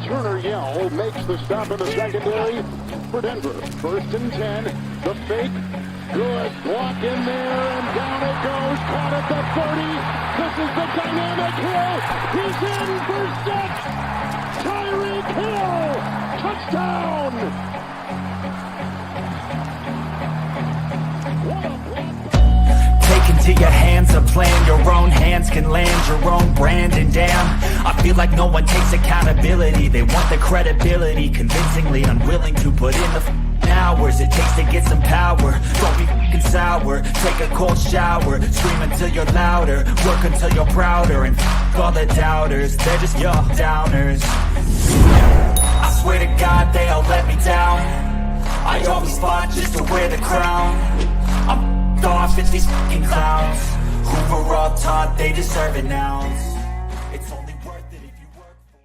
Turner Yell makes the stop in the secondary for Denver. 1st and 10. The fake. Good block in there, and down it goes. Caught at the 30. This is the dynamic Hill. He's in for 6. Tyreek Hill. Touchdown. What a block. Take into your hands a plan. Your own hands can land your own brand. And damn, I feel like no one takes accountability. They want the credibility, convincingly unwilling to put in the hours it takes to get some power. Don't be f***ing sour. Take a cold shower. Scream until you're louder. Work until you're prouder. And f*** all the doubters, they're just your downers. I swear to God they all let me down. I always fought just to wear the crown. I'm f***ed off, it's these f***ing clowns who were all taught they deserve it now. It's only worth it if you work for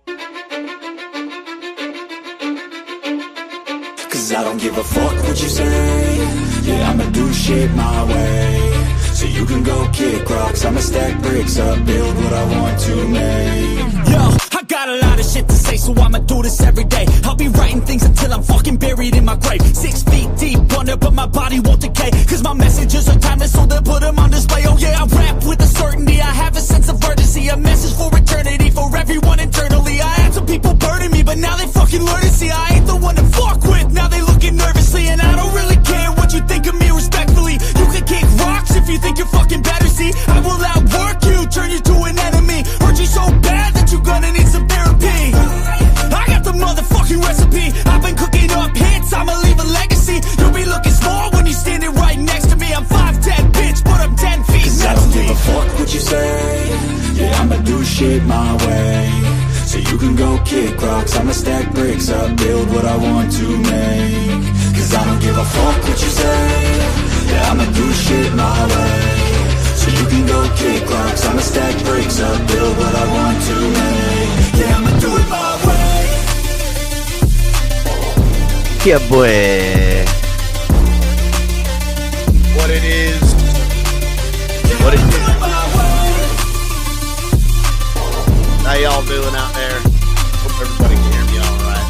it. Cause I don't give a fuck what you say. Yeah, I'ma do shit my way. So you can go kick rocks, I'ma stack bricks up, build what I want to make. Yo, I got a lot of shit to say, so I'ma do this every day. I'll be writing things until I'm fucking buried in my grave. 6 feet deep under, but my body won't decay. Cause my messages are timeless, so they'll put them on display. Oh yeah, I rap with a certainty, I have a sense of urgency. A message for eternity, for everyone internally. I had some people burning me, but now they fucking learn to see I ain't the one to fuck with. Now they looking nervously, and I don't really care what you think of me respectfully. You can kick rocks if you think you're fucking better, see. I will outwork you, turn you to an enemy. Hurt you so bad that you're gonna need some therapy. I got the motherfucking recipe. I've been cooking up hits, I'ma leave a legacy. You'll be looking small when you're standing right next to me. I'm 5'10", bitch, but I'm 10 feet. Cause I don't give a fuck what you say. Yeah, I'ma do shit my way. So you can go kick rocks, I'ma stack bricks up, build what I want to make. Cause I don't give a fuck what you say. Yeah, I'ma do shit my way. So you can go kick rocks, I'ma stack bricks up, build what I want to make. Yeah, I'ma do it my way. Yeah, boy. What it is. What it is. How y'all doing out there? Hope everybody can hear me all right.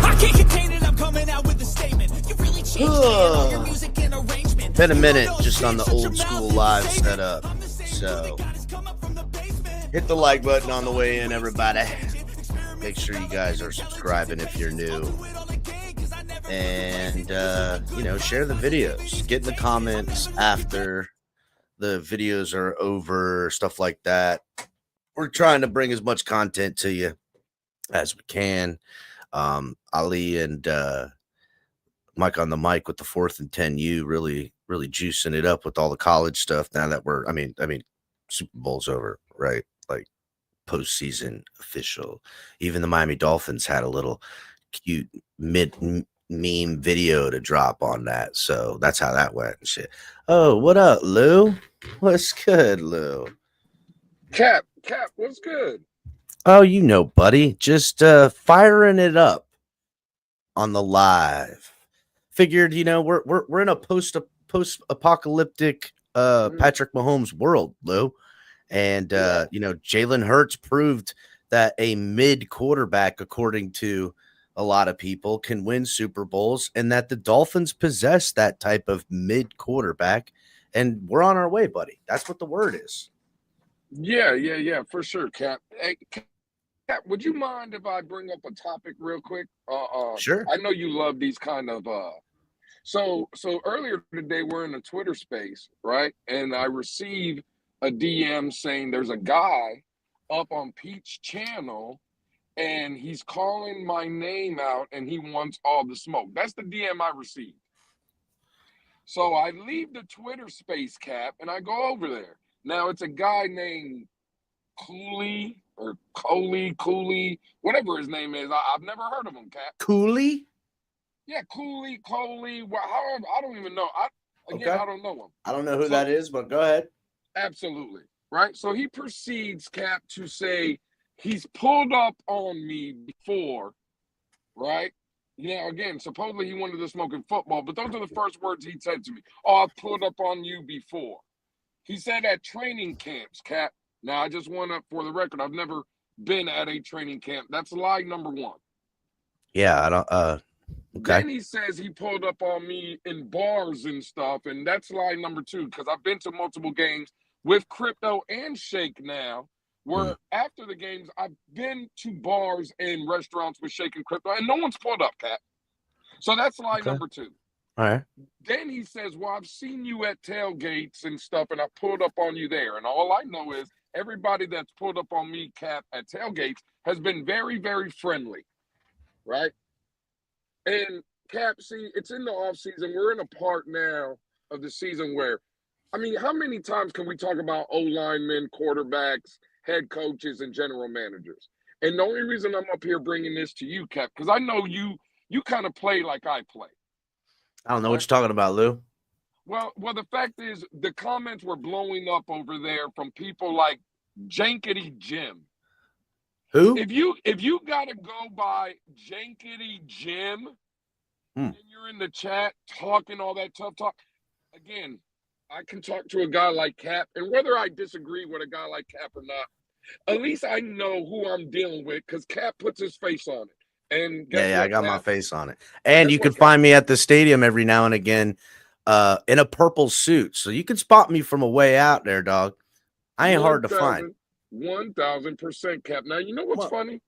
I can't contain it, I'm coming out with a statement. You really changed all your music and arrangement. Been a minute just on the old school live setup. So hit the like button on the way in, everybody. Make sure you guys are subscribing if you're new. And, share the videos. Get in the comments after the videos are over, stuff like that. We're trying to bring as much content to you as we can. Ali and Mike on the mic with the 4th and 10U really juicing it up with all the college stuff now that we're, I mean, Super Bowl's over, right? Like postseason official. Even the Miami Dolphins had a little cute meme video to drop on that. So that's how that went and shit. Oh, what up, Lou? What's good, Lou? Cap, what's good? Oh, buddy, just firing it up on the live. Figured, we're in a post-apocalyptic Patrick Mahomes world, Lou. And Jalen Hurts proved that a mid quarterback, according to a lot of people, can win Super Bowls, and that the Dolphins possess that type of mid quarterback. And we're on our way, buddy. That's what the word is. Yeah, for sure, Cap. Hey, Cap, would you mind if I bring up a topic real quick? Sure. I know you love these kind of So earlier today we're in a Twitter space, right? And I received a DM saying there's a guy up on Pete's channel and he's calling my name out and he wants all the smoke. That's the DM I received. So I leave the Twitter space, Cap, and I go over there. Now it's a guy named Cooley or Cooley, whatever his name is. I've never heard of him, Cap. Cooley? Yeah, Cooley. However, I don't even know. I don't know him. I don't know who that is, but go ahead. Absolutely. Right? So he proceeds, Cap, to say he's pulled up on me before, right? Again, supposedly he wanted to smoke in football, but those are the first words he said to me. Oh, I've pulled up on you before. He said at training camps, Cap. Now, I just want to, for the record, I've never been at a training camp. That's lie number one. Yeah, I don't. Okay. Then he says he pulled up on me in bars and stuff, and that's lie number two, because I've been to multiple games with Crypto and Shake now, where after the games, I've been to bars and restaurants with Shake and Crypto, and no one's pulled up, Cap. So that's lie number two. All right. Then he says, well, I've seen you at tailgates and stuff, and I pulled up on you there. And all I know is everybody that's pulled up on me, Cap, at tailgates has been very, very friendly, right? And Cap, see, it's in the offseason. We're in a part now of the season where, I mean, how many times can we talk about O-linemen, quarterbacks, head coaches, and general managers? And the only reason I'm up here bringing this to you, Cap, because I know you kind of play like I play. I don't know what you're talking about, Lou. Well, the fact is the comments were blowing up over there from people like Jankety Jim. Who? If you gotta go by Jankety Jim, and you're in the chat talking all that tough talk, again, I can talk to a guy like Cap, and whether I disagree with a guy like Cap or not, at least I know who I'm dealing with because Cap puts his face on it. And Yeah, what, I got Cap? my face on it. And Guess you what, can Cap? find me at the stadium every now and again in a purple suit. So you can spot me from a way out there, dog. I ain't hard to find. 1,000%, Cap. Now, you know what's funny?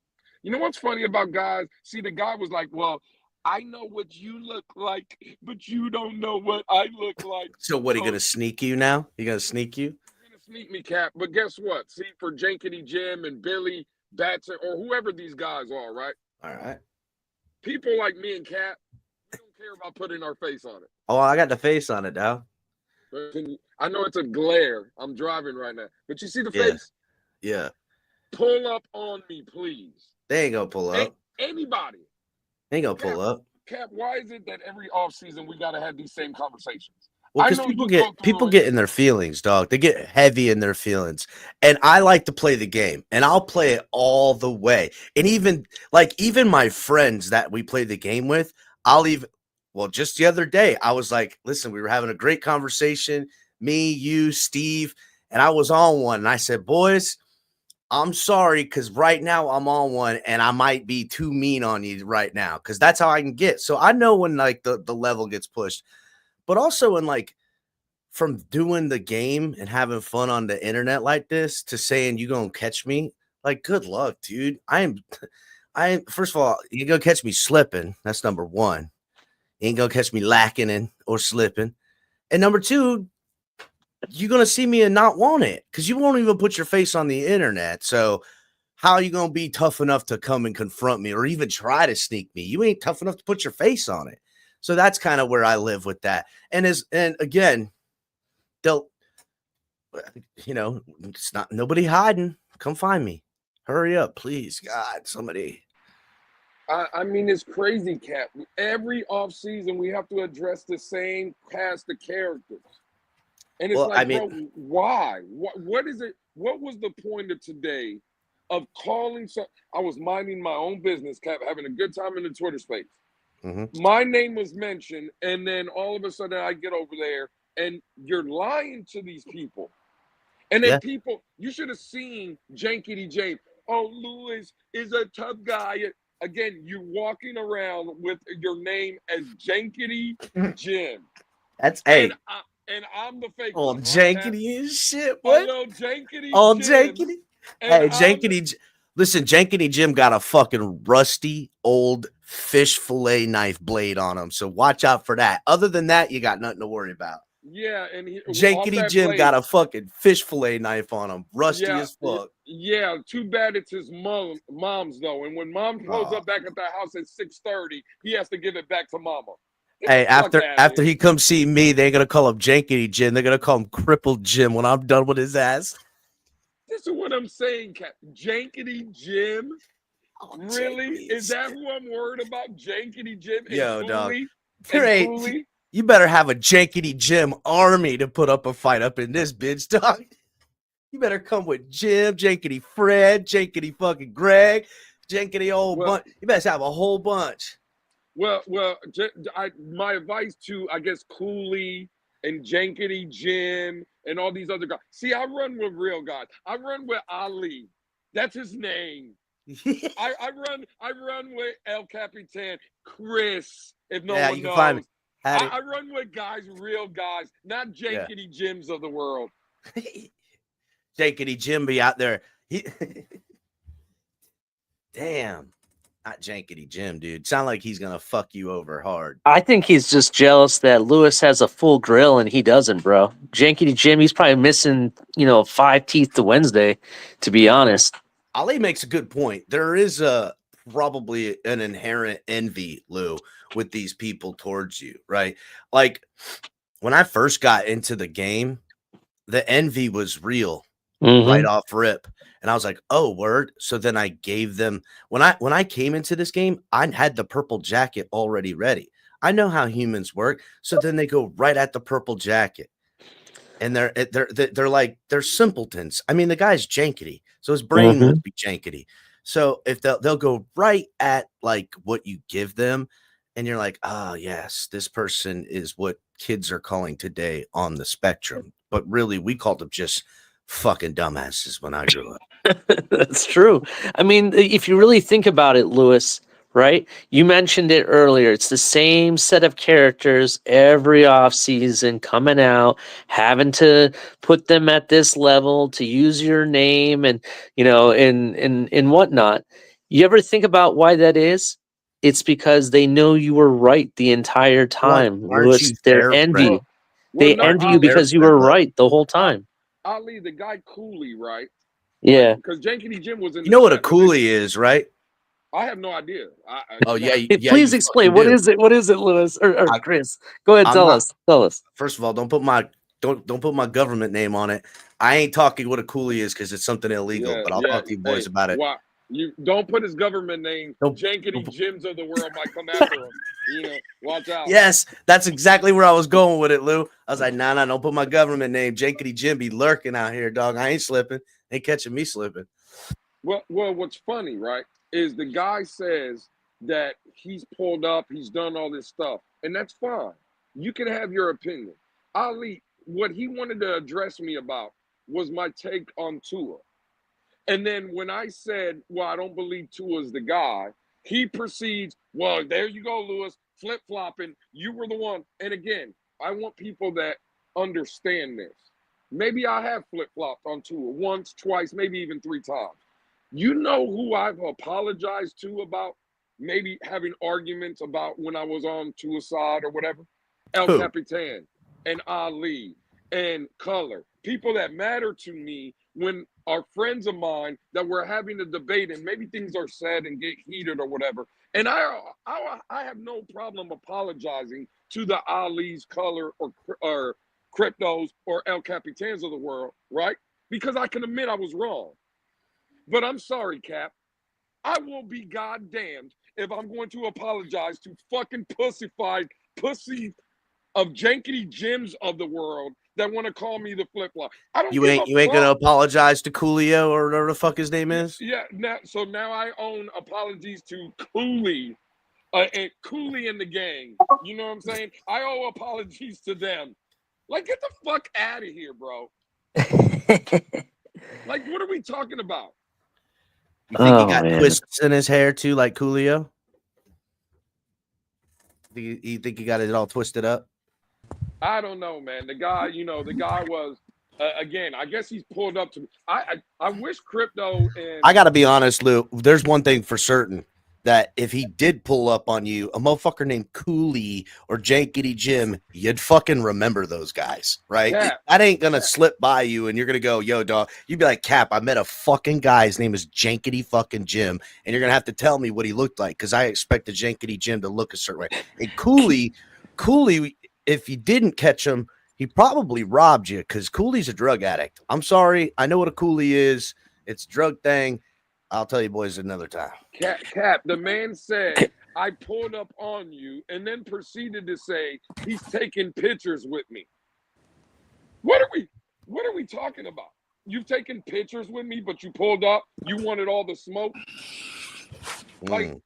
You know what's funny about guys? See, the guy was like, well, I know what you look like, but you don't know what I look like. So what, he going to sneak you now? He going to sneak you? He's going to sneak me, Cap. But guess what? See, for Jankety Jim and Billy Batson or whoever these guys are, right? All right. People like me and Cap, we don't care about putting our face on it. Oh, I got the face on it, dog. I know it's a glare. I'm driving right now. But you see the face? Yeah. Pull up on me, please. They ain't going to pull up. Anybody. They ain't going to pull up. Cap, why is it that every offseason we got to have these same conversations? Well, because people get in their feelings, dog. They get heavy in their feelings. And I like to play the game. And I'll play it all the way. And even my friends that we play the game with, just the other day, I was like, listen, we were having a great conversation. Me, you, Steve, and I was on one. And I said, boys, I'm sorry, because right now I'm on one and I might be too mean on you right now, because that's how I can get. So I know when like the level gets pushed, but also when like from doing the game and having fun on the internet like this to saying you gonna catch me, like good luck, dude. I first of all, you gonna catch me slipping. That's number one. You ain't gonna catch me lacking or slipping. And number two, you're going to see me and not want it because you won't even put your face on the internet. So how are you going to be tough enough to come and confront me or even try to sneak me? You ain't tough enough to put your face on it. So that's kind of where I live with that. And again, it's not nobody hiding. Come find me. Hurry up, please. God, somebody. I mean, it's crazy, Cap. Every offseason we have to address the same cast of characters. And it's bro, why? What is it? What was the point of today of calling? I was minding my own business, Cap, having a good time in the Twitter space. Mm-hmm. My name was mentioned, and then all of a sudden I get over there, and you're lying to these people. And then people, you should have seen Jankety James. Oh, Lewis is a tough guy. Again, you're walking around with your name as Jankety Jim. That's And I'm the fake one. Jankety and shit. What? Jankety. Jankety. Hey, Jankety. Listen, Jankety Jim got a fucking rusty old fish fillet knife blade on him. So watch out for that. Other than that, you got nothing to worry about. Yeah, and Jankety Jim got a fucking fish fillet knife on him. Rusty as fuck. Yeah, too bad it's his mom's though. And when mom pulls up back at the house at 6:30, he has to give it back to mama. Hey, after he comes see me, they're gonna call him Jankety Jim. They're gonna call him Crippled Jim when I'm done with his ass. This is what I'm saying, Cap. Jankety Jim. Really? Is that who I'm worried about? Jankety Jim? Yo, dog. You better have a Jankety Jim army to put up a fight up in this bitch, dog. You better come with Jim, Jankety Fred, Jankety fucking Greg, Jankety bunch. You better have a whole bunch. Well, my advice to, I guess, Cooley and Jankety Jim and all these other guys. See, I run with real guys. I run with Ali. That's his name. I run with El Capitan, Chris, if no one you knows. can find me. I run with guys, real guys, not jankety Jims of the world. Jankety Jim be out there. Damn. Not Jankety Jim, dude. Sound like he's gonna fuck you over hard. I think he's just jealous that Lewis has a full grill and he doesn't, bro. Jankety Jim, he's probably missing, 5 teeth to Wednesday, to be honest. Ali makes a good point. There is probably an inherent envy, Lou, with these people towards you, right? Like when I first got into the game, the envy was real right off rip. And I was like, oh, word. So then I gave them when I came into this game, I had the purple jacket already ready. I know how humans work. So then they go right at the purple jacket. And they're like, they're simpletons. I mean, the guy's jankety, so his brain must be jankety. So if they'll go right at like what you give them, and you're like, oh yes, this person is what kids are calling today on the spectrum. But really, we called them just fucking dumbasses when I grew up. That's true. I mean, if you really think about it, Lewis, right? You mentioned it earlier. It's the same set of characters every offseason coming out, having to put them at this level to use your name and, and whatnot. You ever think about why that is? It's because they know you were right the entire time, Lewis. They're envy. They envy you because you were right the whole time. Ali, the guy Cooley, right? Yeah. Because Jankety Jim was in. You know what a Coolie is, right? I have no idea. Please explain. What is it? What is it, Lewis or Chris? Go ahead, tell us. First of all, don't put my government name on it. I ain't talking what a Coolie is because it's something illegal. But I'll talk to you boys about it. You don't put his government name. Jankety Jims of the world might come after him. Watch out. Yes, that's exactly where I was going with it, Lou. I was like, nah, don't put my government name. Jankety Jim be lurking out here, dog. I ain't slipping. Ain't catching me slipping. Well, what's funny, right, is the guy says that he's pulled up, he's done all this stuff, and that's fine. You can have your opinion. Ali, what he wanted to address me about was my take on Tua. And then when I said, well, I don't believe Tua's the guy, he proceeds, well, there you go, Lewis, flip-flopping. You were the one. And again, I want people that understand this. Maybe I have flip-flopped on Tua once, twice, maybe even 3 times. You know who I've apologized to about maybe having arguments about when I was on Tua's side or whatever? El Capitan and Ali and Color. People that matter to me when are friends of mine that we're having a debate and maybe things are said and get heated or whatever. And I have no problem apologizing to the Ali's, Color, or Cryptos or El Capitans of the world, right? Because I can admit I was wrong. But I'm sorry, Cap. I will be goddamned if I'm going to apologize to fucking pussy of Jankety Jims of the world that want to call me the flip-flop. You ain't gonna apologize to Coolio or whatever the fuck his name is? Yeah, now I own apologies to Cooley and Cooley and the gang. You know what I'm saying? I owe apologies to them. Like, get the fuck out of here, bro. Like, what are we talking about? You think he got twists in his hair too, like Coolio? You think he got it all twisted up? I don't know, man. The guy was, again, I guess he's pulled up to me. I wish Crypto and... I got to be honest, Lou. There's one thing for certain. That if he did pull up on you, a motherfucker named Cooley or Jankety Jim, you'd fucking remember those guys, right? Yeah. That ain't gonna slip by you and you're gonna go, yo, dog. You'd be like, Cap, I met a fucking guy. His name is Jankety fucking Jim. And you're gonna have to tell me what he looked like because I expected Jankety Jim to look a certain way. And Cooley, if you didn't catch him, he probably robbed you because Cooley's a drug addict. I'm sorry. I know what a Cooley is. It's a drug thing. I'll tell you boys another time. Cap, the man said, I pulled up on you and then proceeded to say he's taking pictures with me. What are we talking about? You've taken pictures with me, but you pulled up. You wanted all the smoke. Like,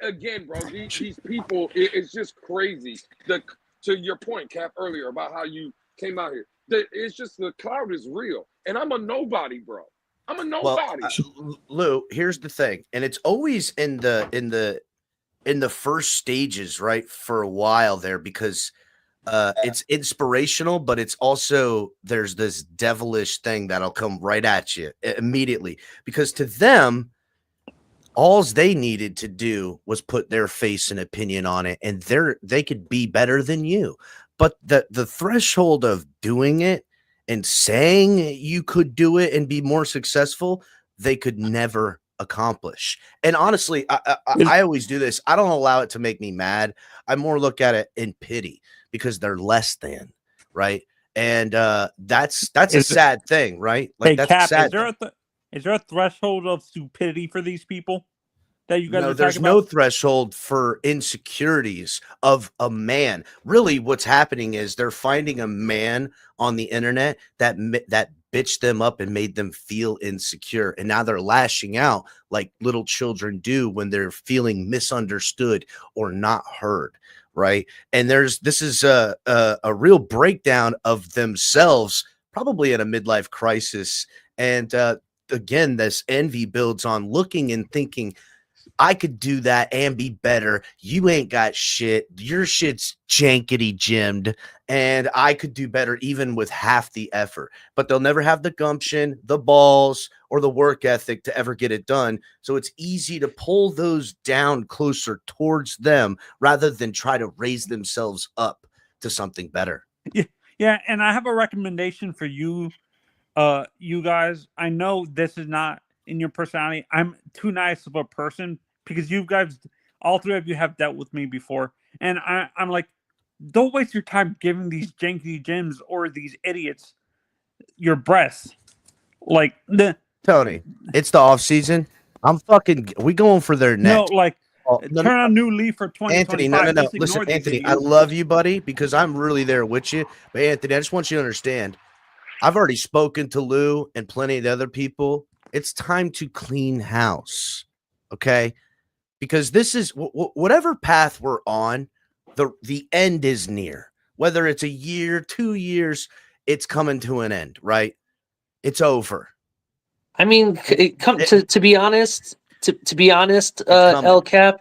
again, bro, these people, it's just crazy. To your point, Cap, earlier about how you came out here. It's just the cloud is real, and I'm a nobody, bro. I'm a Well, nobody. Lou, here's the thing, and it's always in the first stages, right? For a while there, because it's inspirational, but it's also there's this devilish thing that'll come right at you immediately, because to them, alls they needed to do was put their face and opinion on it, and they could be better than you. But the threshold of doing it and saying you could do it and be more successful, they could never accomplish. And honestly, I always do this. I don't allow it to make me mad. I more look at it in pity because they're less than, right? And that's a sad thing, right? Like, Hey, that's Cap, sad thing. is there a threshold of stupidity for these people that you guys No, are there's talking no about? threshold for insecurities of a man. Really, what's happening is they're finding a man on the internet that bitched them up and made them feel insecure, and now they're lashing out like little children do when they're feeling misunderstood or not heard. Right, and this is a real breakdown of themselves, probably in a midlife crisis, and again, this envy builds on looking and thinking, I could do that and be better. You ain't got shit. Your shit's jankety jimmed, and I could do better even with half the effort. But they'll never have the gumption, the balls, or the work ethic to ever get it done. So it's easy to pull those down closer towards them rather than try to raise themselves up to something better. Yeah, and I have a recommendation for you, you guys. I know this is not in your personality. I'm too nice of a person because you guys, all three of you, have dealt with me before, and I'm like, don't waste your time giving these janky gyms or these idiots your breasts. Like Tony, it's the off season. We going for their neck. no, like No, turn a new leaf for 2025. Anthony, no. Just ignore Listen, these Anthony, I idiots. love you, buddy, because I'm really there with you. But Anthony, I just want you to understand, I've already spoken to Lou and plenty of the other people. It's time to clean house, okay? Because this is whatever path we're on, the end is near. Whether it's a year, 2 years, it's coming to an end, right? It's over. I mean, to be honest, to be honest, coming. El Cap,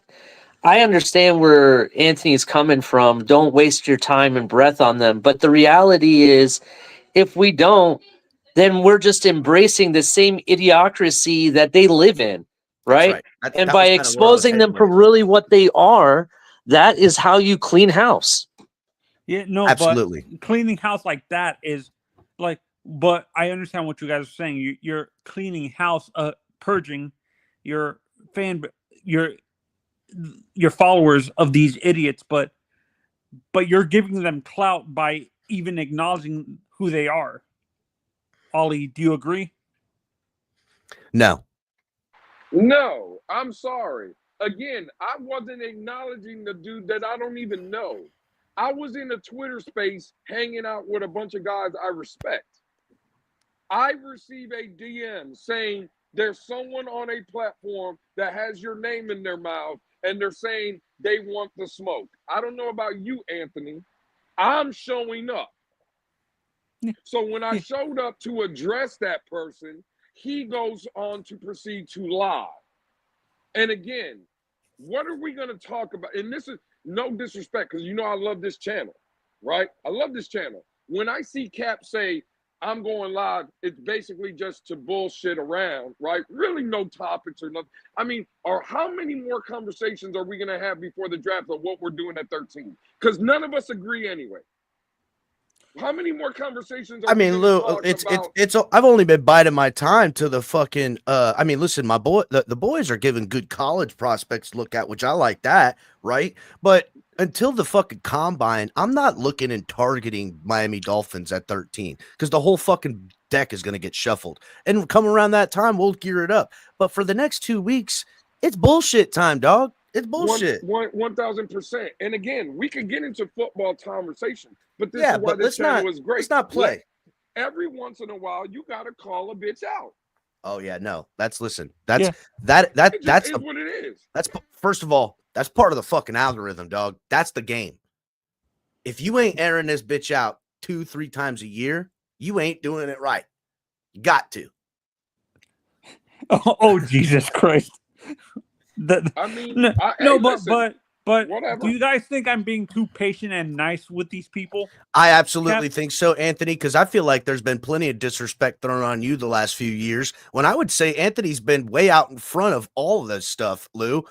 I understand where Anthony's coming from. Don't waste your time and breath on them. But the reality is, if we don't, then we're just embracing the same idiocracy that they live in, right? That's right. And That by was kinda where I was exposing them heading for with. really what they are, that is how you clean house. Yeah, no, Absolutely. but cleaning house like that is like, but I understand what you guys are saying. You're cleaning house, purging your your followers of these idiots, but you're giving them clout by even acknowledging who they are. Ollie, do you agree? No. No, I'm sorry. Again, I wasn't acknowledging the dude that I don't even know. I was in a Twitter space hanging out with a bunch of guys I respect. I receive a DM saying there's someone on a platform that has your name in their mouth and they're saying they want the smoke. I don't know about you, Anthony. I'm showing up. So when I showed up to address that person, he goes on to proceed to lie. And again, what are we going to talk about? And this is no disrespect, because you know I love this channel, right? I love this channel. When I see Cap say, I'm going live, it's basically just to bullshit around, right? Really no topics or nothing. I mean, how many more conversations are we going to have before the draft of what we're doing at 13? Because none of us agree anyway. How many more conversations are we Lou, it's I've only been biding my time to the fucking listen, my boy, the boys are giving good college prospects to look at, which I like that, right? But until the fucking combine, I'm not looking and targeting Miami Dolphins at 13 because the whole fucking deck is going to get shuffled. And come around that time, we'll gear it up. But for the next 2 weeks, it's bullshit time, dog. It's bullshit. 1,000%. And again, we could get into football conversation, but this is why this channel is great. Let's not play. Every once in a while, you got to call a bitch out. Oh yeah, no. That's what it is. That's first of all, that's part of the fucking algorithm, dog. That's the game. If you ain't airing this bitch out 2-3 times a year, you ain't doing it right. You got to. Oh, Jesus Christ. I mean, No, hey, but listen, but whatever. do you guys think I'm being too patient and nice with these people? I absolutely think so, Anthony, because I feel like there's been plenty of disrespect thrown on you the last few years. When I would say Anthony's been way out in front of all of this stuff, Lou,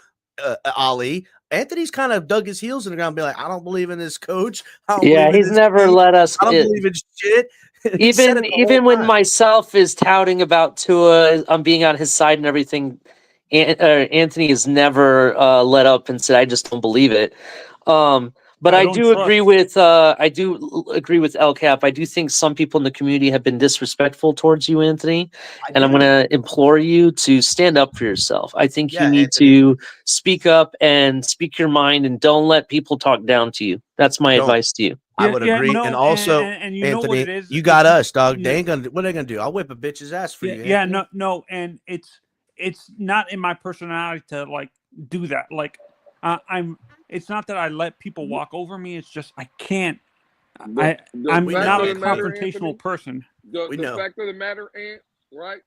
Ali. Anthony's kind of dug his heels in the ground and be like, I don't believe in this coach. I don't Yeah, believe in he's this never team. let us. I don't believe in shit. He said it the whole Even when time. myself is touting about Tua, I'm being on his side and everything. Anthony has never let up and said, "I just don't believe it." But I I don't do agree trust. with El Cap. I do think some people in the community have been disrespectful towards you, Anthony, and I'm going to implore you to stand up for yourself. I think you Yeah, need Anthony. to speak up and speak your mind, and don't let people talk down to you. That's my Don't. advice to you. I would agree. No, and also, and you know what Anthony, it is? you got us, dog. Yeah. They ain't gonna. What are they gonna do? I'll whip a bitch's ass for you, Yeah, Anthony. no, and it's not in my personality to like do that. Like, I'm. It's not that I let people walk over me. It's just I can't. The I'm We not know, a fact of the matter, confrontational Anthony, person. We the know. fact of the matter, Ant, right?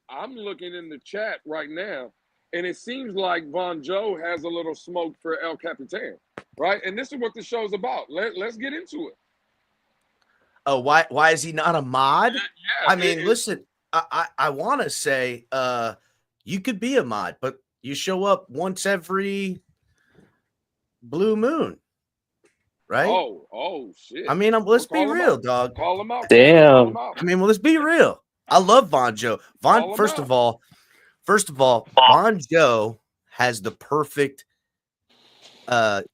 I'm looking in the chat right now, and it seems like Von Joe has a little smoke for El Capitan, right? And this is what the show's about. Let's get into it. Oh, why is he not a mod? Yeah, I mean, listen, I want to say you could be a mod, but you show up once every blue moon, right? Oh shit. I mean, let's be Call him real, out. dog. Call him out. Damn. Call him out. I mean, well, let's be real. I love Von Joe. Call him First out. of all, Von Joe has the perfect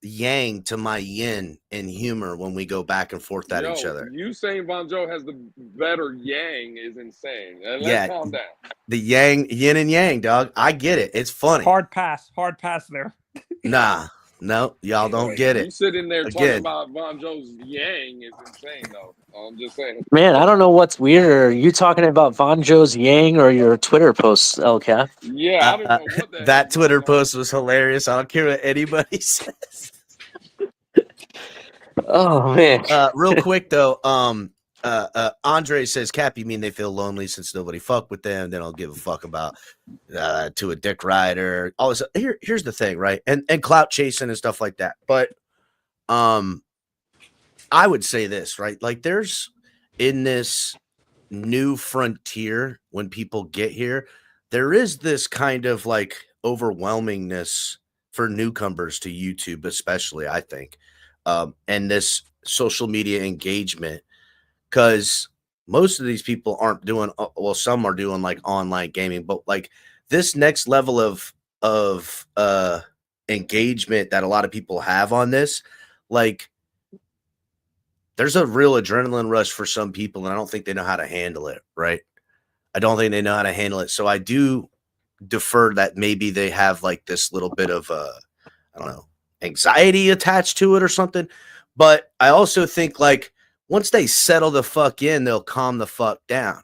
yang to my yin in humor when we go back and forth at each other. You saying Von Joe has the better yang is insane. Let's Yeah. calm down. The yin and yang, dog. I get it. It's funny. Hard pass there. Nah, no, y'all don't get You it. sitting there talking Again. about Von Joe's yang is insane, though. I'm just saying. Man, I don't know what's weirder. You talking about Von Joe's Yang or your Twitter posts, El Cap? Yeah, I don't know what the That heck's Twitter going on. post was hilarious. I don't care what anybody says. Oh man. Real quick though, Andre says, Cap, you mean they feel lonely since nobody fuck with them? They don't give a fuck about to a dick rider. All this. Here's the thing, right? And clout chasing and stuff like that. But I would say this, right? Like there's in this new frontier when people get here, there is this kind of like overwhelmingness for newcomers to YouTube, especially, I think. And this social media engagement, because most of these people aren't doing well, some are doing like online gaming, but like this next level of engagement that a lot of people have on this, like there's a real adrenaline rush for some people, and I don't think they know how to handle it, right? I don't think they know how to handle it. So I do defer that maybe they have like this little bit of I don't know, anxiety attached to it or something. But I also think like once they settle the fuck in, they'll calm the fuck down,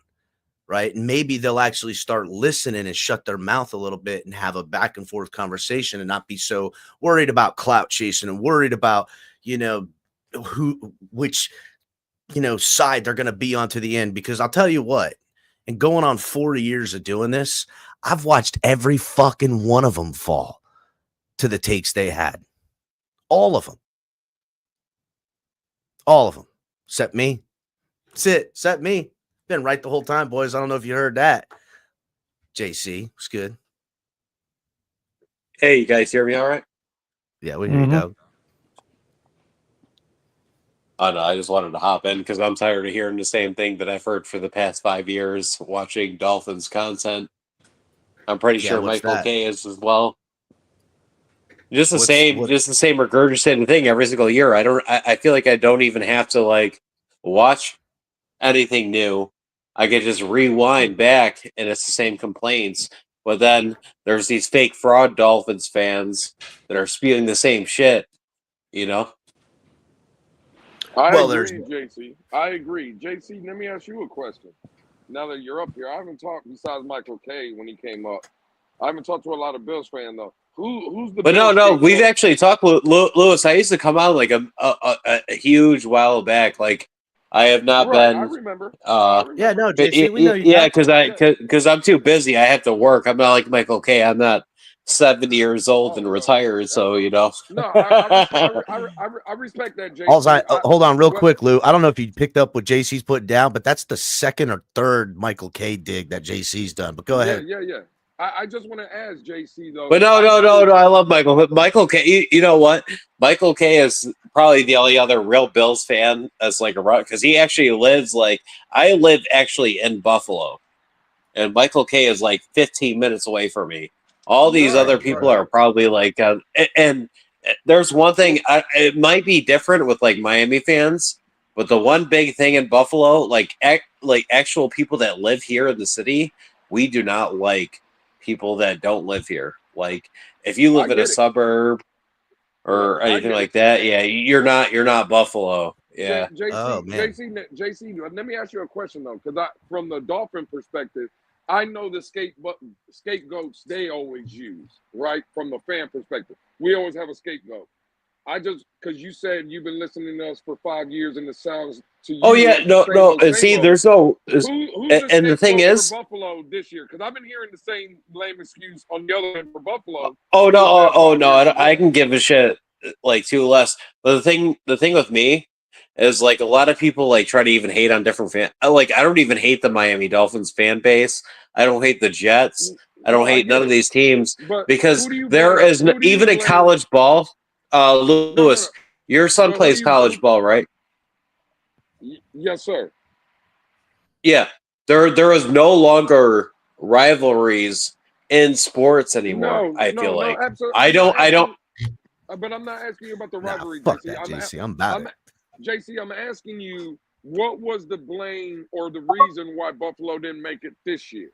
right? And maybe they'll actually start listening and shut their mouth a little bit and have a back and forth conversation and not be so worried about clout chasing and worried about, you know, which side they're going to be on to the end. Because I'll tell you what, and going on 40 years of doing this, I've watched every fucking one of them fall to the takes they had. All of them. All of them. Except me. That's it. Except me. Been right the whole time, boys. I don't know if you heard that. JC, it's good. Hey, you guys hear me all right? Yeah, we hear you, Doug. Oh, no, I just wanted to hop in because I'm tired of hearing the same thing that I've heard for the past 5 years watching Dolphins content. I'm pretty sure what's Michael that? K is as well. Just the What's- same, what- just the same regurgitated thing every single year. I feel like I don't even have to like watch anything new. I could just rewind back and it's the same complaints. But then there's these fake fraud Dolphins fans that are spewing the same shit, you know? I Well, agree, JC. I agree. JC, let me ask you a question. Now that you're up here, I haven't talked besides Michael K when he came up. I haven't talked to a lot of Bills fans though. Who's the? But Bills no, scapegoat? we've actually talked, Lewis. I used to come out like a huge while back. Like I have not Right, I been. remember. I remember. Yeah, no, But JC, we know you. yeah, Now. because I'm too busy. I have to work. I'm not like Michael K. I'm not 70 years old and Oh no, retired, so you know. no. I respect that, All's JC. hold on real What? quick, Lou. I don't know if you picked up what JC's putting down, but that's the second or third Michael K dig that JC's done. But go Yeah, ahead. yeah, yeah. I just want to ask JC though. But no, I no, no, know. no. I love Michael. But Michael K. You know what? Michael K. is probably the only other real Bills fan that's like a because he actually lives like I live actually in Buffalo, and Michael K. is like 15 minutes away from me. All these Right, other right. people are probably like, and there's one thing. It might be different with like Miami fans, but the one big thing in Buffalo, like actual people that live here in the city, we do not like people that don't live here. Like if you I live in a get it. suburb Yeah, or I anything get like it. that, yeah, you're not Buffalo. Yeah. Oh JC, man. JC. Let me ask you a question though, because from the Dolphin perspective, I know the scapegoats they always use, right? From the fan perspective, we always have a scapegoat. I just because you said you've been listening to us for 5 years, and it sounds to Oh you yeah, like the no, same no. old, And same see, old. there's no, Who's the and the thing scapegoat for is, Buffalo this year? Because I've been hearing the same lame excuse on the other end for Buffalo oh for no, the past oh 5 no, years as I well. can give a shit like two less. But the thing with me is like a lot of people like try to even hate on different fan. Like I don't even hate the Miami Dolphins fan base. I don't hate the Jets. I No, don't I hate get none of it. these teams But because who do you there blame? is Who do you even in blame? college ball. No, no, no. Lewis, your son But who do plays you? college ball, right? Yes, sir. Yeah, there is no longer rivalries in sports anymore. No, I no, feel no. like Absolutely. I'm not I don't. asking. But I'm not asking you about the Nah, rivalry, fuck JC. that, JC. I'm about I'm it. JC. I'm asking you what was the blame or the reason why Buffalo didn't make it this year?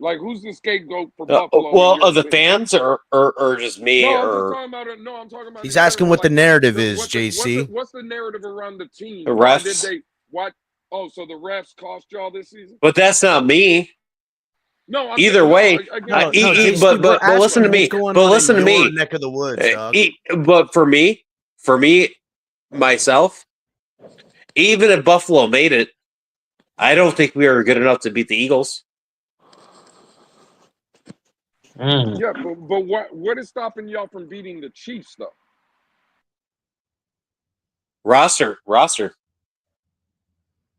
Like, who's the scapegoat for Buffalo in Well, your of the opinion? fans or just me No, I'm just or talking about it. No, I'm talking about He's in asking general. what the Like, narrative is, JC. what's the narrative around the the team? Why did refs. they? Why? Oh, so the refs cost y'all this season? But that's not me. No, I'm Either no. way, Again, No, no, JC, but we're but listen asking to you what's me. going But on in listen to your me. neck of the woods, dog. But for me, myself, even if Buffalo made it, I don't think we are good enough to beat the Eagles. Mm. yeah, but what is stopping y'all from beating the Chiefs though? Roster,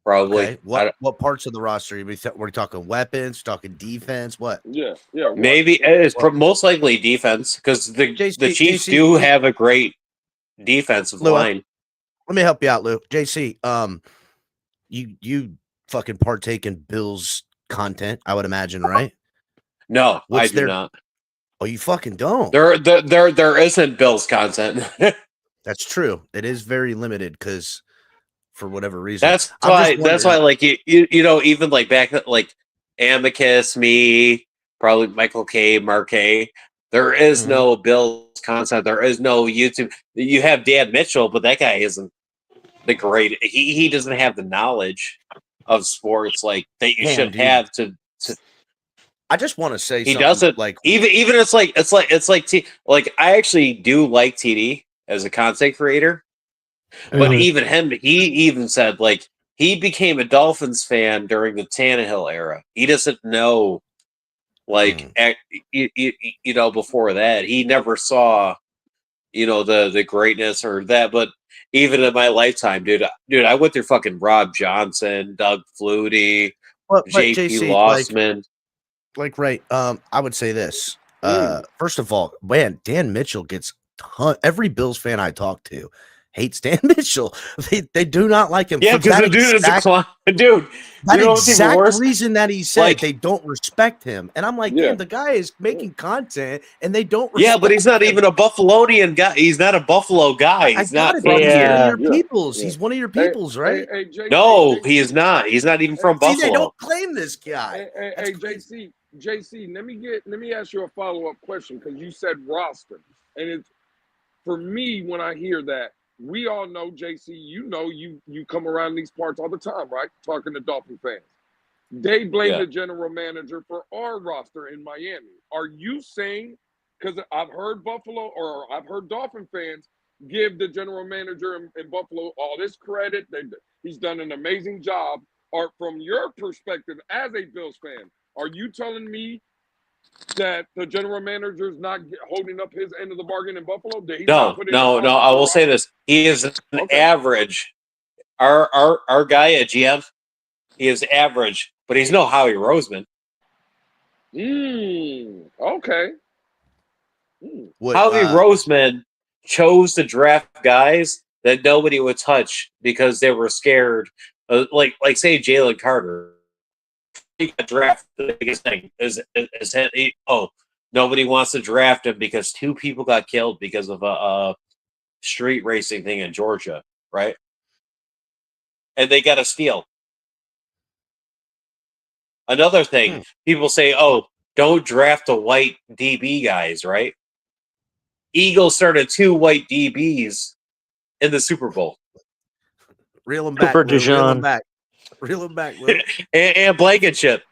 probably. Okay, what parts of the roster? We're talking weapons, talking defense. What? Yeah, yeah. Maybe it's What? most likely defense because the Chiefs do have a great defensive Lou, line. let me help you out, Lou. JC, you fucking partake in Bill's content, I would imagine, right? No, I What's do their? not. Oh, you fucking don't. There isn't Bills content. That's true. It is very limited because for whatever reason, That's I'm just why. That's why. wondering. Like you know, even like back like Amicus, me, probably Michael K, Mark K. There is Mhm. no Bills content. There is no YouTube. You have Dan Mitchell, but that guy isn't the great. He doesn't have the knowledge of sports like that you Damn, should dude. have to I just want to say he something. doesn't Like, even like I actually do like TD as a content creator, but Mhm. even him, he even said like he became a Dolphins fan during the Tannehill era. He doesn't know like you know before that he never saw you know the greatness or that. But even in my lifetime, dude, I went through fucking Rob Johnson, Doug Flutie, but JP JC, Lossman. right. I would say this. First of all, man, Dan Mitchell gets every Bills fan I talk to hates Dan Mitchell. They do not like him Yeah, for because that the dude is a exact clown. Dude, that you know what's even exact worse? reason that he said Like, they don't respect him. And I'm like, Yeah. damn, the guy is making content and they don't yeah, respect but he's not him. even a Buffalonian guy. He's not a Buffalo guy. I He's got not it, from but he's one of here. Yeah. your Yeah. peoples. Yeah. He's one of your Hey, peoples, hey, right? hey, J, No, hey, he is not. He's not even from See, they Buffalo. don't claim this guy. hey, JC. Let me ask you a follow up question because you said roster, and it's for me when I hear that. We all know, JC. You know, you come around these parts all the time, right? Talking to Dolphin fans. They blame Yeah. the general manager for our roster in Miami. Are you saying, because I've heard Buffalo or I've heard Dolphin fans give the general manager in Buffalo all this credit. He's done an amazing job. Or from your perspective as a Bills fan, are you telling me that the general manager is not holding up his end of the bargain in Buffalo? Did he not put in the hours I will for say this: he is an average. Our guy at GM, he is average, but he's no Howie Roseman. Okay. Howie Roseman chose to draft guys that nobody would touch because they were scared. Like say Jalen Carter, he got drafted. The biggest thing is nobody wants to draft him because 2 people got killed because of a street racing thing in Georgia, right? And they got a steal. Another thing, people say, "Oh, don't draft the white DB guys," right? Eagles started 2 white DBs in the Super Bowl. Reel them back, Cooper Lou. Reel them DeJean. back. Reel them back, Lou. and Blankenship.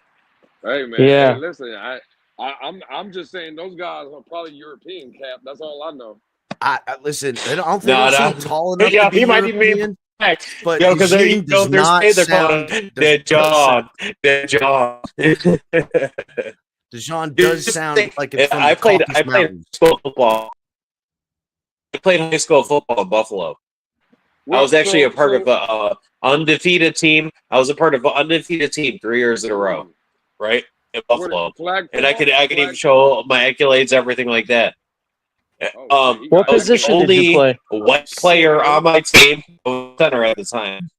Hey man, Yeah. hey, listen, I'm just saying those guys are probably European cap. That's all I know. I listen. I don't think they're tall enough Yeah, to be he might even be European, but because DeJean does not sound. DeJean does sound like it's from I played Mountains. school football. I played high school football in Buffalo. I was actually a part of a undefeated team. I was a part of an undefeated team 3 years in a row, right? In Buffalo. And I could even show my accolades, everything like that. What position did you play? White player on my team, I was center at the time.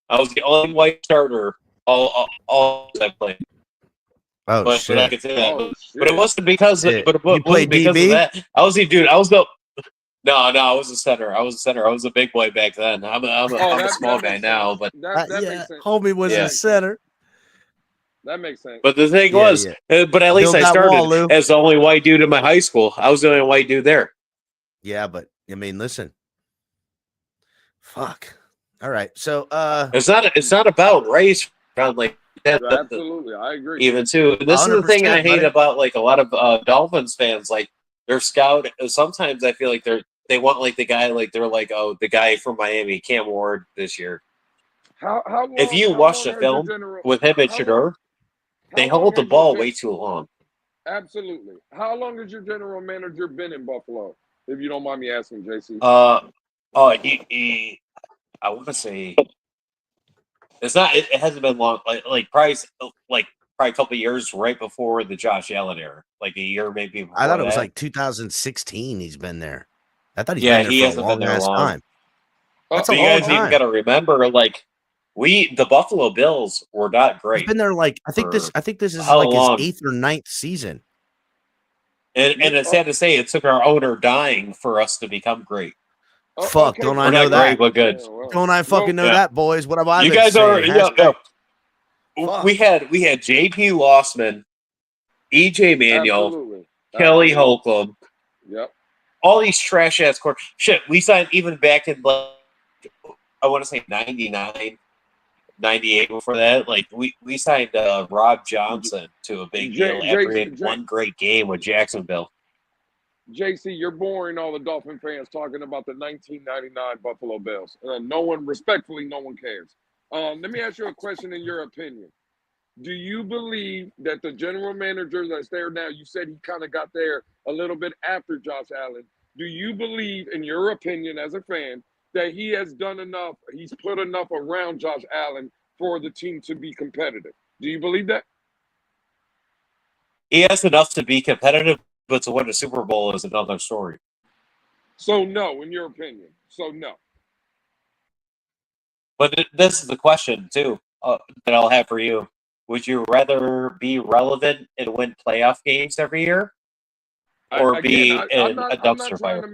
I was the only white starter all I played. Oh but shit! I could say that. But it wasn't because of, Yeah. but it You wasn't played because DB? of that. I was the dude. I was the no. I was a center. I was a big boy back then. I'm a small guy now, but that yeah, makes sense. homie was Yeah. a center. That makes sense. But the thing was, but at least Build I that started wall, Lou. as the only white dude in my high school. I was the only white dude there. Yeah, but I mean, listen. Fuck. All right, so it's not about race. About like that. Absolutely, I agree. Even too. This is the thing I 100%, hate buddy. about like a lot of Dolphins fans. Like they're scout. Sometimes I feel like they want like the guy like they're like the guy from Miami, Cam Ward this year. How long, If you watch the film with him and Shador, they hold the ball way too long. Absolutely. How long has your general manager been in Buffalo? If you don't mind me asking, JC. I want to say it's not. It hasn't been long. Like probably a couple of years right before the Josh Allen era, like a year maybe. Before I thought it was that. like 2016. He's been there. I thought he's Yeah, been he there hasn't for a been there long long. time. That's But a you long guys even time. got to remember, like the Buffalo Bills were not great. He's been there like I think this is how like long? his 8th or 9th season. And it's sad to say, it took our owner dying for us to become great. Fuck, don't I We're know not that? great, but good. Don't I fucking know that, boys? What have I You been guys are. saying? We had JP Lossman, EJ Manuel, Absolutely. Kelly Holcomb. Yep. All these trash ass core shit. We signed even back in like I want to say 99, 98 before that. Like we signed Rob Johnson to a big deal after he had one great game with Jacksonville. JC, you're boring all the Dolphin fans talking about the 1999 Buffalo Bills. No one cares. Let me ask you a question in your opinion. Do you believe that the general manager that's there now, you said he kind of got there a little bit after Josh Allen. Do you believe, in your opinion as a fan, that he has done enough, he's put enough around Josh Allen for the team to be competitive? Do you believe that? He has enough to be competitive, but to win a Super Bowl is another story. So no, in your opinion. So no. But this is the question, too, that I'll have for you. Would you rather be relevant and win playoff games every year? Or be in a dumpster fire?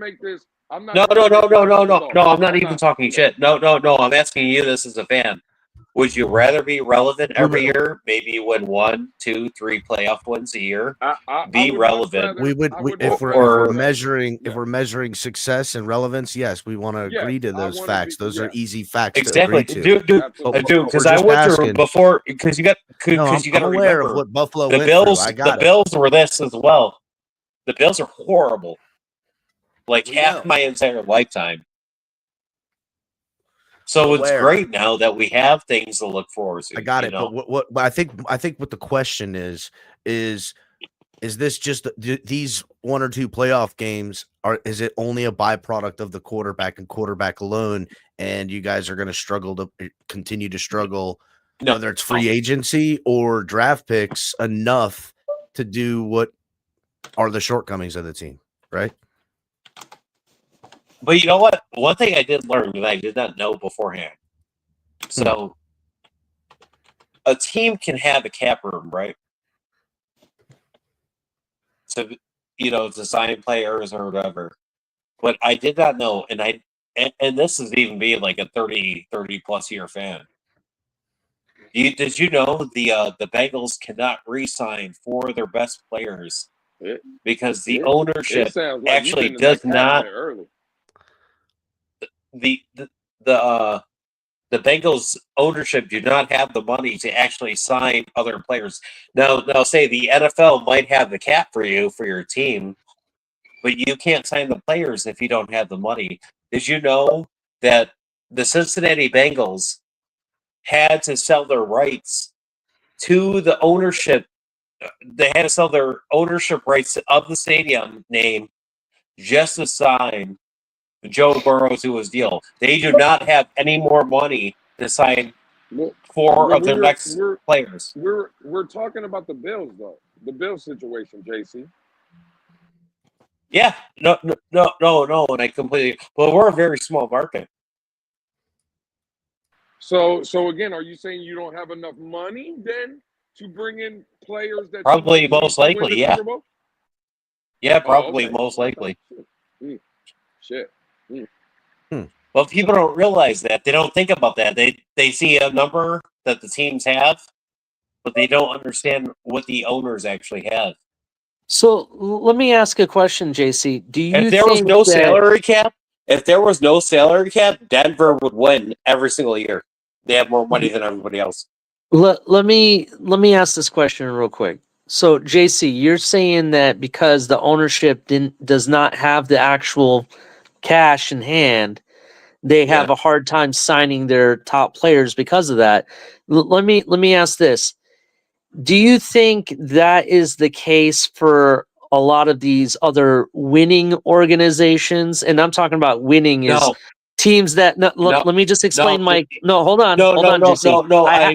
No, I'm not even talking shit. No, I'm asking you this as a fan. Would you rather be relevant every year? Maybe win 1, 2, 3 playoff wins a year. Be relevant. If we're measuring success and relevance, yes, we want to agree to those facts. Those are easy facts to agree to. Dude, because I went through before. Because you got to aware remember of what Buffalo the went Bills. through. I got the Bills were this as well. The Bills are horrible. Like half my entire lifetime. So it's Where? great now that we have things to look forward to. I got it. know? But what I think what the question is this just these one or two playoff games is it only a byproduct of the quarterback and quarterback alone, and you guys are going to struggle to continue to struggle, No. whether it's free agency or draft picks, enough to do what are the shortcomings of the team, right? But you know what? One thing I did learn that I did not know beforehand. So a team can have a cap room, right? To to sign players or whatever. But I did not know, and this is even being like a 30 plus year fan. Did you know the Bengals cannot re-sign 4 of their best players because the ownership actually does not. The Bengals ownership do not have the money to actually sign other players. Now, say the NFL might have the cap for you for your team, but you can't sign the players if you don't have the money. Did you know that the Cincinnati Bengals had to sell their rights to the ownership? They had to sell their ownership rights of the stadium name just to sign Joe Burrow to his deal. They do not have any more money to sign 4 of their next players. We're talking about the Bills, though. The Bills situation, JC. Yeah, no, and I completely. But we're a very small market. So again, are you saying you don't have enough money then to bring in players that probably most likely, yeah. Yeah, probably most likely. Shit. Well, people don't realize that. They don't think about that. They see a number that the teams have, but they don't understand what the owners actually have. So let me ask a question, JC. Do you if there was no salary cap, Denver would win every single year. They have more money than everybody else. Let me ask this question real quick. So JC, you're saying that because the ownership does not have the actual cash in hand, they have a hard time signing their top players because of that. Let me ask this. Do you think that is the case for a lot of these other winning organizations? And I'm talking about winning is teams that. Let me just explain hold on, JC.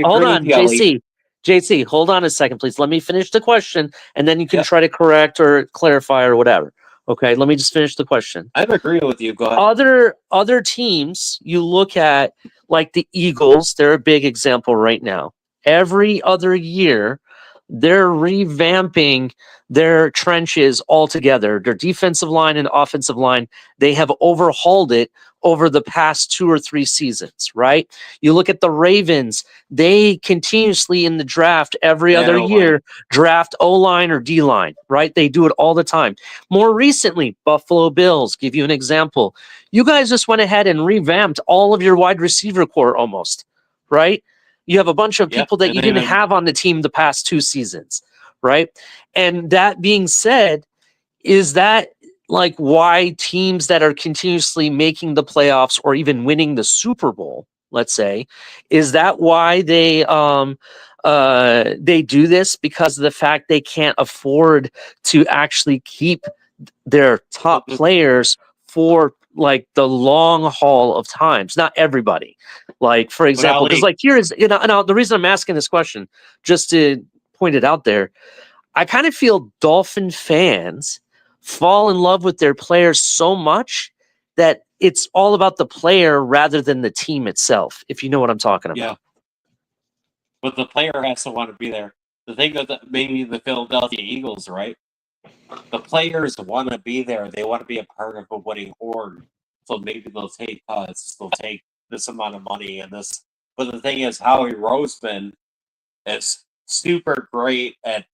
Hold on, JC. JC, hold on a second, please. Let me finish the question, and then you can try to correct or clarify or whatever. Okay, let me just finish the question. I'm agreeing with you. Go ahead. Other teams, you look at like the Eagles. They're a big example right now. Every other year, they're revamping their trenches altogether. Their defensive line and offensive line, they have overhauled it over the past 2 or 3 seasons, right? You look at the Ravens, they continuously in the draft every other year draft O-line or D-line, right? They do it all the time. More recently, Buffalo Bills, give you an example. You guys just went ahead and revamped all of your wide receiver core almost, right? You have a bunch of people that you didn't have on the team the past 2 seasons, right? And that being said, is that like why teams that are continuously making the playoffs or even winning the Super Bowl, let's say, is that why they do this? Because of the fact they can't afford to actually keep their top players for like the long haul of times. Not everybody. Like, for example, because like here's, the reason I'm asking this question, just to point it out there, I kind of feel Dolphin fans fall in love with their players so much that it's all about the player rather than the team itself, if you know what I'm talking about. Yeah. But the player has to want to be there. The thing that maybe the Philadelphia Eagles, right? The players want to be there. They want to be a part of a winning horde. So maybe they'll take cuts. They'll take this amount of money and this. But the thing is, Howie Roseman is super great at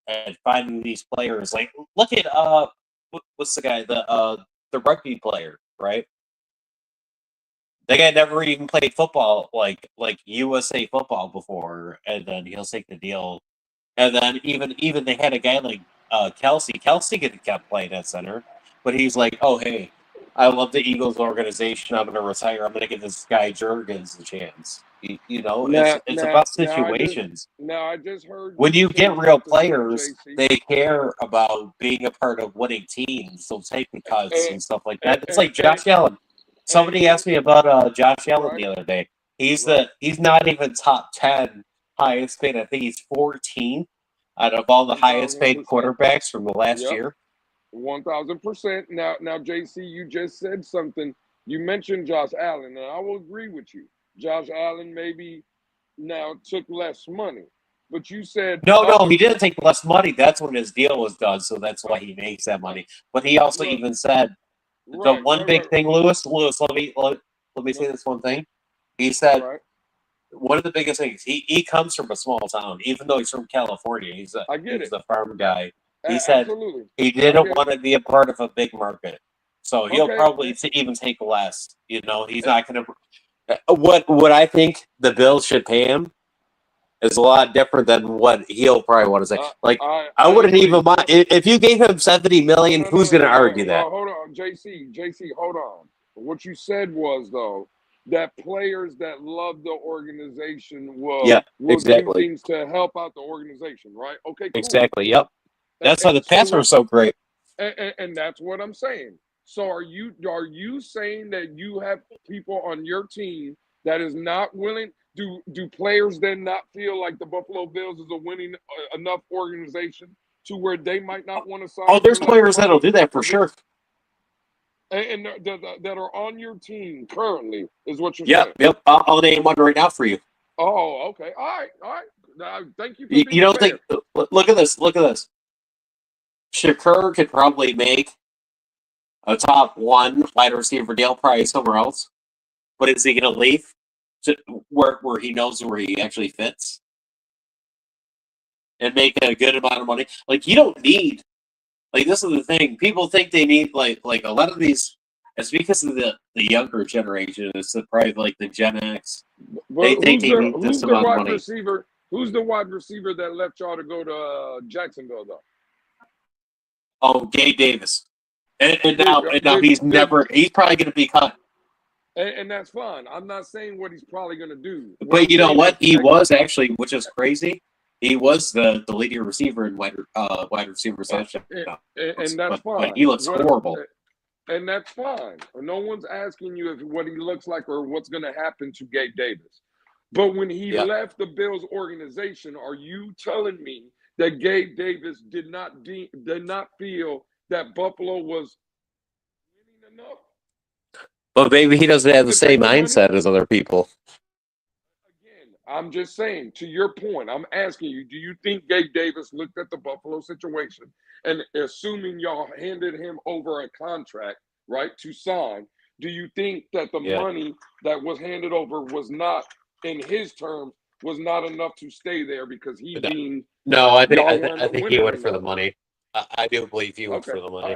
finding these players. Like, look at what's the guy, the rugby player, right? That guy never even played football like USA football before, and then he'll take the deal. And then even they had a guy like Kelsey. Kelsey kept playing at center, but he's like, oh hey, I love the Eagles organization. I'm going to retire. I'm going to give this guy Jurgens a chance. You know, it's about situations. I just heard When you say get real something too, players, JC. they care about being a part of winning teams. They'll take the cuts and stuff like that. It's like Josh Allen. Somebody asked me about Josh Allen the other day. He's not even top 10 highest paid. I think he's 14th out of all the highest paid quarterbacks from the last year. 1,000%. Now, JC, you just said something. You mentioned Josh Allen, and I will agree with you. Josh Allen maybe now took less money, but you said no, he didn't take less money. That's when his deal was done, so that's why he makes that money. But he also even said the one big thing, Lewis. Let me say this one thing. He said one of the biggest things. He comes from a small town, even though he's from California. He's a farm guy. He said he didn't want to be a part of a big market, so he'll probably even take less. You know, he's not going to. What I think the Bills should pay him is a lot different than what he'll probably want to say. Like I wouldn't even mind if you gave him $70 million. Who's going to argue that? Hold on, JC, hold on. What you said was though that players that love the organization will do things to help out the organization, right? Okay, cool. Exactly. Yep. That's why the Pats were so great. And that's what I'm saying. So are you saying that you have people on your team that is not willing? Do players then not feel like the Buffalo Bills is a winning enough organization to where they might not want to sign? Oh, there's players that'll do that for sure. And that are on your team currently is what you're saying. Yep. I'll name one right now for you. Oh, okay. All right. Thank you. You don't think? Look at this. Shakur could probably make a top 1 wide receiver deal probably somewhere else, but is he going to leave to where he knows where he actually fits and make a good amount of money? Like you don't need. Like this is the thing. People think they need like a lot of these. It's because of the younger generation. It's probably like the Gen X. They think they need this amount of money. Who's the wide receiver that left y'all to go to Jacksonville though? Oh, Gabe Davis. And now he's probably going to be cut. And that's fine. I'm not saying what he's probably going to do. But you know what? He was actually, which is crazy. He was the leading receiver in wide receiver session. And that's fine. But he looks horrible. And that's fine. No one's asking you what he looks like or what's going to happen to Gabe Davis. But when he left the Bills organization, are you telling me that Gabe Davis did not feel that Buffalo was winning enough? But maybe he doesn't have the same mindset as other people. Again, I'm just saying, to your point, I'm asking you, do you think Gabe Davis looked at the Buffalo situation and assuming y'all handed him over a contract, right, to sign, do you think that the money that was handed over was not, in his terms, was not enough to stay there because he deemed... No, I think he went for the money. I do believe he went for the money.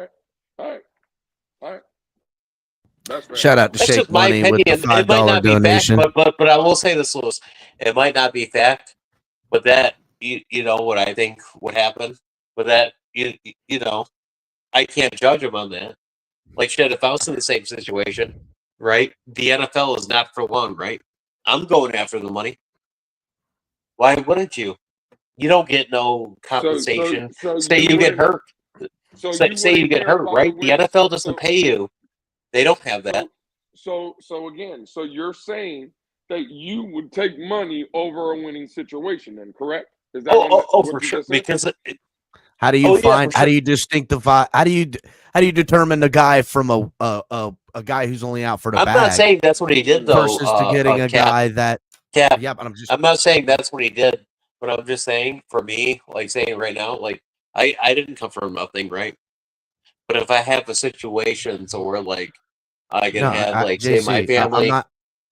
All right. Shout out to That's Shake Money with the $5 donation. But I will say this, Lewis. It might not be fact, but that you know what I think would happen. But that you know, I can't judge him on that. Like shit, if I was in the same situation, right? The NFL is not for long, right? I'm going after the money. Why wouldn't you? You don't get no compensation. Say you get hurt. Say you get hurt, right? The NFL doesn't pay you. They don't have that. So you're saying that you would take money over a winning situation, then, correct? Is that for sure. Because how do you how do you distinct how do you determine the guy from a guy who's only out for the bag? I'm not saying that's what he did though. Versus to getting a guy that. Cap. Yeah, but I'm not saying that's what he did, but I'm just saying for me, like saying right now, like I didn't come from nothing, right? But if I have a situation so where like I can have like JC, say my family.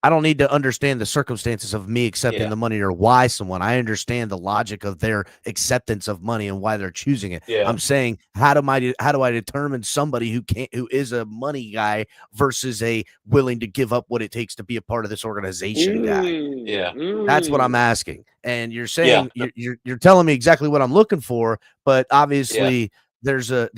I don't need to understand the circumstances of me accepting the money or why someone. I understand the logic of their acceptance of money and why they're choosing it. Yeah. I'm saying how do I determine somebody who is a money guy versus a willing to give up what it takes to be a part of this organization guy? Yeah. That's what I'm asking. And you're saying you're telling me exactly what I'm looking for, but obviously there's a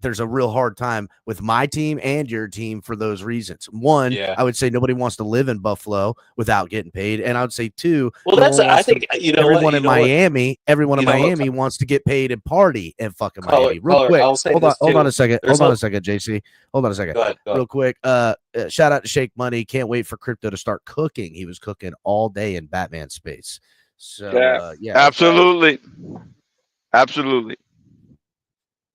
there's a real hard time with my team and your team for those reasons. One, Yeah. I would say nobody wants to live in Buffalo without getting paid, and I would say two, Well, no that's one I wants to- think you know everyone what, in you know what, Miami, everyone in you know what, Miami wants to get paid and party in fucking Color- Miami. Real Color, quick, I'll say hold on, this hold on too. a second, There's hold on a- a second, JC, hold on a second, Go ahead. real quick. Shout out to Shake Money. Can't wait for crypto to start cooking. He was cooking all day in Batman space. So yeah, Absolutely. Absolutely.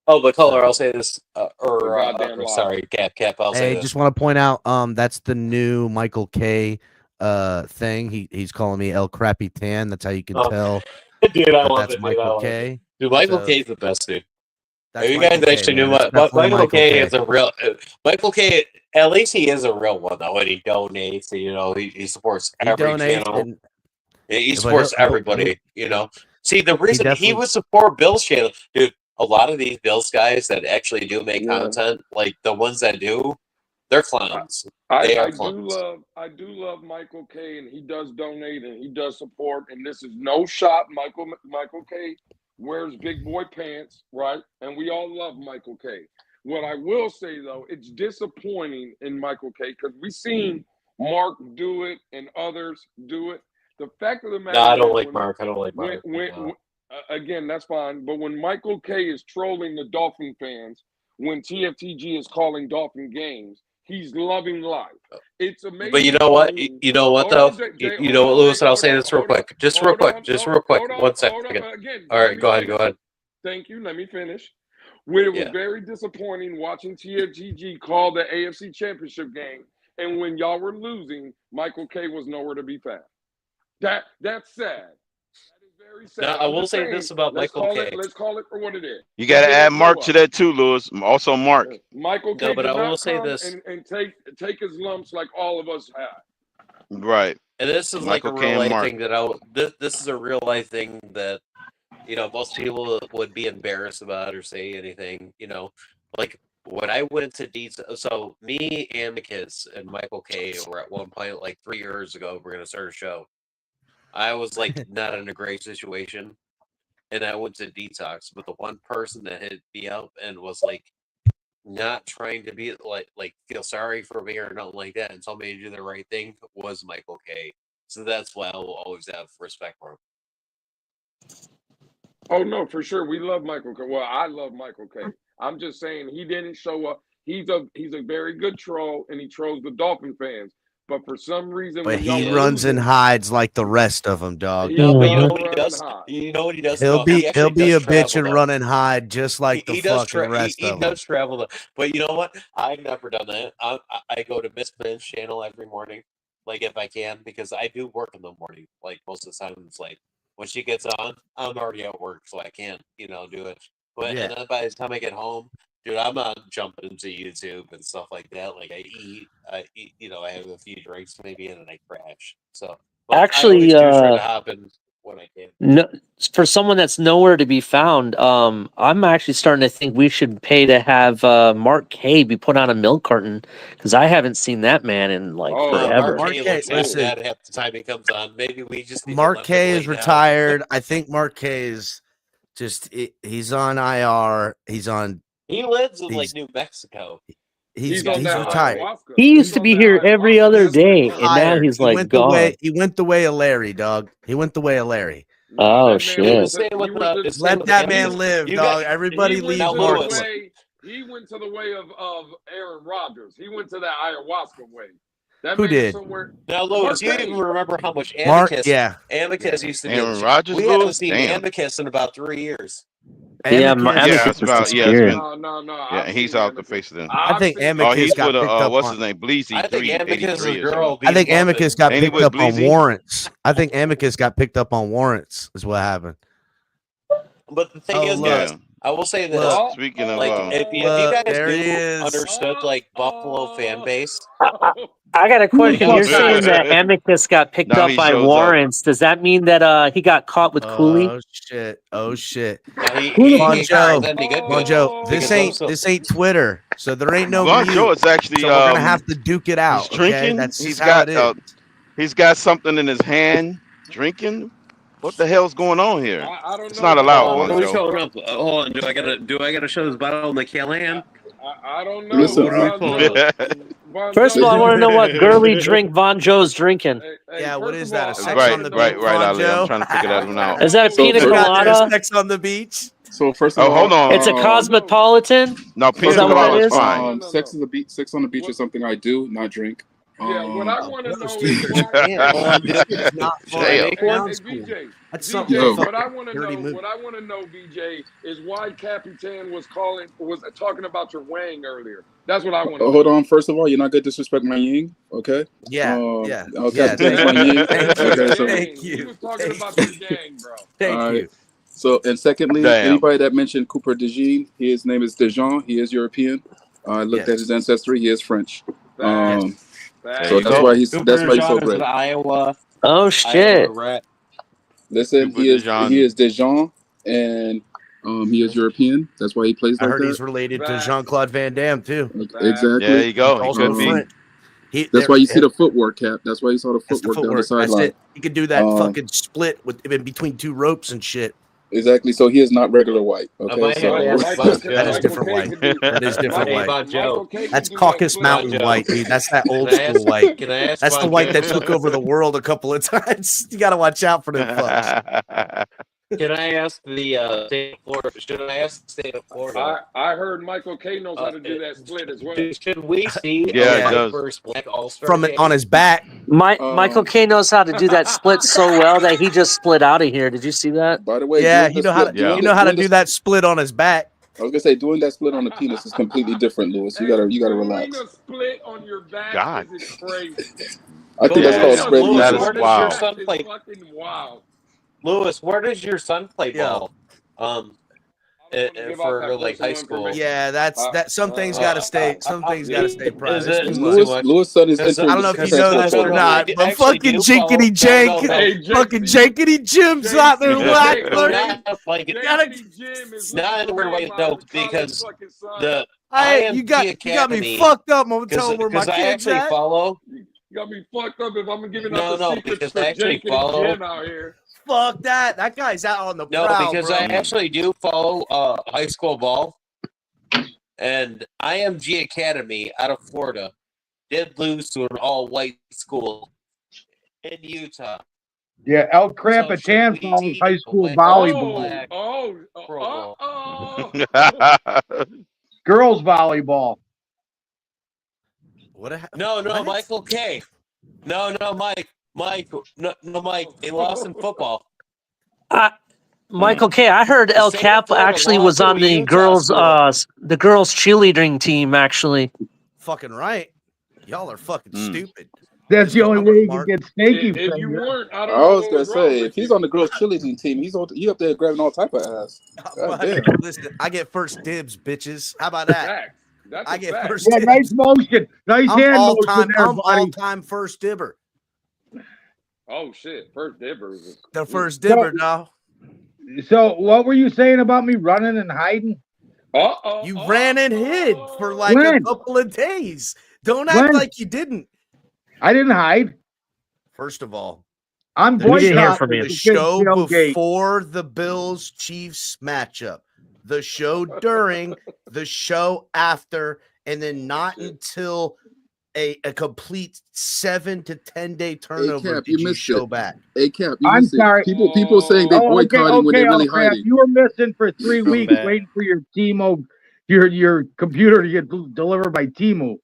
Oh, but Color, So- I'll say this. goddamn lie. Sorry, Cap. I'll say Hey, this. just want to point out, that's the new Michael K thing. He's calling me El Crapitan. That's how you can Oh, tell Dude, I that love that's it. Dude, I Michael love it. K. Dude, Michael So- K's the best dude. That's If you Michael guys K, actually knew man. It's what definitely Michael K K. is a real Michael K. At least he is a real one though, and he donates. You know, he supports He every donates channel. and He but supports he'll- everybody. You know, see the reason he definitely- would support Bill's channel, dude. A lot of these Bills guys that actually do make Yeah. content, like the ones that do, they're clowns. They are clowns. I do love Michael K, and he does donate and he does support. And this is no shot. Michael K wears big boy pants, right? And we all love Michael K. What I will say though, it's disappointing in Michael K because we seen Mark do it and others do it. The fact of the matter No, I don't is like when- Mark. I don't like Mark. again, that's fine. But when Michael K is trolling the Dolphin fans, when TFTG is calling Dolphin games, he's loving life. It's amazing. But you know what? to me- You know what Hold though? on, Jay, You know what, hold on, Lewis? Jay, And I'll hold say on, this real hold on, quick. Just hold real quick. on, Just hold- real quick. hold on, 1 second. hold on. Again, All let right, me go ahead. finish. Go ahead. Thank you. Let me finish. When it was Yeah. very disappointing watching TFTG call the AFC Championship game, and when y'all were losing, Michael K was nowhere to be found. That's sad. That is very sad. Now, I I'm will just say saying, this about let's Michael call K. Let's call it for what it is. You got to He add didn't Mark show to up. that too, Lewis. Also, Mark. Michael K No, but did I will not say come this. and take his lumps like all of us had. Right. And this is Michael like K a real and life Mark. thing that this is a real life thing that most people would be embarrassed about or say anything. Like when I went to so me, Amicus, and Michael K were at one point like 3 years ago. We're gonna start a show. I was like not in a great situation, and I went to detox. But the one person that hit me up and was like not trying to be like feel sorry for me or nothing like that and told me to do the right thing was Michael K. So that's why I will always have respect for him. Oh no, for sure. We love Michael K. Well, I love Michael K. I'm just saying he didn't show up. He's a very good troll, and he trolls the Dolphin fans. But for some reason, But when y'all he were runs and losing, hides like the rest of them, dog. he No, but you know does what he run does? and hide. You know what he does? He'll though? He be actually a does bitch travel, and though. run and hide just like the He does fucking rest he of them. does travel though. But you know what? I've never done that. I go to Miss Ben's channel every morning, like if I can, because I do work in the morning. Like most of the time, it's like when she gets on, I'm already at work, so I can't do it. But Yeah. and then by the time I get home, dude, I'm not jumping into YouTube and stuff like that. Like I eat, I have a few drinks maybe, and then I crash. So but Actually, I always do try to hop in when I can. No, for someone that's nowhere to be found, I'm actually starting to think we should pay to have Mark K be put on a milk carton because I haven't seen that man in like Oh, forever. Mark K Mark K, looks listen. like that half the time he comes on. Maybe we just need to Mark let K him is lay down. retired. I think Mark K is just he's on IR. He's on. He lives in He's- like New Mexico. He's on that retired. ayahuasca. He used He's to on be that here every ayahuasca. other He's day, and now retired. he's He like went gone. He went the way of Larry, dog. He went the way of Larry. Nah, Oh, that man shit. went Just to- stay with he went the- to- just stay Let with that the man Amicus. live, You dog. got- Everybody he went leave Now, to Mark. the Lewis. way. He went to the way of Aaron Rodgers. He went to that ayahuasca way. That Who man is did? somewhere. Now, Lewis, Mark you K. even remember how much Mark, Amicus yeah. Amicus used to be. Aaron Rodgers, We haven't Lewis? seen Damn. Amicus in about 3 years. Yeah, Amicus- Amicus Yeah, it's has about- yeah, it's disappeared. been- No. Yeah, I've he's seen out the Amicus. face of them. I think seen Amicus Oh, he's got with picked up what's on. his name? Bleezy I think 3 Amicus is a 83 or girl. something. I think being loved. Amicus got Ain't he picked with up on Bleezy? warrants. I think Amicus got picked up on warrants. Is what happened. But the thing Oh, is, look. guys, I will say this: Look. Speaking of, like if you Look, guys there he knew, is. understood like Buffalo fan base, I got a question. knows You're saying that? that Amicus got picked Now up he by shows up. warrants. Does that mean that he got caught with Cooley? Oh shit! Oh shit! now he Who the Come on, he Joe. then he Come on, Joe. because This ain't Twitter, so there ain't no Well, mute. Joe, it's actually So we're gonna have to duke it out. he's drinking. Okay? That's He's just how got it is. he's got something in his hand, drinking. What the hell's going on here? I don't It's know. not allowed, Oh, Von who's Joe. showing up? Hold on. Do I gotta show this bottle of McCallan? I don't know. Listen, Von Joe, First of all, I want to know what girly drink Von Joe's drinking. Hey, Yeah, what first is of that? all, A sex Right, on the right, beach, right, Von Ali. I'm Joe? trying to figure that one out. Is that a So pina first- You got colada? there, sex on the beach. So first of Oh, all, hold on. It's a cosmopolitan. No, Is pina that what that colada is is? fine. Sex on the beach is something I do, not drink. Yeah, what I Oh, want to gross, know dude. is There's why. ants. This kid's not Should I fun. make one? Sounds Hey, cool. VJ, That's something Yo. VJ, for what I want to dirty know, movie. VJ, is why Capitan was talking about your wang earlier. That's what I want to know. Hold on. First of all, you're not gonna disrespect my ying, okay? Yeah, Okay, yeah. that's my ying. Thank you. Okay, so Thank you. He was talking Thank about you. your gang, bro. Thank all right. you. So, and secondly, Damn. anybody that mentioned Cooper DeJean, his name is Dejean. He is European. I looked at his ancestry. He is French. Facts. So that's why he's so great. Iowa. Oh shit! Listen, Cooper he is DeJean. Dejean, and he is European. That's why he plays I like heard that. he's related to Jean-Claude Van Damme too. Exactly. There you go. He Also could be. French. That's why you see the footwork, Cap. That's why you saw the That's the footwork down the footwork. That's sideline. it. He could do that fucking split with in between two ropes and shit. Exactly. So he is not regular white. Okay. So That is different white. That is different white. That's Caucasus Mountain white, dude. That's that old school white. That's the white that took over the world a couple of times. You got to watch out for them fucks. Can I ask the state of Florida? Should I ask the state of Florida? I heard Michael K knows how to do that split as well. Should we see Yeah, it a does. first black all-star From it on his back. Michael K knows how to do that split so well that he just split out of here. Did you see that? By the way, Yeah, doing you the know how to split- you know how to doing the- do that split on his back. I was gonna say doing that split on the penis is completely different, Lewis. You gotta Doing relax. a split on your back God. is crazy. I think that's Yeah, called spread Lewis, that eagle. is where does wild. your son It's play? fucking wild. Lewis, where does your son play Yeah. ball? I don't wanna give out For that like high personal school. information. Yeah, that. Some things got to stay. Some things got to stay private. it- It's too Lewis- much. Lewis' son is Because- I don't know if you know this or No, not, I but actually fucking do follow- Jinkity Jank, Hey, Jake, fucking Jankity Jim's out there Jake, black Jake, flirting. Not like it. Gotta- Jim is Not in a weird way, though, because the Hey, you got Academy, me fucked up. I'm gonna tell him where my because I kid's actually at. follow. You got me fucked up if I'm giving No, out the no, secrets because for I actually Jake and follow- Jim out here. Fuck that. That guy's out on the No, prowl, because bro. I actually do follow high school ball, and IMG Academy out of Florida did lose to an all-white school in Utah. Yeah, El Capitan should we follows high school win volleyball, girls volleyball. What? No, what? Michael K. No, Mike. No, Mike. They lost in football. Michael K. I heard El State of Cap Florida actually lost was to on a the Utah school. girls cheerleading team. Actually, Fucking right. Y'all are fucking stupid. That's the only way you can Mark. get snaky. If you finger. weren't, I I don't know was what gonna was wrong say with if he's you. on the girls' cheerleading team, he up there grabbing all type of ass. God damn. Listen, I get first dibs, bitches. How about that? Fact. That's I a get fact. first Yeah, dibs. nice motion, nice hand motion there, I'm buddy. all-time first dibber. Oh shit, first dippers. The first dibber now. So, what were you saying about me running and hiding? You ran and hid for like a When? couple of days. Don't act When? like you didn't. I didn't hide. First of all, I'm the didn't hear show, from you. the show Tailgate. before the Bills Chiefs matchup, the show during, the show after, and then not until a complete 7 to 10 day turnover Cap, did you you missed show it. back. Hey Cap, you I'm missed it. sorry. People saying they Oh, okay, boycotting when they're really Alfred, hiding. you were missing for 3 I'm weeks back. waiting for your Timo, your computer to get delivered by Timo.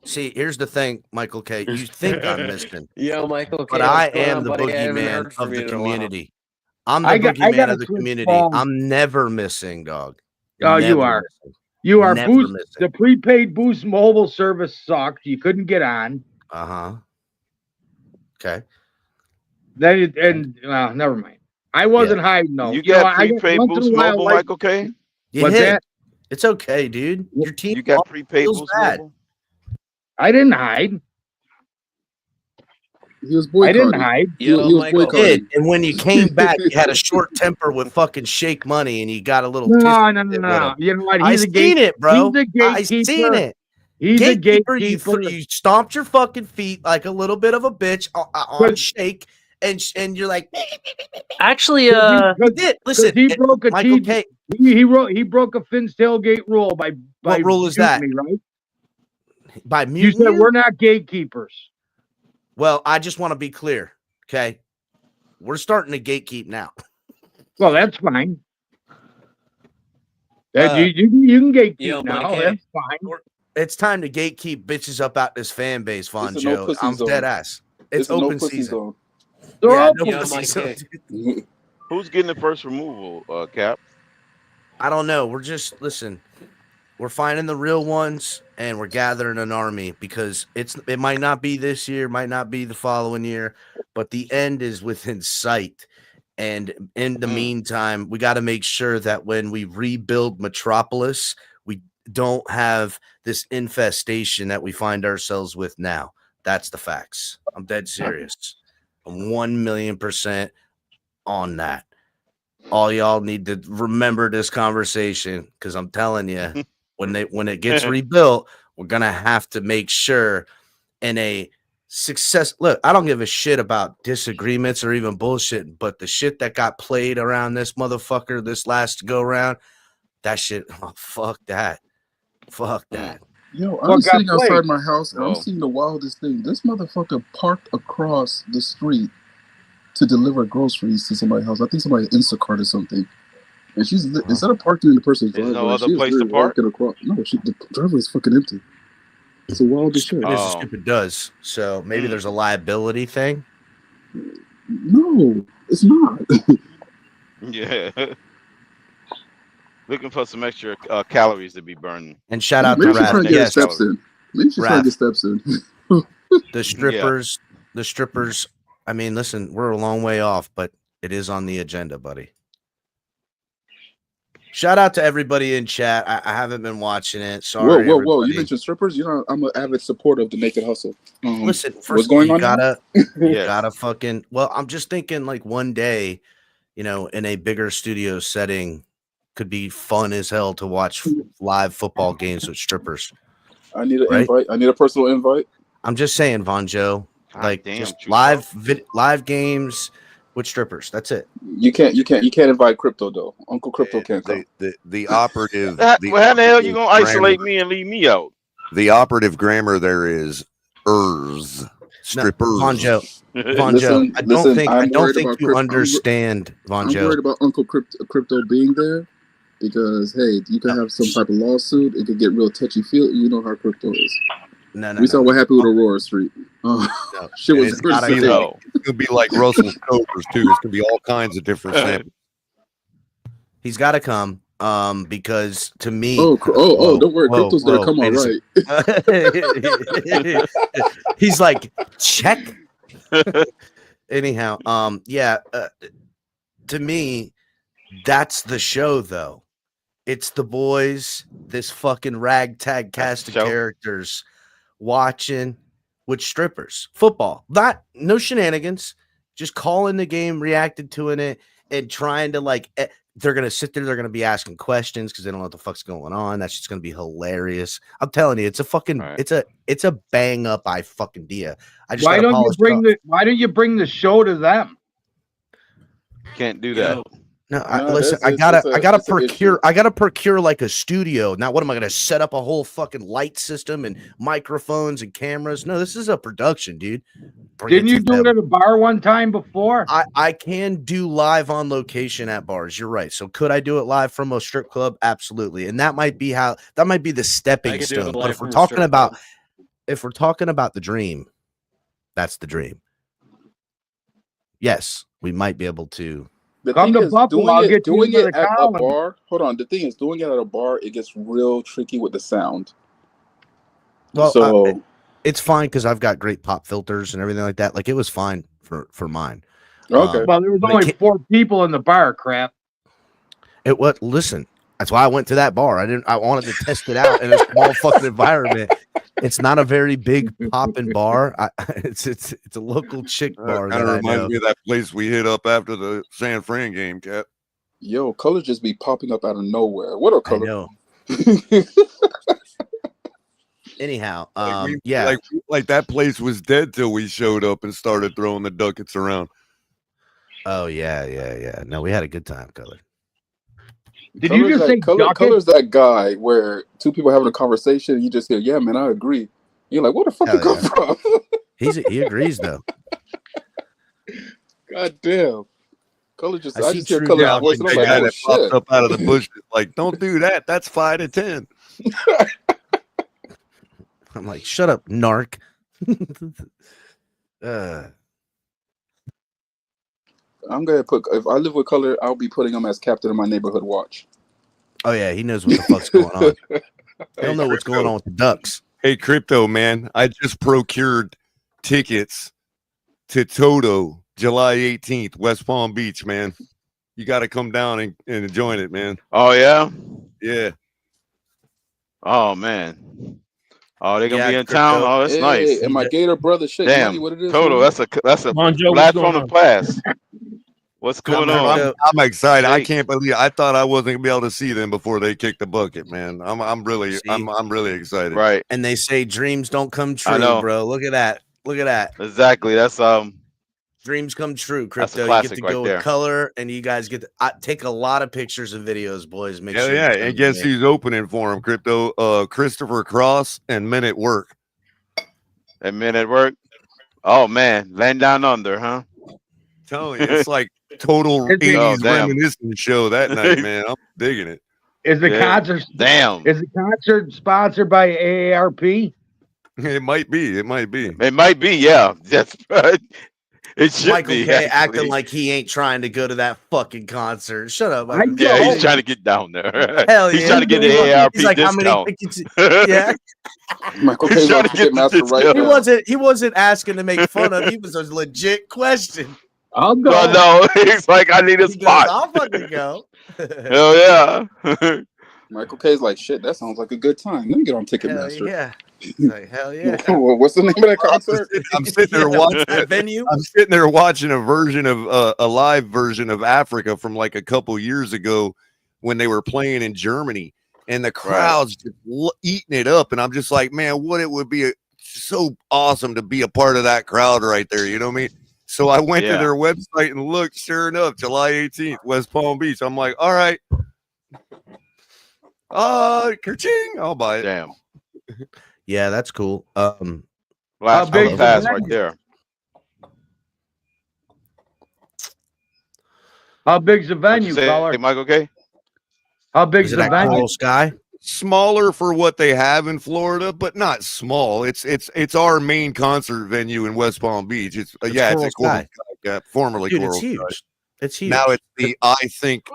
See, here's the thing, Michael K. You think I'm missing, Yo, Michael K. but I what's going am on, the buddy? I haven't boogeyman heard from of you the in a while. community. I'm the I got boogeyman a of the switch community. phone. I'm never missing, dog. Oh, you Never are. missing. You are Never Boost. missing. The prepaid Boost mobile service sucked. You couldn't get on. Uh-huh. Okay. Then never mind. I wasn't hiding though. You know, got I get prepaid once in a Boost while, Mobile, like- Michael K? You What's hit. that? It's okay, dude. Your team You got prepaid feels Boost bad. Mobile? I didn't hide. He was I boycotting. didn't hide. He was Michael. boycotting. did, and when you came back, you had a short temper with fucking Shake Money, and you got a little. No. tissy with No. him. You know what? I He's a seen it, bro. He's a I gatekeeper. seen it. He's a Gatekeeper, gatekeeper. you stomped your fucking feet like a little bit of a bitch on But- Shake, and you're like, Actually, he did. Listen, he broke a Michael TV. K. He broke a Finn's tailgate rule by What rule is muting that? me, right? By You muting said you? we're not gatekeepers. Well, I just want to be clear. Okay, we're starting to gatekeep now. Well, that's fine. You can gatekeep now. That's fine. It's time to gatekeep bitches up out this fan base, Von It's a no Joe. pussy I'm zone. dead ass. It's a no open pussy season. zone. They're Yeah, all no pussy. pussy zone. Who's getting the first removal, Cap? I don't know. We're just listen. We're finding the real ones and we're gathering an army because it might not be this year, might not be the following year, but the end is within sight. And in the meantime, we got to make sure that when we rebuild Metropolis, we don't have this infestation that we find ourselves with now. That's the facts. I'm dead serious. I'm 1,000,000% on that. All y'all need to remember this conversation because I'm telling you, when it gets rebuilt, we're gonna have to make sure in a success. Look, I don't give a shit about disagreements or even bullshit, but the shit that got played around this motherfucker this last go round, that shit, fuck that. Yo, I'm sitting outside my house and I'm seeing the wildest thing. This motherfucker parked across the street to deliver groceries to somebody's house. I think somebody Instacart or something. And she's instead of parking in the person's driveway, no other she's place to park? walking across. No, the driveway is fucking empty. It's a wild shit. Stupid is as stupid does. So maybe there's a liability thing. No, it's not. Yeah. Looking for some extra calories to be burning. And shout out Maybe to she's trying Raph. to get Yes, steps in. Maybe she's trying to get steps in. The strippers. I mean, listen, we're a long way off, but it is on the agenda, buddy. Shout out to everybody in chat. I haven't been watching it. Sorry. Whoa! Everybody. You mentioned strippers. You know, I'm an avid supporter of the Naked Hustle. Listen, first what's going on? You gotta fucking. Well, I'm just thinking like one day, in a bigger studio setting, could be fun as hell to watch live football games with strippers. I need an invite. I need a personal invite. I'm just saying, Von Joe, just live games with strippers. That's it. You can't invite Crypto though. Uncle Crypto can't come. The operative. How the hell you gonna isolate me and leave me out? The operative grammar there is strippers. No, Von Joe. I don't think you understand, Von Joe. I'm worried about Uncle Crypto being there because hey, you can have some type of lawsuit. It could get real touchy feel. You know how Crypto is. We saw what happened with Aurora Street. Shit was it's gonna be like Russell Stover's too. It's gonna be all kinds of different samples. He's got to come because to me. Don't worry, Crypto's gonna come all right. He's like, check. Anyhow, to me, that's the show though. It's the boys, this fucking ragtag cast of characters watching with strippers. Football. No shenanigans. Just calling the game, reacting to it, and trying to they're gonna sit there, they're gonna be asking questions because they don't know what the fuck's going on. That's just gonna be hilarious. I'm telling you, it's a fucking it's a bang up fucking idea. Why don't you bring the show to them? Can't do that. No, listen. I gotta procure like a studio. Now, what am I gonna set up a whole fucking light system and microphones and cameras? No, this is a production, dude. Didn't you do it at a bar one time before? I can do live on location at bars. You're right. So could I do it live from a strip club? Absolutely. And that might be the stepping stone. But if we're talking about the dream, that's the dream. Yes, we might be able to. Come to Buffalo, I'll get you into the column. Bar. Hold on. The thing is, doing it at a bar, it gets real tricky with the sound. Well, it's fine because I've got great pop filters and everything like that. Like it was fine for mine. Okay. Well, there was only 4 people in the bar. Crap. Listen. That's why I went to that bar. I wanted to test it out in a small fucking environment. It's not a very big poppin' bar. It's a local chick bar. Kind of reminds me of that place we hit up after the San Fran game, Cat. Yo, colors just be popping up out of nowhere. What a color! I know. Anyhow, like that place was dead till we showed up and started throwing the ducats around. Oh yeah. No, we had a good time, Color. Did you just say Color's that guy where two people having a conversation and you just hear, yeah, man, I agree. You're like, where the fuck Hell you come yeah. from? He agrees though. God damn. Color just, I I see just hear True Color's Dog voice and I'm Big like, guy oh that pops shit. up out of the bushes like, don't do that. That's 5 to 10. I'm like, shut up, narc. I'm gonna put, if I live with Color, I'll be putting him as captain of my neighborhood watch. Oh yeah, he knows what the fuck's going on. He'll know what's going on with the Ducks. Hey, Crypto, man, I just procured tickets to Toto July 18th, West Palm Beach, man. You got to come down and join it, man. Oh yeah. Yeah. Oh man. Oh, they're gonna be in Crypto. town. Oh, that's Hey, nice. and my Gator brother shit. Damn. Money, what it is? Total. Money? That's a Come on, Joe, what's blast going from the on? past. What's going on? I'm excited. I Jake. can't believe I thought I wasn't gonna be able to see them before they kicked the bucket, man. I'm really excited. Right. And they say dreams don't come I true, know. bro. Look at that. Look at that. Exactly. That's Dreams come true, That's a Crypto. You classic get to right go there. with Color, and you guys get to take a lot of pictures and videos, boys. Make Hell sure. yeah. And guess who's opening for him, Crypto? Christopher Cross and Men at Work. And Men at Work. Oh man, Land Down Under, huh? Telling you, it's like total Is it- 80s damn. reminiscent show that night, man. I'm digging it. Is the Yeah. concert? Damn. Is the concert sponsored by AARP? It might be. It might be. It might be, yeah. That's right. It should Michael be K. actually. acting like he ain't trying to go to that fucking concert. Shut up, I Michael K. Yeah, know. he's trying to get down there. Hell He's yeah. trying to get the He's like, AARP he's like, how many discount. tickets? Yeah. Michael He's K's trying on to get the Ticketmaster right discount. now. He wasn't asking to make fun of. He was a legit question. I'll go. No, he's like, I need a He goes, spot. I'll fucking go. Hell yeah. Michael K's like, shit, that sounds like a good time. Let me get on Hell Ticketmaster. yeah. He's like, hell yeah. What's the name of that concert? I'm sitting there Yeah, watching. that venue. I'm sitting there watching a version of a live version of Africa from like a couple years ago when they were playing in Germany, and the crowd's just eating it up. And I'm just like, man, what it would be so awesome to be a part of that crowd right there. You know what I mean? So I went to Yeah. their website and looked. Sure enough, July 18th, West Palm Beach. I'm like, all right, ka-ching, I'll buy it. Damn. Yeah, that's cool. Blast How from big the is past the right venue? there. How big's the What'd venue, you say, caller? Michael K? How big's Is it the at venue? Coral Sky? Smaller for what they have in Florida, but not small. It's our main concert venue in West Palm Beach. It's It's yeah, Coral it's a Coral Sky. Sky, yeah, formerly Dude, Coral it's huge. Sky. It's huge. Now it's the I Think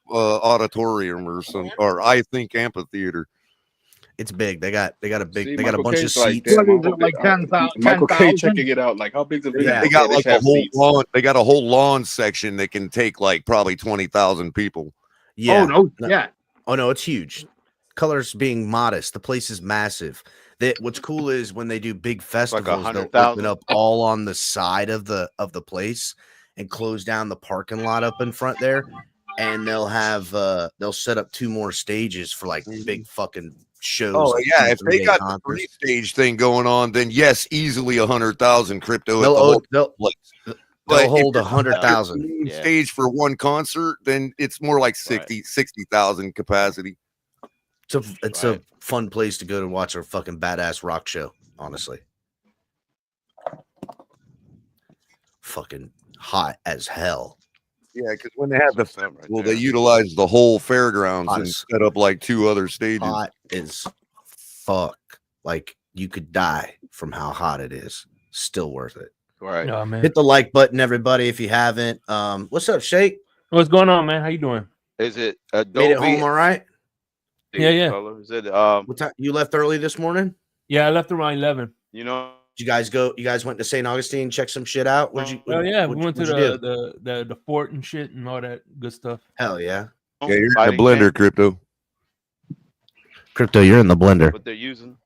auditorium or I Think amphitheater. It's big. They got a big. See, they got a Michael bunch of K's like, seats. What damn, is it, like 10,000? Michael K checking it out. Like, how big's the venue? Yeah. They got Yeah, like should a have whole seats. lawn. They got a whole lawn section that can take like probably 20,000 people. Yeah. Oh no, No. yeah. Oh no, it's huge. Color's being modest. The place is massive. What's cool is when they do big like festivals, they'll 100,000. open up all on the side of the place and close down the parking lot up in front there. And they'll have they'll set up 2 more stages for like big fucking shows. Oh like yeah, 2 if they 3-day got the concerts. 3-stage thing going on, then yes, easily 100,000 crypto at the They'll whole they'll, place. they'll But hold if it's 100,000. main Yeah. stage for one concert, then it's more like 60,000 capacity. It's a fun place to go to watch a fucking badass rock show, honestly. Fucking hot as hell. Yeah, because when they have the Right festival, there. they utilize the whole fairgrounds Hot and as- set up like 2 other stages. Hot as fuck. Like you could die from how hot it is. Still worth it. Right. Oh, man. Hit the like button, everybody, if you haven't. What's up, Shake? What's going on, man? How you doing? Is it Made it Adobe? home all right? Yeah, yeah. Color? Is it What time you left early this morning? Yeah, I left around 11. you know? Did you guys go? You guys went to St. Augustine, check some shit out? What'd you? Oh yeah, we what'd- went to what'd you do? the fort and shit and all that good stuff. Hell yeah. Yeah, you're in the Fighting blender, game, crypto. Crypto, you're in the blender. what they're using.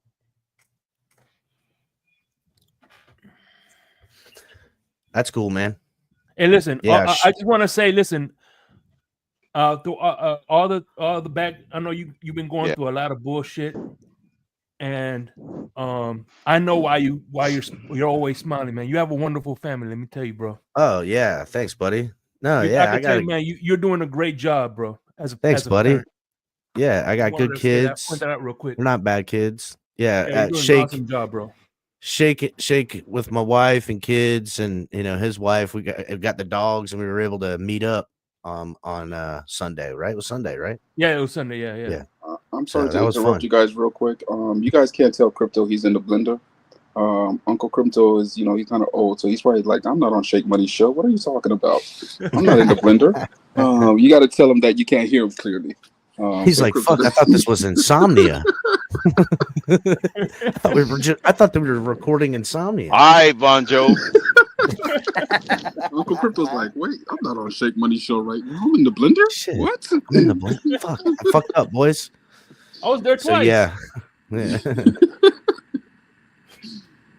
That's cool, man. Hey, listen, Yeah, I just want to say, listen, all the back. I know you've been going Yeah. through a lot of bullshit. and I know why you're always smiling, man. You have a wonderful family. Let me tell you, bro. Oh yeah, thanks, buddy. No, I yeah, can tell you, man, you're doing a great job, bro. Thanks, as a buddy. parent. Yeah, I got Wanted good to say that, kids. point that out real quick. We're not bad kids. Yeah, Yeah, you're doing an awesome job, bro. Shake with my wife and kids, and his wife. We got the dogs, and we were able to meet up on Sunday. Right? It was Sunday, right? Yeah, it was Sunday. Yeah. I'm sorry So to interrupt you guys real quick. You guys can't tell Crypto he's in the blender. Uncle Crypto is, he's kind of old, so he's probably like, I'm not on Shake Money Show. What are you talking about? I'm not in the blender. You got to tell him that you can't hear him clearly. He's like, fuck, I thought this was insomnia. I thought that we were recording insomnia. All right, Bonjo. Uncle Crypto's like, wait, I'm not on Shake Money Show right now. I'm in the blender? Shit. What? I'm in the blender. Fuck, I fucked up, boys. I was there So twice. yeah.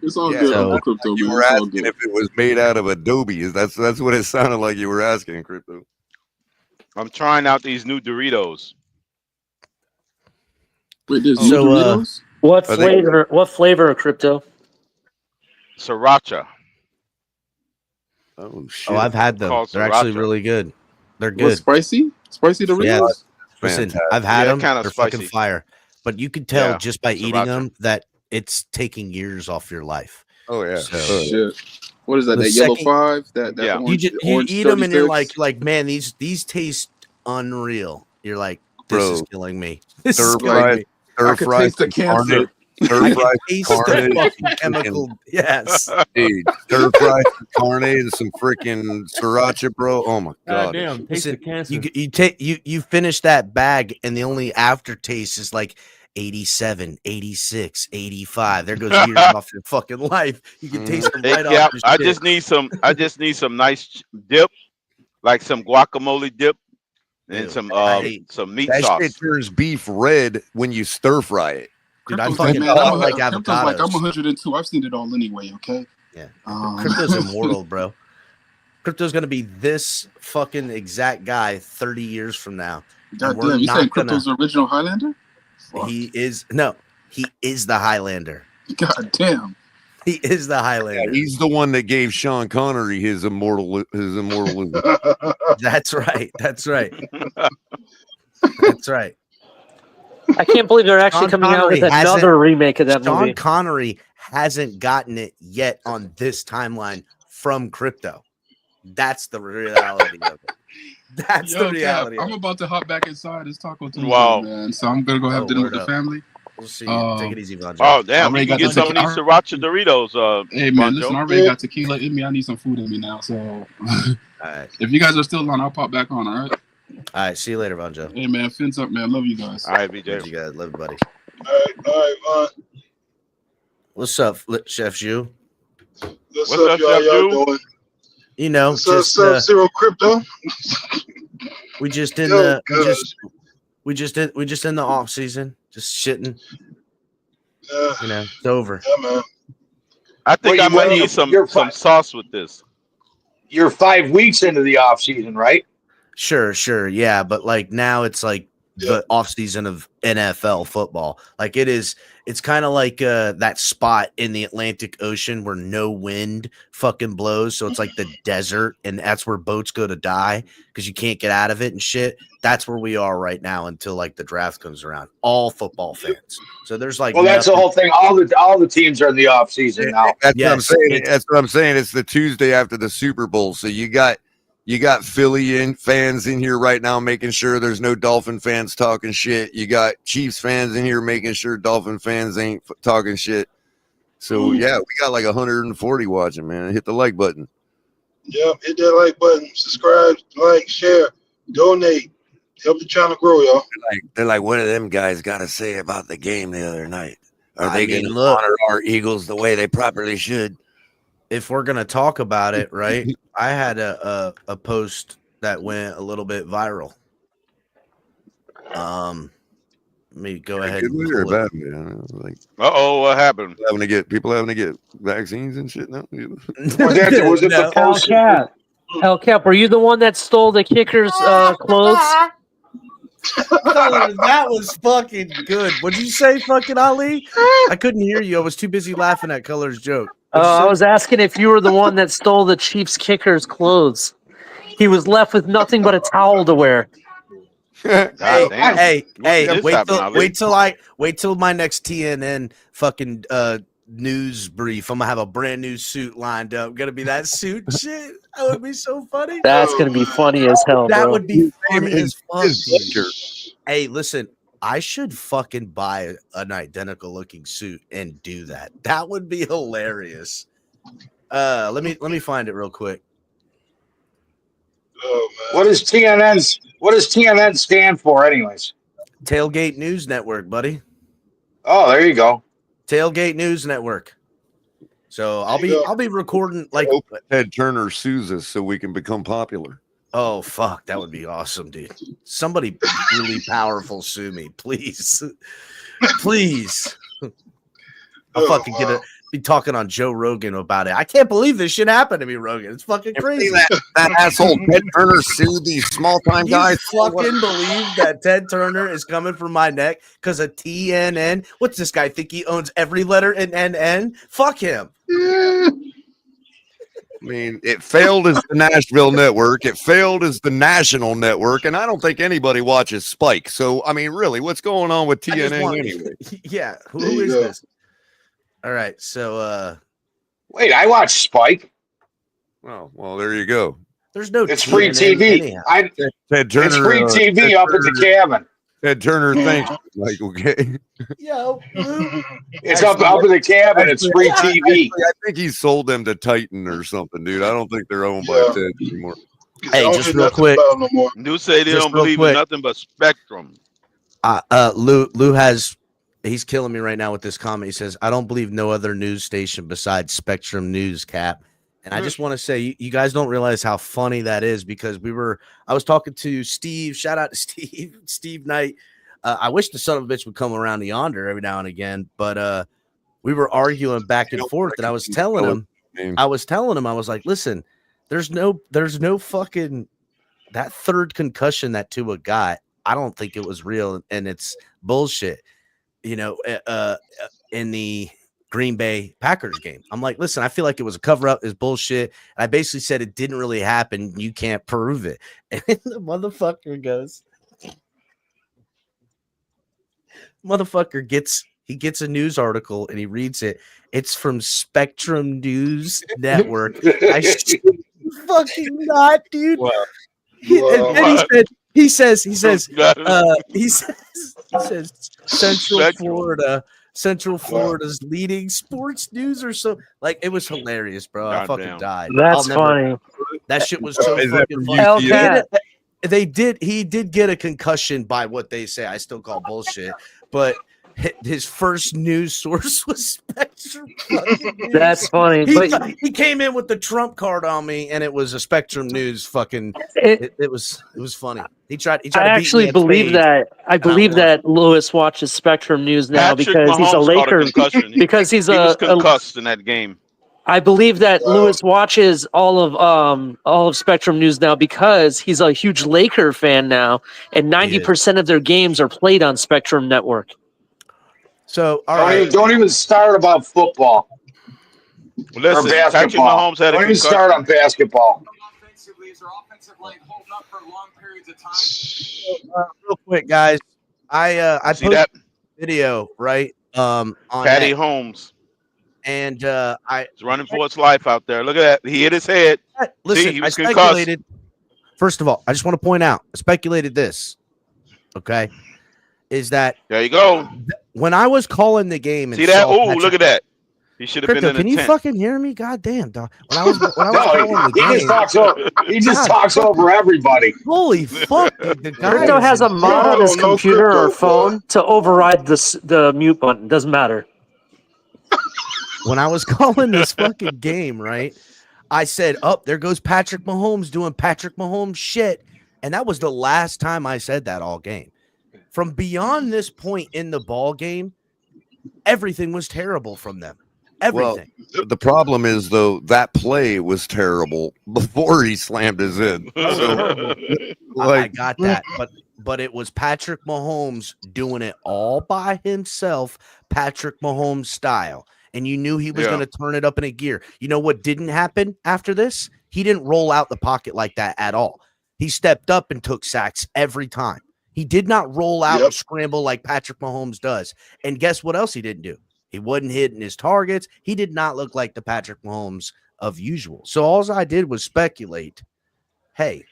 It's all good, So, Uncle Crypto. You man. were It's all asking good. if it was made out of Adobe. That's what it sounded like you were asking, Crypto. I'm trying out these new Doritos. Wait, there's So, new Doritos? What flavor? What flavor of Crypto? Sriracha. Oh shit! Oh, I've had them. Called They're actually sriracha. really good. They're What, good. spicy? Spicy Doritos? Yeah. Listen, Fantastic. I've had Yeah, them. kinda They're spicy. fucking fire. But you can tell Yeah, just by eating sriracha. them that it's taking years off your life. Oh yeah. So Shit. What is that? The That yellow second- 5? That Yeah. orange, you orange eat them and you're 36? like, man, these taste unreal. You're like, this Bro, is killing me. This is stir killing fry, me. stir I could fry, taste the cancer. stir I fry, can taste the carne, fucking chemical. Yes. dude, stir fry, carne, and some freaking sriracha, bro. Oh my God god. damn, taste the cancer. You finish that bag and the only aftertaste is like 87, 86, 85. There goes years off your fucking life. You can taste them Hey, right Cap, off your I shit. just need some nice dip, like some guacamole dip and Ew, some I hate- meat That sauce. shit turns beef red when you stir fry it. Dude, I Crypto's fucking man, don't like Crypto's like, I'm avocados. 102. I've seen it all anyway, okay? Yeah. Um, Crypto's immortal, bro. Crypto's gonna be this fucking exact guy 30 years from now. God We're damn, you not saying gonna- Crypto's the original Highlander? Fuck. He is the Highlander. God damn. He is the Yeah, Highlander. he's the one that gave Sean Connery his immortal. That's right. That's right. That's right. I can't believe they're actually Sean coming out with Connery hasn't- another remake of that Sean movie. Connery hasn't gotten it yet on this timeline from Crypto. That's the reality of it. That's Yo, the reality. Cap, of I'm it. about to hop back inside. It's Taco Tuesday, Wow. man. So I'm gonna go have Oh, dinner with word the up. family. We'll see. Take it easy, Bonjo. Oh damn! already You can got get the some of these tequila. sriracha Doritos. Hey man, listen, I already Bonjo. got tequila in me. I need some food in me now. So All right. if you guys are still on, I'll pop back on. All right. All right. See you later, Bonjo. Hey man, fins up, man. Love you guys. All right, Love BJ. you guys. Love you, buddy. All right, What's up, Chef Jew? What's What's up, y'all? Chef Y'all Jew? doing? You know, What's up, just Sub-Zero Crypto? we just in Yo, the good. we just in the off season, just shitting. Yeah, You know, it's over. yeah, man. I think Well, I might you're- need some you're fine. sauce with this. You're 5 weeks into the off season, right? Sure, yeah, but like now it's like the off season of NFL football. Like it's kind of like that spot in the Atlantic Ocean where no wind fucking blows, so it's like the desert, and that's where boats go to die because you can't get out of it and shit. That's where we are right now until like the draft comes around. All football fans. So there's like Well, that's the nothing- whole thing. All the teams are in the off season now. That's what I'm Yes, saying. it's- That's what I'm saying. It's the Tuesday after the Super Bowl, so you got Philly fans in here right now making sure there's no Dolphin fans talking shit. You got Chiefs fans in here making sure Dolphin fans ain't talking shit. So yeah, we got like 140 watching, man. Hit the like button. Yep, hit that like button, subscribe, like, share, donate. Help the channel grow, y'all. They're like, what do them guys got to say about the game the other night? Are I they mean, going to look. honor our Eagles the way they properly should? If we're gonna talk about it, right? I had a post that went a little bit viral. Let me go ahead. Good and way or pull it. bad way? I don't know, like What happened? people having to get vaccines and shit now. Was it the El post? Cap, El Cap, were you the one that stole the kicker's clothes? That was fucking good. What'd you say, fucking Ali? I couldn't hear you. I was too busy laughing at Color's joke. I was asking if you were the one that stole the Chiefs kicker's clothes. He was left with nothing but a towel to wear. Hey, This happened, wait till my next TNN fucking news brief. I'm gonna have a brand new suit lined up. Gonna be that suit shit. That would be so funny. That's gonna be funny as hell, bro. That would be funny as fuck. Hey, listen, I should fucking buy an identical looking suit and do that. That would be hilarious. Let me find it real quick. Oh, What does TNN stand for, anyways? Tailgate News Network, buddy. Oh, there you go. Tailgate News Network. So I'll be recording like Ted Turner sues us so we can become popular. Oh fuck, that would be awesome, dude. Somebody really powerful sue me, please. Please. I'll fucking be talking on Joe Rogan about it. I can't believe this shit happened to me, Rogan. It's fucking crazy. That asshole Ted Turner sued these small time guys. Fucking believe that Ted Turner is coming for my neck because of TNN? What's this guy think he owns every letter in NN? Fuck him. I mean, it failed as the Nashville network. It failed as the national network, and I don't think anybody watches Spike. So, I mean, really, what's going on with TNN anyway? Yeah, who is this? All right, so Wait, I watch Spike. Oh, well, there you go. There's no. It's free TV. Ted Turner, it's free TV up at the cabin. Ted Turner, thanks. Like, okay. Yo, it's up at the cabin. It's free TV. I think he sold them to Titan or something, dude. I don't think they're owned by Ted anymore. Hey, just real quick. You say they don't believe in nothing but Spectrum. Lou has. He's killing me right now with this comment. He says, I don't believe no other news station besides Spectrum News, Cap. And I just want to say, you guys don't realize how funny that is because I was talking to Steve. Shout out to Steve Knight. I wish the son of a bitch would come around to Yonder every now and again, but we were arguing back and forth. And I was telling him, I was like, listen, there's no fucking that third concussion that Tua got. I don't think it was real and it's bullshit. You know, in the Green Bay Packers game. I'm like, listen, I feel like it was a cover-up, it's bullshit. And I basically said it didn't really happen. You can't prove it. And the motherfucker gets a news article and he reads it. It's from Spectrum News Network. I fucking not, dude. Wow. He says Central Florida's leading sports news or so. Like it was hilarious, bro. I fucking died. That's funny. That shit was so fucking funny. He did get a concussion by what they say. I still call bullshit, but his first news source was Spectrum. That's funny. He came in with the Trump card on me, and it was a Spectrum News. Fucking, it was funny. He tried. I actually believe that. I believe that Lewis watches Spectrum News now because he's a Laker. Because he was concussed in that game. I believe that Lewis watches all of Spectrum News now because he's a huge Laker fan now, and 90% of their games are played on Spectrum Network. So, all right. Don't even start about football. Listen, or basketball. Patrick Mahomes had a don't even start on basketball. Real quick, guys. I posted that video right on Patty Holmes, and he's running for his life out there. Look at that. He hit his head. Listen, he was I speculated. First of all, I just want to point out, I speculated this. Okay. Is that there you go? When I was calling the game, and see that? Oh, look at that! He should have been in the Can you fucking hear me? God damn, dog! When I was calling the game, he just talks over everybody. Holy fuck! The guy Crypto has a mod on his computer or phone to override the mute button. Doesn't matter. When I was calling this fucking game, right? I said, "Oh, there goes Patrick Mahomes doing Patrick Mahomes shit," and that was the last time I said that all game. From beyond this point in the ball game, everything was terrible from them. Everything. Well, the problem is, though, that play was terrible before he slammed his head. So, I got that, but but it was Patrick Mahomes doing it all by himself, Patrick Mahomes style. And you knew he was going to turn it up in a gear. You know what didn't happen after this? He didn't roll out the pocket like that at all. He stepped up and took sacks every time. He did not roll out and scramble like Patrick Mahomes does. And guess what else he didn't do? He wasn't hitting his targets. He did not look like the Patrick Mahomes of usual. So all I did was speculate, hey,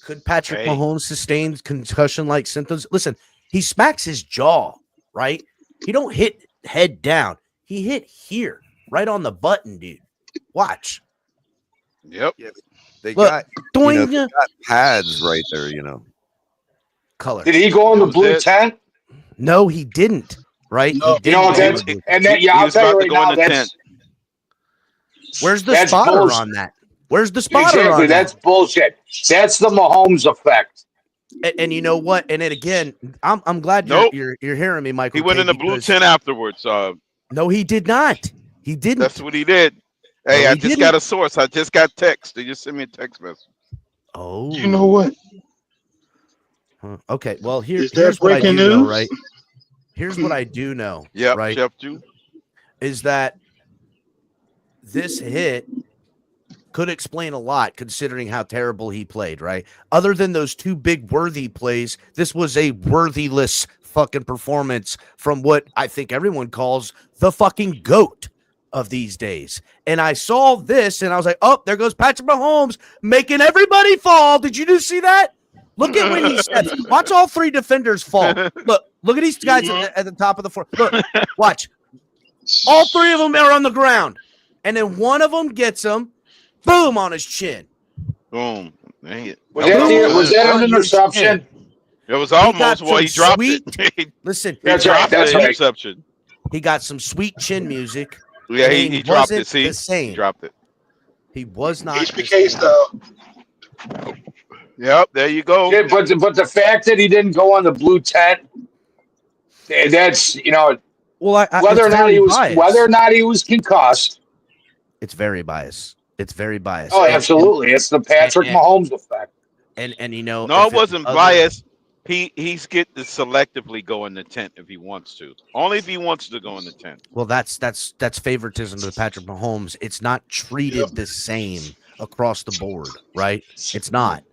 could Patrick Mahomes sustain concussion-like symptoms? Listen, he smacks his jaw, right? He don't hit head down. He hit here, right on the button, dude. Watch. Yep. Yeah, they Look, got doing they got pads right there, color. Did he go in the blue tent? No, he didn't. Right? No. He didn't. I'll tell you right now, where's the spotter bullshit. on that? Where's the spotter Exactly, on that's that? bullshit. That's the Mahomes effect. And you know what? And then again, I'm glad you're hearing me, Michael. He went in the blue tent afterwards. No, he did not. He didn't. That's what he did. Hey, No, I he just got a source. I just got text. They just sent me a text message. Oh. You know what? Okay. Well, Is here's that what I breaking do know, news? right? Here's what I do know. Yeah, right. Chef Jew. Is that this hit could explain a lot considering how terrible he played, right? Other than those two big worthy plays, this was a worthyless fucking performance from what I think everyone calls the fucking GOAT of these days. And I saw this and I was like, oh, there goes Patrick Mahomes making everybody fall. Did you just see that? Look at when he steps. Watch all three defenders fall. Look at these guys at the top of the floor. Look, watch. All three of them are on the ground. And then one of them gets him. Boom on his chin. Boom. Dang it. Was that an interception? It was almost he dropped it. Listen, that's right. That's right. Interception. He got some sweet chin music. Yeah, he dropped it. See, the same. He dropped it. He was not HBK style. Yep, there you go. Yeah, but the fact that he didn't go on the blue tent, that's well, whether or not he was concussed. It's very biased. It's very biased. Oh, absolutely. It's the Patrick Mahomes effect. And no, it wasn't biased. He's get to selectively go in the tent if he wants to. Only if he wants to go in the tent. Well, that's favoritism to Patrick Mahomes. It's not treated the same across the board, right? It's not.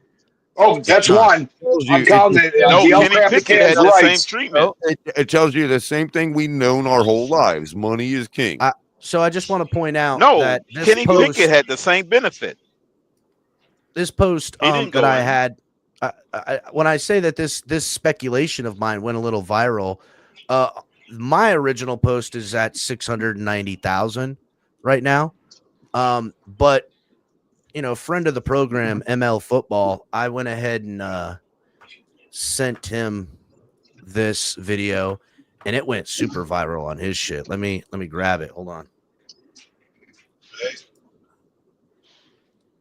Oh, that's one. I'm counting it. Kenny Pickett had the same treatment. It tells you the same thing we've known our whole lives. Money is king. So I just want to point out that this Kenny Pickett had the same benefit. This post that I had, when I say that this speculation of mine went a little viral, my original post is at 690,000 right now. But friend of the program, ML Football, I went ahead and sent him this video, and it went super viral on his shit. Let me grab it. Hold on.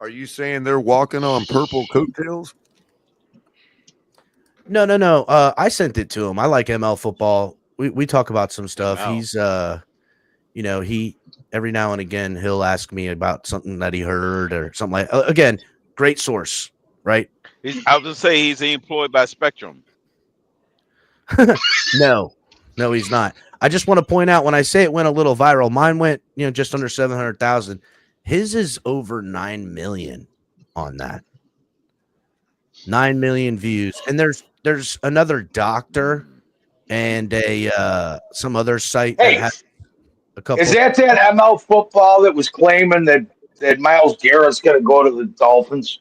Are you saying they're walking on purple coattails? No. I sent it to him. I like ML Football. We talk about some stuff. Wow. He's he every now and again he'll ask me about something that he heard or something like. Again, great source, right? I was gonna say he's employed by Spectrum. No, he's not. I just want to point out when I say it went a little viral, mine went just under 700,000. His is over 9 million on that. 9 million views, and there's another doctor and some other site that has a couple. Is that ML Football that was claiming that Myles Garrett's going to go to the Dolphins?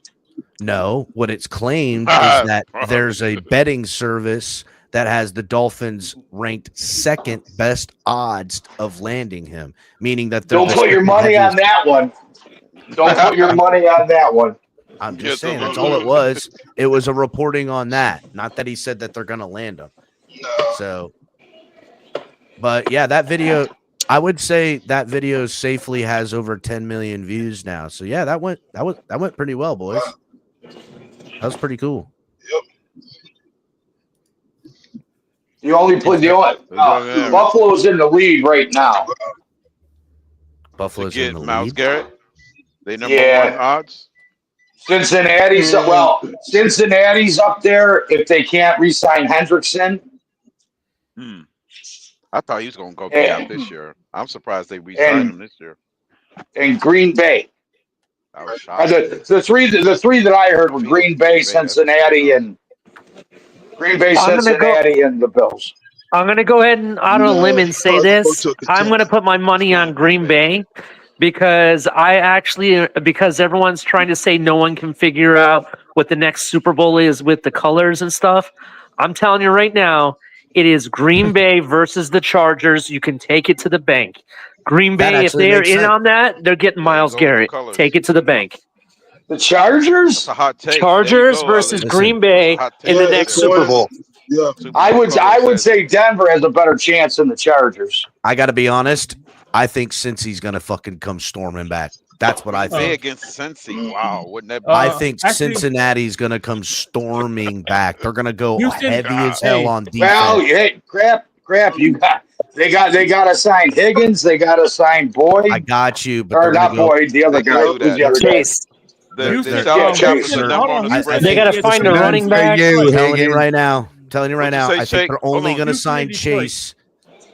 No, what it's claimed is that there's a betting service that has the Dolphins ranked second best odds of landing him, meaning that don't put your money on that one. Don't put your money on that one. I'm just saying that's all it was. It was a reporting on that, not that he said that they're going to land him. So, but yeah, that video, I would say that video safely has over 10 million views now. So yeah, that went pretty well, boys. That was pretty cool. Buffalo's in the lead right now. Buffalo's in the Myles lead. Garrett, they number one odds. Cincinnati's up there if they can't re-sign Hendrickson. I thought he was going to go pay out this year. I'm surprised they re-signed him this year. And Green Bay. I was shocked. The three that I heard were Green Bay, Cincinnati, and the Bills. I'm going to go ahead and out on a limb and say this. I'm going to put my money on Green Bay because because everyone's trying to say no one can figure out what the next Super Bowl is with the colors and stuff. I'm telling you right now, it is Green Bay versus the Chargers. You can take it to the bank. Green Bay, if they're in on that, they're getting Miles Garrett. Take it to the bank. The Chargers? That's a hot take. Chargers versus Green Bay in the next Super Bowl. Yeah, I would say Denver has a better chance than the Chargers. I got to be honest. I think Cincy's going to fucking come storming back. That's what I Bay think. against Cincy. Wow, wouldn't that be? I think Cincinnati's going to come storming back. They're going to go heavy as hell on defense. Well, hey, crap. They got to sign Higgins. They got to sign Boyd. I got you, but or not Boyd. The other guy. Who's the other guy? Chase. They got to find a running back. Telling you right now. I think they're only going to sign Chase.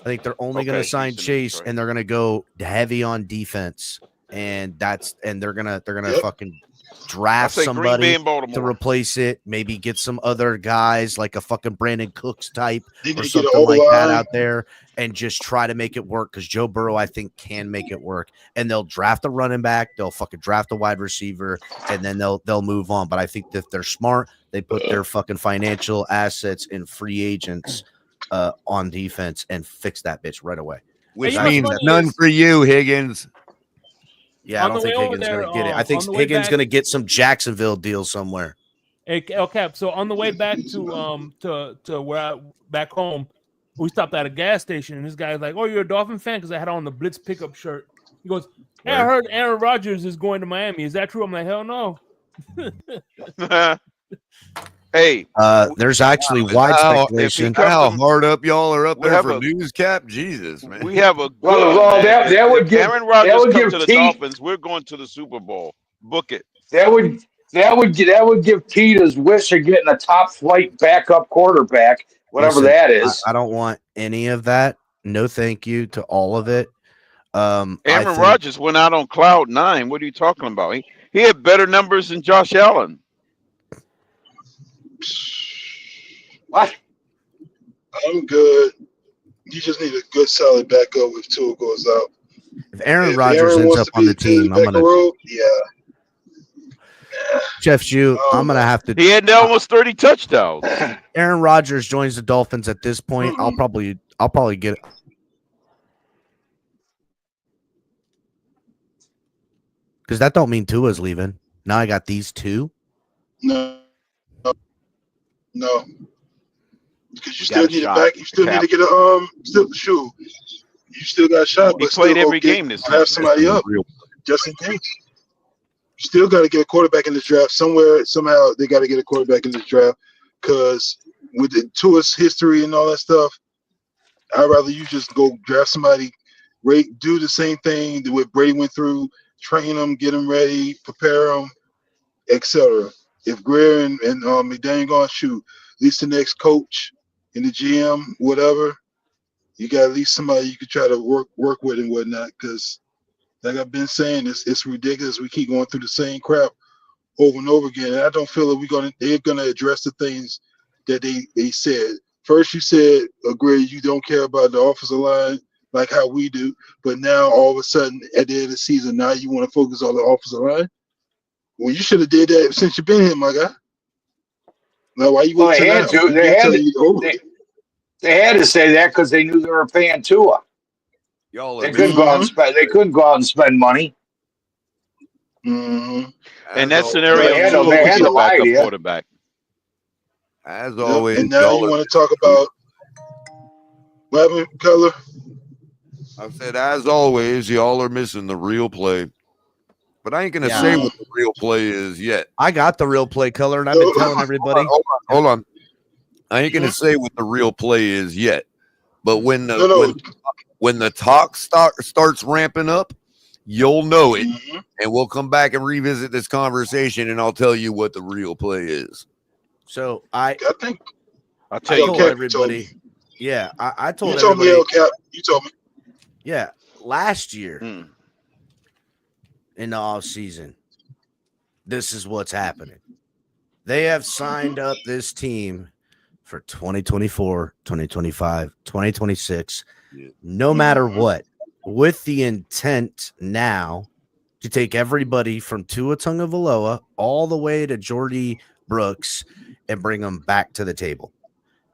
I think they're only going to sign Chase, and they're going to go heavy on defense, and they're gonna fucking draft somebody to replace it. Maybe get some other guys like a fucking Brandon Cooks type or something like that out there, and just try to make it work. Because Joe Burrow, I think, can make it work, and they'll draft a running back, they'll fucking draft a wide receiver, and then they'll move on. But I think that if they're smart, they put their fucking financial assets in free agents on defense and fix that bitch right away. Which means none for you, Higgins. Yeah, I don't think Higgins going to get it. I think Higgins going to get some Jacksonville deal somewhere. Okay, so on the way back to where back home, we stopped at a gas station, and this guy's like, "Oh, you're a Dolphin fan?" Because I had on the Blitz pickup shirt. He goes, "Hey, I heard Aaron Rodgers is going to Miami. Is that true?" I'm like, "Hell no." Hey, there's actually wide speculation. How hard up y'all are up there for newscap? Jesus, man. We have a that would give Aaron Rodgers come to the Pete, Dolphins. We're going to the Super Bowl. Book it. That would give Pete his wish of getting a top flight backup quarterback, whatever that is. I don't want any of that. No, thank you to all of it. Aaron Rodgers went out on cloud 9. What are you talking about? He had better numbers than Josh Allen. What? I'm good. You just need a good, solid backup if Tua goes out. If Aaron Rodgers ends up on the team, I'm gonna. Jeff Jew, I'm gonna have to. He had almost 30 touchdowns. Aaron Rodgers joins the Dolphins at this point. I'll probably get it. Because that don't mean Tua's leaving. Now I got these two. No. Because you still need it back. You still need to get a shoe. You still got a shot, but played every game this season. Have somebody up just in case. You still got to get a quarterback in this draft. Somehow they got to get a quarterback in this draft because with the Tua's history and all that stuff, I'd rather you just go draft somebody, do the same thing that what Brady went through, train them, get them ready, prepare them, etc. If Greer and McDaniel going to shoot, at least the next coach and the GM, whatever, you got at least somebody you could try to work with and whatnot. Because, like I've been saying, it's ridiculous. We keep going through the same crap over and over again. And I don't feel that they're gonna address the things that they said. First, you said, Greer, you don't care about the offensive line like how we do. But now, all of a sudden, at the end of the season, now you want to focus on the offensive line. Well, you should have did that since you've been here, my guy. Now, why you they had to say that because they knew they were paying Tua. They couldn't go out and spend. They couldn't go out and spend money. Mm-hmm. And that scenario, they had to lie to you. Quarterback. As always, and now you want to talk about what happened, Color? I said, as always, y'all are missing the real play. But I ain't gonna say what the real play is yet. I got the real play, Color, and I've been telling everybody. Hold on. I ain't gonna say what the real play is yet. But when the talk starts ramping up, you'll know it. Mm-hmm. And we'll come back and revisit this conversation, and I'll tell you what the real play is. So I think I'll tell I you told what. everybody. Yeah, I told you told me, everybody. Cap. You told me. Yeah, last year Mm. in the off season, this is what's happening. They have signed up this team for 2024, 2025, 2026, no matter what, with the intent now to take everybody from Tua Tagovailoa all the way to Jordy Brooks and bring them back to the table.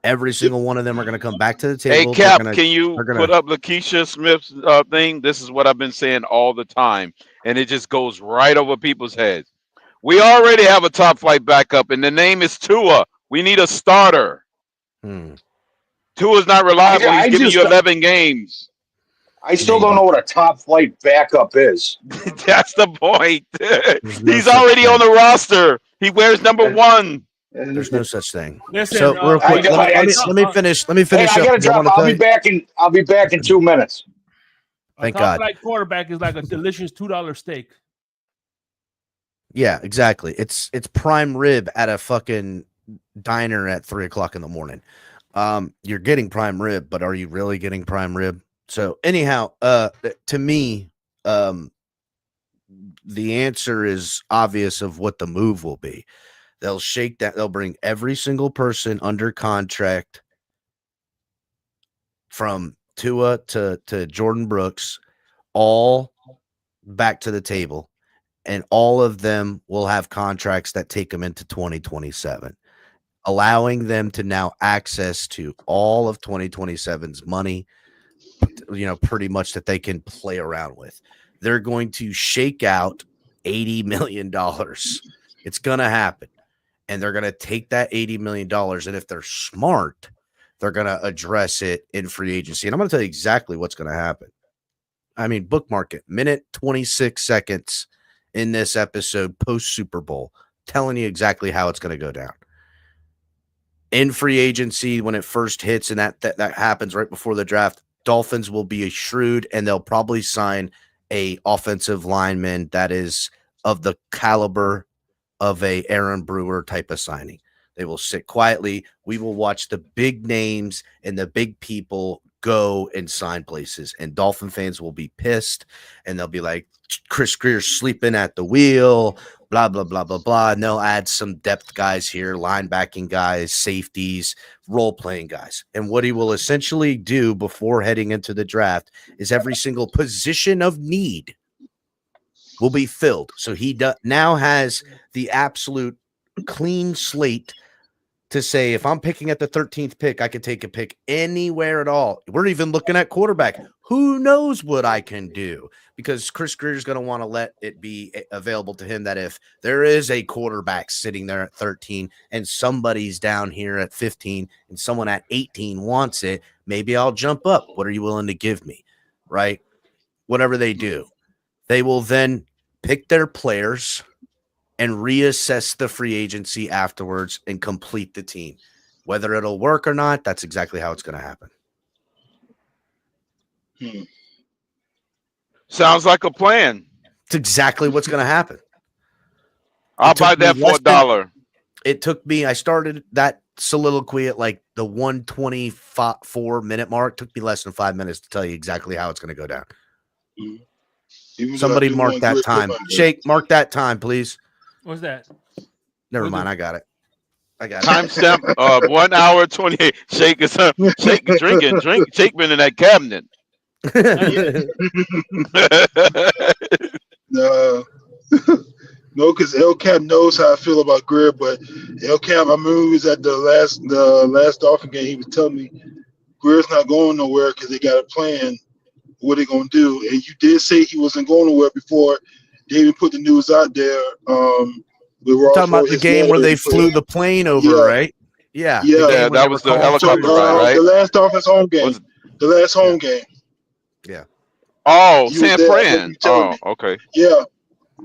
Every single one of them are going to come back to the Hey, table. Cap, can you put up Lakeisha Smith's thing? This is what I've been saying all the time, and it just goes right over people's heads. We already have a top flight backup, and the name is Tua. We need a starter. Tua's not reliable. He's giving you 11 games. I still don't know what a top flight backup is. That's the point. No He's such already thing. on the roster. He wears number 1. There's no such thing. Listen, So real quick, let me finish. Let me finish. Hey, I gotta drop. I'll be back in 2 minutes. Thank a God. top flight quarterback is like a delicious $2 steak. Yeah, exactly. It's prime rib at a fucking diner at 3:00 in the morning. You're getting prime rib, but are you really getting prime rib? So anyhow, to me, the answer is obvious of what the move will be. They'll shake that. They'll bring every single person under contract from Tua to Jordan Brooks all back to the table, and all of them will have contracts that take them into 2027, allowing them to now access to all of 2027's money, pretty much that they can play around with. They're going to shake out $80 million. It's going to happen. And they're going to take that $80 million. And if they're smart, they're going to address it in free agency. And I'm going to tell you exactly what's going to happen. I mean, bookmark it. Minute 26 seconds in this episode post Super Bowl, telling you exactly how it's going to go down. In free agency, when it first hits, and that happens right before the draft, Dolphins will be shrewd, and they'll probably sign a offensive lineman that is of the caliber of a Aaron Brewer type of signing. They will sit quietly. We will watch the big names and the big people go and sign places, and Dolphin fans will be pissed, and they'll be like, Chris Greer's sleeping at the wheel, blah, blah, blah, blah, blah. And they'll add some depth guys here, linebacking guys, safeties, role-playing guys. And what he will essentially do before heading into the draft is every single position of need will be filled. So he now has the absolute clean slate to say, if I'm picking at the 13th pick, I can take a pick anywhere at all. We're even looking at quarterback. Who knows what I can do? Because Chris Greer is going to want to let it be available to him that if there is a quarterback sitting there at 13 and somebody's down here at 15 and someone at 18 wants it, maybe I'll jump up. What are you willing to give me? Right? Whatever they do. They will then pick their players and reassess the free agency afterwards and complete the team. Whether it'll work or not, that's exactly how it's going to happen. Sounds like a plan. It's exactly what's going to happen. I'll buy that for $1. It took me, I started that soliloquy at like the 124-minute mark. Took me less than 5 minutes to tell you exactly how it's going to go down. Somebody mark that time. Shake, mark that time, please. What's that? Never mind. I got it. Timestamp 1 hour 28. Shake is drinking. Shake been in that cabinet. No, because El Cap knows how I feel about Greer, but El Cap, I remember he was at the last Dolphin game. He was telling me Greer's not going nowhere because they got a plan. What they gonna do? And you did say he wasn't going nowhere before they even put the news out there. We were talking about the game where they flew the plane over, right? Yeah, that was the helicopter ride, right? The last Dolphins home game. The last home game. Yeah. Oh, San Fran. Oh, okay. Yeah,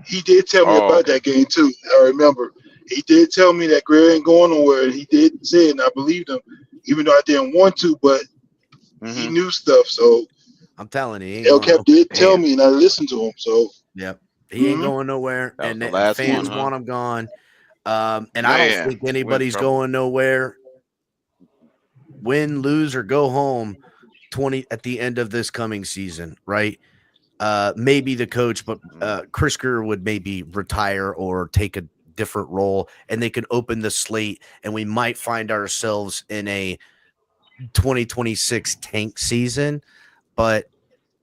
he did tell me about that game too. I remember he did tell me that Greer ain't going nowhere. He did say it, and I believed him, even though I didn't want to. But he knew stuff, so I'm telling you, he ain't El going Cap did tell Damn. me, and I listened to him. So, Yep. He ain't mhm. going nowhere. That was And the the last fans one, huh? want him gone. And I don't Man, think we're in anybody's trouble. going nowhere. Win, lose, or go home 20 at the end of this coming season, right? Maybe the coach, but Chris Greer would maybe retire or take a different role, and they could open the slate, and we might find ourselves in a 2026 tank season. But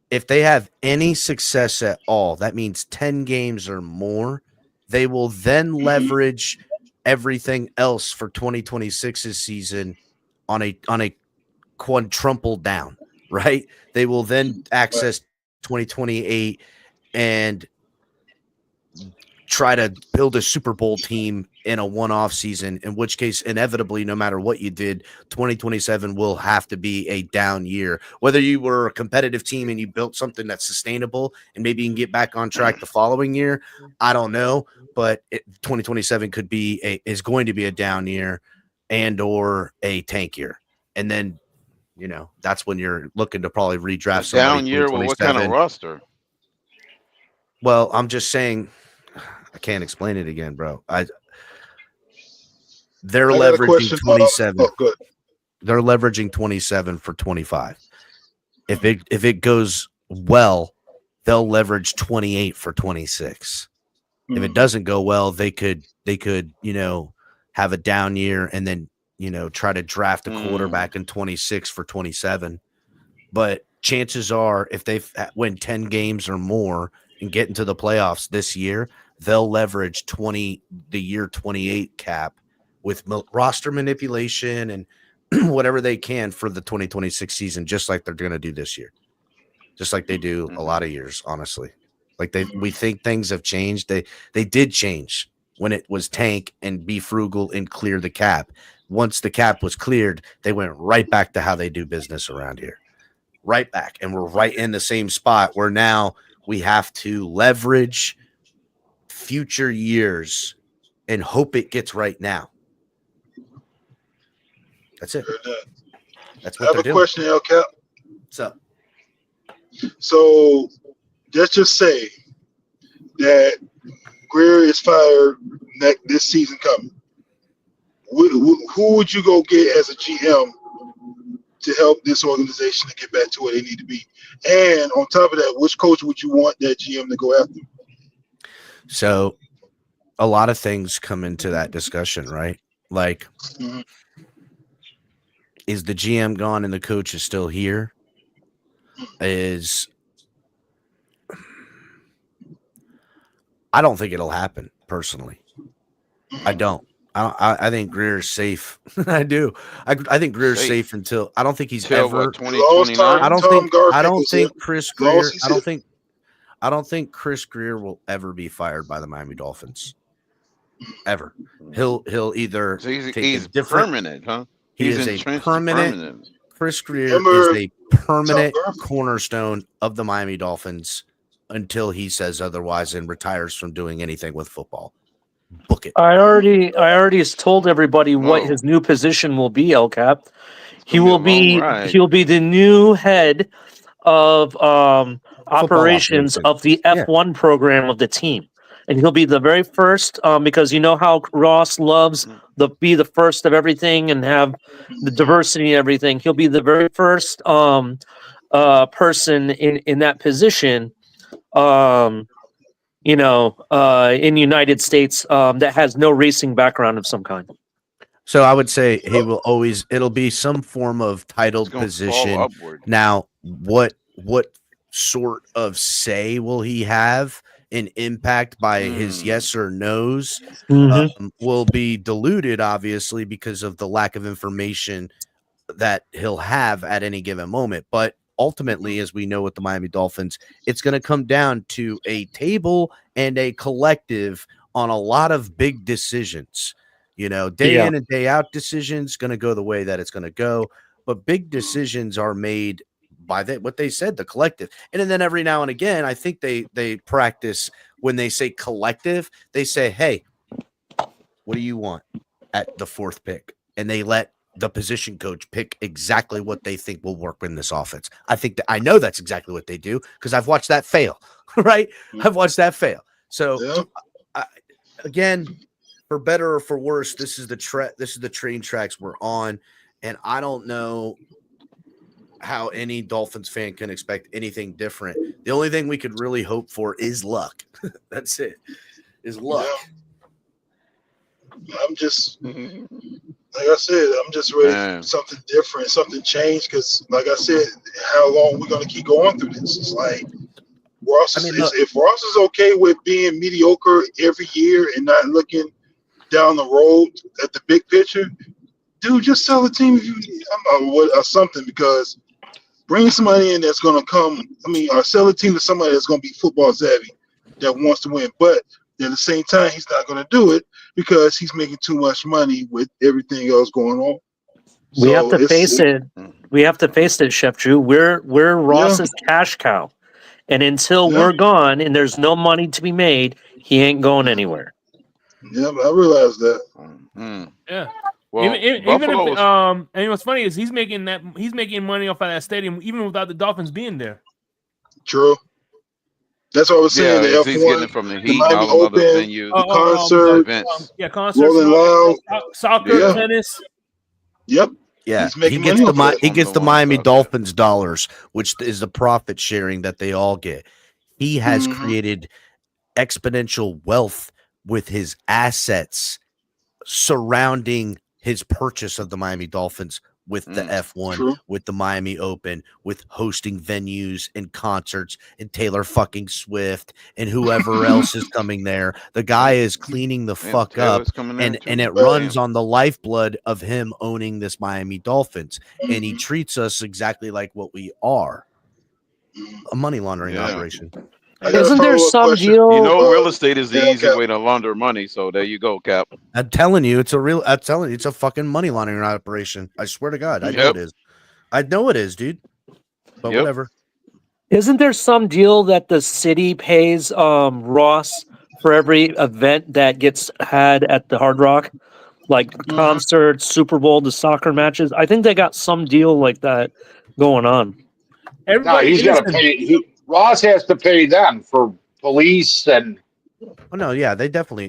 if they have any success at all, that means 10 games or more, they will then leverage everything else for 2026's season on a quadruple down, right? They will then access 2028 and try to build a Super Bowl team in a one-off season, in which case, inevitably, no matter what you did, 2027 will have to be a down year. Whether you were a competitive team and you built something that's sustainable and maybe you can get back on track the following year, I don't know, but 2027 is going to be a down year and or a tank year. And then, that's when you're looking to probably redraft A somebody down year with what kind of 2027. roster? Well, I'm just saying, I can't explain it again, bro. They're I got a leveraging question. 27. Oh, good. They're leveraging 27 for 25. If it goes well, they'll leverage 28 for 26. If it doesn't go well, they could have a down year and then try to draft a quarterback in 26 for 27. But chances are, if they win 10 games or more and get into the playoffs this year, they'll leverage the year 28 cap with roster manipulation and whatever they can for the 2026 season, just like they're going to do this year, just like they do a lot of years, honestly. Like we think things have changed. They did change when it was tank and be frugal and clear the cap. Once the cap was cleared, they went right back to how they do business around here. Right back. And we're right in the same spot where now we have to leverage future years and hope it gets right now. That's it. That's what I have they're a doing. question, El Cap. What's up? So let's just say that Greer is fired this season coming. Who would you go get as a GM to help this organization to get back to where they need to be? And on top of that, which coach would you want that GM to go after? So a lot of things come into that discussion, right? Like, is the GM gone and the coach is still here? I don't think it'll happen, personally. I don't. I think Greer's safe. I do. I think Greer's safe until I don't think he's Till ever 2029. I don't think Chris Greer. I don't think Chris Greer will ever be fired by the Miami Dolphins. Ever. He'll either he's permanent, huh? He He's is a entrenched permanent. Chris Greer is a permanent cornerstone of the Miami Dolphins until he says otherwise and retires from doing anything with football. Book it. I already told everybody what his new position will be, El Cap. He'll be the new head of operations of the F1 program of the team. And he'll be the very first, because you know how Ross loves be the first of everything and have the diversity and everything. He'll be the very first person in that position, in the United States that has no racing background of some kind. So I would say it'll be some form of titled position. Now, what sort of say will he have? An impact by his yes or no's will be diluted, obviously, because of the lack of information that he'll have at any given moment. But ultimately, as we know with the Miami Dolphins, it's going to come down to a table and a collective on a lot of big decisions. Day in and day out decisions going to go the way that it's going to go. But big decisions are made by what they said, the collective. And then every now and again, I think they practice when they say collective, they say, hey, what do you want at the fourth pick? And they let the position coach pick exactly what they think will work in this offense. I know that's exactly what they do because I've watched that fail, right? I've watched that fail. So again, for better or for worse, this is the train tracks we're on, and I don't know how any Dolphins fan can expect anything different. The only thing we could really hope for is luck. That's it. Is luck. Yeah. I'm just, like I said, I'm just ready for something different, something change. Because, like I said, how long we're gonna keep going through this? It's like Ross. If Ross is okay with being mediocre every year and not looking down the road at the big picture, dude, just sell the team if you or something, because bring somebody in that's going to come. Or sell a team to somebody that's going to be football savvy that wants to win. But at the same time, he's not going to do it because he's making too much money with everything else going on. We have to face it. We have to face it, Chef Drew. We're Ross's cash cow, and until we're gone and there's no money to be made, he ain't going anywhere. Yeah, I realize that. Yeah. Well, even if and what's funny is he's making money off of that stadium even without the Dolphins being there. True. That's what I was saying. Yeah, the he's F1, getting it from the Heat, Miami all Open, other venues, the concert, events. Concert, Rolling Loud, soccer, tennis. Yep. Yeah, He's making he gets money he gets the Miami Dolphins dollars, which is the profit sharing that they all get. He has created exponential wealth with his assets surrounding his purchase of the Miami Dolphins with the F1, with the Miami Open, with hosting venues and concerts and Taylor fucking Swift and whoever else is coming there. The guy is cleaning the fuck up, and it runs on the lifeblood of him owning this Miami Dolphins, and he treats us exactly like what we are, a money laundering operation. Isn't there some deal? You know, real estate is the easy way to launder money. So there you go, Cap. I'm telling you, it's a fucking money laundering operation. I swear to God, I know it is. I know it is, dude. But whatever. Isn't there some deal that the city pays Ross for every event that gets had at the Hard Rock, like concerts, Super Bowl, the soccer matches? I think they got some deal like that going on. He's got to pay. Ross has to pay them for police and. Oh no, yeah,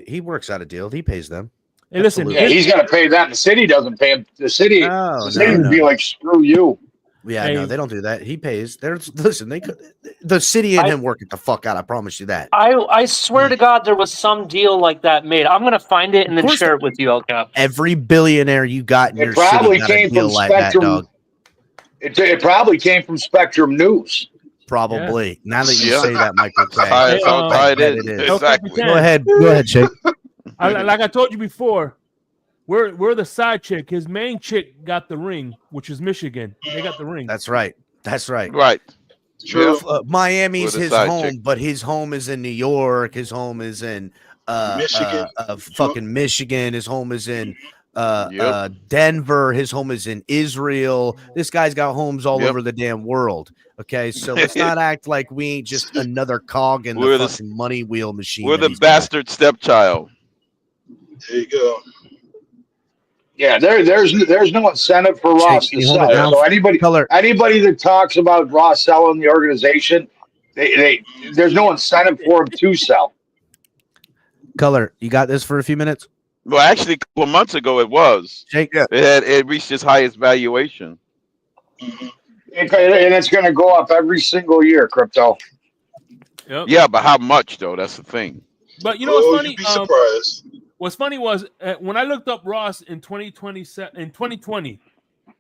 he works out a deal. He pays them. Hey, listen, he's got to pay that. The city doesn't pay him. The city would be like, screw you. Yeah, no, they don't do that. He pays. The city and him work it the fuck out. I promise you that. I swear to God, there was some deal like that made. I'm gonna find it and then share it with you, El Cap. Every billionaire you got in your city got a deal like that, dog. It probably came from Spectrum News. Probably. Now that you say that, Michael K. That's how tied it is. Exactly. Go ahead, Chick. Like I told you before, we're the side chick. His main chick got the ring, which is Michigan. They got the ring. That's right. Right. True. Miami's his home, but his home is in New York. His home is in Michigan. Fucking Michigan. His home is in Denver. His home is in Israel. This guy's got homes all over the damn world. Okay, so let's not act like we ain't just another cog in the fucking money wheel machine. We're the bastard stepchild. There you go. Yeah, there's no incentive for Ross to sell. So anybody that talks about Ross selling the organization, there's no incentive for him to sell. Color, you got this for a few minutes? Well, actually, a couple of months ago, it was. It reached its highest valuation. And it's going to go up every single year, crypto. Yep. Yeah, but how much, though? That's the thing. But you know what's funny? You'd be surprised. What's funny was when I looked up Ross in 2020,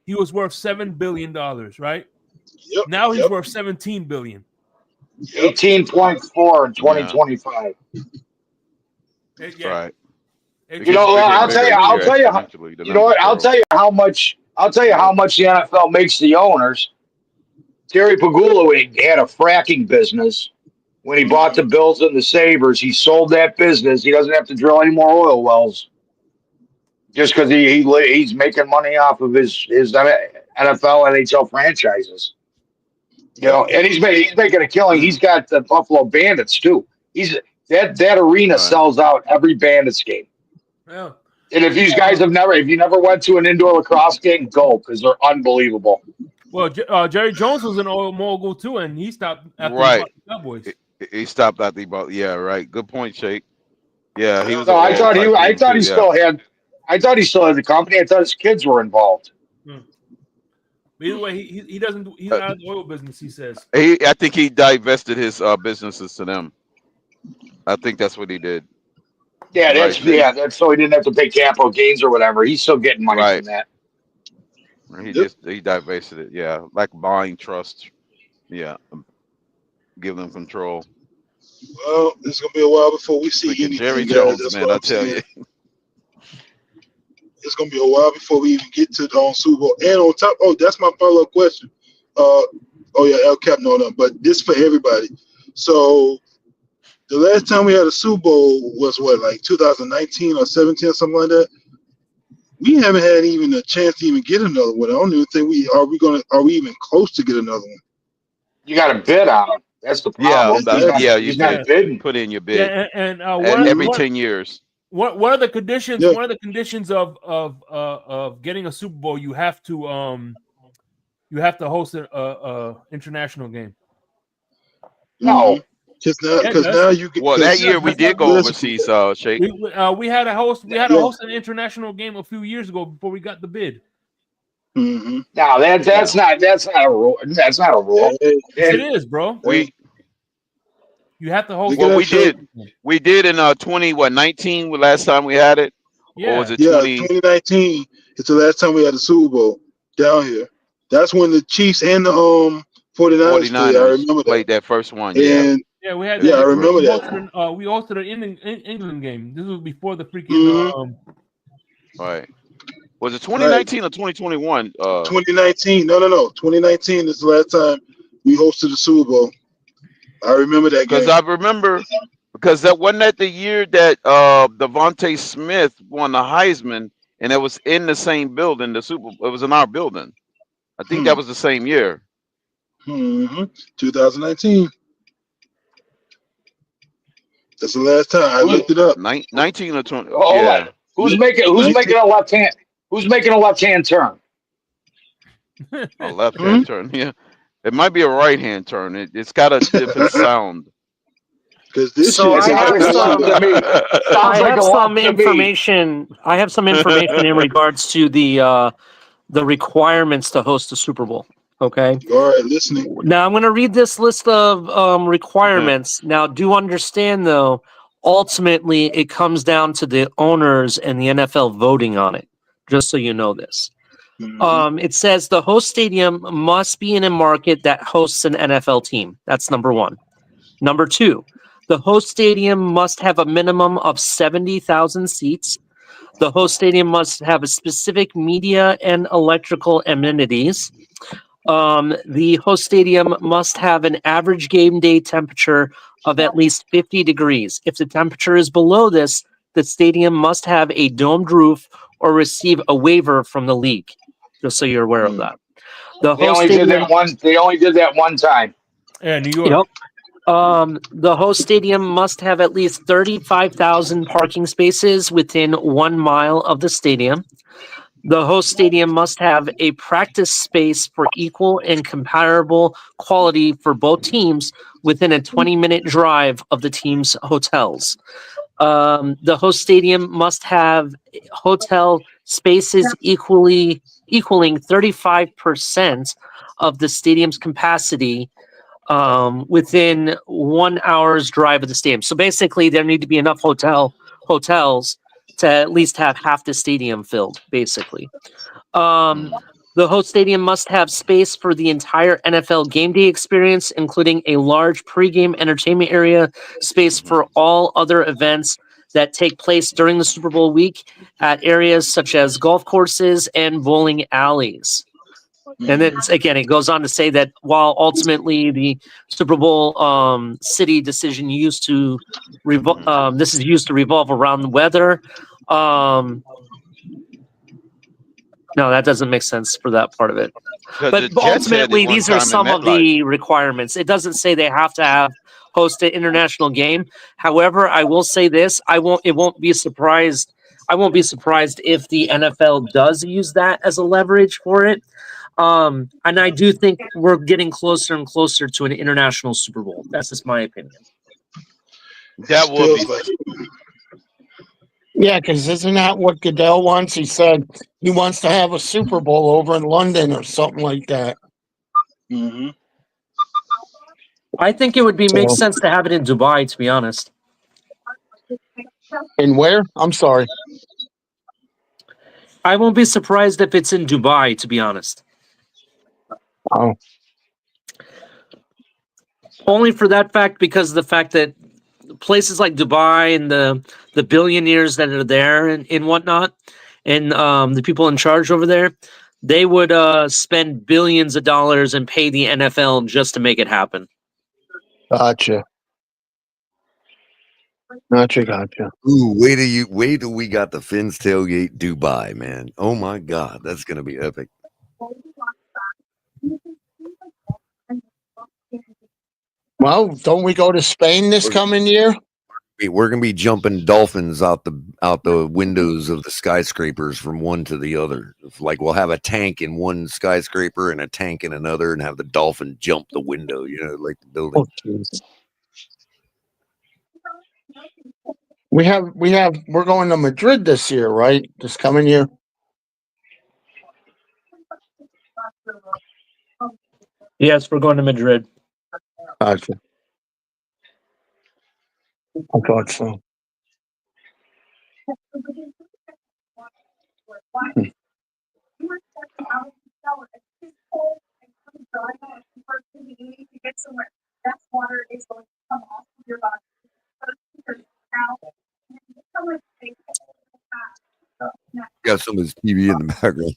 he was worth $7 billion, right? Yep. Now he's worth $17 billion. 18.4 in 2025. Right. You know, I'll tell you. You know what? I'll tell you how much the NFL makes the owners. Terry Pagula had a fracking business. When he bought the Bills and the Sabres, he sold that business. He doesn't have to drill any more oil wells, just because he's making money off of his NFL, NHL franchises. You know, and he's making a killing. He's got the Buffalo Bandits too. That arena sells out every Bandits game. Yeah. And if you guys if you never went to an indoor lacrosse game, go, because they're unbelievable. Well, Jerry Jones was an oil mogul too, and he stopped after he Right. bought the Cowboys. He stopped after he bought. Yeah, right. Good point, Shake. Yeah, he was No, an I oil thought tycoon too. Yeah. I thought he still had the company. I thought his kids were involved. But either way, he doesn't. He's out of the oil business. He says. I think he divested his businesses to them. I think that's what he did. Yeah, that's so he didn't have to pay capital gains or whatever. He's still getting money from that. He divested it. Yeah, like buying trusts. Yeah, give them control. Well, it's gonna be a while before we see anything. Jerry guys. Jones, That's man, what I I'm tell saying. you. It's gonna be a while before we even get to the Super Bowl. And on top, that's my follow-up question. El Cap, no, but this for everybody. So the last time we had a Super Bowl was what, like 2019 or 17 or something like that. We haven't had even a chance to even get another one. I don't even think are we even close to get another one? You got to bid on him. That's the problem. He's not bidding. Put in your bid. Yeah, and every 10 years. One of the conditions. One of the conditions of getting a Super Bowl, you have to host a international game. No, because now you get. Well, that year we did go overseas, Shake. We had a host an international game a few years ago before we got the bid. Mm-hmm. No, that's not a rule. That's not a rule. Yes, it is, bro. You have to host. Well, we did in 2019. Last time we had it. Yeah. Or was it 2019? It's the last time we had a Super Bowl down here. That's when the Chiefs and the 49ers played. I remember played that first one. And yeah, we had. Yeah, I remember that. We hosted an England game. This was before the freaking. Right. Was it 2019 or 2021? 2019. No. 2019 is the last time we hosted the Super Bowl. I remember that game. Because that wasn't that the year that Devontae Smith won the Heisman, and it was in the same building. It was in our building. I think that was the same year. 2019. That's the last time I looked it up. 19 or 20. Oh, yeah. Who's making a left hand? Who's making a left hand turn? A left hand turn. Yeah, it might be a right hand turn. It's got a different sound. Because this I have some information. I have some information in regards to the requirements to host a Super Bowl. Okay. All right, listening. Now I'm going to read this list of requirements. Now, do understand though, ultimately it comes down to the owners and the NFL voting on it. Just so you know this. It says the host stadium must be in a market that hosts an NFL team. That's number one. Number two, the host stadium must have a minimum of 70,000 seats. The host stadium must have a specific media and electrical amenities. The host stadium must have an average game day temperature of at least 50 degrees. If the temperature is below this, the stadium must have a domed roof or receive a waiver from the league. Just so you're aware of that. They only did that one time. Yeah, New York. Yep. The host stadium must have at least 35,000 parking spaces within 1 mile of the stadium. The host stadium must have a practice space for equal and comparable quality for both teams within a 20-minute drive of the team's hotels. The host stadium must have hotel spaces equaling 35% of the stadium's capacity within 1 hour's drive of the stadium. So basically, there need to be enough hotels to at least have half the stadium filled, basically. The host stadium must have space for the entire NFL game day experience, including a large pregame entertainment area, space for all other events that take place during the Super Bowl week at areas such as golf courses and bowling alleys. And then again, it goes on to say that while ultimately the Super Bowl city decision used to this is used to revolve around the weather. No, that doesn't make sense for that part of it. But ultimately, these are some of the requirements. It doesn't say they have to host an international game. However, I will say this: it won't be surprised. I won't be surprised if the NFL does use that as a leverage for it. And I do think we're getting closer and closer to an international Super Bowl. That's just my opinion. That would be. Yeah, because isn't that what Goodell wants? He said he wants to have a Super Bowl over in London or something like that. Mm-hmm. I think it would make sense to have it in Dubai, to be honest. In where? I'm sorry. I won't be surprised if it's in Dubai, to be honest. Oh. Only for that fact, because of the fact that places like Dubai and the billionaires that are there and whatnot, and the people in charge over there, they would spend billions of dollars and pay the NFL just to make it happen. Gotcha. Gotcha. Ooh, wait till we got the Fins tailgate Dubai, man. Oh my God, that's gonna be epic. Well, don't we go to Spain this coming year? We're gonna be jumping dolphins out the windows of the skyscrapers from one to the other. Like we'll have a tank in one skyscraper and a tank in another, and have the dolphin jump the window. You know, like the building. We're going to Madrid this year, right? This coming year. Yes, we're going to Madrid. Gotcha. I thought so. Got someone's TV in the background.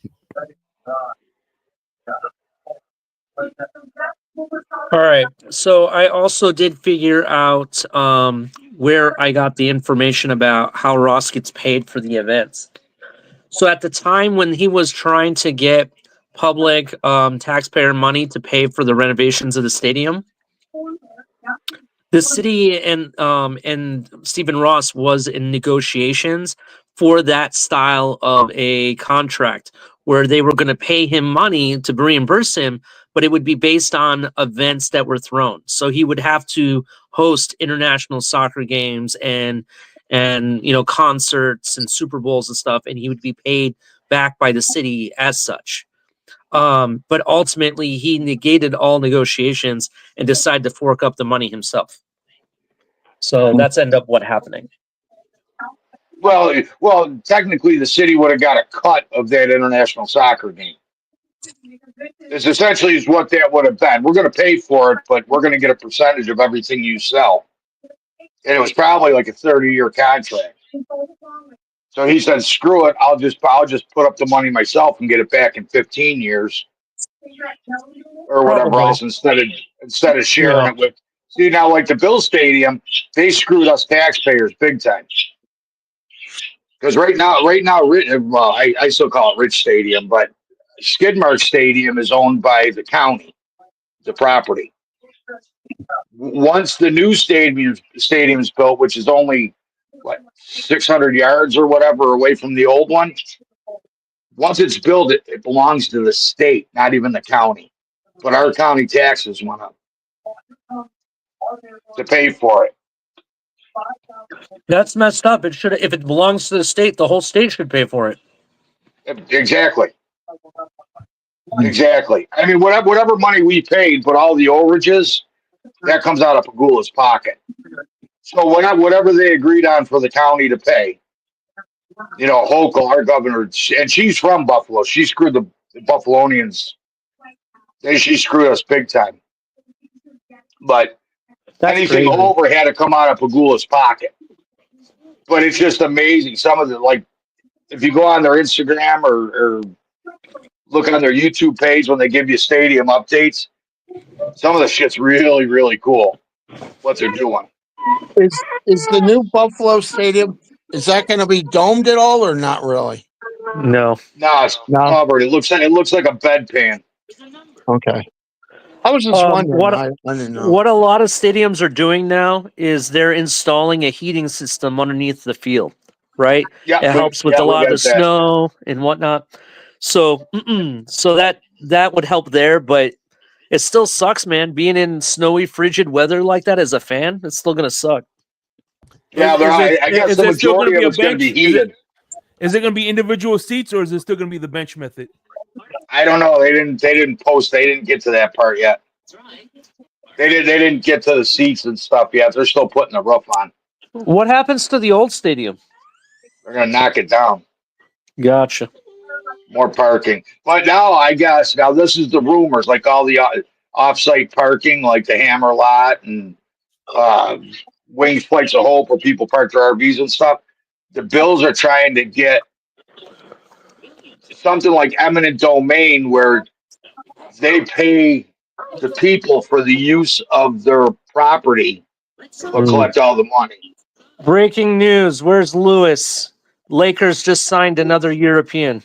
All right. So I also did figure out where I got the information about how Ross gets paid for the events. So at the time when he was trying to get public taxpayer money to pay for the renovations of the stadium, the city and Stephen Ross was in negotiations for that style of a contract where they were going to pay him money to reimburse him, but it would be based on events that were thrown. So he would have to host international soccer games and concerts and Super Bowls and stuff, and he would be paid back by the city as such. But ultimately, he negated all negotiations and decided to fork up the money himself. So that's ended up what happening. Well, technically, the city would have got a cut of that international soccer game. It's essentially is what that would have been. We're going to pay for it, but we're going to get a percentage of everything you sell. And it was probably like a 30-year contract. So he said, "Screw it! I'll just put up the money myself and get it back in 15 years, or whatever else, instead of sharing it with." See, now like the Bill Stadium, they screwed us taxpayers big time. Because right now, well, I still call it Rich Stadium, but Skidmark Stadium is owned by the county, the property. Once the new stadium's built, which is only 600 yards or whatever away from the old one. Once it's built, it belongs to the state, not even the county. But our county taxes went up to pay for it. That's messed up. If it belongs to the state, the whole state should pay for it. Exactly. I mean, whatever money we paid, but all the overages, that comes out of Pagula's pocket. So whatever they agreed on for the county to pay, Hochul, our governor, and she's from Buffalo. She screwed the Buffalonians. She screwed us big time. But anything over had to come out of Pagula's pocket. But it's just amazing. Some of the, if you go on their Instagram or look on their YouTube page when they give you stadium updates, some of the shit's really, really cool. What they're doing. Is the new Buffalo Stadium, is that going to be domed at all or not really? No. No, it's covered. It looks like a bedpan. Okay. I was just wondering. I didn't know. What a lot of stadiums are doing now is they're installing a heating system underneath the field. right? Yeah, It helps with a we lot of the got that. snow and whatnot. So, so that would help there, but it still sucks, man. Being in snowy, frigid weather like that as a fan, it's still gonna suck. Yeah, I guess Is the there still going to majority be of a it's going to be bench? heated. Is it going to be individual seats, or is it still going to be the bench method? I don't know. They didn't post. They didn't get to that part yet. They didn't get to the seats and stuff yet. They're still putting the roof on. What happens to the old stadium? They're gonna knock it down. Gotcha. More parking. But now I guess this is the rumors, like all the off-site parking, like the Hammer Lot and Wings Place of Hope, where people park their RVs and stuff. The Bills are trying to get something like eminent domain, where they pay the people for the use of their property, but collect all the money. Breaking news. Where's Lewis? Lakers just signed another European.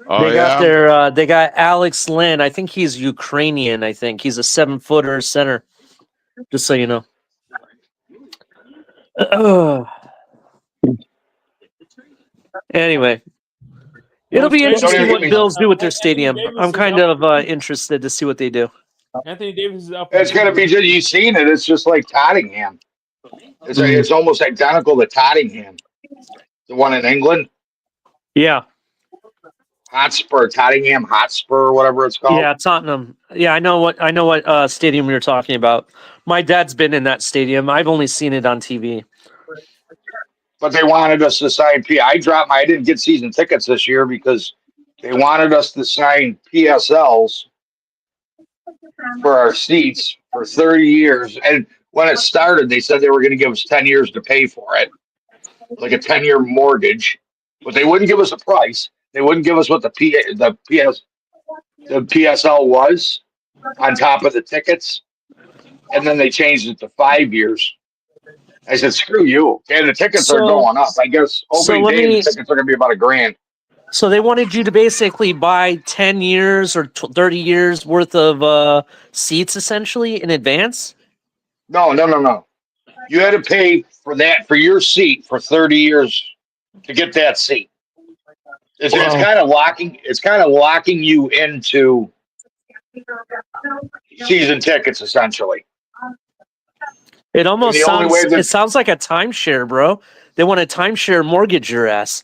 Oh, They got Alex Lynn. I think he's Ukrainian. I think he's a 7-footer center. Just so you know. Anyway, it'll be interesting what Bills do with their stadium. I'm kind of interested to see what they do. Anthony Davis is up. It's going to be just, you've seen it. It's just like Tottenham. It's almost identical to Tottenham, the one in England. Yeah. Tottenham Hotspur, whatever it's called. Yeah, Tottenham. Yeah, I know what stadium you're talking about. My dad's been in that stadium. I've only seen it on TV. But they wanted us to sign I didn't get season tickets this year because they wanted us to sign PSLs for our seats for 30 years. And when it started, they said they were going to give us 10 years to pay for it, like a 10-year mortgage. But they wouldn't give us a price. They wouldn't give us what the PSL was on top of the tickets. And then they changed it to 5 years. I said, screw you. And the tickets are going up. I guess opening day, the tickets are going to be about $1,000. So they wanted you to basically buy 10 years or 30 years worth of seats essentially in advance? No. You had to pay for your seat for 30 years to get that seat. It's kind of locking you into season tickets essentially. It almost sounds like a timeshare, bro. They want a timeshare mortgage your ass.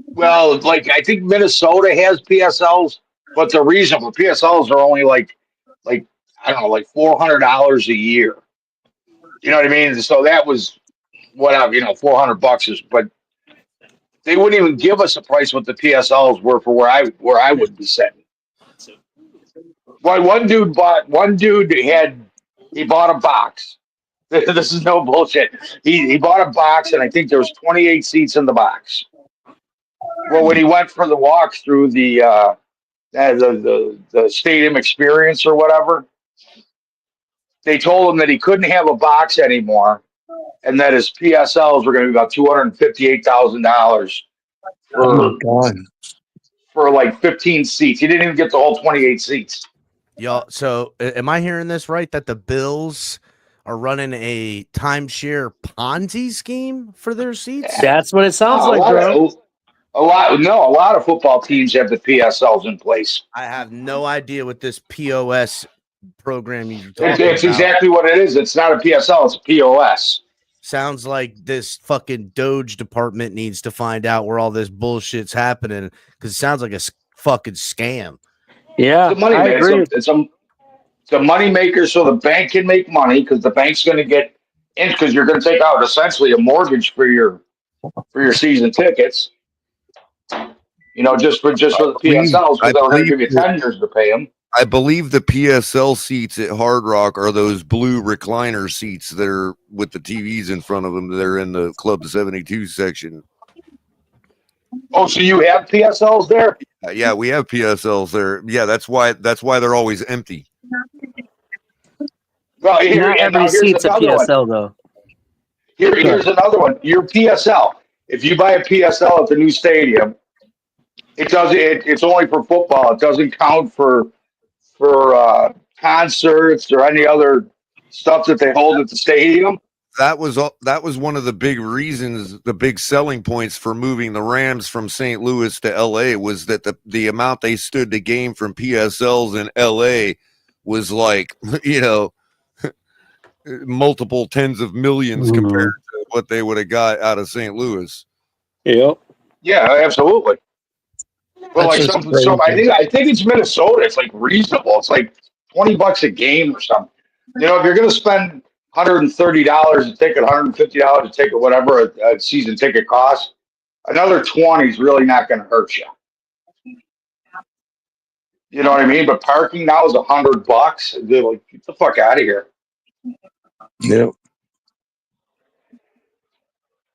Well, like I think Minnesota has PSLs, but the reason for PSLs are only like I don't know, like $400 a year. You know what I mean? So that was whatever, $400 is, but they wouldn't even give us a price what the PSLs were for where I would be sitting. But one dude bought a box. This is no bullshit. He bought a box, and I think there was 28 seats in the box. Well, when he went for the walk through the stadium experience or whatever, they told him that he couldn't have a box anymore, and that his PSLs were going to be about $258,000 for like 15 seats. He didn't even get the whole 28 seats. Y'all, so am I hearing this right? That the Bills are running a timeshare Ponzi scheme for their seats? That's what it sounds like, bro. A lot of football teams have the PSLs in place. I have no idea what this POS program you're talking about. It's exactly what it is. It's not a PSL, it's a POS. Sounds like this fucking Doge department needs to find out where all this bullshit's happening, because it sounds like a fucking scam. Yeah, it's a money maker. It's a money maker, so the bank can make money because the bank's going to get in, because you're going to take out essentially a mortgage for your season tickets. Just for the PSLs, because they're going to give you 10 years to pay them. I believe the PSL seats at Hard Rock are those blue recliner seats that are with the TVs in front of them. They're in the Club 72 section. Oh, so you have PSLs there? Yeah, we have PSLs there. Yeah, that's why they're always empty. Well, every seat's a PSL though. Here's another one. Your PSL. If you buy a PSL at the new stadium, it's only for football. It doesn't count for concerts or any other stuff that they hold at the stadium. that was one of the big reasons, the big selling points for moving the Rams from St. Louis to LA was that the amount they stood to gain from PSLs in LA was like, multiple tens of millions compared to what they would have got out of St. Louis. Yep. Yeah, absolutely. But That's like just so I crazy. think it's Minnesota. It's like reasonable. It's like $20 a game or something. If you're gonna spend $130 a ticket, $150 a ticket, whatever a season ticket costs, another 20 is really not gonna hurt you. You know what I mean? But parking now is $100. They're like, get the fuck out of here. Yep.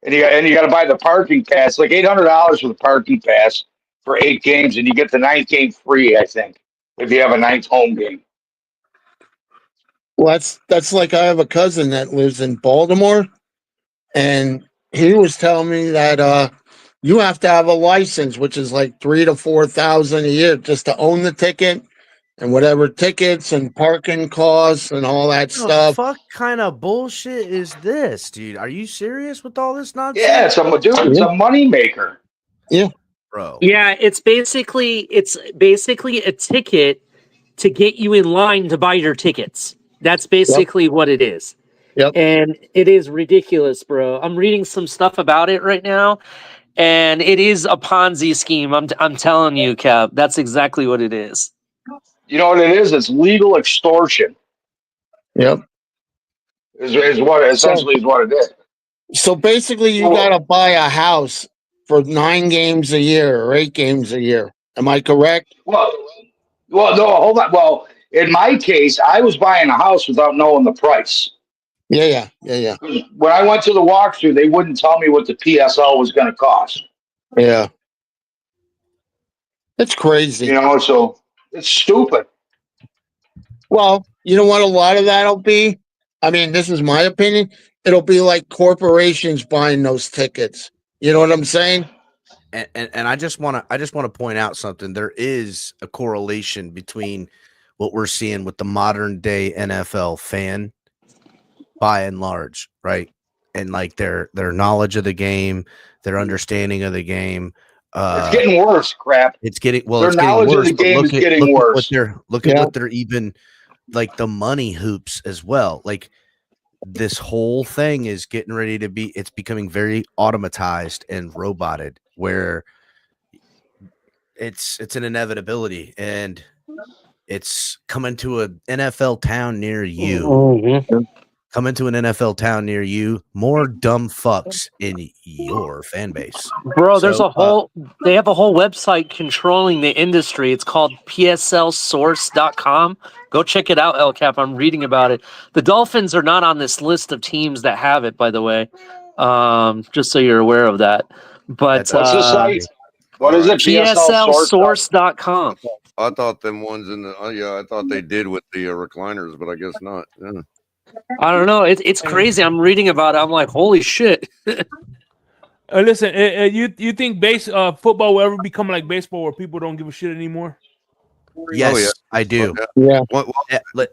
And you got to buy the parking pass, like $800 for the parking pass for 8 games, and you get the 9th game free, I think, if you have a 9th home game. Well, that's like I have a cousin that lives in Baltimore, and he was telling me that you have to have a license, which is like $3,000 to $4,000 a year just to own the ticket, and whatever tickets and parking costs and all that The stuff. fuck kind of bullshit is this, dude? Are you serious with all this nonsense? Yeah, it's a money maker. Yeah, bro. Yeah, it's basically a ticket to get you in line to buy your tickets. That's basically what it is. Yep. And it is ridiculous, bro. I'm reading some stuff about it right now, and it is a Ponzi scheme. I'm telling you, Cap. That's exactly what it is. You know what it is? It's legal extortion. Yep. Is what essentially is what it is. So basically, you got to buy a house for 9 games a year or 8 games a year. Am I correct? Well, no, hold on. Well, in my case, I was buying a house without knowing the price. Yeah. When I went to the walkthrough, they wouldn't tell me what the PSL was going to cost. Yeah. It's crazy. So it's stupid. Well, you know what a lot of that'll be? I mean, this is my opinion. It'll be like corporations buying those tickets. You know what I'm saying? And I just want to point out something. There is a correlation between what we're seeing with the modern day NFL fan, by and large, right? And like their knowledge of the game, their understanding of the game. It's getting worse, crap. It's getting Their it's getting knowledge worse. of the game is getting look worse. at what they're even like the money hoops as well. Like this whole thing is getting ready to be. It's becoming very automatized and roboted, where it's an inevitability, and it's coming to an NFL town near you. Mm-hmm. Coming to an NFL town near you. More dumb fucks in your fan base, Bro, there's they have a whole website controlling the industry. It's called pslsource.com. Go check it out, El Cap. I'm reading about it. The Dolphins are not on this list of teams that have it, by the way. Just so you're aware of that. But what's the site? What is it? pslsource.com. I thought them ones in the I thought they did with the recliners, but I guess not. Yeah. I don't know. It's crazy. I'm reading about it. I'm like, holy shit. Listen, you think football will ever become like baseball, where people don't give a shit anymore? Yes, I do. Yeah.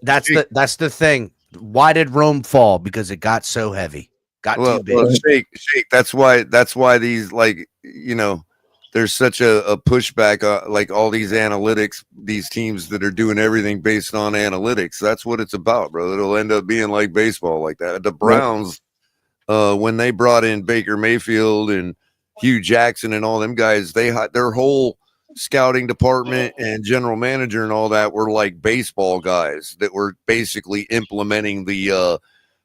That's the thing. Why did Rome fall? Because it got so heavy. Got too big. Shake. That's why these there's such a pushback, like all these analytics, these teams that are doing everything based on analytics. That's what it's about, bro. It'll end up being like baseball, like that. The Browns, when they brought in Baker Mayfield and Hugh Jackson and all them guys, they had their whole scouting department and general manager and all that were like baseball guys that were basically implementing the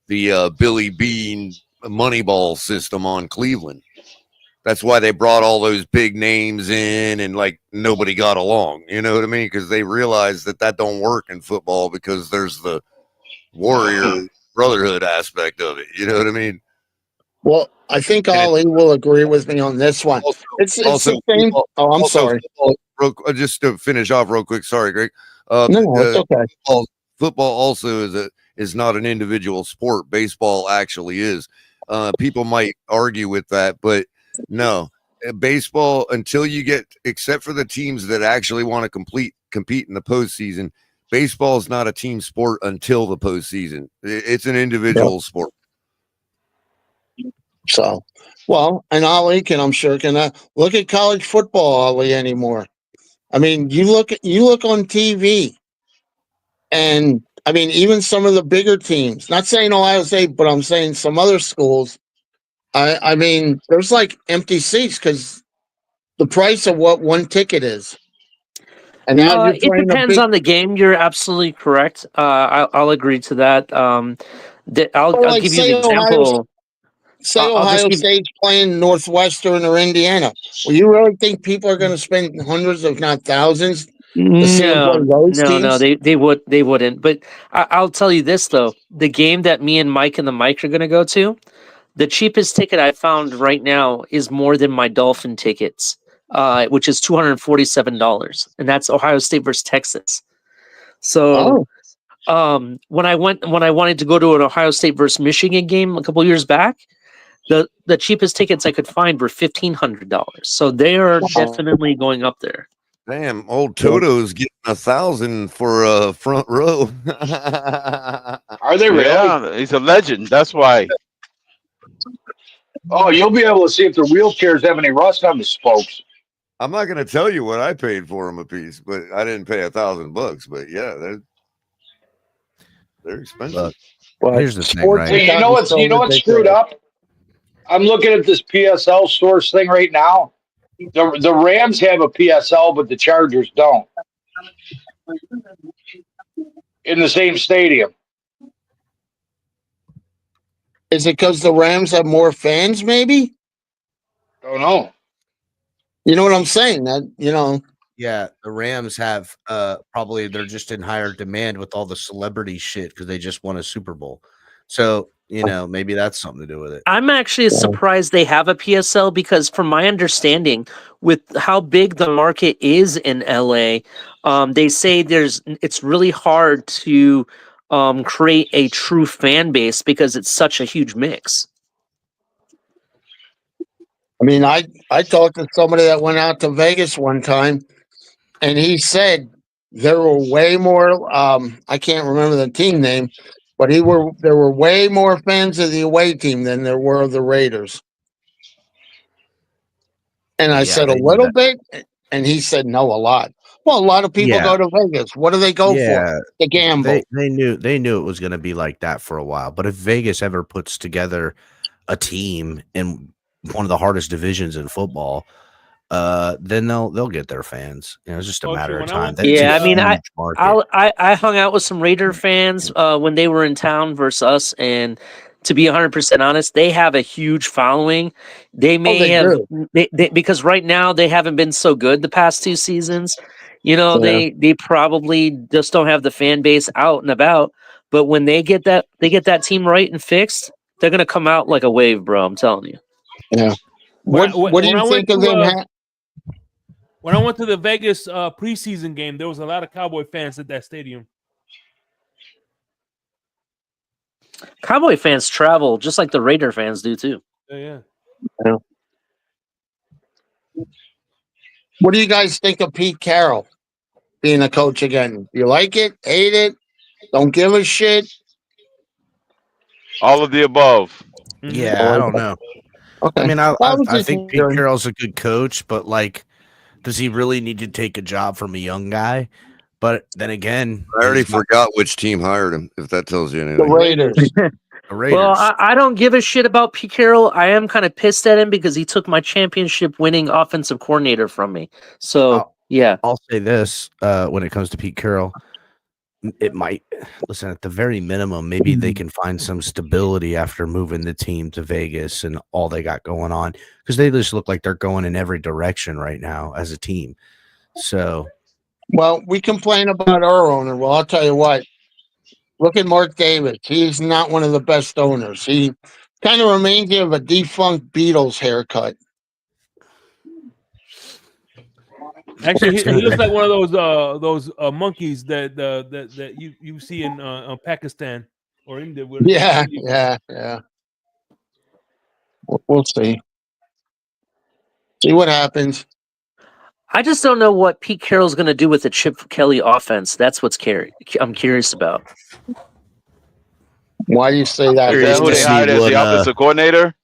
Billy Bean Moneyball system on Cleveland. That's why they brought all those big names in, and like nobody got along. You know what I mean? Because they realized that don't work in football, because there's the warrior brotherhood aspect of it. You know what I mean? Well, I think Ali will agree with me on this one. It's the same. I'm sorry. Just to finish off real quick. Sorry, Greg. No, it's okay. Football also is not an individual sport. Baseball actually is. People might argue with that, but no, baseball, until you get, except for the teams that actually want to compete in the postseason, baseball is not a team sport until the postseason. It's an individual sport. So, well, and Ollie I'm sure can look at college football, Ollie, anymore. I mean, you look on TV, and I mean, even some of the bigger teams. Not saying Ohio State, but I'm saying some other schools. I mean, there's like empty seats because the price of what one ticket is. And now you're It playing a depends big. on the game. You're absolutely correct. I'll agree to that. I'll Like give you an say example. I'll just Ohio give. State's playing Northwestern or Indiana. Well, you really think people are going to spend hundreds, if not thousands, to see them play those No, teams? they wouldn't. But I'll tell you this though: the game that me and Mike and the Mike are going to go to, the cheapest ticket I found right now is more than my Dolphin tickets, which is $247, and that's Ohio State versus Texas. So, when I wanted to go to an Ohio State versus Michigan game a couple years back, the cheapest tickets I could find were $1,500. So they are definitely going up there. Damn, old Toto's getting 1,000 for a front row. Are they really? Yeah, he's a legend. That's why. Oh, you'll be able to see if the wheelchairs have any rust on the spokes. I'm not going to tell you what I paid for them a piece, but I didn't pay $1,000. But yeah, they're expensive. Well, here's the thing, right? Hey, you know what's screwed up? I'm looking at this PSL stores thing right now. The Rams have a PSL, but the Chargers don't. In the same stadium. Is it because the Rams have more fans, maybe? Don't know. You know what I'm saying? Yeah, the Rams have probably they're just in higher demand with all the celebrity shit because they just won a Super Bowl. So, maybe that's something to do with it. I'm actually surprised they have a PSL because, from my understanding, with how big the market is in LA, they say it's really hard to create a true fan base because it's such a huge mix. I mean, I talked to somebody that went out to Vegas one time, and he said there were way more. I can't remember the team name, but there were way more fans of the away team than there were of the Raiders. And I said a little bit, and he said no, a lot. Well, a lot of people go to Vegas. What do they go for? To gamble. They knew it was going to be like that for a while. But if Vegas ever puts together a team in one of the hardest divisions in football, then they'll get their fans. It's just a matter of time. Yeah, I mean, I hung out with some Raider fans when they were in town versus us, and to be 100% honest, they have a huge following. They may have because right now they haven't been so good the past 2 seasons. They probably just don't have the fan base out and about. But when they get that team right and fixed, they're gonna come out like a wave, bro. I'm telling you. Yeah. What do you think of them? When I went to the Vegas preseason game, there was a lot of Cowboy fans at that stadium. Cowboy fans travel just like the Raider fans do too. Yeah. What do you guys think of Pete Carroll being a coach again? You like it? Hate it? Don't give a shit? All of the above. Yeah, I don't know. Okay. I mean, I think Pete Carroll's a good coach, but does he really need to take a job from a young guy? But then again, I already forgot which team hired him, if that tells you anything. The Raiders. The Raiders. Well, I don't give a shit about Pete Carroll. I am kind of pissed at him because he took my championship-winning offensive coordinator from me. So, yeah. I'll say this when it comes to Pete Carroll. It might, listen, at the very minimum, maybe they can find some stability after moving the team to Vegas and all they got going on, because they just look like they're going in every direction right now as a team. So, well, we complain about our owner. Well, I'll tell you what. Look at Mark Davis. He's not one of the best owners. He kind of reminds you of a defunct Beatles haircut. Actually, he looks like one of those monkeys that you see in Pakistan or India. Yeah. We'll see. See what happens. I just don't know what Pete Carroll's going to do with the Chip Kelly offense. That's what's I'm curious about. Why do you say that? Is that who they hired as the offensive coordinator?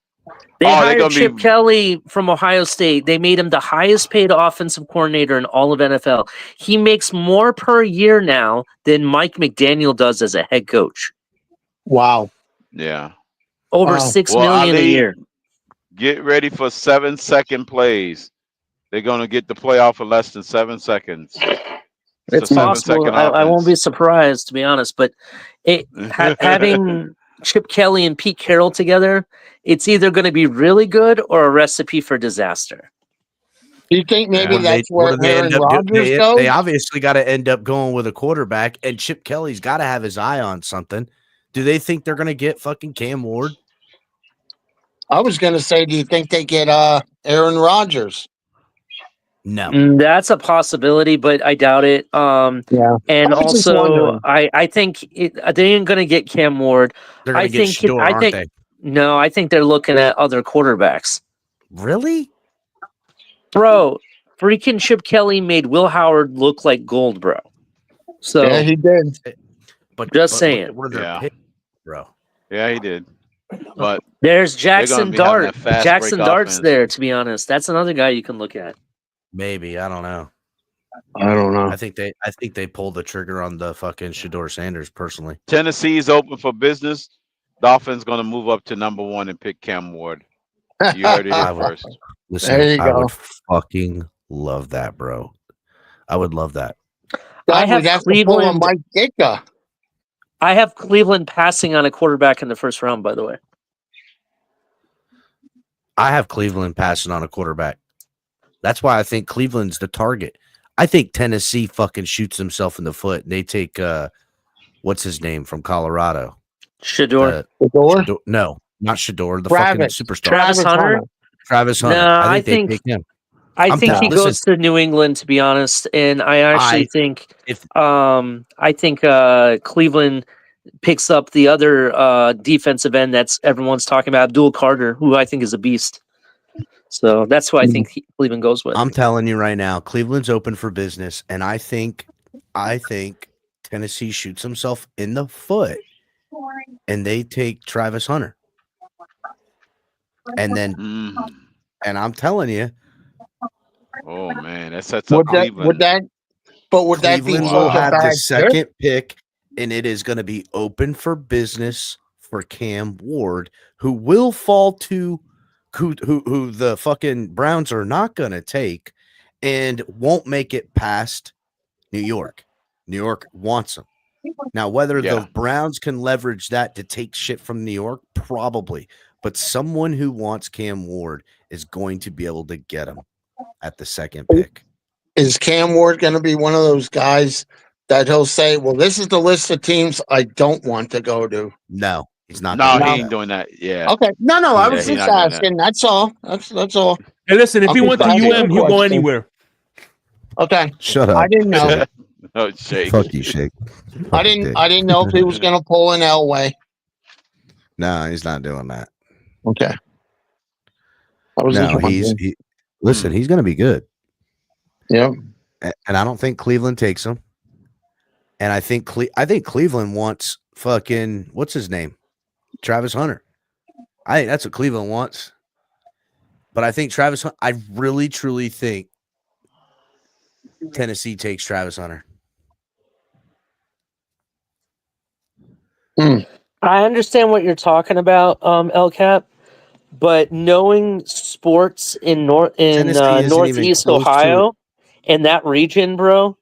They they're hired gonna Chip be. Kelly from Ohio State. They made him the highest paid offensive coordinator in all of NFL. He makes more per year now than Mike McDaniel does as a head coach. Wow. Yeah. Over Wow. $6 Well, million a Ali, year. get ready for 7-second plays. They're gonna get the playoff in less than 7 seconds. It's a It's possible. 7-second I won't offense. be surprised, to be honest. But having Chip Kelly and Pete Carroll together, it's either going to be really good or a recipe for disaster. Do you think maybe What do they that's where end Aaron up doing? Rodgers They goes? obviously got to end up going with a quarterback, and Chip Kelly's got to have his eye on something. Do they think they're going to get fucking Cam Ward? I was going to say, do you think they get Aaron Rodgers? No. That's a possibility, but I doubt it. Yeah. And I was just also, wondering. I think they ain't going to get Cam Ward. They're going to get Shador, aren't they? No, I think they're looking at other quarterbacks. Really? Bro, freaking Chip Kelly made Will Howard look like gold, bro. So Yeah, he did. But just look saying. at where they're Yeah. picked, bro. Yeah, he did. But There's they're gonna Jackson be having Dart. that fast Jackson break Dart's offense. there, to be honest. That's another guy you can look at. Maybe, I don't know. I don't know. I think they pulled the trigger on the fucking Shador Sanders personally. Tennessee's open for business. Dolphins gonna move up to number 1 and pick Cam Ward. You heard it here first. Listen, There you I go. would fucking love that, bro. I would love that. I God, have we'd have to pull a Cleveland. Mike Ditka. I have Cleveland passing on a quarterback in the first round, by the way. I have Cleveland passing on a quarterback. That's why I think Cleveland's the target. I think Tennessee fucking shoots himself in the foot. And they take what's his name from Colorado? Shador. Shador? No, not Shador. The Travis. fucking superstar. Travis Hunter? Travis Hunter. No, I think they take him. I think he listen, goes to New England, to be honest, and I actually think Cleveland picks up the other defensive end that's everyone's talking about, Abdul Carter, who I think is a beast. So that's who I think Cleveland goes with. I'm telling you right now, Cleveland's open for business, and I think Tennessee shoots himself in the foot, and they take Travis Hunter, and then, and I'm telling you. Oh man, that sets up Cleveland. Would that be Cleveland such will a have bad the pick? second pick, and it is going to be open for business for Cam Ward, who will fall to who the fucking Browns are not going to take, and won't make it past New York. New York wants him. Now, whether the Browns can leverage that to take shit from New York, probably, but someone who wants Cam Ward is going to be able to get him at the second pick. Is Cam Ward going to be one of those guys that he'll say, well, this is the list of teams I don't want to go to? No, he's not. No, he ain't doing that. Yeah. Okay. No, I was he's just not doing that. asking. That's all. That's all. Hey, listen, if he went to UM, he'll go anywhere. Okay. Shut up. I didn't know. Oh, Shake. Fuck you, Shake. I didn't know if he was going to pull an Elway. No, he's not doing that. Okay. Listen, he's going to be good. Yeah. And I don't think Cleveland takes him. And I think Cleveland wants fucking what's his name? Travis Hunter. I think that's what Cleveland wants. But I think I really truly think Tennessee takes Travis Hunter. I understand what you're talking about, LCAP, but knowing sports in Northeast Ohio and that region, bro,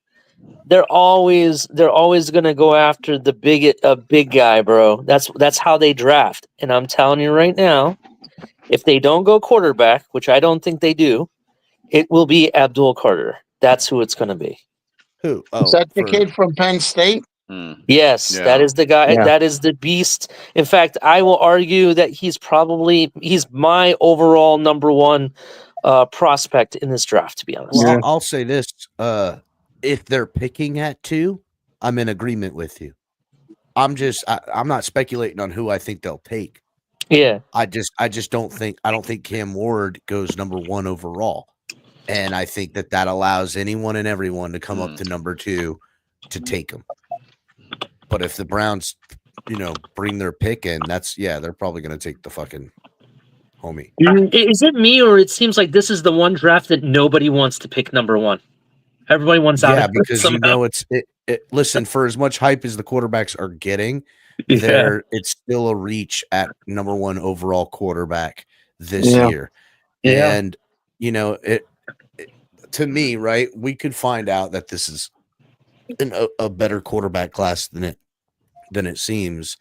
they're always gonna go after a big guy, bro. That's how they draft. And I'm telling you right now, if they don't go quarterback, which I don't think they do, it will be Abdul Carter. That's who it's gonna be. Who? Is that the kid from Penn State? Yes, that is the guy. That is the beast. In fact, I will argue that he's my overall number one prospect in this draft, to be honest. Well, I'll say this. If they're picking at 2, I'm in agreement with you. I'm not speculating on who I think they'll take. Yeah. I don't think Cam Ward goes number 1 overall. And I think that allows anyone and everyone to come up to number 2 to take him. But if the Browns, bring their pick in, they're probably going to take the fucking homie. Is it me, or it seems like this is the one draft that nobody wants to pick number one? Everybody wants out Yeah, of it because you somehow. know listen, for as much hype as the quarterbacks are getting, Yeah. it's still a reach at number one overall quarterback this Yeah. year. Yeah. And you know, to me, right, we could find out that this is a better quarterback class than it seems.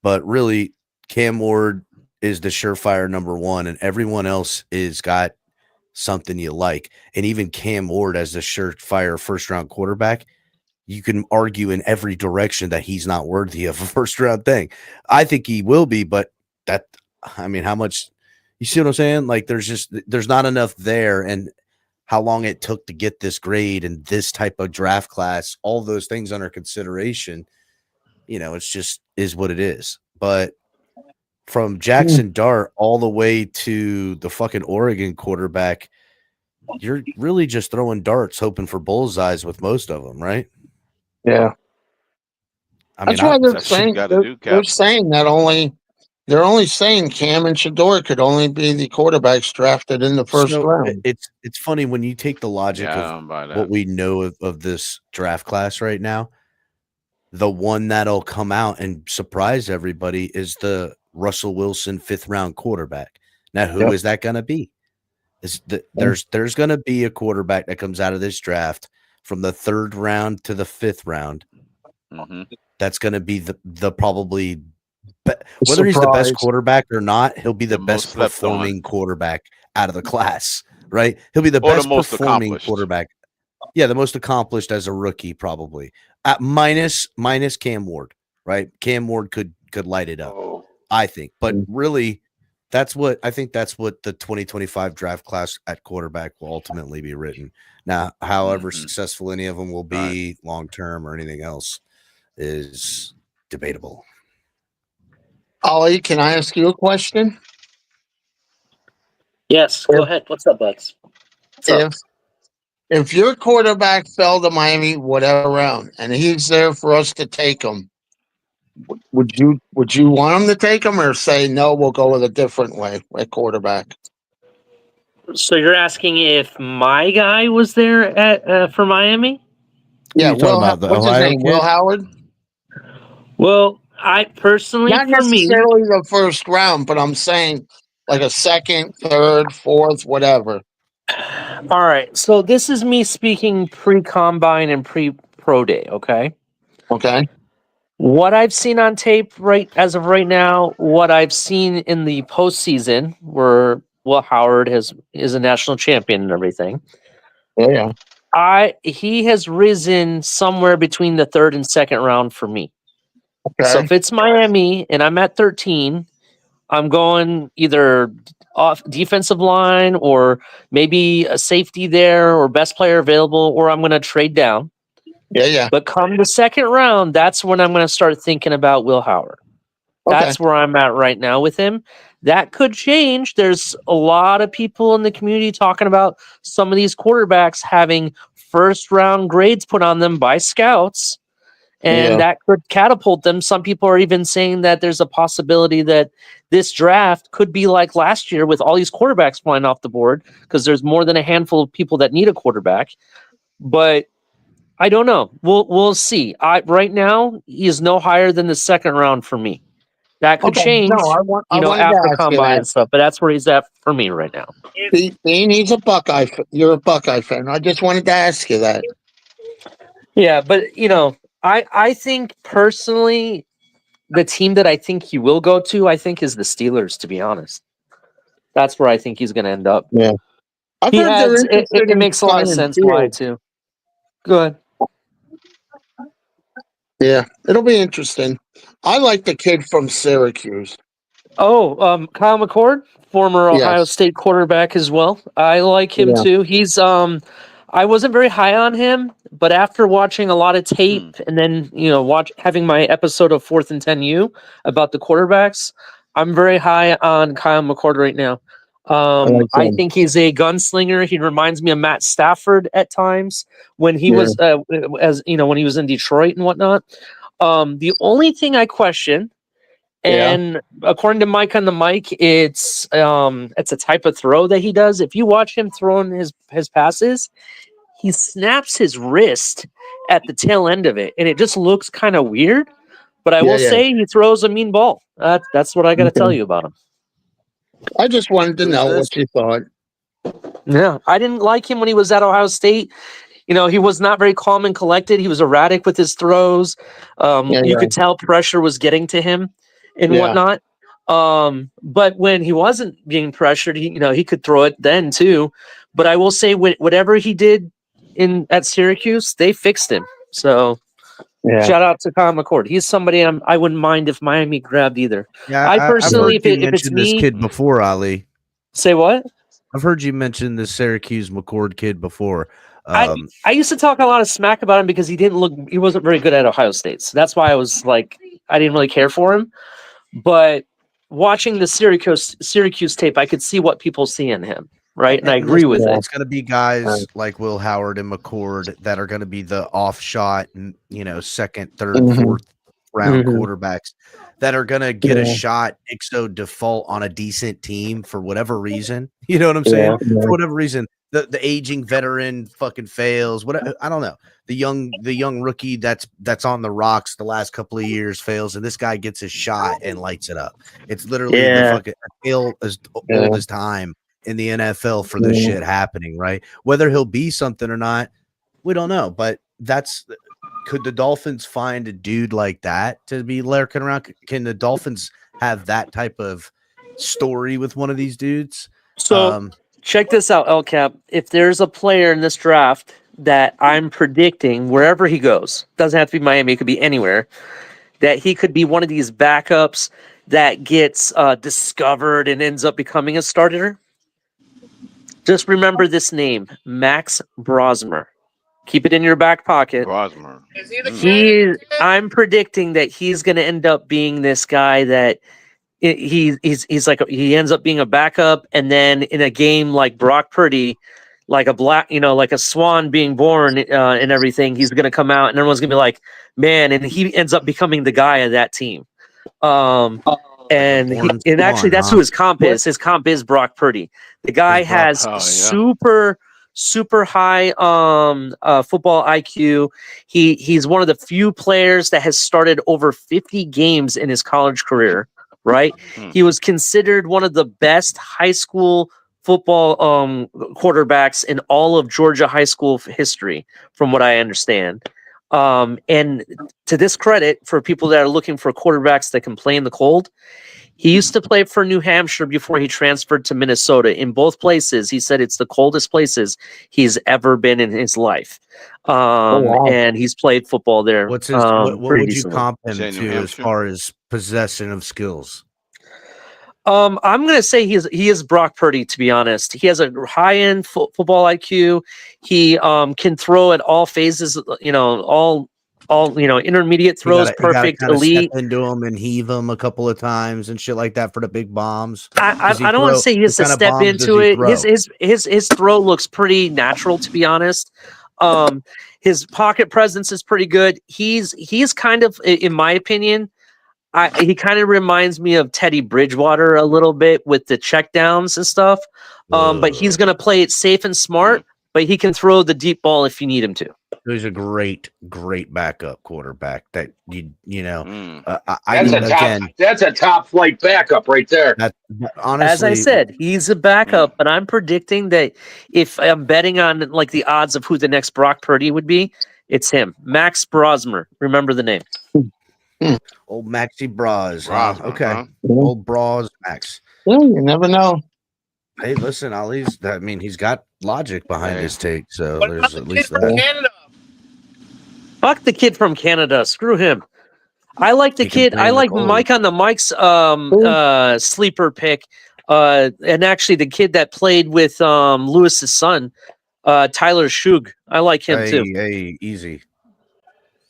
But really, Cam Ward is the surefire number one, and everyone else is got something you like. And even Cam Ward as the surefire first round quarterback, you can argue in every direction that he's not worthy of a first round thing. I think he will be, but how much, you see what I'm saying? Like there's not enough there, and how long it took to get this grade and this type of draft class, all those things under consideration, it's just is what it is. But from Jackson Dart all the way to the fucking Oregon quarterback, you're really just throwing darts, hoping for bullseyes with most of them, right? Yeah. I mean, That's why they're That's what you saying got to do, they're Cap. saying that they're only saying Cam and Shador could only be the quarterbacks drafted in the first so round. it's funny when you take the logic Yeah, I of don't buy what that. we know of this draft class right now. The one that'll come out and surprise everybody is the Russell Wilson 5th round quarterback. Now, who is that going to be? There's going to be a quarterback that comes out of this draft from the 3rd round to the 5th round. Mm-hmm. That's going to be the probably whether he's the best quarterback or not, he'll be the best performing quarterback out of the class, right? He'll be the best most performing accomplished quarterback. Yeah, the most accomplished as a rookie, probably. At minus Cam Ward, right? Cam Ward could light it up, I think. But really, that's what the 2025 draft class at quarterback will ultimately be written. Now, however successful any of them will be long term or anything else is debatable. Ollie, can I ask you a question? Yes, go ahead. What's up, Bucks? If your quarterback fell to Miami, whatever round, and he's there for us to take him, would you want him to take him, or say no? We'll go with a different way at quarterback. So you're asking if my guy was there at for Miami? Yeah, what's his name? kid? Will Howard. Well, I personally, Not for me, necessarily the first round, but I'm saying like a 2nd, 3rd, 4th, whatever. all right. So this is me speaking pre-combine and pre-pro day. Okay. Okay. What I've seen on tape as of right now, what I've seen in the postseason, where Will Howard is a national champion and everything. Yeah. He has risen somewhere between the 3rd and 2nd round for me. Okay. So if it's Miami and I'm at 13, I'm going either off defensive line or maybe a safety there or best player available, or I'm going to trade down. Yeah. But come the 2nd round, that's when I'm going to start thinking about Will Howard. That's where I'm at right now with him. That could change. There's a lot of people in the community talking about some of these quarterbacks having 1st round grades put on them by scouts, and that could catapult them. Some people are even saying that there's a possibility that this draft could be like last year with all these quarterbacks flying off the board, because there's more than a handful of people that need a quarterback. But I don't know. We'll see. Right now, he is no higher than the 2nd round for me. That could change, No, I wanted to after ask you combine that. and stuff. But that's where he's at for me right now. Bean, he's a Buckeye. You're a Buckeye fan. I just wanted to ask you that. Yeah, but I think personally, the team that I think he will go to, I think, is the Steelers. To be honest, that's where I think he's going to end up. Yeah, I've heard they're interested it makes a lot of sense why too. Go ahead. Yeah, it'll be interesting. I like the kid from Syracuse. Oh, Kyle McCord, former Ohio State quarterback as well. I like him too. He's I wasn't very high on him, but after watching a lot of tape and then having my episode of 4th and 10U about the quarterbacks, I'm very high on Kyle McCord right now. I think he's a gunslinger. He reminds me of Matt Stafford at times when he was when he was in Detroit and whatnot. The only thing I question And according to Mike on the mic, it's a type of throw that he does. If you watch him throwing his passes, he snaps his wrist at the tail end of it, and it just looks kind of weird. But I will say he throws a mean ball. That's what I got to tell you about him. I just wanted to know what you thought. Yeah, I didn't like him when he was at Ohio State. You know, he was not very calm and collected. He was erratic with his throws. You could tell pressure was getting to him and whatnot. But when he wasn't being pressured, he could throw it then too. But I will say, whatever he did at Syracuse, they fixed him. So shout out to Kyle McCord. He's somebody I wouldn't mind if Miami grabbed either. Yeah, I personally, I've heard you if it's mention this me, kid before, Ali. Say what? I've heard you mention the Syracuse McCord kid before. I used to talk a lot of smack about him because he wasn't very good at Ohio State. So that's why I was like, I didn't really care for him. But watching the Syracuse tape, I could see what people see in him, right? And I agree with it. It's going to be guys like Will Howard and McCord that are going to be the off shot and, second, third, fourth round quarterbacks that are going to get a shot ixo default on a decent team for whatever reason. You know what I'm saying? For whatever reason, the aging veteran fucking fails. I don't know. The young rookie that's on the rocks the last couple of years fails, and this guy gets his shot and lights it up. It's literally the fucking tale as old as time in the NFL for this shit happening, right? Whether he'll be something or not, we don't know. But could the Dolphins find a dude like that to be lurking around? Can the Dolphins have that type of story with one of these dudes? So check this out, El Cap. If there's a player in this draft that I'm predicting wherever he goes, doesn't have to be Miami, it could be anywhere, that he could be one of these backups that gets discovered and ends up becoming a starter. Just remember this name, Max Brosmer. Keep it in your back pocket. Brosmer. I'm predicting that he's going to end up being this guy that he's like he ends up being a backup, and then in a game like Brock Purdy, like a swan being born and everything, he's going to come out and everyone's going to be like, man, and he ends up becoming the guy of that team. And actually, that's who his comp is. His comp is Brock Purdy. The guy has super high football IQ. He's one of the few players that has started over 50 games in his college career, right? He was considered one of the best high school football quarterbacks in all of Georgia high school history, from what I understand. And to this credit, for people that are looking for quarterbacks that can play in the cold, he used to play for New Hampshire before he transferred to Minnesota. In both places, he said it's the coldest places he's ever been in his life. And he's played football there. What's his? What would you comp him New to as Hampshire? far as possession of skills? I'm gonna say he is Brock Purdy. To be honest, he has a high end football IQ. He can throw at all phases. All intermediate throws, perfect, elite. Step into him and heave him a couple of times and shit like that for the big bombs. I don't want to say he has to step into it. His throw looks pretty natural, to be honest. His pocket presence is pretty good. He's kind of, in my opinion, he kind of reminds me of Teddy Bridgewater a little bit with the checkdowns and stuff. But he's going to play it safe and smart, but he can throw the deep ball if you need him to. He's a great backup quarterback that that's a top flight backup right there. Honestly, as I said, he's a backup, but I'm predicting that if I'm betting on like the odds of who the next Brock Purdy would be, it's him, Max Brosmer. Remember the name. Old Maxie Bras. Okay. Old Bras Max. Yeah, you never know. Hey, listen, he's got logic behind his take, so there's at least that. Fuck the kid from Canada. Screw him. I like the kid. I like Mike on the Mike's sleeper pick. And actually the kid that played with Lewis's son, Tyler Shug. I like him too. Hey, easy.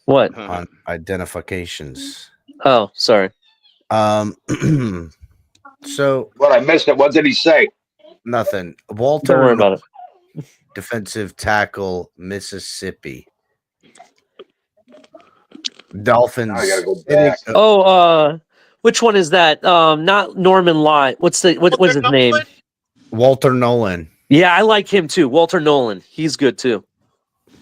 What? On identifications. Oh, sorry. So what I missed it. What did he say? Nothing. Walter. Don't worry about it. Defensive tackle, Mississippi. Dolphins. Now I gotta go back. Which one is that? Not Norman Lott. What's his name? Walter Nolan. Yeah, I like him too. Walter Nolan. He's good too.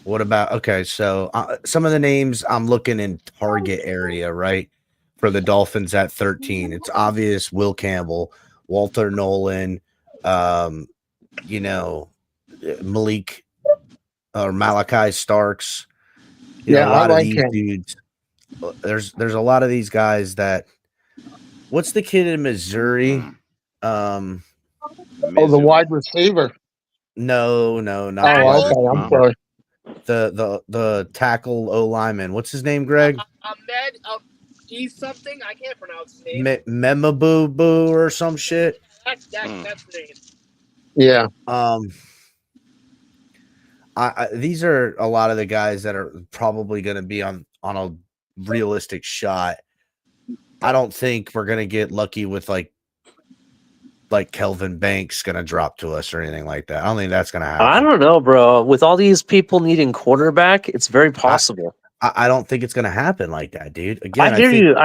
What about so some of the names I'm looking in target area, right? For the Dolphins at 13. It's obvious Will Campbell, Walter Nolan, Malik or Malachi Starks. A lot of these dudes. There's a lot of these guys that. What's the kid in Missouri? The wide receiver. No, not the wide receiver. I'm sorry. The tackle O lineman. What's his name, Greg? Ahmed. He's something I can't pronounce his name. Memaboo Boo or some shit. That's the name. Yeah. These are a lot of the guys that are probably going to be on a realistic shot. I don't think we're going to get lucky with like Kelvin Banks going to drop to us or anything like that. I don't think that's going to happen. I don't know, bro. With all these people needing quarterback, it's very possible. I don't think it's going to happen like that, dude. Again, I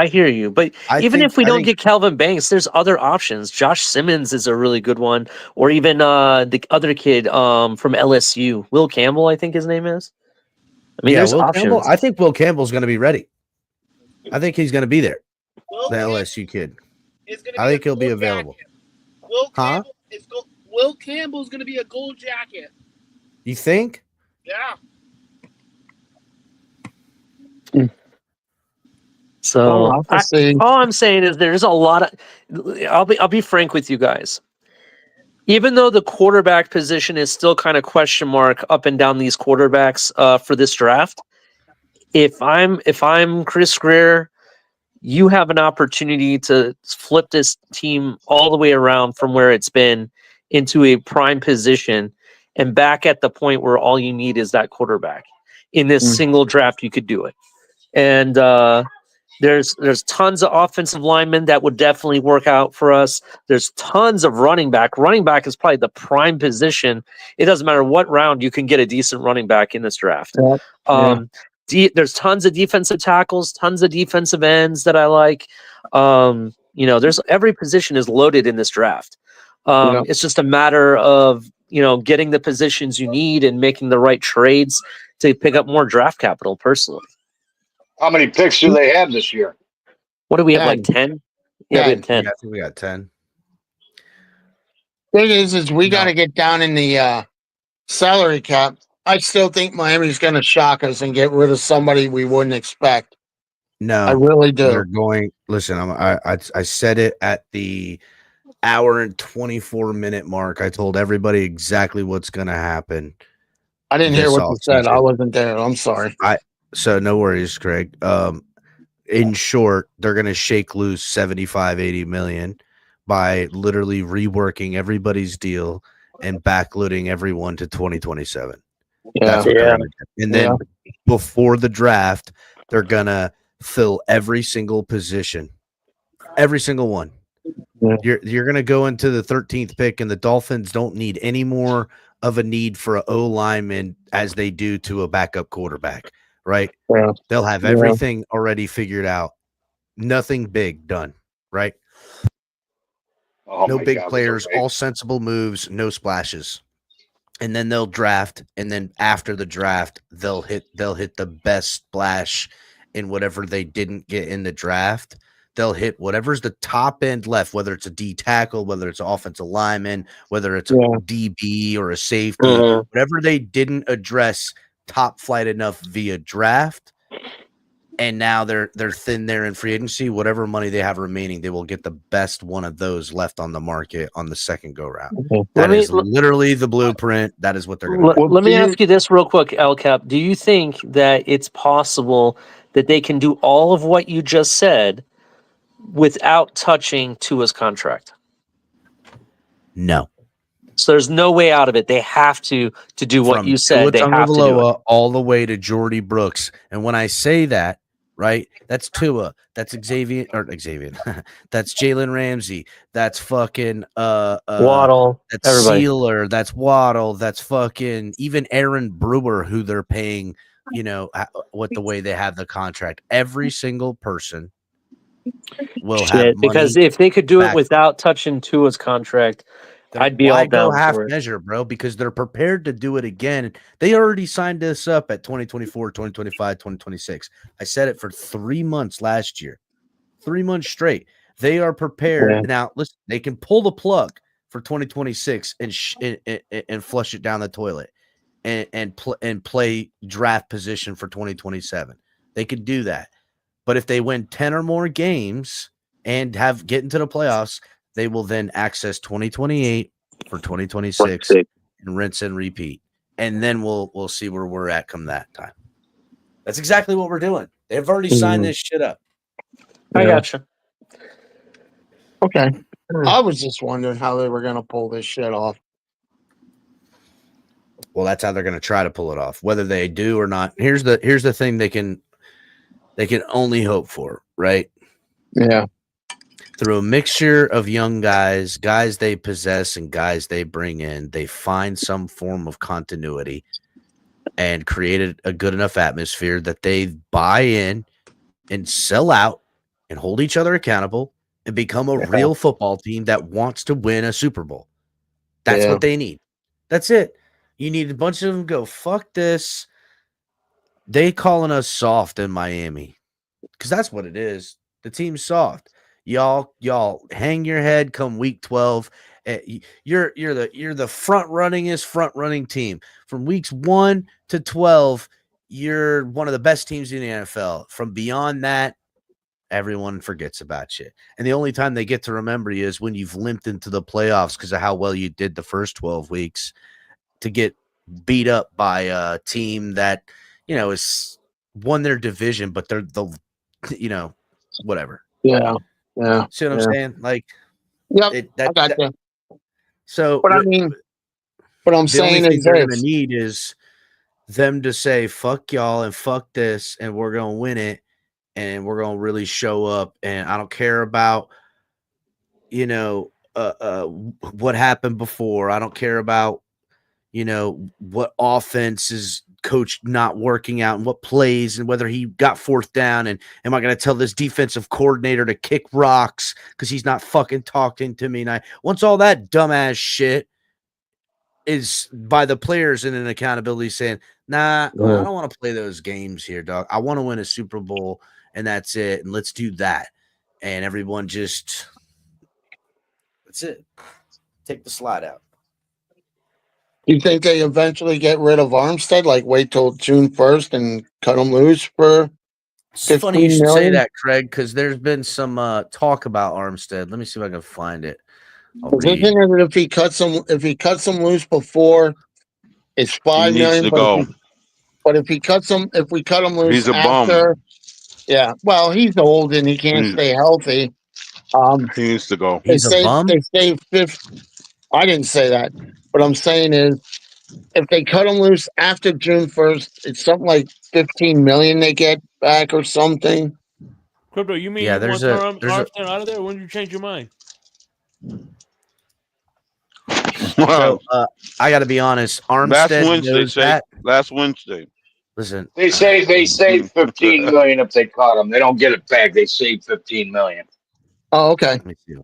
hear you. But even if we don't get Calvin Banks, there's other options. Josh Simmons is a really good one, or even the other kid from LSU, Will Campbell, I think his name is. I mean, there's Will options. Campbell, I think Will Campbell's going to be ready. I think he's going to be there. The LSU kid. I think he'll be available. Will Campbell's going to be a gold jacket. You think? Yeah. So all I'm saying is there's a lot of. I'll be frank with you guys. Even though the quarterback position is still kind of question mark up and down these quarterbacks for this draft, if I'm Chris Greer, you have an opportunity to flip this team all the way around from where it's been into a prime position and back at the point where all you need is that quarterback. In this single draft, you could do it. And there's tons of offensive linemen that would definitely work out for us. There's tons of running back. Running back is probably the prime position. It doesn't matter what round you can get a decent running back in this draft. There's tons of defensive tackles, tons of defensive ends that I like. There's every position is loaded in this draft. It's just a matter of getting the positions you need and making the right trades to pick up more draft capital. Personally. How many picks do they have this year? What do we have, like 10? Yeah, we have 10. Yeah, I think we got 10. Thing is we got to get down in the salary cap. I still think Miami's going to shock us and get rid of somebody we wouldn't expect. No, I really do. They're going. Listen, I said it at the hour and 24-minute mark. I told everybody exactly what's going to happen. I didn't hear what you said. I wasn't there. I'm sorry. So no worries, Craig. In short, they're going to shake loose 75-80 million by literally reworking everybody's deal and backloading everyone to 2027. That's what they're gonna do. And then before the draft, they're going to fill every single position, every single one. You're going to go into the 13th pick, and the Dolphins don't need any more of a need for an O lineman as they do to a backup quarterback. Right? Yeah. They'll have everything already figured out. Nothing big done, right? No big players, all sensible moves, no splashes. And then they'll draft, and then after the draft, they'll hit the best splash in whatever they didn't get in the draft. They'll hit whatever's the top end left, whether it's a D tackle, whether it's an offensive lineman, whether it's a DB or a safety, whatever they didn't address top flight enough via draft, and now they're thin there in free agency. Whatever money they have remaining, they will get the best one of those left on the market on the second go round. That is literally the blueprint. That is what they're going to do. Let me ask you this real quick, LCAP. Do you think that it's possible that they can do all of what you just said without touching Tua's contract? No. So there's no way out of it. They have to do what From you said. They have to do it. All the way to Jordy Brooks. And when I say that, right, that's Tua. That's Xavier. That's Jalen Ramsey. That's fucking Waddle. That's everybody. Sealer. That's Waddle. That's fucking even Aaron Brewer, who they're paying, what the way they have the contract. Every single person will have Shit, money. because if they could do it back. without touching Tua's contract, I'd be Why all go down half for it. measure, bro? Because they're prepared to do it again. They already signed this up at 2024, 2025, 2026. I said it for 3 months last year, 3 months straight. They are prepared. Yeah. Now, listen, they can pull the plug for 2026 and flush it down the toilet and play draft position for 2027. They could do that. But if they win 10 or more games and get into the playoffs, they will then access 2028 for 2026 and rinse and repeat. And then we'll see where we're at come that time. That's exactly what we're doing. They've already signed this shit up. I gotcha. Okay. I was just wondering how they were going to pull this shit off. Well, that's how they're going to try to pull it off. Whether they do or not. Here's the thing they can only hope for, right? Yeah. Through a mixture of young guys they possess and guys they bring in, they find some form of continuity and created a good enough atmosphere that they buy in and sell out and hold each other accountable and become a real football team that wants to win a Super Bowl. That's what they need. That's it. You need a bunch of them go, fuck this. They calling us soft in Miami because that's what it is. The team's soft. Y'all hang your head come week 12. You're the front running team from weeks 1 to 12. You're one of the best teams in the NFL. From beyond that, everyone forgets about you. And the only time they get to remember you is when you've limped into the playoffs because of how well you did the first 12 weeks to get beat up by a team that, is won their division, but they're whatever. Yeah. See what I'm saying? Like, yep, I got you. So, but I mean, what I'm saying is they're going to need is them to say, fuck y'all and fuck this, and we're going to win it, and we're going to really show up, and I don't care about, what happened before. I don't care about, what offense is coach not working out and what plays and whether he got fourth down and am I going to tell this defensive coordinator to kick rocks because he's not fucking talking to me. And once all that dumbass shit is by the players in an accountability saying, nah, I don't want to play those games here, dog. I want to win a Super Bowl and that's it. And let's do that. And everyone just, that's it. Take the slide out. You think they eventually get rid of Armstead? Like wait till June 1st and cut him loose for It's funny you should say that, Craig, because there's been some talk about Armstead. Let me see if I can find it. If he cuts him loose before, it's $5 million. But if we cut him loose he's a after, bum. Yeah. Well, he's old and he can't stay healthy. He needs to go. They say fifth. I didn't say that. What I'm saying is, if they cut him loose after June 1st, it's something like $15 million they get back or something. Crypto, you mean you want to throw Armstead out of there? Or when did you change your mind? So I got to be honest. Armstead knows that. Last Wednesday. Listen, they say $15 million if they cut him. They don't get it back. They save $15 million. Oh, okay.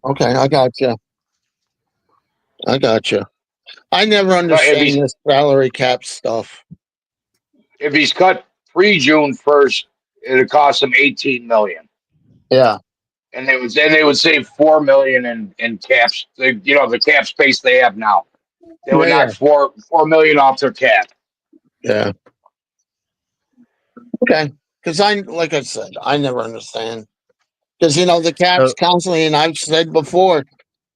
Okay, I got you. I never understand this salary cap stuff. If he's cut pre-June 1st, it'd cost him $18 million. Yeah. And they would save $4 million in caps. The cap space they have now. They would knock $4 million off their cap. Yeah. Okay. Because like I said, I never understand. Because the cap's constantly, and I've said before,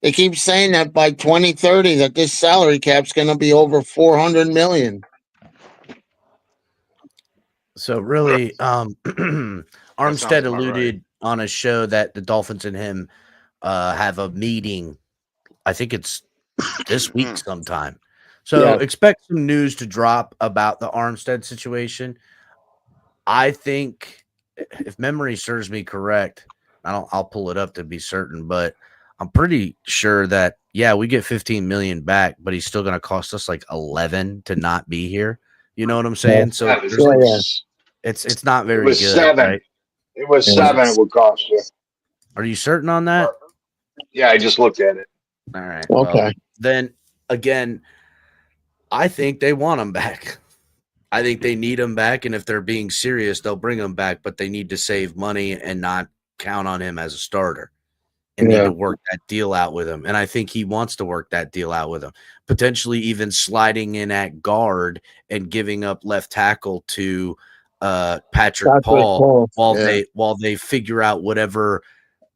they keep saying that by 2030 that this salary cap's going to be over $400 million. So really, Armstead alluded on a show that the Dolphins and him have a meeting. I think it's this week sometime. So expect some news to drop about the Armstead situation. I think, if memory serves me correct, I'll pull it up to be certain, but I'm pretty sure that we get 15 million back, but he's still going to cost us like 11 to not be here. You know what I'm saying? So it's not very good, 7. right? It was 7. It would cost you. Are you certain on that? Yeah, I just looked at it. All right. Okay. Well, then again, I think they want him back. I think they need him back, and if they're being serious, they'll bring him back, but they need to save money and not count on him as a starter and need to work that deal out with him. And I think he wants to work that deal out with him, potentially even sliding in at guard and giving up left tackle to Patrick Paul while they figure out whatever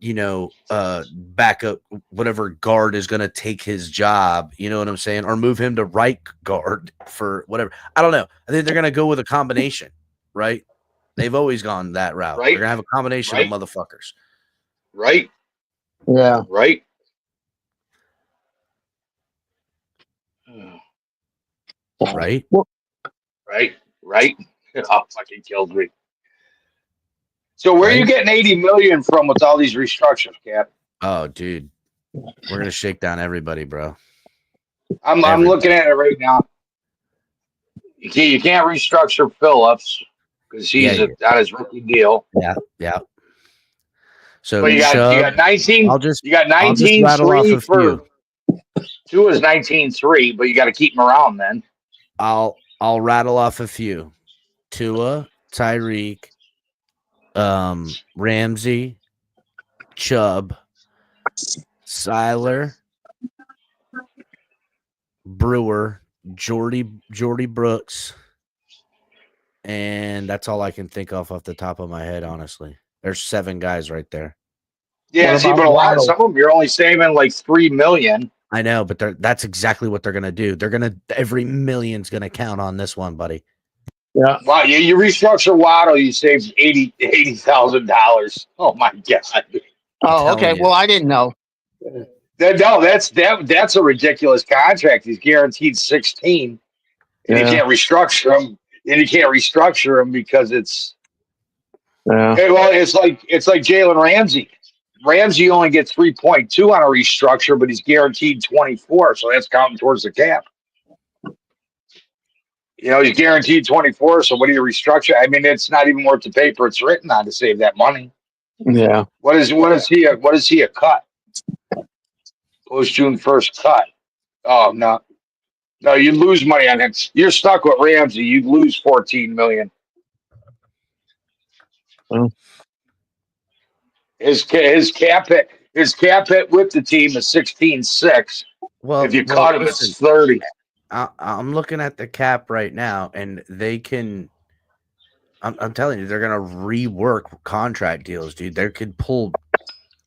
backup, whatever guard is going to take his job, you know what I'm saying? Or move him to right guard for whatever. I don't know. I think they're going to go with a combination, right? They've always gone that route. Right. They're going to have a combination of motherfuckers. Right. Yeah. Right. Right. Right. Right. Oh, fucking killed me. So where are you getting 80 million from with all these restructures, Cap? Oh, dude. We're going to shake down everybody, bro. I'm looking at it right now. You can't restructure Phillips because he's on his rookie deal. Yeah. So but you got 19. You got 19-3 for two is 19-3, but you got to keep him around then. I'll rattle off a few. Tua, Tyreek, Ramsey, Chubb, Seiler, Brewer, Jordy Brooks, and that's all I can think off the top of my head, honestly. There's 7 guys right there. Yeah, see, but some of them you're only saving like $3 million. I know, but that's exactly what they're gonna do. Every million's gonna count on this one, buddy. Yeah. Wow, you restructure Waddle, you saved $80,000. Oh my god. Oh, okay. Well, I didn't know. No, that's a ridiculous contract. He's guaranteed 16, and you can't restructure him. And you can't restructure him because it's. Yeah. Okay, well, it's like Jalen Ramsey. Ramsey only gets 3.2 on a restructure, but he's guaranteed 24, so that's counting towards the cap. He's guaranteed 24, so what do you restructure? I mean, it's not even worth the paper it's written on to save that money. Yeah. What is he a cut? Post June 1st cut. Oh no. No, you lose money on him. You're stuck with Ramsey. You'd lose $14 million. Well, His cap hit with the team is 16.6. Well, if you cut him, it's 30. I'm looking at the cap right now, and they can. I'm telling you, they're gonna rework contract deals, dude. They could pull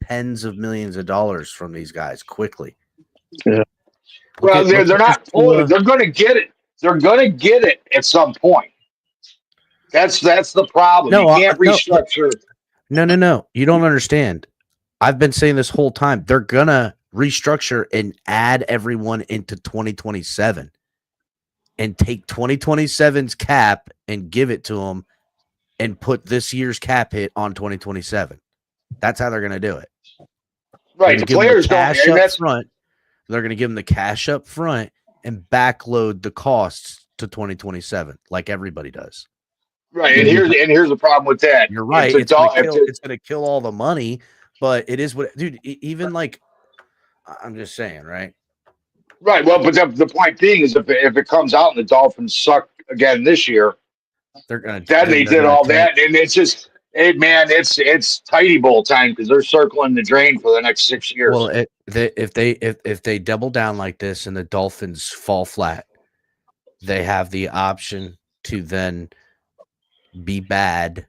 tens of millions of dollars from these guys quickly. Yeah. Well, they're not pulling. They're going to get it. They're going to get it at some point. That's the problem. You can't restructure. No. You don't understand. I've been saying this whole time. They're gonna restructure and add everyone into 2027 and take 2027's cap and give it to them and put this year's cap hit on 2027. That's how they're going to do it. Right. The players don't. Front. They're going to give them the cash up front and backload the costs to 2027 like everybody does. Right. And here's the problem with that. You're right. It's going to kill all the money, but it is what, dude, even like, I'm just saying, right? Right. Well, but the point being is if it comes out and the Dolphins suck again this year, they're going to. Then they did all that, and it's just, it's tidy bowl time because they're circling the drain for the next 6 years. Well, if they double down like this and the Dolphins fall flat, they have the option to then be bad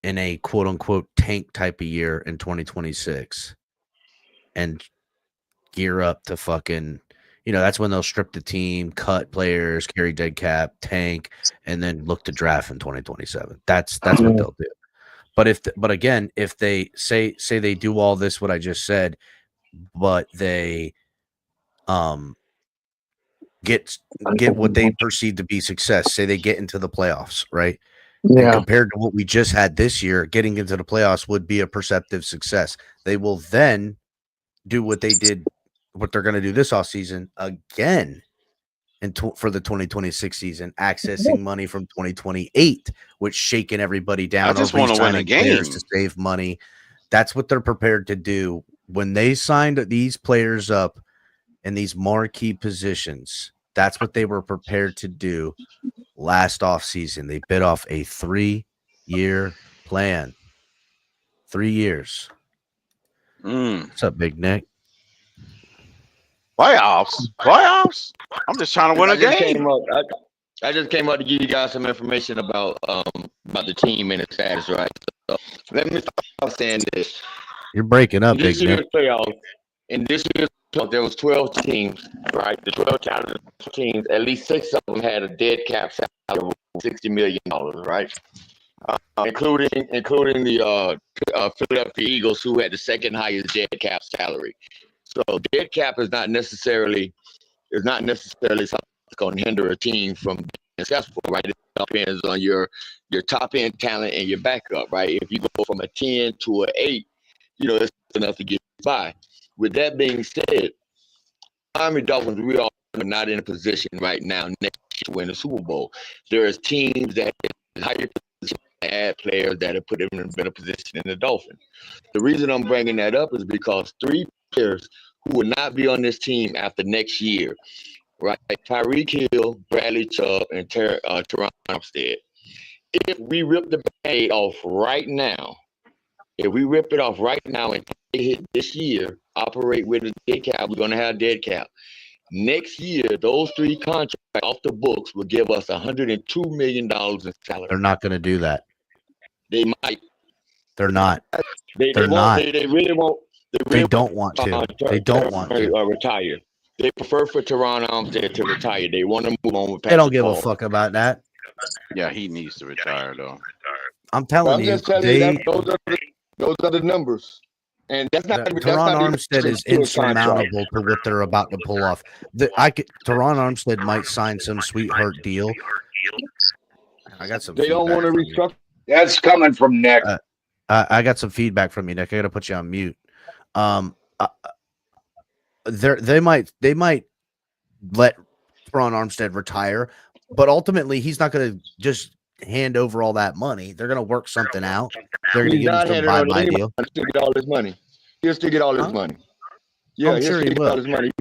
in a quote unquote tank type of year in 2026 and gear up to fucking, that's when they'll strip the team, cut players, carry dead cap, tank, and then look to draft in 2027. That's what they'll do. But again, if they say they do all this, what I just said, but they get what they perceive to be success, say they get into the playoffs, right? Yeah. And compared to what we just had this year, getting into the playoffs would be a perceptive success. They will then do what they're going to do this offseason again for the 2026 season, accessing money from 2028, which shaking everybody down. I just want to win a game to save money. That's what they're prepared to do. When they signed these players up in these marquee positions, that's what they were prepared to do last offseason. They bid off a 3-year plan. 3 years. What's up, Big Nick? Playoffs. I'm just trying to win a game. I just came up to give you guys some information about the team and its status, right? So let me start saying this. You're breaking up, Big This year's Nick. playoffs, in this year's playoffs, there was 12 teams, right? The 12 talented teams, at least 6 of them had a dead cap salary of $60 million, right? Including the Philadelphia Eagles, who had the second highest dead cap salary. So dead cap is not necessarily something that's going to hinder a team from being successful, right? It depends on your top end talent and your backup, right? If you go from a 10 to an 8, it's enough to get by. With that being said, Miami Dolphins, we are not in a position right now next year to win the Super Bowl. There is teams that higher position to add players that have put them in a better position in the Dolphins. The reason I'm bringing that up is because 3 players who will not be on this team after next year, right? Tyreek Hill, Bradley Chubb, and Teron Armstead. If we rip the Band-Aid off right now, and they hit this year, operate with a dead cap, we're going to have dead cap. Next year, those 3 contracts off the books will give us $102 million in salary. They're not going to do that. They might. They're not. They're not. They really won't. They don't want to. They don't want to. Retire. They prefer for Teron Armstead to retire. They want to move on with Patrick They don't give Paul. a fuck about that. Yeah, he needs to retire though. I'm telling you, those are the numbers. And that's not Teron Armstead is insurmountable to what they're about to pull off. Teron Armstead might sign some sweetheart deal. I got some. They don't want to restructure. That's coming from Nick. I got some feedback from you, Nick. I got to put you on mute. They might let Teron Armstead retire, but ultimately he's not going to just hand over all that money. They're going to work something out. They're going to give him some bye-bye deal. He'll get all his money. He'll still get all his money. Yeah, I'm sure he will. All his money.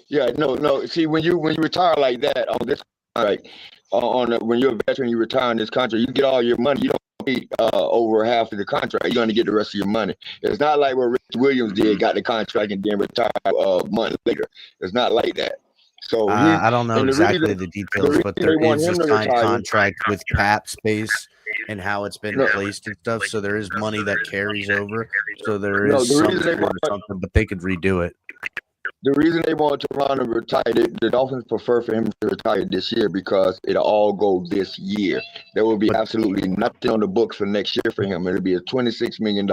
Yeah, no. See, when you retire like that on this, like when you're a veteran, you retire in this contract, you get all your money. You don't get over half of the contract. You're going to get the rest of your money. It's not like what Rich Williams did, got the contract and then retired a month later. It's not like that. So I don't know exactly the details, but there is a signed contract with cap space and how it's been placed and stuff. So there is money that carries over. So there is something, but they could redo it. The reason they want Teron to retire, the Dolphins prefer for him to retire this year because it'll all go this year. There will be absolutely nothing on the books for next year for him. It'll be a $26 million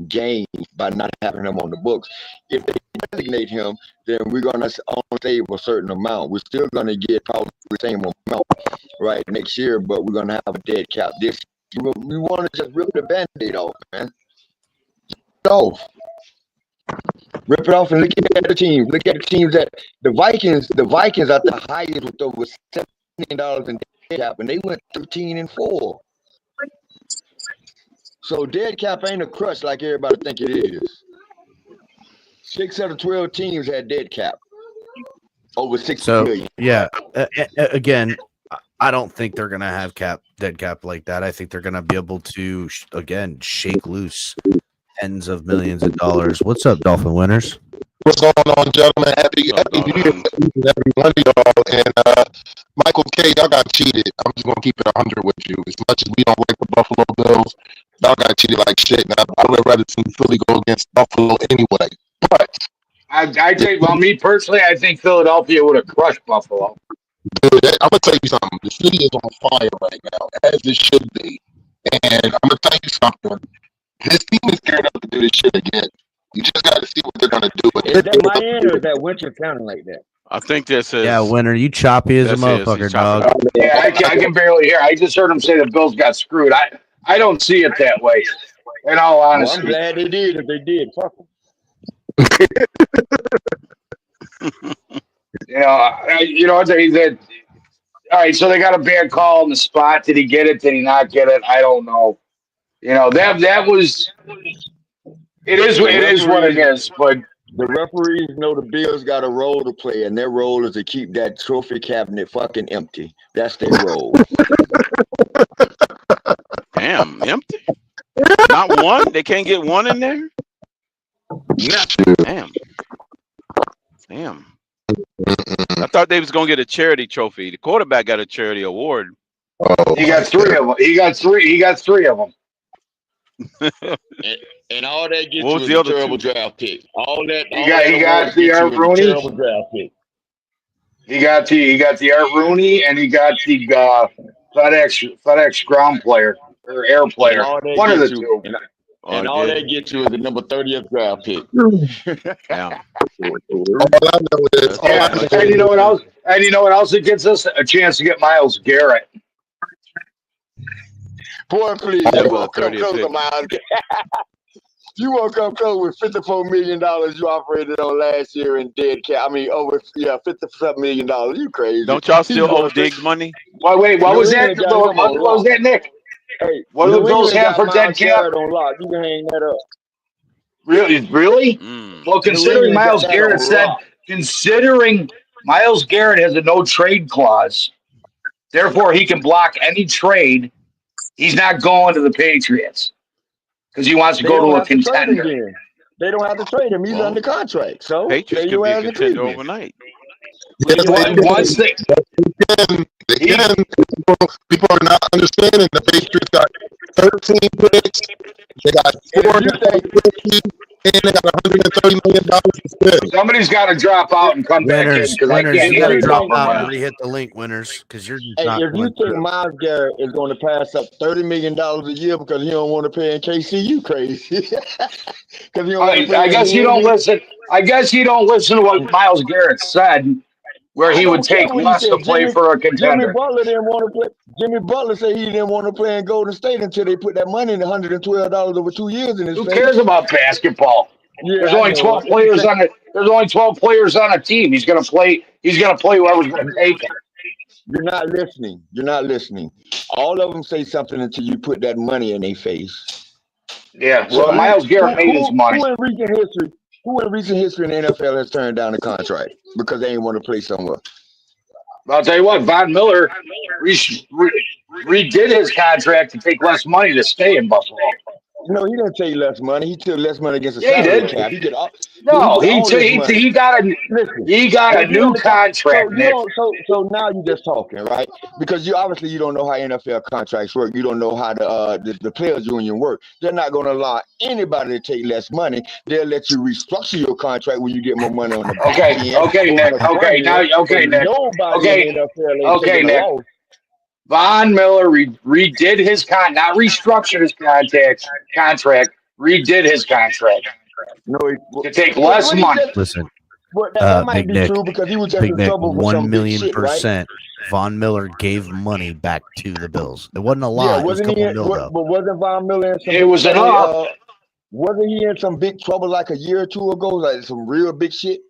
gain by not having him on the books. If they designate him, then we're going to only save a certain amount. We're still going to get probably the same amount right next year, but we're going to have a dead cap this year. We want to just rip the Band-Aid off, man. Rip it off and look at the teams. Look at the teams that the Vikings are the highest with over $7 million in dead cap, and they went 13-4. So dead cap ain't a crush like everybody think it is. 6 out of 12 teams had dead cap over $60 million. Yeah, again, I don't think they're gonna have dead cap like that. I think they're gonna be able to again shake loose tens of millions of dollars. What's up, Dolphin winners? What's going on, gentlemen? Happy New Year, everyone, y'all. And Michael K, y'all got cheated. I'm just gonna keep it 100 with you. As much as we don't like the Buffalo Bills, y'all got cheated like shit. Now I would rather see Philly go against Buffalo anyway. But I think, well, me personally, I think Philadelphia would have crushed Buffalo. Dude, I'm gonna tell you something. The city is on fire right now, as it should be. And I'm gonna tell you something. This team is geared up to do this shit again. You just got to see what they're gonna do. Is that Miami or is that Winter counting like that? I think this is. Yeah, winner, you choppy as a motherfucker, dog. Yeah, I can barely hear. I just heard him say the Bills got screwed. I don't see it that way. In all honesty, I'm glad they did. If they did, fuck them. That. All right, so they got a bad call on the spot. Did he get it? Did he not get it? I don't know. That was It is what it is. But the referees know the Bills got a role to play, and their role is to keep that trophy cabinet fucking empty. That's their role. Damn, empty. Not one. They can't get one in there. Damn. I thought they was gonna get a charity trophy. The quarterback got a charity award. He got 3 of them. He got 3 of them. And all that gets What you was is the a other terrible 2? draft pick. He got the Art Rooney. Terrible draft pick. He got the Art Rooney, and he got the FedEx ground player or air player. One of the 2. And all that gets you is the number 30th draft pick. Yeah. And you know what else? And you know what else? It gets us a chance to get Myles Garrett. Boy, please, you won't come close to Myles Garrett. You won't come close with $54 million you operated on last year in dead cap. I mean, $57 million. You crazy? Don't y'all still owe Diggs money? Wait, what was that? What was that, Nick? Hey, what do the Bills have for dead cap? On lock. You can hang that up. Really? Well, considering Myles Garrett has a no trade clause, therefore he can block any trade. He's not going to the Patriots because he wants to go to a contender. They don't have to trade him. He's under contract. So Patriots could be a contender overnight. People are not understanding the Patriots got 13 picks. They got 4 picks, and they got $130 million to spend. Somebody's got to drop out and come back in because I can't you gotta drop out money. and re-hit the link, winners, because you're just Hey, not if you think Myles Garrett is going to pass up $30 million a year because he don't want to pay in KC, you crazy. I guess you don't listen. I guess you don't listen to what Myles Garrett said, where he would take less to play for a contender. Jimmy Butler didn't want to play. Jimmy Butler said he didn't want to play in Golden State until they put that money in $112 over 2 years in his face. Who cares about basketball? Yeah, there's only 12 players on it. There's only 12 players on a team. He's gonna play whoever's gonna take him. You're not listening. You're not listening. All of them say something until you put that money in their face. Yeah. Well, Myles Garrett made his money. Who in recent history in the NFL has turned down a contract because they ain't want to play somewhere? I'll tell you what, Von Miller redid his contract to take less money to stay in Buffalo. No, he didn't take less money. He took less money against the salary cap. He got a new contract. So now you're just talking, right? Because you don't know how NFL contracts work. You don't know how the players union work. They're not going to allow anybody to take less money. They'll let you restructure your contract when you get more money on the back end. Okay, Nick. Von Miller redid his not restructured his contract, redid his contract. No, to take less money. Listen, that might Big be Nick, true because he was just Big in Nick, trouble with some big shit, right? 1,000,000%. Von Miller gave money back to the Bills. It wasn't a lot. Yeah, wasn't but wasn't Von Miller in some? It was enough. Wasn't he in some big trouble like a year or two ago, like some real big shit?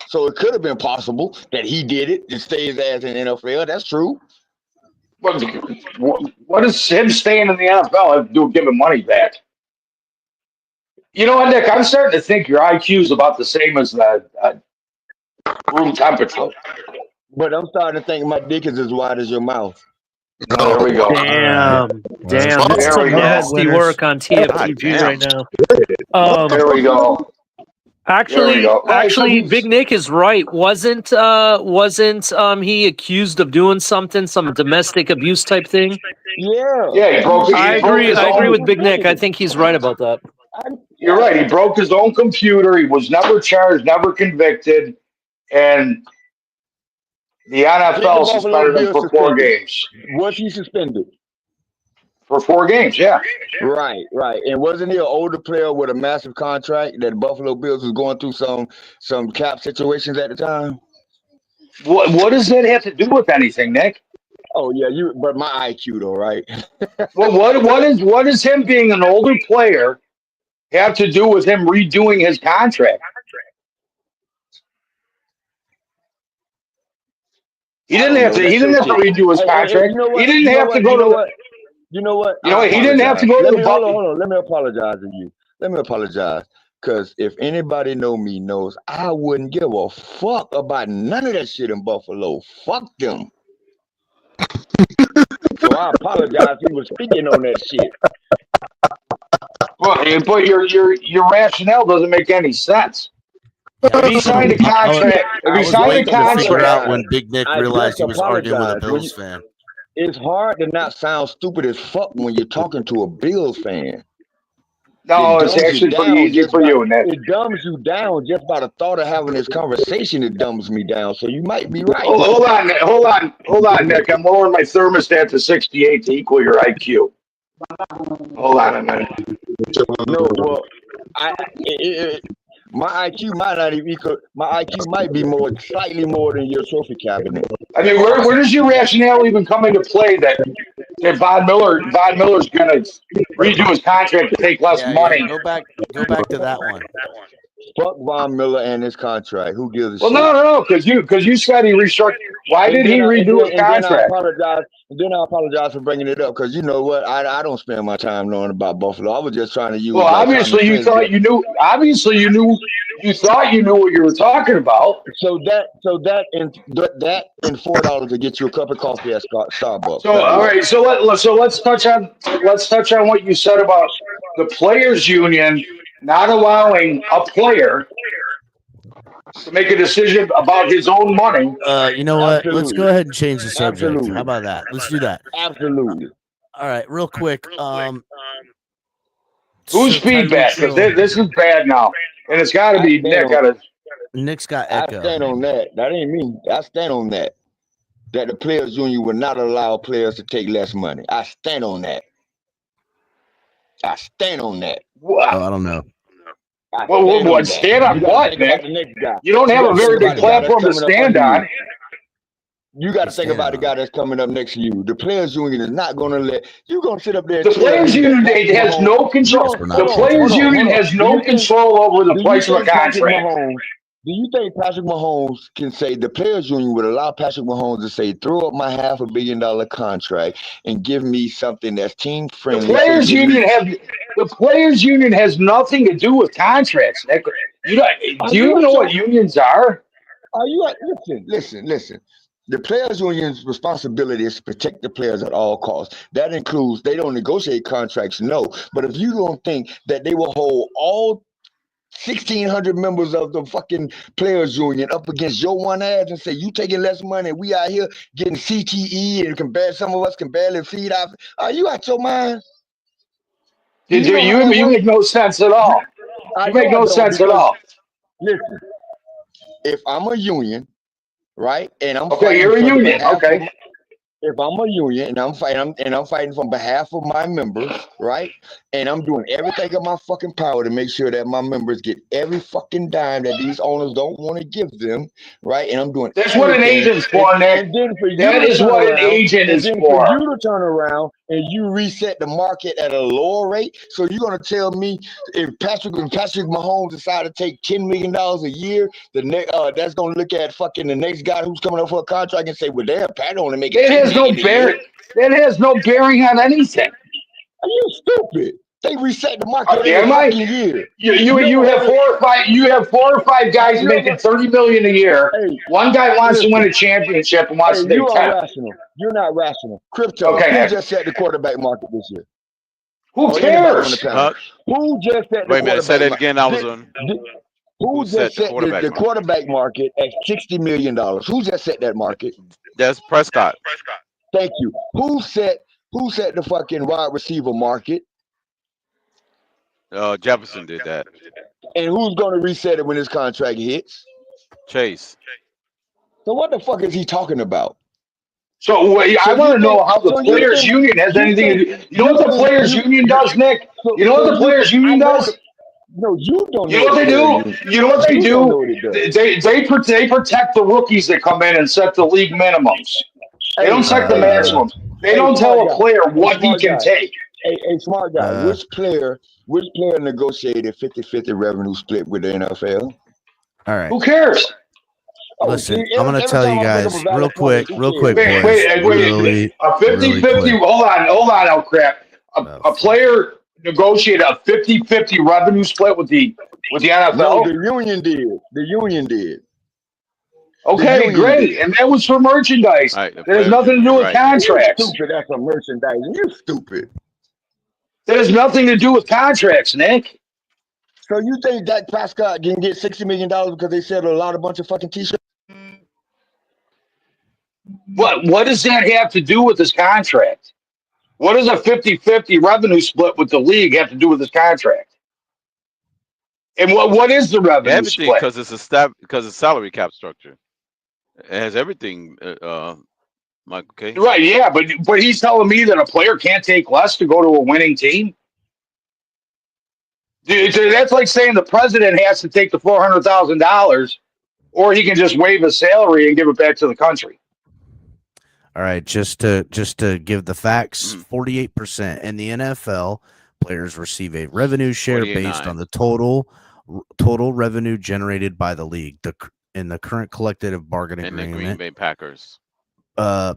So it could have been possible that he did it to stay his ass in the NFL. That's true. What does him staying in the NFL have to do with giving money back? You know what, Nick? I'm starting to think your IQ is about the same as room temperature. But I'm starting to think my dick is as wide as your mouth. There we go. Damn. This is some nasty work on TFTG right now. There we go. Actually, Big Nick is right. Wasn't he accused of doing something, some domestic abuse type thing? Yeah. I agree with Big Nick. I think he's right about that. You're right. He broke his own computer. He was never charged, never convicted, and the NFL suspended him for 4 games. Was he suspended? For 4 games, yeah. Right. And wasn't he an older player with a massive contract that Buffalo Bills was going through some cap situations at the time? What does that have to do with anything, Nick? Oh yeah, but my IQ though, right? Well, what is him being an older player have to do with him redoing his contract? He didn't have to redo his contract. He didn't have to go to. You know what? He didn't have to go to the Buffalo. Hold on. Let me apologize to you. Let me apologize. Because if anybody know me knows I wouldn't give a fuck about none of that shit in Buffalo. Fuck them. So I apologize. He was speaking on that shit. Well, but your rationale doesn't make any sense. If he signed a contract, I was waiting to figure out when Big Nick realized he was arguing with a Bills fan. It's hard to not sound stupid as fuck when you're talking to a Bills fan. No, it's actually pretty easy for you, Nick. It dumbs you down just by the thought of having this conversation. It dumbs me down. So you might be right. Hold on, Nick. I'm lowering my thermostat to 68 to equal your IQ. Hold on a minute. No, well, my IQ might not even equal. My IQ might be slightly more than your trophy cabinet. I mean, where does your rationale even come into play that Von Miller's going to redo his contract to take less money? Go back to that one. Fuck Von Miller and his contract. Who gives a shit? Well, no, because you said he restructured. Why did he redo his contract? Then I apologize for bringing it up because you know what? I don't spend my time knowing about Buffalo. I was just trying to use. Well, obviously you thought you knew. Obviously you knew. You thought you knew what you were talking about. So that and $4 to get you a cup of coffee at Starbucks. So all right. So let's touch on what you said about the players' union not allowing a player to make a decision about his own money. You know what? Absolutely. Let's go ahead and change the subject. Absolutely. How about that? Let's do that. Absolutely. All right, real quick. Whose feedback? Because this is bad now, and it's got to be Nick. Nick's got echo. I stand on that. That ain't me. I stand on that. That the players' union will not allow players to take less money. I stand on that. I stand on that. Oh, I don't know. What? Stand on what, Nick? You don't have a very good platform to stand on. You got to think about the guy that's coming up next to you. The players' union is not going to let you going to sit up there. The players' union has no control. The players' union has no control over the price of a contract. Do you think Patrick Mahomes can say the players' union would allow Patrick Mahomes to say, throw up my $500 million contract and give me something that's team friendly? The players' union has nothing to do with contracts. Do you even know what unions are? Are you listen? The players' union's responsibility is to protect the players at all costs. That includes they don't negotiate contracts, no. But if you don't think that they will hold all 1,600 members of the fucking players' union up against your one ass and say you taking less money, we out here getting CTE and some of us can barely feed off. Are you out your mind? You make no sense at all. You make no sense at all. Listen, if I'm a union, right, and I'm you're a union, okay. If I'm a union and I'm fighting on behalf of my members, right, and I'm doing everything in my fucking power to make sure that my members get every fucking dime that these owners don't want to give them, right, and I'm doing. That's what an agent's for, Nick. That is what an agent is for. For you to turn around and you reset the market at a lower rate. So you're gonna tell me if Patrick Mahomes decided to take $10 million a year, the next that's gonna look at fucking the next guy who's coming up for a contract and say, well, damn, Pat only make it. That has no bearing on anything. Are you stupid? They reset the market every year. You have four or five guys making $30 million a year. Hey, one guy wants to win a championship and wants to make 10. Rational. You're not rational. Crypto. Okay. Who just set the quarterback market this year? Who cares? Who just set the Wait a minute. Say that again. I was on. Who just set the quarterback market at $60 million? Who just set that market? That's Prescott. Thank you. Who set the fucking wide receiver market? Jefferson did that. And who's going to reset it when his contract hits? Chase. So what the fuck is he talking about? So I want to know how the players' union has anything to do. You know what the players' union does, Nick? You know what the players' union does? No, you don't. You know what they do? You know what they do? They protect the rookies that come in and set the league minimums. They don't set the maximums. They don't tell a player what he can take. Hey, smart guy. Which player negotiated 50-50 revenue split with the NFL? All right. Who cares? Listen, I'm going to tell you guys real quick, boys. Wait. A 50-50. Hold on, oh crap. A player negotiate a 50-50 revenue split with the NFL? No, the union did. The union did. Okay, great. And that was for merchandise. Right, That has nothing to do with contracts. You stupid. That's a merchandising. You stupid. That has nothing to do with contracts, Nick. So you think Dak Prescott can get $60 million because they sell a bunch of fucking t-shirts? What does that have to do with this contract? What does a 50-50 revenue split with the league have to do with this contract? And what is the revenue Everything, split? because it's salary cap structure. It has everything, Michael K. Right, yeah, but he's telling me that a player can't take less to go to a winning team? Dude, that's like saying the president has to take the $400,000, or he can just waive his salary and give it back to the country. All right, just to give the facts, 48% in the NFL, players receive a revenue share based on the total revenue generated by the league. In the current collective bargaining And the agreement, Green Bay Packers.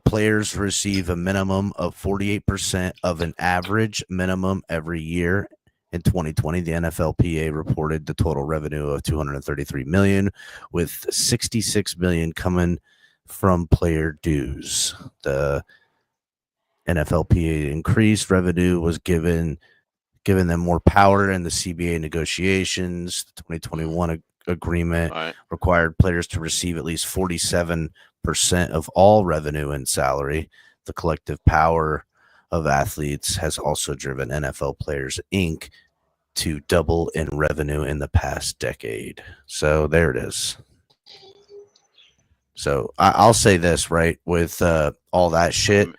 Players receive a minimum of 48% of an average minimum every year. In 2020, the NFLPA reported the total revenue of $233 million, with $66 million coming from player dues. The NFLPA increased revenue was given them more power in the CBA negotiations. The 2021 agreement required players to receive at least 47% of all revenue and salary. The collective power of athletes has also driven NFL Players Inc. to double in revenue in the past decade. So there it is. So I'll say this, right, with all that shit,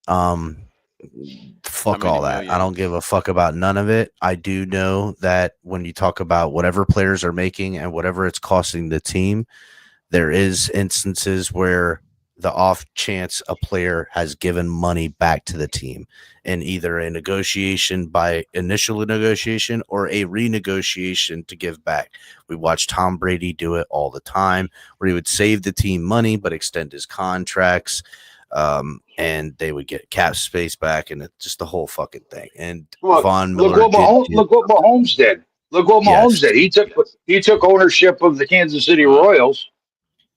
fuck all that. I don't give a fuck about none of it. I do know that when you talk about whatever players are making and whatever it's costing the team, there is instances where the off chance a player has given money back to the team in either a negotiation by initial negotiation or a renegotiation to give back. We watch Tom Brady do it all the time, where he would save the team money but extend his contracts, and they would get cap space back, and it's just the whole fucking thing. And Von Miller look what Mahomes did. Look what Mahomes did. He took ownership of the Kansas City Royals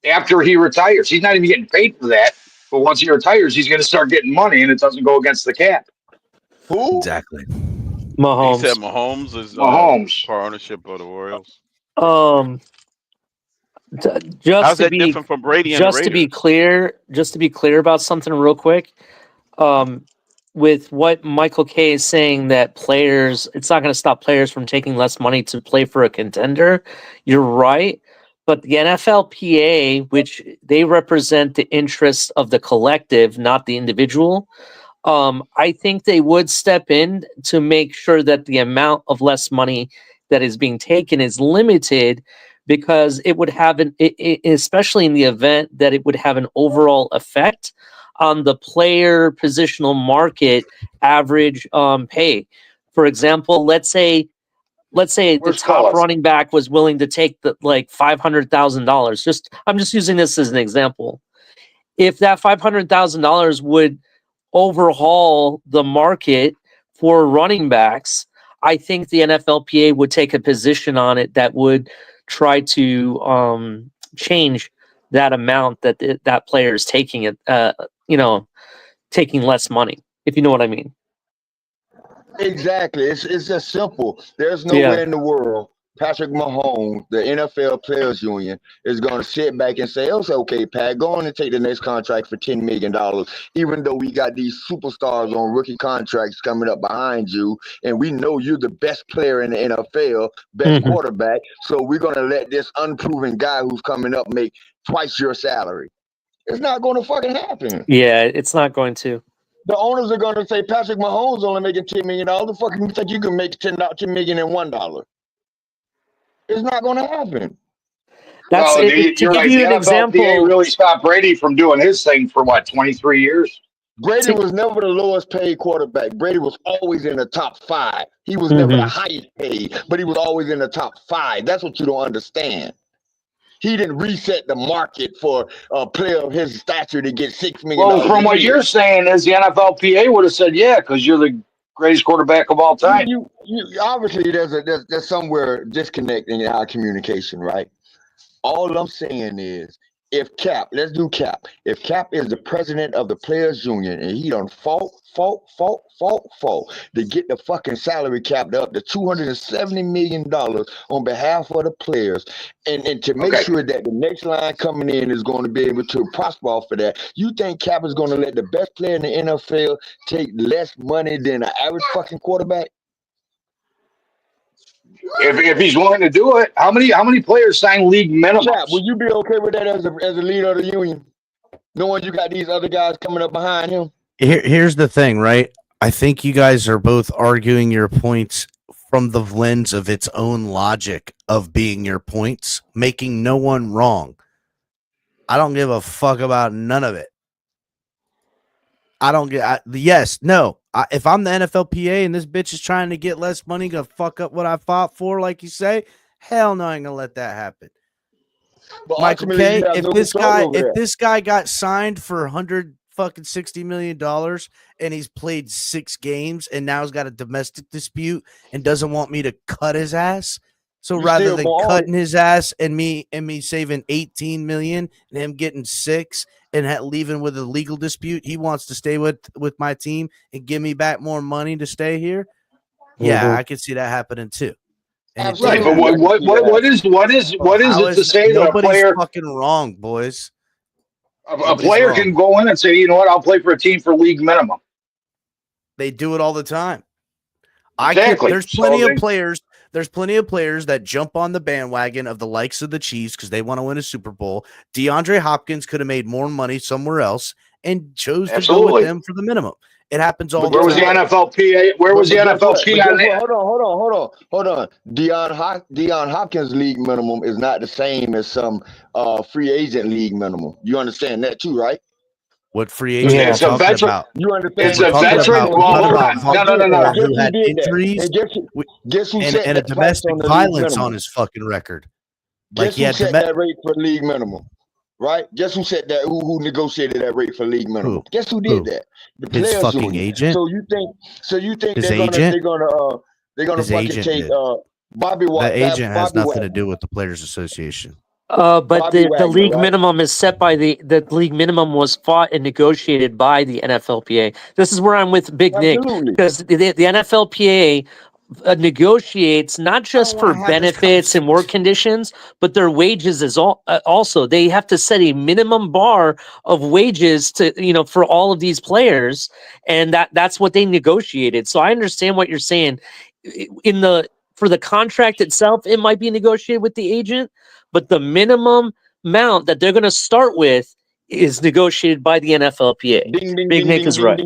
after he retires. He's not even getting paid for that. But once he retires, he's going to start getting money, and it doesn't go against the cap. Who? Exactly. He said Mahomes is part ownership of the Royals. How's that different from Brady and the Raiders? Just to be clear about something real quick, with what Michael K is saying, that players, it's not going to stop players from taking less money to play for a contender. You're right. But the NFLPA, which they represent the interests of the collective, not the individual, I think they would step in to make sure that the amount of less money that is being taken is limited, because it would have especially in the event that it would have an overall effect on the player positional market average pay. For example, let's say the top running back was willing to take the $500,000. I'm just using this as an example. If that $500,000 would overhaul the market for running backs, I think the NFLPA would take a position on it that would try to change that amount that player is taking taking less money, if you know what I mean. Exactly. It's just simple. There's nowhere in the world Patrick Mahomes, the NFL Players Union, is going to sit back and say, "It's okay, Pat, go on and take the next contract for $10 million, even though we got these superstars on rookie contracts coming up behind you, and we know you're the best player in the NFL, best quarterback, so we're going to let this unproven guy who's coming up make twice your salary." It's not going to fucking happen. Yeah, it's not going to. The owners are going to say, Patrick Mahomes only making $10 million. The fuck you think you can make $10 million in $1? It's not going to happen. You're right. The NFLPA really stopped Brady from doing his thing for 23 years? Brady was never the lowest paid quarterback. Brady was always in the top 5. He was never the highest paid, but he was always in the top 5. That's what you don't understand. He didn't reset the market for a player of his stature to get $6 million. Well, from what you're saying is the NFLPA would have said, yeah, because you're the greatest quarterback of all time. You obviously there's somewhere disconnect in our communication, right? All I'm saying is, if Cap, let's do Cap. If Cap is the president of the Players Union and he done fought to get the fucking salary cap up to $270 million on behalf of the players, and to make sure that the next line coming in is going to be able to prosper off of that, you think Cap is going to let the best player in the NFL take less money than an average fucking quarterback? If he's willing to do it, how many players sign league minimums? Cap, will you be okay with that as a leader of the union, knowing you got these other guys coming up behind him? Here's the thing, right? I think you guys are both arguing your points from the lens of its own logic of being your points, making no one wrong. I don't give a fuck about none of it. I don't get. Yes, no. If I'm the NFLPA and this bitch is trying to get less money, gonna fuck up what I fought for, like you say, hell no, I ain't gonna let that happen. But Michael K, if this guy got signed for $160 million and he's played 6 games and now he's got a domestic dispute and doesn't want me to cut his ass. So rather than cutting his ass and me saving 18 million and him getting 6 and leaving with a legal dispute, he wants to stay with my team and give me back more money to stay here. Yeah, I could see that happening too. And right, but what is it to say that a player fucking wrong, boys? A player can go in and say, you know what, I'll play for a team for league minimum. They do it all the time. Exactly. There's plenty of players. There's plenty of players that jump on the bandwagon of the likes of the Chiefs because they want to win a Super Bowl. DeAndre Hopkins could have made more money somewhere else and chose to go with them for the minimum. It happens all the time. Where was the NFLPA? Where was the NFLPA on that? Hold on. Deion Hopkins' league minimum is not the same as some free agent league minimum. You understand that too, right? What free agent are you talking about? You understand? It's a veteran. No. Who had injuries and a domestic violence on his fucking record. Like he had that rate for league minimum. Right? Guess who set that? Who negotiated that rate for league minimum? Guess who did that? The his Players fucking Union. agent. So you think his they're gonna fucking take Bobby Watt? The agent has nothing to do with the Players Association. But the league minimum is set by the league minimum was fought and negotiated by the NFLPA. This is where I'm with Big Nick, because the NFLPA negotiates not just for benefits and work conditions, but their wages is also. They have to set a minimum bar of wages to for all of these players, and that's what they negotiated. So I understand what you're saying. For the contract itself, it might be negotiated with the agent, but the minimum amount that they're going to start with is negotiated by the NFLPA. Big Nick is right.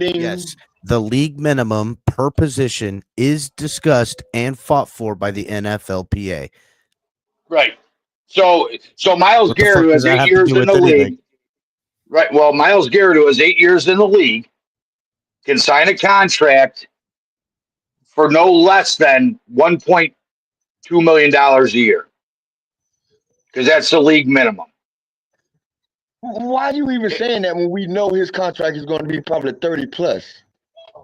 Yes. The league minimum per position is discussed and fought for by the NFLPA. Right. So Myles Garrett, who has 8 years in the league. Right. Well, Myles Garrett, who has 8 years in the league, can sign a contract for no less than $1.2 million a year. Because that's the league minimum. Why are you even saying that when we know his contract is going to be probably 30 plus?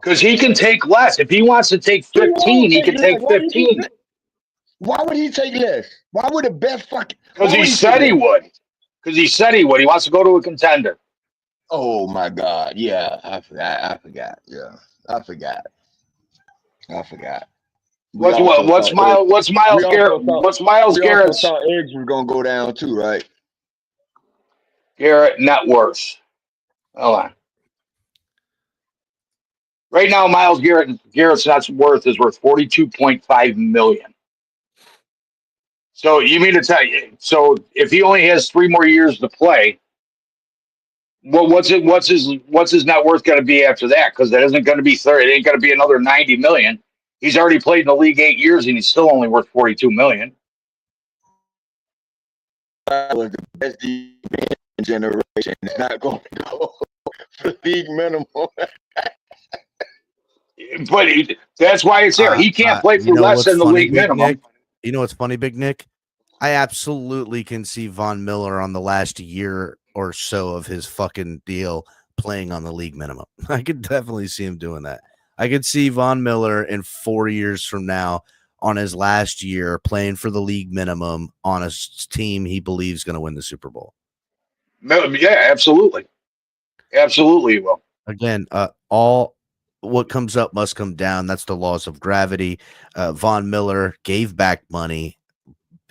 Because he can take less. If he wants to take 15, he can take 15. Why would he take less? Why would the best fucking? Because he said he would. Because he said he would. He wants to go to a contender. Oh my God! Yeah, I forgot. Yeah, I forgot. What's Myles Garrett's? Thought eggs were gonna go down too, right? Garrett net worth. Hold on. Right now, Myles Garrett's net worth is worth $42.5 million. So you mean to tell you? So if he only has 3 more years to play, what's his net worth going to be after that? Because that isn't going to be 30. It ain't going to be another $90 million. He's already played in the league 8 years, and he's still only worth $42 million. Was the best generation. It's not going to go for league minimum. But that's why it's there. He can't play for less than the league minimum. Nick? You know what's funny, Big Nick? I absolutely can see Von Miller on the last year or so of his fucking deal playing on the league minimum. I could definitely see him doing that. I could see Von Miller in 4 years from now on his last year playing for the league minimum on a team he believes going to win the Super Bowl. Yeah, absolutely. Absolutely, will. Again, all what comes up must come down. That's the laws of gravity. Von Miller gave back money.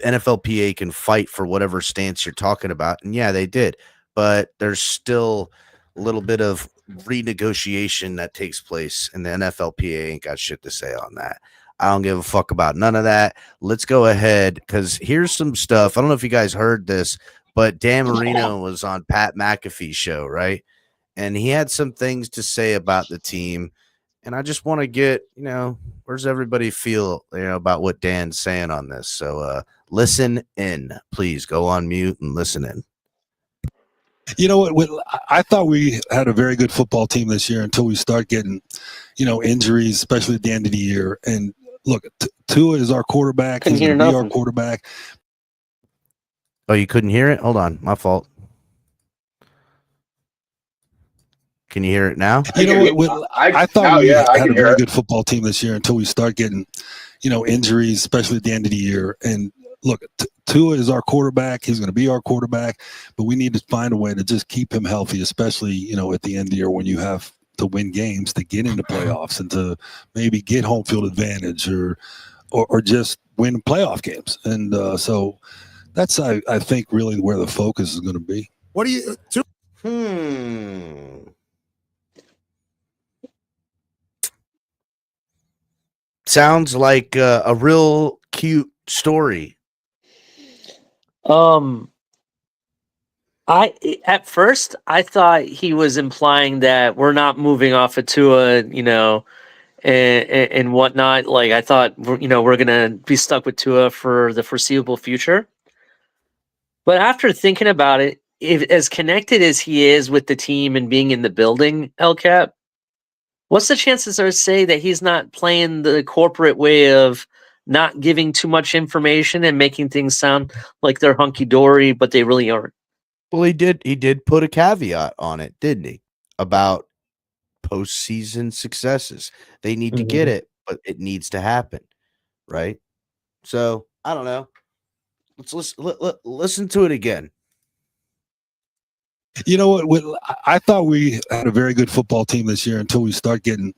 NFLPA can fight for whatever stance you're talking about. And yeah, they did. But there's still a little bit of renegotiation that takes place, and the NFLPA ain't got shit to say on that. I don't give a fuck about none of that. Let's go ahead, because here's some stuff. I don't know if you guys heard this, but Dan Marino was on Pat McAfee's show, right? And he had some things to say about the team. And I just want to get, where's everybody feel, about what Dan's saying on this. So listen in, please go on mute and listen in. You know what? I thought we had a very good football team this year until we start getting, injuries, especially at the end of the year. And look, Tua is our quarterback. He's going to be our quarterback. Oh, you couldn't hear it? Hold on. My fault. Can you hear it now? You know what? I thought we had a very good football team this year until we start getting, injuries, especially at the end of the year. And look, Tua is our quarterback. He's going to be our quarterback, but we need to find a way to just keep him healthy, especially, at the end of the year when you have to win games to get into playoffs and to maybe get home field advantage or just win playoff games. And so that's, I think, really where the focus is going to be. What do you Sounds like a real cute story. At first I thought he was implying that we're not moving off of Tua, and whatnot. Like I thought, we're gonna be stuck with Tua for the foreseeable future. But after thinking about it, if as connected as he is with the team and being in the building, LCAP, what's the chances are say that he's not playing the corporate way of not giving too much information and making things sound like they're hunky-dory, but they really aren't? Well, he did put a caveat on it, didn't he? About postseason successes. They need to get it, but it needs to happen, right? So, I don't know. Let's listen to it again. You know what? I thought we had a very good football team this year until we start getting,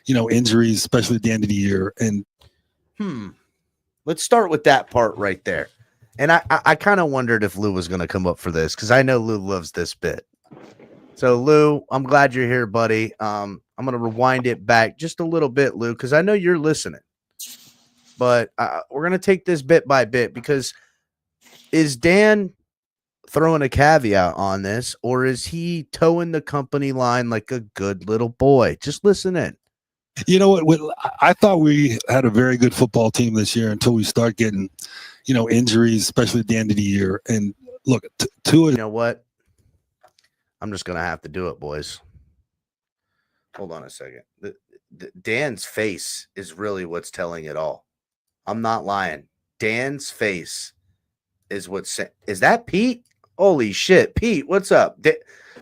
injuries, especially at the end of the year. And let's start with that part right there. And I kind of wondered if Lou was going to come up for this because I know Lou loves this bit. So Lou, I'm glad you're here, buddy. I'm going to rewind it back just a little bit, Lou, because I know you're listening. But we're going to take this bit by bit because is Dan throwing a caveat on this, or is he towing the company line like a good little boy? Just listen in. You know what? I thought we had a very good football team this year until we start getting, injuries, especially at the end of the year. And look, Tua. You know what? I'm just gonna have to do it, boys. Hold on a second. Dan's face is really what's telling it all. I'm not lying. Dan's face is what's saying. Is that Pete? Holy shit, Pete! What's up,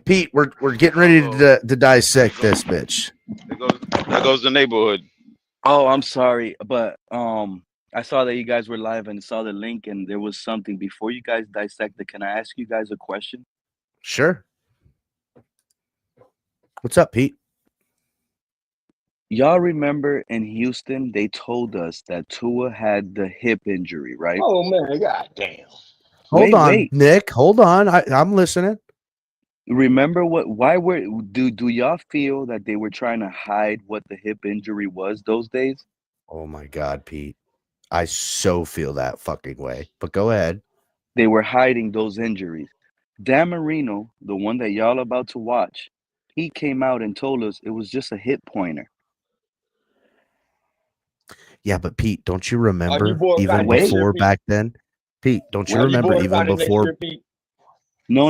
Pete? We're getting ready to dissect this bitch. There goes the neighborhood. Oh, I'm sorry, but I saw that you guys were live and saw the link, and there was something before you guys dissect it. Can I ask you guys a question? Sure. What's up, Pete? Y'all remember in Houston they told us that Tua had the hip injury, right? Oh man, goddamn. Hold on, Nick. Hold on. I'm listening. Remember do y'all feel that they were trying to hide what the hip injury was those days? Oh my God, Pete. I so feel that fucking way. But go ahead. They were hiding those injuries. Dan Marino, the one that y'all about to watch, he came out and told us it was just a hip pointer. Yeah, but Pete, don't you remember even before back then? Pete, don't you remember even before? No.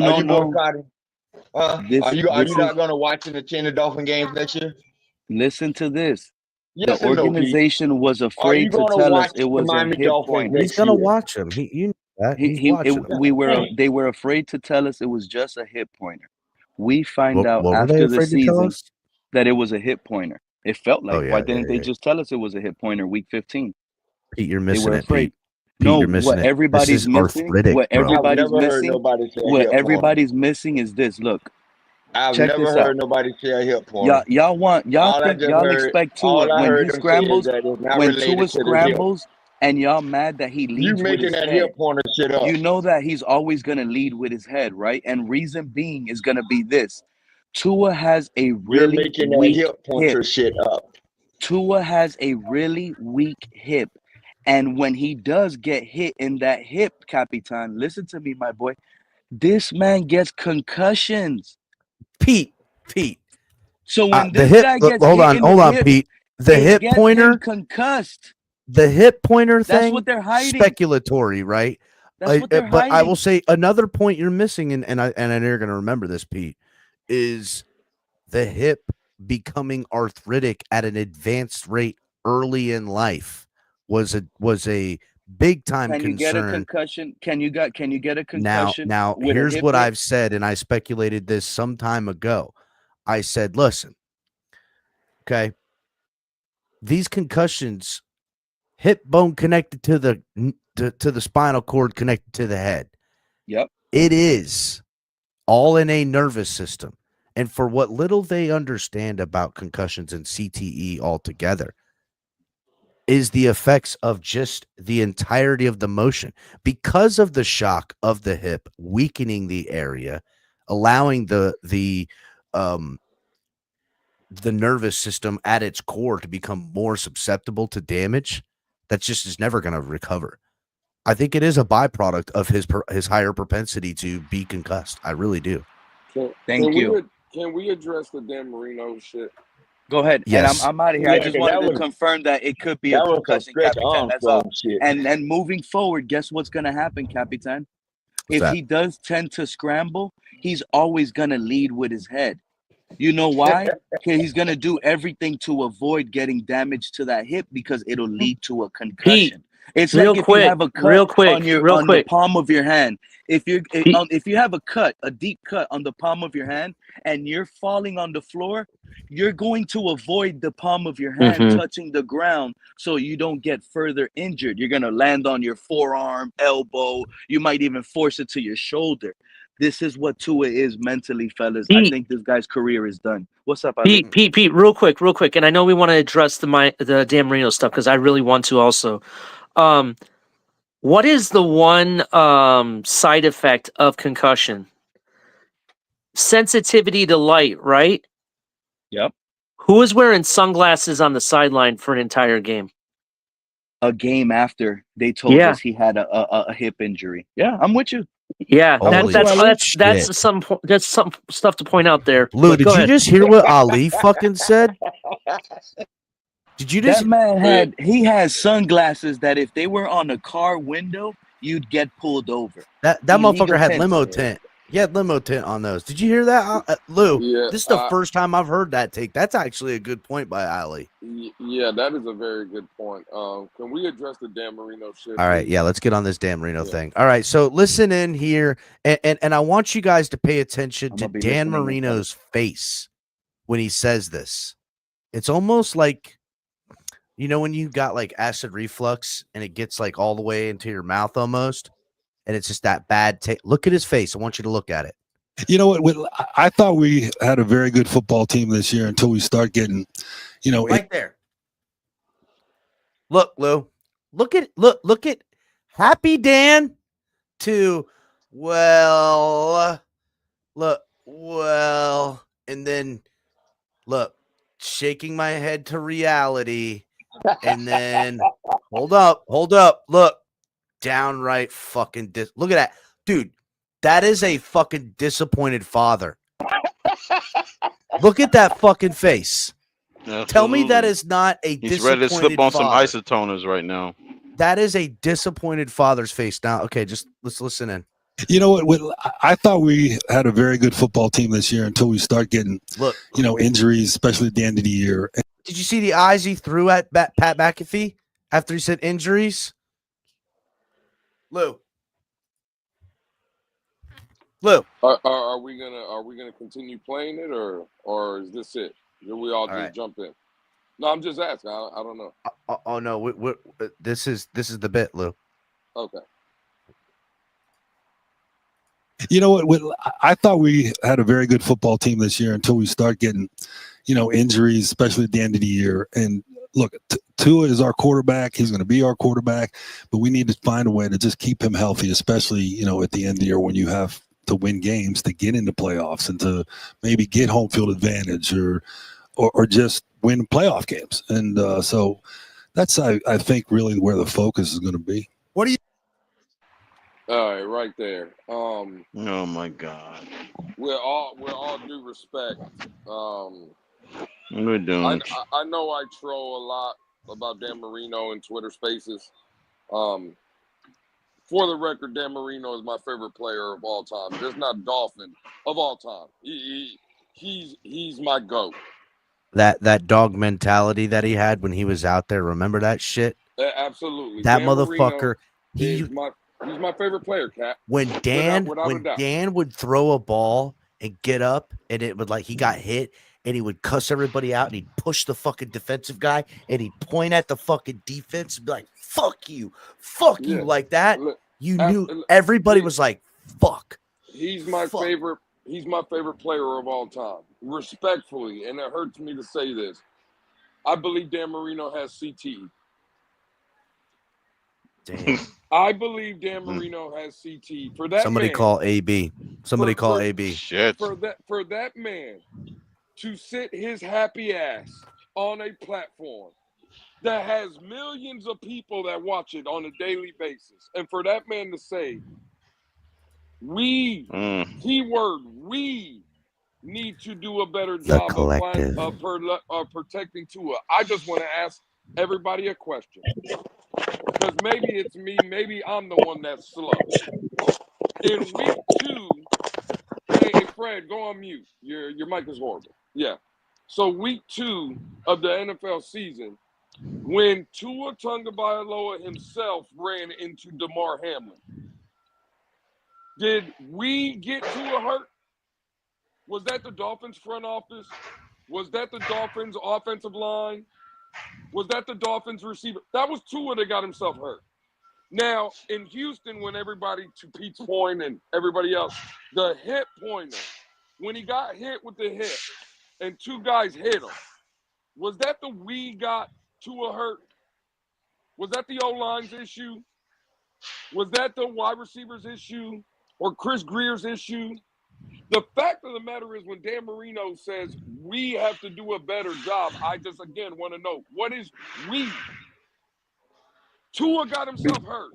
Are you not going to watch the 10 Dolphin games next year? Listen to this. Yes the organization was afraid to tell us it was a hip pointer. He's going to watch him. You know that. He's watching them. They were afraid to tell us it was just a hip pointer. We find out after the season that it was a hip pointer. It felt like. Oh yeah, Why yeah, didn't they yeah. just tell us it was a hip pointer week 15? Pete, you're They missing were it, afraid. Pete. Pete, No, you're missing what it. This everybody's is missing, arthritic, what bro. I've everybody's never heard missing, nobody say a what hip pointer. everybody's missing is this. Look, I've check never this heard out. nobody say a hip pointer. y'all All I think just y'all heard, expect Tua all I when heard he them say is scrambles, that it's not when related Tua to the hip. scrambles, and y'all mad that he You leads with making his that head. hip pointer shit up. You know that he's always gonna lead with his head, right? And reason being is gonna be this: Tua has a You're really making that weak hip hip. pointer shit up. Tua has a really weak hip. And when he does get hit in that hip, Capitan, listen to me, my boy. This man gets concussions. Pete. So when The this hip. guy gets Hold hit on, in the hip, Pete. The it hip gets him pointer. concussed. The hip pointer That's thing. what they're hiding. Speculatory, right? That's what they're But I will hiding. say another point you're missing, and I know you're going to remember this, Pete, is the hip becoming arthritic at an advanced rate early in life was a big time Can you get a concern. concussion? Can you get a concussion Now with a here's hip what hit? I've said, and I speculated this some time ago. I said, listen, okay, these concussions, hip bone connected to the spinal cord connected to the head. Yep. It is all in a nervous system. And for what little they understand about concussions and CTE altogether is the effects of just the entirety of the motion because of the shock of the hip weakening the area, allowing the nervous system at its core to become more susceptible to damage. That just is never going to recover. I think it is a byproduct of his higher propensity to be concussed. I really do. Thank you. Can we address the Dan Marino shit? Go ahead. Yes. And I'm out of here. Yeah, I just 'cause wanted to confirm that it could be a that was some concussion, Stretch Capitan. That's all. Armstrong shit. And moving forward, guess what's gonna happen, Capitan? If that? he does tend to scramble, he's always gonna lead with his head. You know why? He's gonna do everything to avoid getting damage to that hip because it'll lead to a Pete, concussion. It's real like if you quick, have a cut on real the quick. palm of your hand. If Pete, you have a cut, a deep cut on the palm of your hand, and you're falling on the floor, you're going to avoid the palm of your hand Mhm. touching the ground so you don't get further injured. You're gonna land on your forearm, elbow. You might even force it to your shoulder. This is what Tua is mentally, fellas. I Pete, think this guy's career is done. What's up, Ali? Pete, real quick, and I know we want to address the Dan Marino stuff because I really want to also. What is the one side effect of concussion? Sensitivity to light, right? Yep. Who is wearing sunglasses on the sideline for an entire game? A game after they told us he had a hip injury. Yeah, I'm with you. Yeah, that's some stuff to point out there. Lou, But did go you ahead. just hear what Ali fucking said? Did you just? That man has sunglasses that if they were on a car window, you'd get pulled over. That Illegal motherfucker had tints. limo tint. He had limo tint on those. Did you hear that, Lou? Yeah, This is the first time I've heard that take. That's actually a good point by Ali. Yeah, that is a very good point. Can we address the Dan Marino shit? All right, yeah, let's get on this Dan Marino thing. All right, so listen in here, and I want you guys to pay attention to Dan Marino's face when he says this. It's almost like, you know, when you got like acid reflux and it gets like all the way into your mouth almost, and it's just that bad taste. Look at his face. I want you to look at it. You know what? I thought we had a very good football team this year until we start getting, right there. Look, Lou. Look at Happy Dan to well, and then look, shaking my head to reality, and then hold up, look, downright fucking look at that, dude. That is a fucking disappointed father. Look at that fucking face. Tell me that is not a He's disappointed ready to slip on some father. isotoners right now. That is a disappointed father's face. Now, okay, just let's listen in. You know what? I thought we had a very good football team this year until we start getting, injuries, especially at the end of the year. Did you see the eyes he threw at Pat McAfee after he said injuries? Lou. Are we gonna continue playing it or is this it? Do we all just jump in? No, I'm just asking. I don't know. Oh no, this is the bit, Lou. Okay. You know what? I thought we had a very good football team this year until we start getting, injuries, especially at the end of the year. And look, Tua is our quarterback. He's going to be our quarterback, but we need to find a way to just keep him healthy, especially, at the end of the year when you have to win games to get into playoffs and to maybe get home field advantage or just win playoff games. And so that's, I think, really where the focus is going to be. What do you? All right, right there. Oh my God. With all due respect, We're doing. I know I troll a lot about Dan Marino in Twitter Spaces. For the record, Dan Marino is my favorite player of all time. Just not Dolphin of all time. He's my GOAT. That dog mentality that he had when he was out there. Remember that shit? Absolutely. That Dan motherfucker. He's my favorite player, Cat. When Dan without a doubt. Dan would throw a ball and get up, and it would he got hit, and he would cuss everybody out, and he'd push the fucking defensive guy, and he'd point at the fucking defense and be like, "Fuck you, like that." You knew everybody was like, "Fuck." He's my favorite. He's my favorite player of all time, respectfully, and it hurts me to say this. I believe Dan Marino has CTE. Damn. I believe Dan Marino has CTE. For that Somebody man, call AB. Somebody call AB. Shit. For that man to sit his happy ass on a platform that has millions of people that watch it on a daily basis, and for that man to say, keyword, we need to do a better job of protecting Tua. I just want to ask everybody a question. Because maybe it's me, maybe I'm the one that's slow. In week 2, hey Fred, go on mute. Your mic is horrible. Yeah. So week 2 of the NFL season, when Tua Tagovailoa himself ran into DeMar Hamlin, did we get Tua hurt? Was that the Dolphins front office? Was that the Dolphins offensive line? Was that the Dolphins receiver? That was Tua that got himself hurt. Now, in Houston, when everybody, to Pete's point and everybody else, the hip pointer, when he got hit with the hip and 2 guys hit him, was that the we got Tua hurt? Was that the O-line's issue? Was that the wide receivers issue or Chris Greer's issue? The fact of the matter is when Dan Marino says we have to do a better job, I just, again, want to know, what is we? Tua got himself hurt.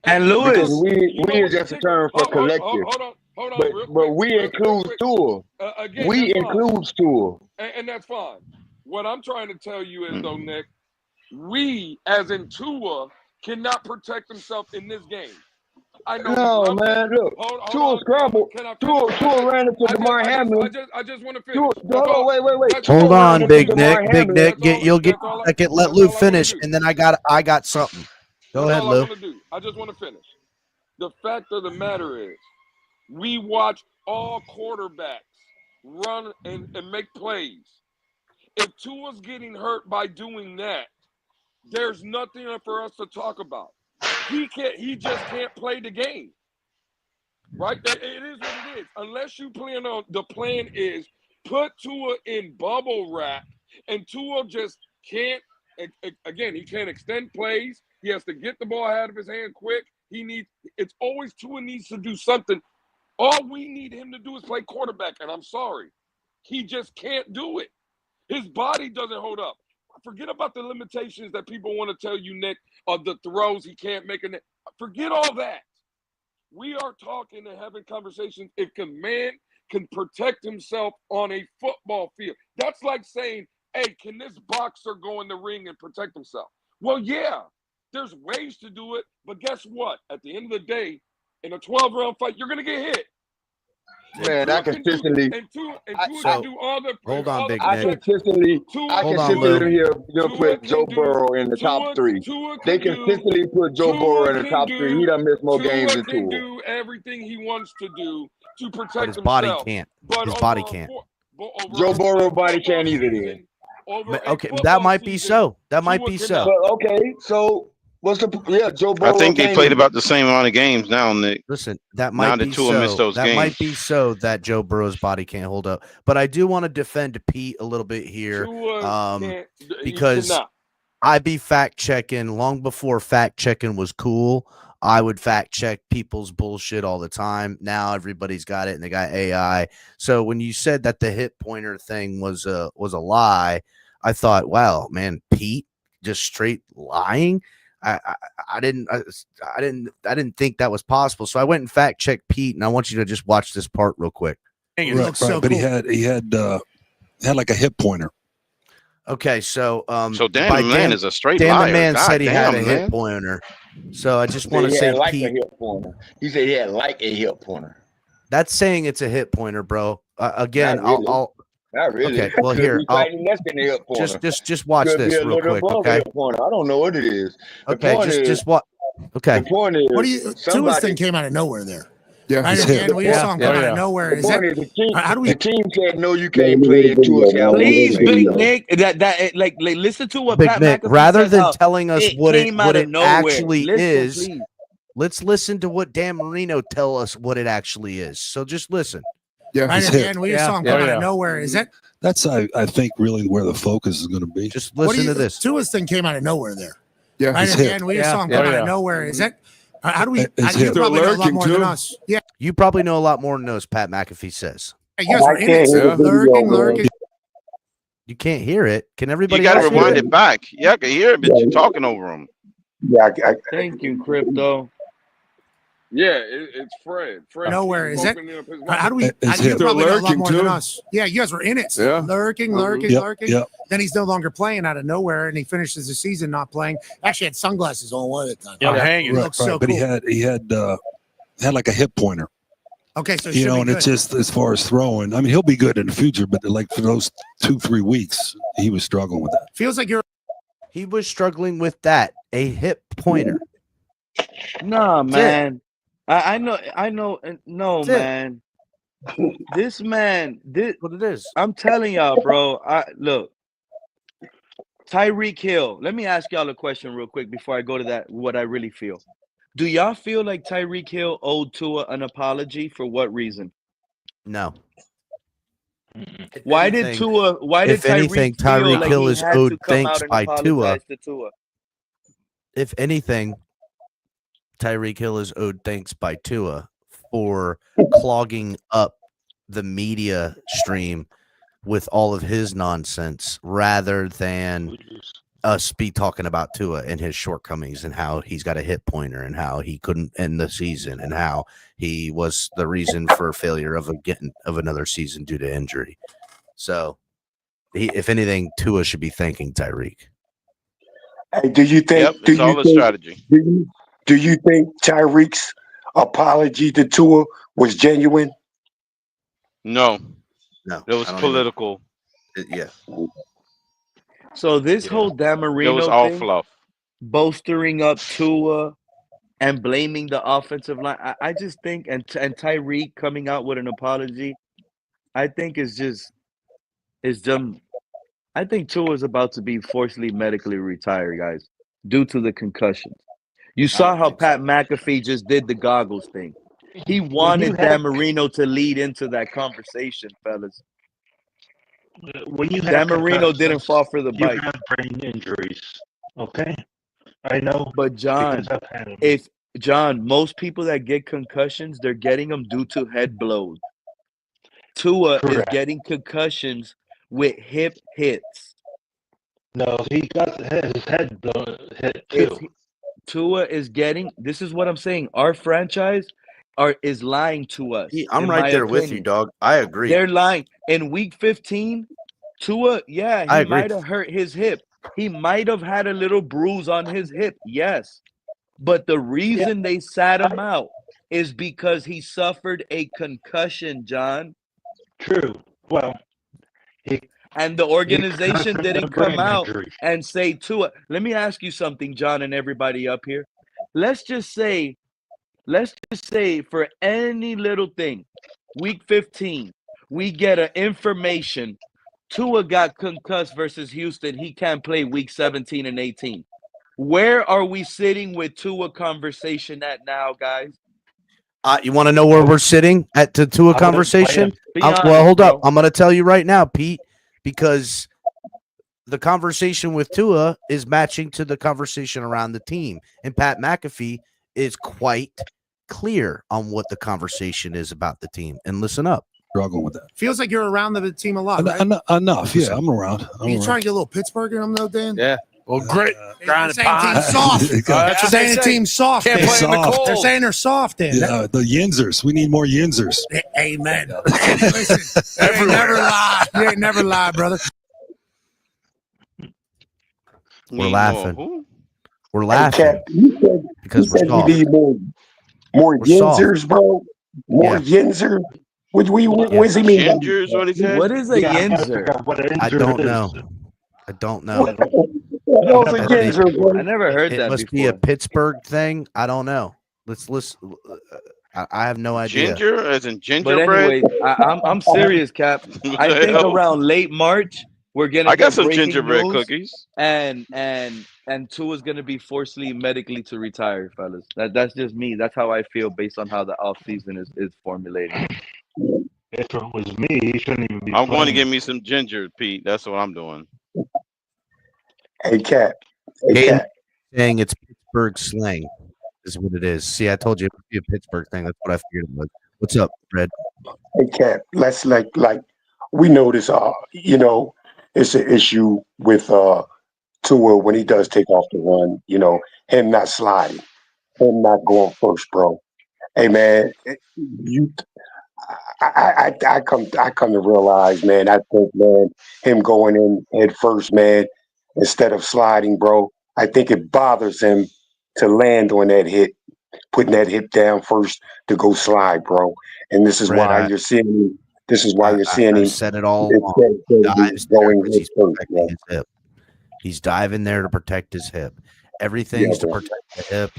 And Lewis, we is just a term for collective. Hold on. But we include Tua. We include Tua. And that's fine. What I'm trying to tell you is, though, Nick, we, as in Tua, cannot protect himself in this game. I know. No, man, look. Tua scrambled. Tua ran into DeMar Hamlin. I just want to finish. Hold on, wait. Hold on, Big Nick. Big Nick, you'll get a second. Let Lou finish, and then I got something. Go ahead, Lou. I just want to finish. The fact of the matter is, we watch all quarterbacks run and make plays. If Tua's getting hurt by doing that, there's nothing for us to talk about. He just can't play the game. Right? It is what it is. Unless you plan on, the plan is put Tua in bubble wrap, and Tua just can't, again, he can't extend plays. He has to get the ball out of his hand quick. It's always Tua needs to do something. All we need him to do is play quarterback, and I'm sorry. He just can't do it. His body doesn't hold up. Forget about the limitations that people want to tell you, Nick, of the throws he can't make. Forget all that. We are talking and having conversations if a man can protect himself on a football field. That's like saying, hey, can this boxer go in the ring and protect himself? Well, yeah, there's ways to do it, but guess what? At the end of the day, in a 12-round fight, you're going to get hit. Man, I consistently. Hold on, Big Nick. I consistently hear them put Joe Burrow in the top 3. They consistently put Joe Burrow in the top 3. He done missed more games than Tua. Tua can do everything he wants to do to protect himself. But his body can't. His body can't. Joe Burrow body can't either then. over a Okay, football that might be season, so. That might Tua be cannot. so. But okay, so what's the Joe I Burrow think they came played in. about the same amount of games now, Nick. Listen, that Now might that be Tua missed so. those That games. might be so that Joe Burrow's body can't hold up. But I do want to defend Pete a little bit here, Tua can't. He because cannot. I be fact checking long before fact checking was cool. I would fact check people's bullshit all the time. Now everybody's got it and they got AI. So when you said that the hip pointer thing was a lie, I thought, wow, man, Pete just straight lying. I didn't think that was possible. So I went and fact checked Pete, and I want you to just watch this part real quick. Right, but he had like a hip pointer. Okay, so So Dan the Man is a straight Dan liar. the Man God said he had a damn, hip man. pointer. So I just He want to said he say had like Pete. a hip pointer. He said he had like a hip pointer. That's saying it's a hip pointer, bro. Again, Not really. I'll Not really. okay. Well, Could here be I'll slightly less than a hip pointer. just watch Could be this a real little quick, above a okay? hip pointer. I don't know what it is. The Okay, point is, just what? Okay. the point is, What do you? Tua's somebody. thing came out of nowhere there. Yeah, Right it's at the hip. end, we just saw him come out of nowhere. The Is that? point is, How do we? the team said no, you can't play. And Tua said, I want to Please, play. Big So, Nick, like listen to what Big Pat Nick, McAfee rather said. than How telling us it what came out of nowhere. actually Listen, is, please. let's listen to what Dan Marino tell us what it actually is. So just listen. Yeah, Right it's at the hip. end, we just saw him come out of nowhere. Is that? That's I think really where the focus is going to be. Just What do listen you? to this. Tua's thing came out of nowhere there. Yeah, Right it's at the hip. end, we just saw him come out of nowhere. Is that? How do we? It's You hip. probably know a lot more than us. Yeah, You probably know a lot more than those, Pat McAfee says. you guys were in it, lurking. You can't hear it. Can You everybody got to else hear rewind it? it back. Yeah, I can hear it, but you're talking over him. yeah, Thank you, Crypto. Yeah, it's Fred. Fred Nowhere. Is that? opening up his How do we? It's You hip. probably know a lot more than us. Yeah, you guys were in it. Yeah. Lurking. Yep. Then he's no longer playing out of nowhere, and he finishes the season not playing. Actually, had sunglasses on one at the time. Hanging. Looks so But cool. he had like a hip pointer. Okay, so it You should know, be and good. it's just as far as throwing. I mean, he'll be good in the future, but like for those 2-3 weeks, he was struggling with that. Feels like you're. He was struggling with that, a hip pointer. Nah, That's man. I know. No, That's it. man. This man, what it is. I'm telling y'all, bro. Look, Tyreek Hill. Let me ask y'all a question real quick before I go to that. What I really feel. Do y'all feel like Tyreek Hill owed Tua an apology? For what reason? No. Why did Tua? Why did If anything, Tyreek feel Tyreek like Hill he is had owed to come thanks out and by Tua. apologize to Tua? If anything, Tyreek Hill is owed thanks by Tua for clogging up the media stream with all of his nonsense rather than us be talking about Tua and his shortcomings and how he's got a hip pointer and how he couldn't end the season and how he was the reason for failure of another season due to injury. So, if anything, Tua should be thanking Tyreek. Hey, do you think? Yep, it's all a strategy. Do you think Tyreek's apology to Tua was genuine? No, No, it was I don't political. Yeah. So this whole Dan It was Marino all thing, fluff. bolstering up Tua and blaming the offensive line, I just think, and Tyreek coming out with an apology, I think is dumb. I think Tua is about to be forcibly medically retired, guys, due to the concussions. You saw how Pat McAfee just did the goggles thing. He wanted Dan Marino to lead into that conversation, fellas. When you Dan have Marino didn't concussions, fall for the you bite. have brain injuries. Okay, I know. But John, because I've had them. most people that get concussions, they're getting them due to head blows. Tua is Correct. getting concussions with hip hits. No, he got his head hit too. Tua is getting. This is what I'm saying. Our franchise is lying to us. I'm in right my there with you, opinion. dog. I agree. They're lying. In week 15, Tua, I he agree. might have hurt his hip. He might have had a little bruise on his hip. Yes. But the reason they sat him out is because he suffered a concussion, John. True. Well, and the organization suffered didn't a brain come out injury. and say Tua. Let me ask you something, John, and everybody up here. Let's just say for any little thing, week 15, we get an information Tua got concussed versus Houston. He can't play week 17 and 18. Where are we sitting with Tua conversation at now, guys? You want to know where we're sitting at to a conversation? Well, hold up. I'm going to tell you right now, Pete, because the conversation with Tua is matching to the conversation around the team. And Pat McAfee is quite clear on what the conversation is about the team. And listen up. Struggle with that. Feels like you're around the team a lot, right? Enough. Yeah, I'm around. Are you trying to get a little Pittsburgh in them, though, Dan? Yeah. Well, great. They're saying team's soft. They're saying the team's soft. Can't play in the cold. They're saying they're soft, Dan. Yeah, the Yinzers. We need more Yinzers. Amen. Listen, you ain't never lie. You ain't never lie, brother. We're laughing. We're Hey, laughing Cap, you because we're said we soft. need more We're Yinzers, bro. More Yinzer. What does he mean? Gingers, what he said? What is a Yinzer? I don't know. I don't know. I never heard It that must before. be a Pittsburgh thing. I don't know. Let's listen. I have no idea. Ginger, as in But gingerbread. anyway, I'm serious, Cap. I think around late March we're gonna. I got get some breaking gingerbread news, cookies. And Tua's gonna be forcibly medically to retire, fellas. That's just me. That's how I feel based on how the off season is formulating. If it was me, he shouldn't even be. I'm going to playing. get me some ginger, Pete. That's what I'm doing. Hey, Cap. Hey, Caden Cap. saying it's Pittsburgh slang is what it is. See, I told you it would be a Pittsburgh thing. That's what I figured it was. What's up, Fred? Hey, Cap. Let's like we know this. It's an issue with Tua when he does take off the run. Him not sliding, him not going first, bro. Hey, man, I come to realize, man. I think, man, him going in head first, man, instead of sliding, bro. I think it bothers him to land on that hit, putting that hip down first to go slide, bro. And this is Fred, why you're seeing. This is why you're seeing him. I've said it all instead along. of Dives there going 'cause head he's first, protecting bro. his hip. He's diving there to protect his hip. Everything's to bro. protect the hip,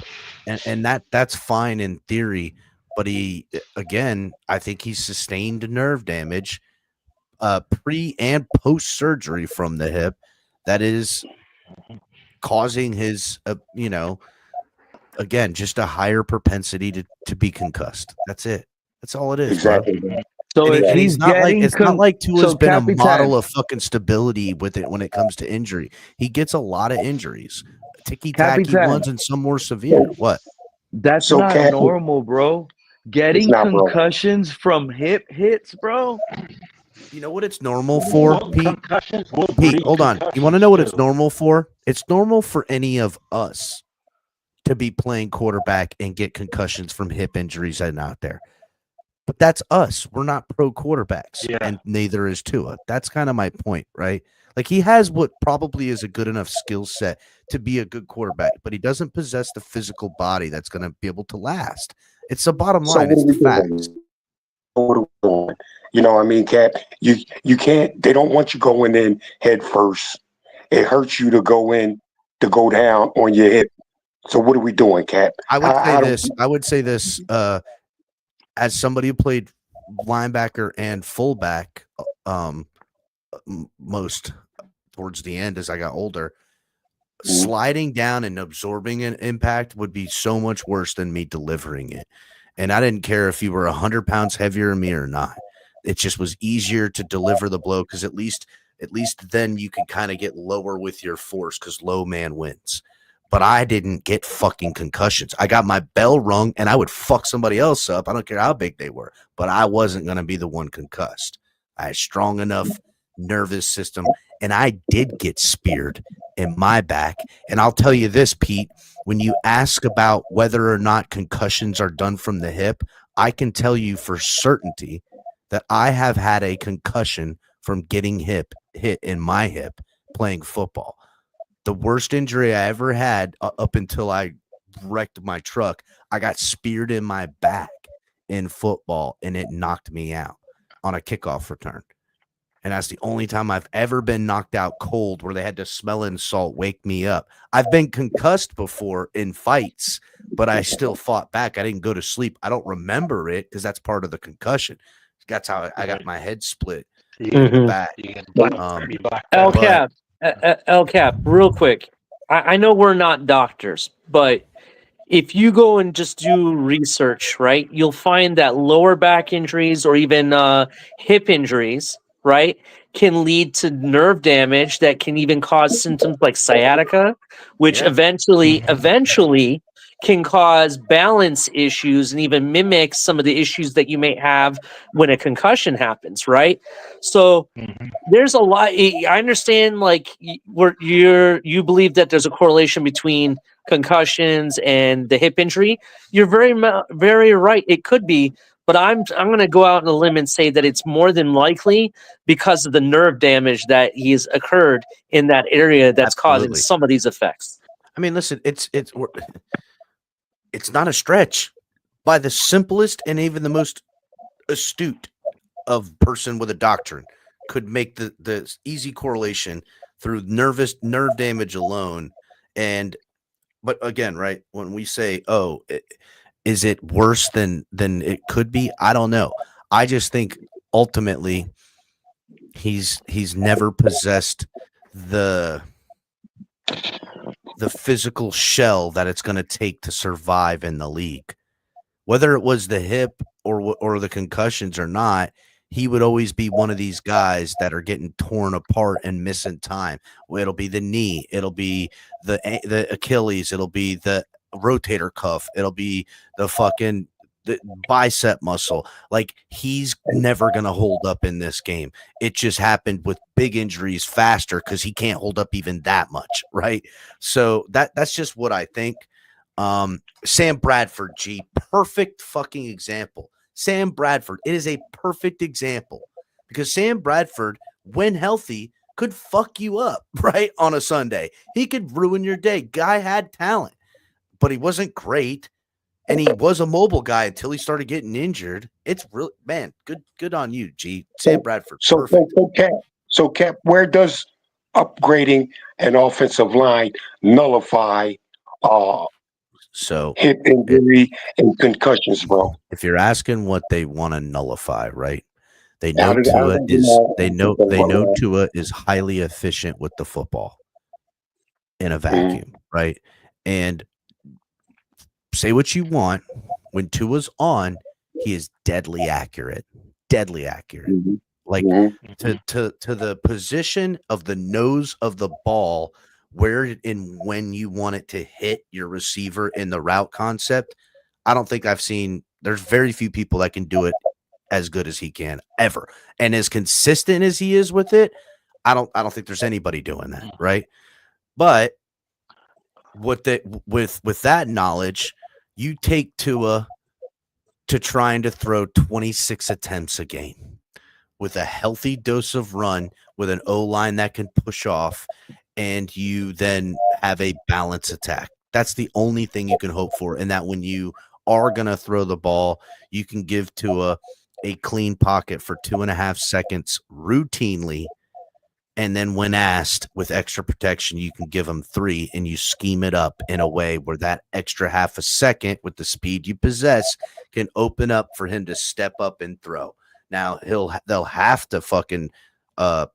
and that's fine in theory. But I think he's sustained nerve damage, pre and post surgery from the hip, that is causing his, again, just a higher propensity to be concussed. That's it. That's all it is, Exactly. bro. So And if he's getting it's not like Tua's so been a Capitan, model of fucking stability with it when it comes to injury. He gets a lot of injuries, ticky-tacky Capitan. ones, and some more severe. What? That's So, not Cap, normal, bro. Getting not, bro. concussions from hip hits, bro. You know what it's normal for, Pete? Pete, hold on. You want to know what it's normal for? It's normal for any of us to be playing quarterback and get concussions from hip injuries and out there. But that's us. We're not pro quarterbacks, and neither is Tua. That's kind of my point, right? Like, he has what probably is a good enough skill set to be a good quarterback, but he doesn't possess the physical body that's going to be able to last. It's the bottom So line. what It's are the we doing? facts. What are we doing? You know what I mean, Cap? You can't. They don't want you going in head first. It hurts you to go down on your hip. So what are we doing, Cap? I would say how do this. I would say this. As somebody who played linebacker and fullback, most towards the end as I got older, sliding down and absorbing an impact would be so much worse than me delivering it. And I didn't care if you were 100 pounds heavier than me or not. It just was easier to deliver the blow because at least then you could kind of get lower with your force because low man wins. But I didn't get fucking concussions. I got my bell rung and I would fuck somebody else up. I don't care how big they were, but I wasn't going to be the one concussed. I had strong enough nervous system, and I did get speared in my back. And I'll tell you this, Pete, when you ask about whether or not concussions are done from the hip, I can tell you for certainty that I have had a concussion from getting hit in my hip playing football. The worst injury I ever had up until I wrecked my truck, I got speared in my back in football, and it knocked me out on a kickoff return. And that's the only time I've ever been knocked out cold where they had to smell and salt wake me up. I've been concussed before in fights, but I still fought back. I didn't go to sleep. I don't remember it because that's part of the concussion. That's how I got my head split. in the back. El Cap, El Cap, real quick. I know we're not doctors, but if you go and just do research, right, you'll find that lower back injuries or even hip injuries, right, can lead to nerve damage that can even cause symptoms like sciatica, which eventually can cause balance issues and even mimic some of the issues that you may have when a concussion happens, right? So there's a lot. I understand, like, you believe that there's a correlation between concussions and the hip injury. You're very right. It could be, but I'm going to go out on a limb and say that it's more than likely because of the nerve damage that he's occurred in that area that's causing Absolutely. some of these effects. I mean, listen, it's not a stretch by the simplest and even the most astute of person with a doctrine could make the easy correlation through nerve damage alone. But again, right, when we say, oh, is it worse than it could be? I don't know. I just think ultimately he's never possessed the physical shell that it's going to take to survive in the league. Whether it was the hip or the concussions or not, he would always be one of these guys that are getting torn apart and missing time. It'll be the knee, it'll be the Achilles, it'll be the rotator cuff, it'll be the bicep muscle. Like, he's never going to hold up in this game. It just happened with big injuries faster because he can't hold up even that much, right? So that's just what I think. Sam Bradford, perfect fucking example. Sam Bradford, it is a perfect example because Sam Bradford, when healthy, could fuck you up, right? On a Sunday. He could ruin your day. Guy had talent, but he wasn't great. And he was a mobile guy until he started getting injured. It's really, man, good on you, G. Sam Bradford. So Cap, where does upgrading an offensive line nullify so hip injury and concussions, bro? If you're asking what they want to nullify, right? They know Tua is highly efficient with the football in a vacuum, right? And say what you want, when Tua's on, he is deadly accurate. Like to the position of the nose of the ball, where and when you want it to hit your receiver in the route concept. I don't think I've seen, there's very few people that can do it as good as he can ever. And as consistent as he is with it, I don't think there's anybody doing that, right? But with that knowledge, you take Tua to trying to throw 26 attempts a game with a healthy dose of run, with an O-line that can push off, and you then have a balanced attack. That's the only thing you can hope for, and that when you are going to throw the ball, you can give Tua a clean pocket for 2.5 seconds routinely, and then when asked with extra protection, you can give him 3, and you scheme it up in a way where that extra half a second with the speed you possess can open up for him to step up and throw. Now they'll have to fucking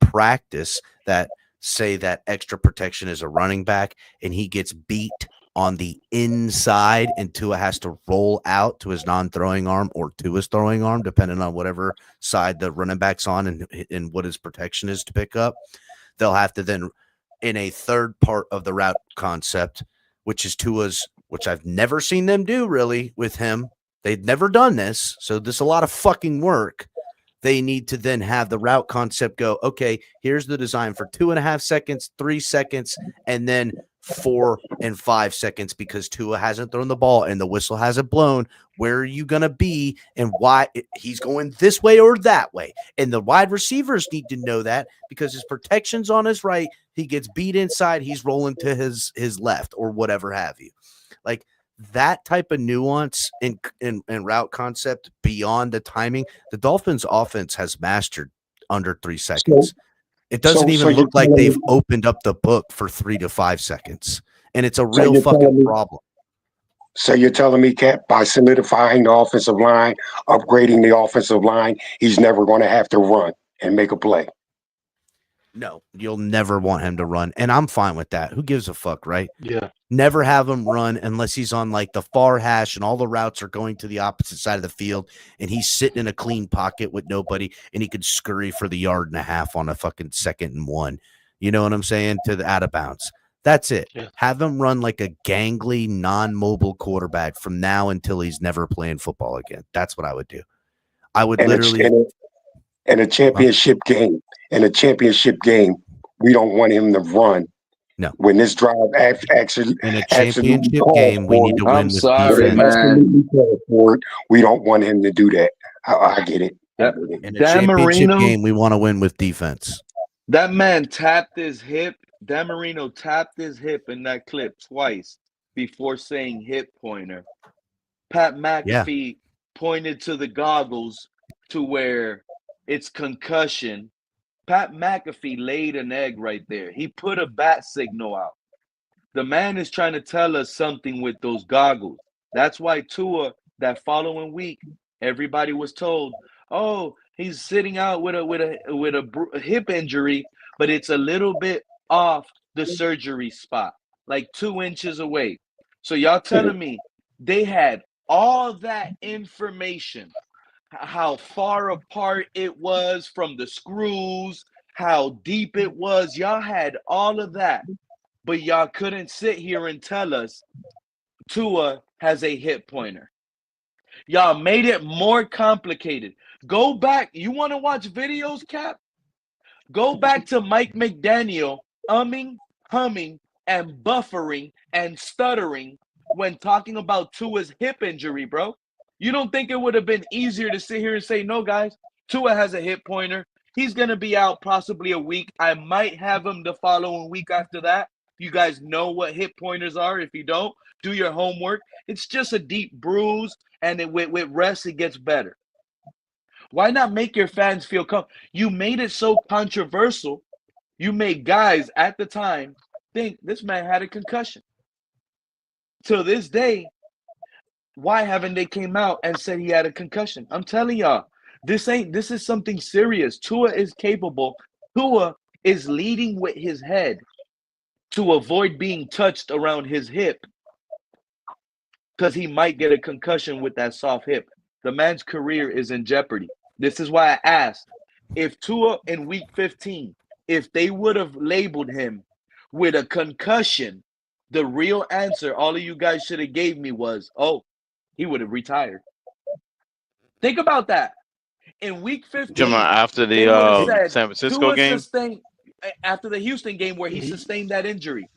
practice that, say that extra protection is a running back and he gets beat on the inside and Tua has to roll out to his non-throwing arm or to his throwing arm, depending on whatever side the running back's on and what his protection is to pick up. They'll have to then, in a third part of the route concept, which is Tua's, which I've never seen them do really with him. They've never done this. So there's a lot of fucking work. They need to then have the route concept go, okay, here's the design for 2.5 seconds, 3 seconds, and then 4 and 5 seconds because Tua hasn't thrown the ball and the whistle hasn't blown. Where are you going to be and why he's going this way or that way? And the wide receivers need to know that because his protection's on his right. He gets beat inside. He's rolling to his left or whatever have you. Like, that type of nuance in route concept beyond the timing, the Dolphins offense has mastered under 3 seconds. It doesn't even look like they've opened up the book for 3 to 5 seconds. And it's a real fucking problem. So you're telling me, Cap, by solidifying the offensive line, upgrading the offensive line, he's never going to have to run. and make a play. No, you'll never want him to run. And I'm fine with that. Who gives a fuck, right? Yeah. Never have him run unless he's on like the far hash and all the routes are going to the opposite side of the field and he's sitting in a clean pocket with nobody and he could scurry for the 1.5 yards on a fucking 2nd and 1. You know what I'm saying? To the out of bounds. That's it. Yeah. Have him run like a gangly, non-mobile quarterback from now until he's never playing football again. That's what I would do. I would literally in a championship game. In a championship game, we don't want him to run. No. When this drive actually in a championship game, we need to win with defense. We don't want him to do that. I get it. In a championship game, we want to win with defense. That man tapped his hip. Dan Marino tapped his hip in that clip twice before saying hip pointer. Pat McAfee pointed to the goggles to where it's concussion. Pat McAfee laid an egg right there. He put a bat signal out. The man is trying to tell us something with those goggles. That's why Tua, that following week, everybody was told, oh, he's sitting out with a hip injury, but it's a little bit off the surgery spot, like 2 inches away. So y'all telling me they had all that information, how far apart it was from the screws, how deep it was. Y'all had all of that, but y'all couldn't sit here and tell us Tua has a hip pointer. Y'all made it more complicated. Go back. You want to watch videos, Cap? Go back to Mike McDaniel humming, and buffering and stuttering when talking about Tua's hip injury, bro. You don't think it would have been easier to sit here and say, no, guys, Tua has a hip pointer. He's going to be out possibly a week. I might have him the following week after that. You guys know what hip pointers are. If you don't, do your homework. It's just a deep bruise, and with rest, it gets better. Why not make your fans feel comfortable? You made it so controversial. You made guys at the time think this man had a concussion. To this day, why haven't they came out and said he had a concussion? I'm telling y'all, this is something serious. Tua is capable. Tua is leading with his head to avoid being touched around his hip because he might get a concussion with that soft hip. The man's career is in jeopardy. This is why I asked, if Tua in week 15, if they would have labeled him with a concussion, the real answer all of you guys should have gave me was, oh, he would have retired. Think about that. In week 15, after the San Francisco game? After the Houston game where he sustained that injury.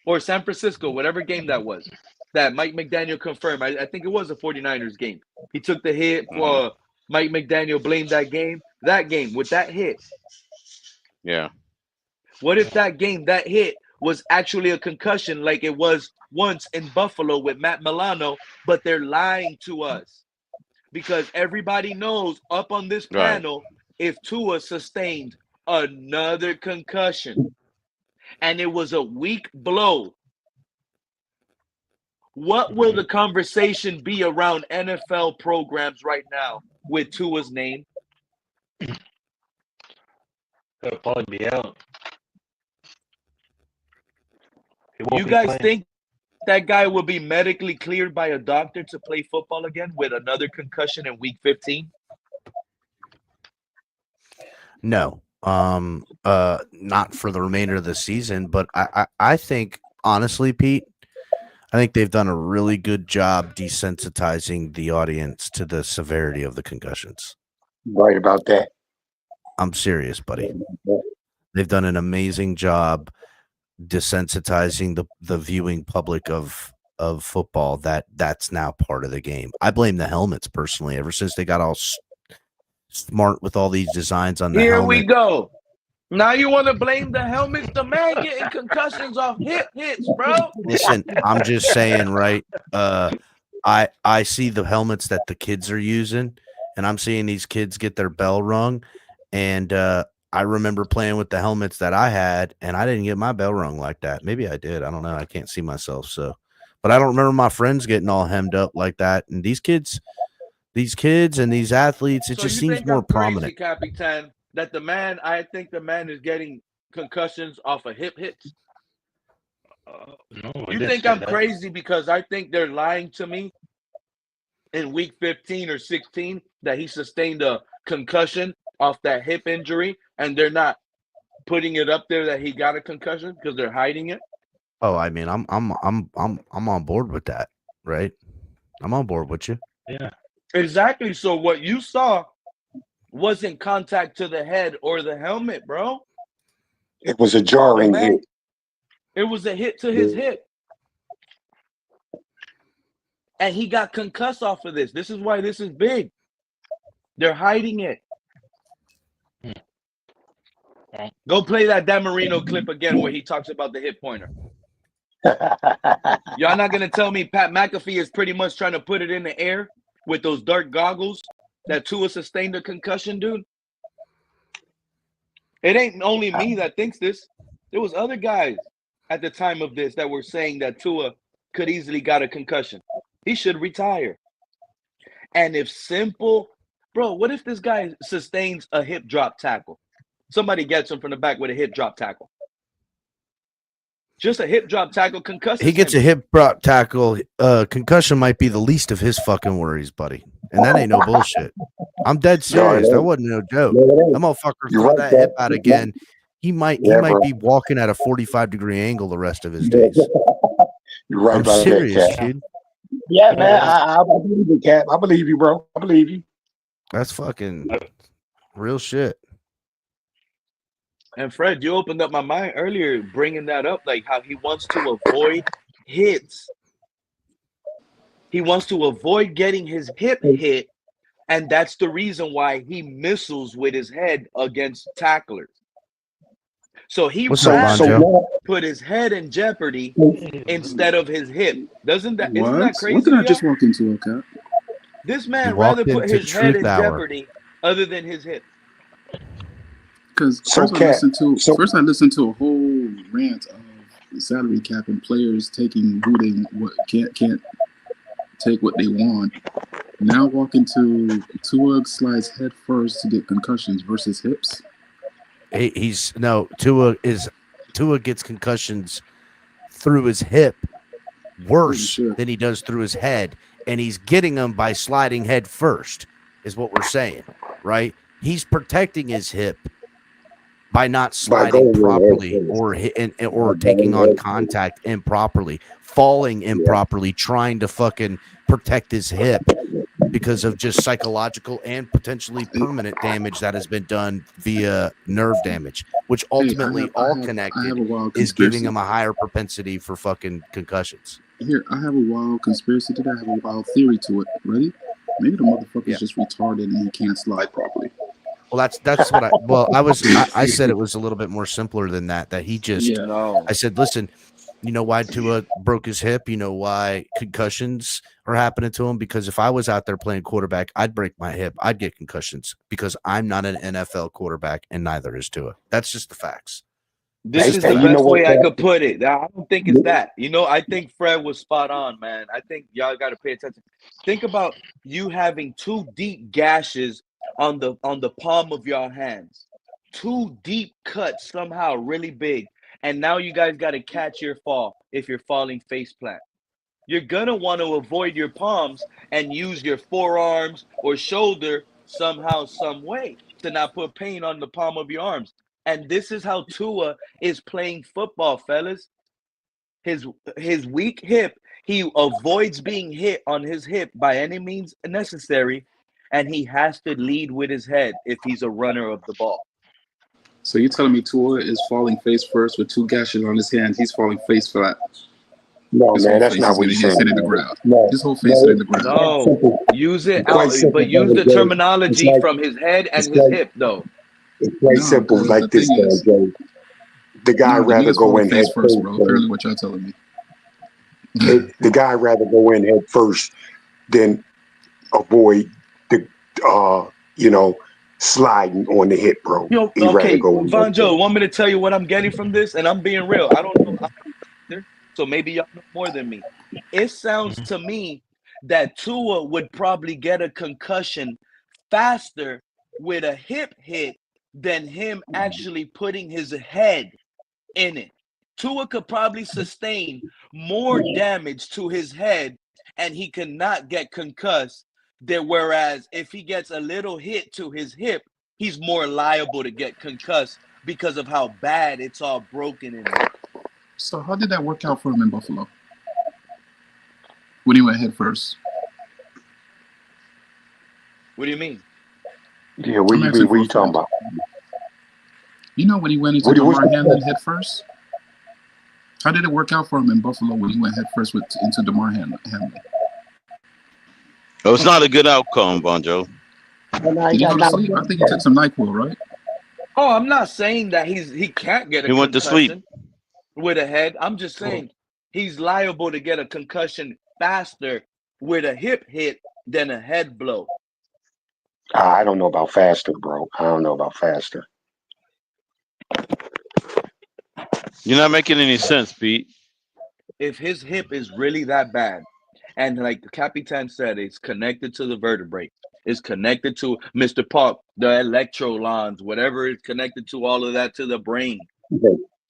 Or San Francisco, whatever game that was. That Mike McDaniel confirmed. I think it was a 49ers game. He took the hit. Mike McDaniel blamed that game with that hit. Yeah. What if that hit was actually a concussion like it was once in Buffalo with Matt Milano, but they're lying to us? Because everybody knows up on this panel, if Tua sustained another concussion and it was a weak blow, what will the conversation be around NFL programs right now with Tua's name? He'll probably be out. You guys think that guy will be medically cleared by a doctor to play football again with another concussion in week 15? No. Not for the remainder of the season, but I think, honestly, Pete, I think they've done a really good job desensitizing the audience to the severity of the concussions. Right about that. I'm serious, buddy. They've done an amazing job desensitizing the viewing public of football that's now part of the game. I blame the helmets personally. Ever since they got all smart with all these designs on the Here helmet. we go. Now you want to blame the helmets? The man getting concussions off hits, bro. Listen, I'm just saying, right? I see the helmets that the kids are using, and I'm seeing these kids get their bell rung, and I remember playing with the helmets that I had, and I didn't get my bell rung like that. Maybe I did. I don't know. I can't see myself, but I don't remember my friends getting all hemmed up like that. And these kids and these athletes, it just seems more prominent. Capitan, that I think the man is getting concussions off of hip hits? No, I You didn't think say I'm that. crazy because I think they're lying to me in week 15 or 16 that he sustained a concussion off that hip injury, and they're not putting it up there that he got a concussion because they're hiding it? Oh, I mean, I'm on board with that, right? I'm on board with you. Yeah. Exactly. So what you saw wasn't contact to the head or the helmet, bro. It was a jarring hit. It was a hit to his hip. And he got concussed off of this. This is why this is big. They're hiding it. Go play that Dan Marino clip again where he talks about the hip pointer. Y'all not going to tell me Pat McAfee is pretty much trying to put it in the air with those dark goggles that Tua sustained a concussion, dude? It ain't only me that thinks this. There was other guys at the time of this that were saying that Tua could easily got a concussion. He should retire. And if what if this guy sustains a hip drop tackle? Somebody gets him from the back with a hip drop tackle. Just a hip drop tackle concusses He gets him. a hip drop tackle. Concussion might be the least of his fucking worries, buddy. And that ain't no bullshit. I'm dead serious. That wasn't no joke. That motherfucker throw that hip out again. He might be walking at a 45-degree angle the rest of his days. You're right I'm about serious, that, Cap. dude. Yeah, man. I believe you, Cap. I believe you, bro. I believe you. That's fucking real shit. And Fred, you opened up my mind earlier bringing that up, like how he wants to avoid hits. He wants to avoid getting his hip hit, and that's the reason why he missiles with his head against tacklers. So he put his head in jeopardy instead of his hip. Isn't that crazy? What did I just walk into, okay? This man rather put his head in jeopardy other than his hip. Because first I listened to a whole rant of the salary cap and players taking what can't take what they want. Now walk into Tua slides head first to get concussions versus hips. Tua gets concussions through his hip worse than he does through his head, and he's getting them by sliding head first, is what we're saying, right? He's protecting his hip by not sliding properly or taking on contact improperly, falling improperly, trying to fucking protect his hip because of just psychological and potentially permanent damage that has been done via nerve damage, which ultimately connected is giving him a higher propensity for fucking concussions. Here, I have a wild conspiracy to that. I have a wild theory to it. Ready? Maybe the motherfucker's just retarded and he can't slide properly. Well, that's what I said it was a little bit more simpler than that. That he just, I said, listen, you know why Tua broke his hip? You know why concussions are happening to him? Because if I was out there playing quarterback, I'd break my hip. I'd get concussions because I'm not an NFL quarterback and neither is Tua. That's just the facts. This is the best way I could put it. I don't think it's that. I think Fred was spot on, man. I think y'all got to pay attention. Think about you having two deep gashes on the palm of your hands, two deep cuts somehow really big, and now you guys got to catch your fall if you're falling face plant. You're gonna want to avoid your palms and use your forearms or shoulder somehow, some way to not put pain on the palm of your arms. And this is how Tua is playing football, fellas. His weak hip, he avoids being hit on his hip by any means necessary, and he has to lead with his head if he's a runner of the ball. So you're telling me Tua is falling face first with two gashes on his hand? He's falling face flat. No, man, that's not what he's saying. In the ground. His whole face is in the ground. No, use it out, but use the terminology from his head and his hip, though. It's quite simple, like this, Joe. The guy rather go in head first, bro. Apparently, what y'all telling me. The guy rather go in head first than avoid the, sliding on the hip, bro. Yo, okay, Von Joe, want me to tell you what I'm getting from this? And I'm being real. I don't know. So maybe y'all know more than me. It sounds to me that Tua would probably get a concussion faster with a hip hit than him actually putting his head in it. Tua could probably sustain more damage to his head and he cannot get concussed. Whereas if he gets a little hit to his hip, he's more liable to get concussed because of how bad it's all broken in there. So how did that work out for him in Buffalo? When he went head first? What do you mean? Yeah, what you mean? What are you talking about? You know when he went into DeMar Hamlin head first? How did it work out for him in Buffalo when he went head first into DeMar Hamlin? Oh, it's not a good outcome, Bonjo. Did he go to sleep? I think he took some NyQuil, right? Oh, I'm not saying that he can't get a He went to sleep with a head. I'm just saying he's liable to get a concussion faster with a hip hit than a head blow. I don't know about faster, bro. I don't know about faster. You're not making any sense, Pete. If his hip is really that bad, and like the Capitan said, it's connected to the vertebrae, it's connected to Mr. Park, the electrolons, whatever it's connected to, all of that to the brain.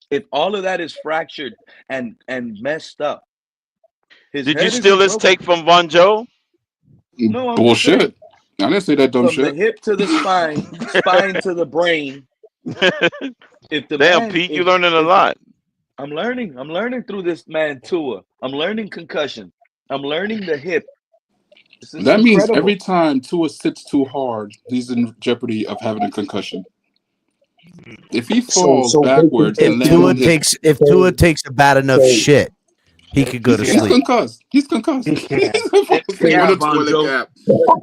If all of that is fractured and messed up, did you steal this take from Bonjo? No, I'm bullshit. I didn't say that dumb from shit. the hip to the spine, spine to the brain. If the Damn, man, Pete, you're learning a lot. I'm learning through this man Tua. I'm learning concussion. I'm learning the hip. This is That means incredible. every time Tua sits too hard, he's in jeopardy of having a concussion. If he falls backwards and lands on his... If Tua takes a bad enough shit, he could go to He's sleep. concussed. He's concussed. He's Yeah, Bonjo.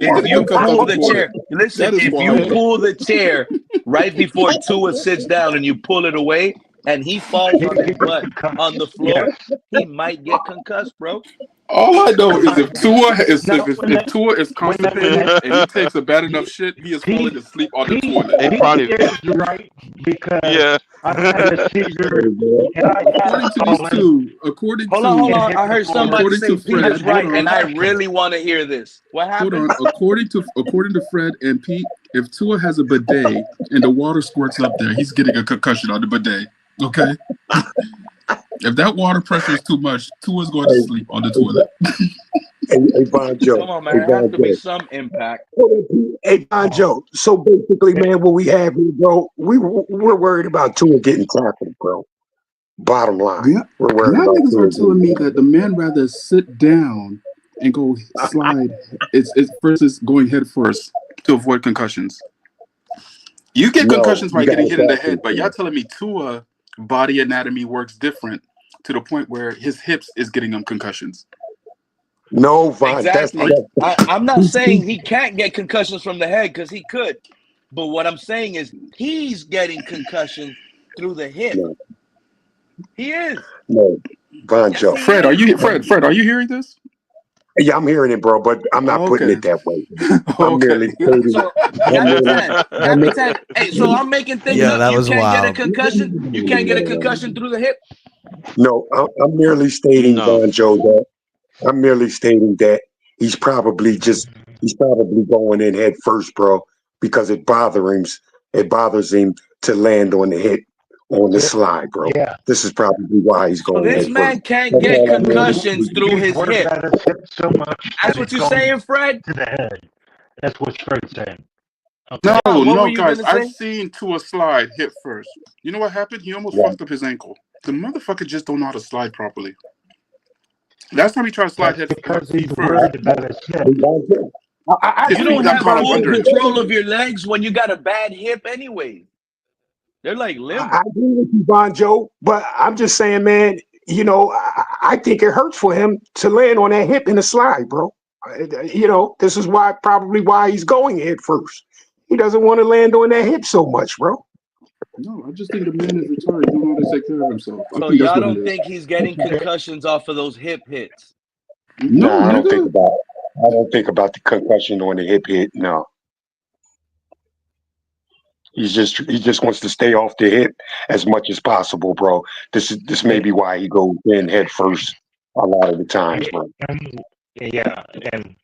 If you pull the chair, listen, if you pull the chair right before Tua sits down and you pull it away and he falls on his butt on the floor, he might get concussed, bro. All I know is if Tua is constipated and he takes a bad enough shit, he is falling asleep on the toilet. He probably is right because I had a seizure. According to these two, Hold on. I heard somebody say Pete is right, and I really want to hear this. What happened? Hold on. According to Fred and Pete, if Tua has a bidet and the water squirts up there, he's getting a concussion on the bidet. Okay. If that water pressure is too much, Tua's going to sleep on the toilet. Hey, Bonjo. Come on, man. There has to be some impact. Hey, Bonjo. So basically, man, what we have here, bro, we're worried about Tua getting tackled, bro. Bottom line. Yeah. We're worried Y'all about niggas Tua are telling me that the man rather sit down and go slide it's versus going head first to avoid concussions. You get concussions by getting hit in the head, but y'all telling me Tua body anatomy works different to the point where his hips is getting him concussions. No, Von, exactly. I'm not saying he can't get concussions from the head because he could, but what I'm saying is he's getting concussions through the hip. No. He is. No, Bonjo. Fred, are you hearing this? Yeah, I'm hearing it, bro, but I'm not putting it that way. I'm merely stating. Hey, so I'm making things up. You can't get a concussion. You can't get a concussion through the hip. No, I'm merely stating, Bonjo, that I'm merely stating that he's probably going in head first, bro, because it bothers him to land on the hit on the slide, bro. Yeah. This is probably why he's going. So this man can't get concussions through his hip. So much. That's what you're saying, Fred? To the head. That's what Fred's saying. Okay. What No, were you guys, gonna say? I've seen Tua slide hit first. You know what happened? He almost fucked up his ankle. The motherfucker just don't know how to slide properly. Last time he tried to slide head because he's first. worried about his hip. You don't have full control of your legs when you got a bad hip anyway. They're like limp. I agree with you, Bonjo, but I'm just saying, man, you know, I think it hurts for him to land on that hip in the slide, bro. You know, this is probably why he's going head first. He doesn't want to land on that hip so much, bro. No, I just think the man is retarded. He don't know how to take care of himself. So y'all don't think he's getting concussions off of those hip hits? No, I don't think about the concussion on the hip hit. No. He just wants to stay off the hip as much as possible, bro. This may be why he goes in head first a lot of the times, bro. Yeah, and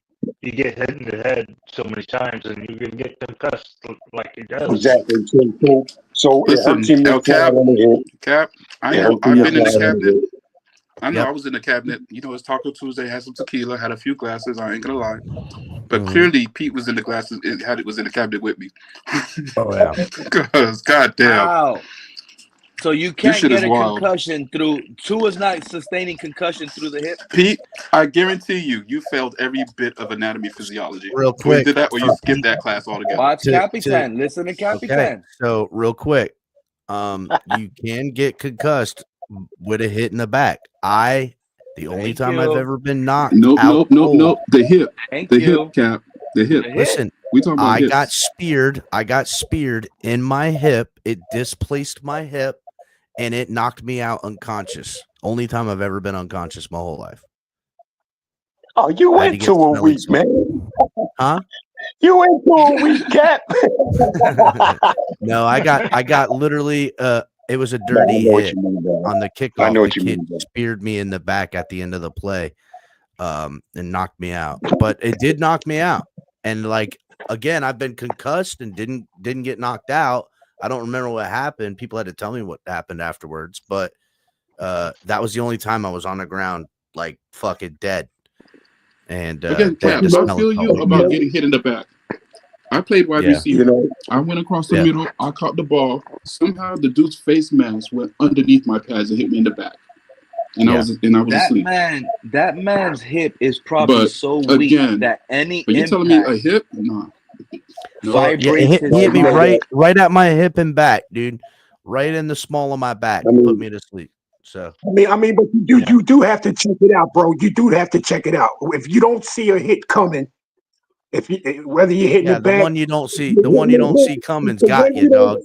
you get hit in the head so many times, and you can get concussed like he does. Exactly. So it Listen, hurts him El inside Cap, on the hip. Cap. I It know. hurts him I've been in the inside on the cabinet. hip. I know. Yep. I was in the cabinet. You know, it's Taco Tuesday. Had some tequila. Had a few glasses. I ain't gonna lie. But Mhm. clearly, Pete was in the glasses. It was in the cabinet with me. Oh yeah. Because goddamn, Wow. So you this can't shit get is a wild. concussion through Tua's not sustaining concussion through the hip. Pete, I guarantee you failed every bit of anatomy physiology. Real Or you quick did that, or you for skipped Pete that class altogether. Watch to Capitan. Listen to okay. Capitan. So real quick, you can get concussed with a hit in the back. The only Thank time I've you. ever been knocked Nope, out nope, nope, cold. nope. The hip, Thank the you. hip, Cap, the hip. The hip. Listen, We talking about I got hips. speared. I got speared in my hip. It displaced my hip, and it knocked me out unconscious. Only time I've ever been unconscious my whole life. Oh, you I had to went get to a smelling week, salts. man. Huh? You went to a week, Cap. No, I got literally it was a I dirty know what hit you mean, bro. on the I kickoff. know The what you kid mean, bro. speared me in the back at the end of the play, and knocked me out. But it did knock me out. And like again, I've been concussed and didn't get knocked out. I don't remember what happened. People had to tell me what happened afterwards, but that was the only time I was on the ground like fucking dead. And Again, they Cap, had to I smell feel it you all about again. getting hit in the back. I played wide Yeah. receiver. You know, I went across the Yeah. middle. I caught the ball. Somehow the dude's face mask went underneath my pads and hit me in the back, and I Yeah. was That asleep. man's hip is probably But so weak again, that any but you telling me a impact hip? Nah. No. Yeah, it vibrates hit, his he hit me spine. right at my hip and back, dude. Right in the small of my back. I Put mean, me to sleep. So but you do have to check it out, bro. You do have to check it out. If you don't see a hit coming, whether you're hitting yeah, the the back, one you don't see, you're the one hitting you the don't see hip, coming's the got one you, you dog.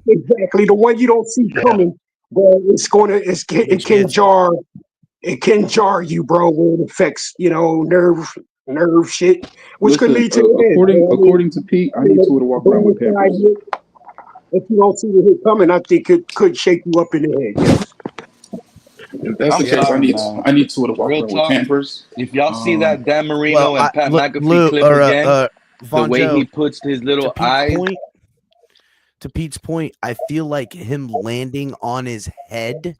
don't exactly the one you don't see coming, bro. It can jar. It can jar you, bro, when it affects, nerve shit, which could Listen, lead to the end. according to Pete, I need Tua to walk around with Pampers. If you don't see the hit coming, I think it could shake you up in the head. Yes. If that's I'm the case, sorry, man. I need Tua to walk Real around with talk. Pampers. If y'all see that Dan Marino Well, and Pat McAfee Lou clip or again, the Von way Joe, he puts his little eyes. To Pete's point, I feel like him landing on his head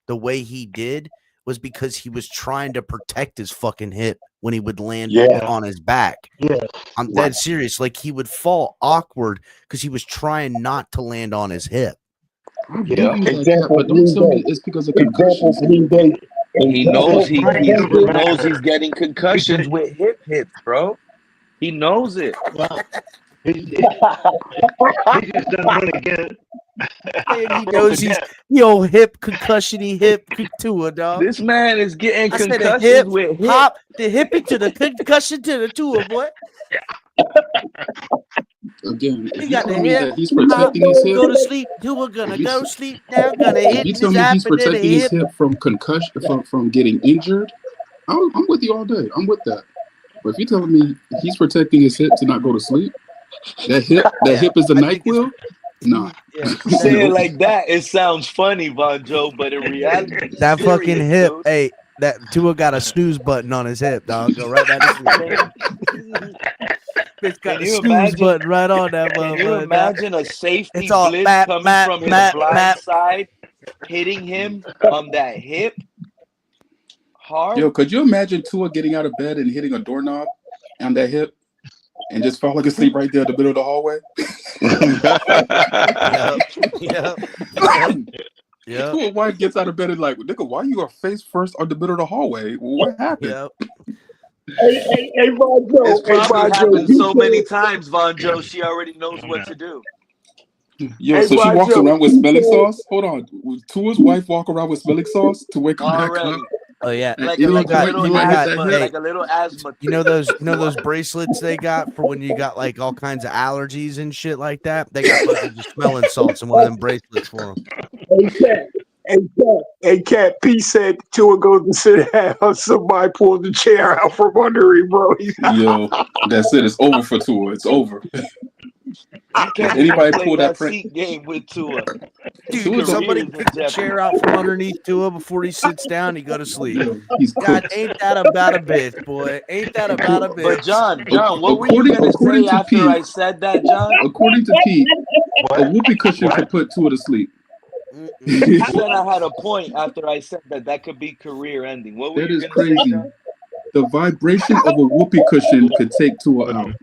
the way he did was because he was trying to protect his fucking hip when he would land on his back. Yeah. I'm dead serious. Like he would fall awkward because he was trying not to land on his hip. I give you that, Cap, but don't tell me it's because of concussions. He knows he's getting concussions with hips, bro. He knows it. He just doesn't want to get it. And he knows he's hip concussion-y hip to a dog. This man is getting I said the concussions hip with hip. hop, the hippie to the concussion to the tour, boy. Again, He if you got the tell me hip that he's hop, protecting his hip, go to sleep. We're gonna go sleep now. Gonna if hit you his tell me app he's and then a protecting his hip. hip from concussion, from getting injured, I'm with you all day. I'm with that. But if you're telling me he's protecting his hip to not go to sleep, that hip is the NyQuil? Nah. You say it like that, it sounds funny, Von Joe, but in reality, it's That serious, fucking hip, dude. hey, that Tua got a snooze button on his hip, dog. Go right back to sleep. Bitch got the snooze button right on that motherfucker. Can you imagine a safety It's all blitz map, coming map, from his map, blind map. side, hitting him on that hip hard? Yo, could you imagine Tua getting out of bed and hitting a doorknob on that hip and just falling asleep right there in the middle of the hallway? Yep. Tua wife gets out of bed and like, nigga, why you are face first on the middle of the hallway? What happened? Hey, Von Joe. It's probably happened He so many said- times, Von Joe, she already knows what to do. Yo, Hey, so she Von walks Joe, around with he smelling said- sauce? Hold on. Would Tua's wife walk around with smelling sauce to wake him back up? Already. Oh yeah, Like You a know, little he might hit that asthma, hip. like a little asthma. You know those bracelets they got for when you got like all kinds of allergies and shit like that. They got fucking just smelling salts in one of them bracelets for them. Hey, Cat P said Tua goes to sit down. Somebody pulled the chair out from under him, bro. Yo, that's it. It's over for Tua. It's over. You can't Anybody even play pull that that prank? seat game with Tua. Dude, somebody kick the chair out from underneath Tua before he sits down. He go to sleep. He's God, ain't that about a bitch, boy? Ain't that about a bitch? But John, what were you gonna say after I said that, John? According to Pete, a whoopee cushion could put Tua to sleep. You said I had a point after I said that could be career ending. What were That you is gonna say, crazy. John? The vibration of a whoopee cushion could take Tua out.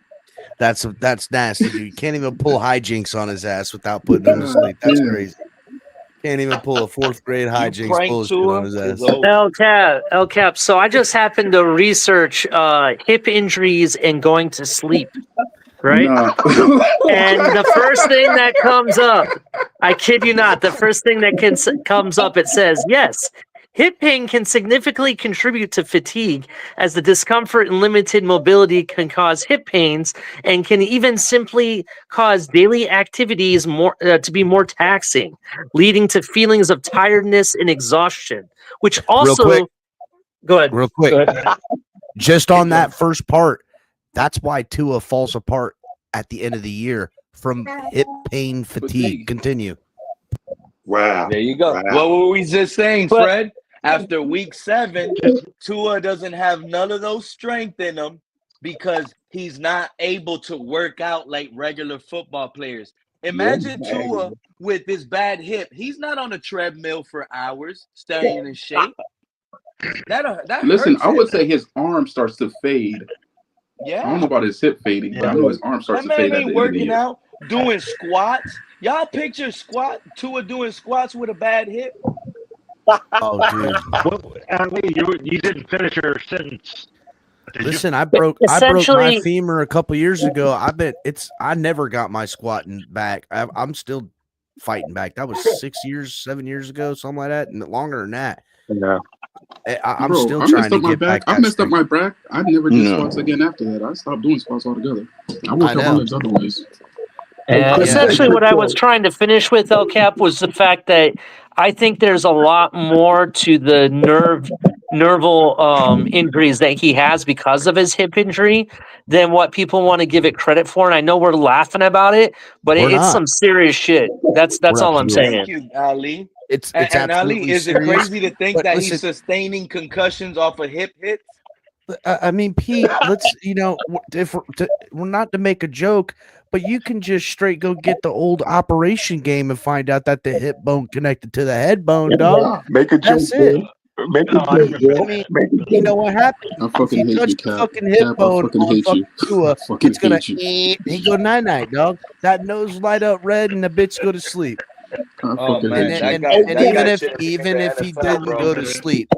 That's nasty, dude. You can't even pull hijinks on his ass without putting him to sleep. That's crazy. Can't even pull a 4th grade hijinks bullshit on his ass. El Cap. So I just happened to research hip injuries and going to sleep, right? And the first thing that comes up, I kid you not, the first thing that comes up, it says, yes, hip pain can significantly contribute to fatigue, as the discomfort and limited mobility can cause hip pains and can even simply cause daily activities to be more taxing, leading to feelings of tiredness and exhaustion, which also... Real quick. Go ahead. Real quick. Go ahead. Just on that first part, that's why Tua falls apart at the end of the year from hip pain fatigue. Continue. Wow. There you go. Wow. What were we just saying, Fred? After week 7, Tua doesn't have none of those strength in him because he's not able to work out like regular football players. Imagine Tua with this bad hip. He's not on a treadmill for hours staying in shape. That Listen, hurts I would him. say his arm starts to fade. Yeah. I don't know about his hip fading, but I know his arm starts That to fade man at the ain't end of the working year. out, doing squats. Y'all picture Tua doing squats with a bad hip? Oh, dude. Ali, you didn't finish your sentence. Listen, I broke my femur a couple years ago. I never got my squatting back. I'm still fighting back. That was 7 years ago, something like that, and longer than that. Yeah. I'm Bro, still I trying messed to up my get back. back. I messed up my back. I never did No. squats again after that. I stopped doing squats altogether. I worked out my legs other ways. Essentially, what I was trying to finish with, El Cap, was the fact that I think there's a lot more to the nerval injuries that he has because of his hip injury than what people want to give it credit for. And I know we're laughing about it, but We're it's not. some serious shit. That's all I'm saying. Thank you, Ali. It's And Ali, absolutely is it serious, crazy to think but that listen- he's sustaining concussions off of hip hits? I mean, Pete, let's, we're not to make a joke, but you can just straight go get the old operation game and find out that the hip bone connected to the head bone, dog. Make a joke, That's it. bro. Make a joke, bro. I mean, Make a you joke. know what happens? I If fucking you hate touch you, the Cap. fucking hip Cap, I bone fucking on hate fucking you. Tua, I fucking it's gonna hate you. he go night, dog. That nose light up red and the bitch go to sleep. I Oh fucking man, hate that you. guy. And that even guy if shouldn't be in even the if he NFL, didn't bro. go to sleep,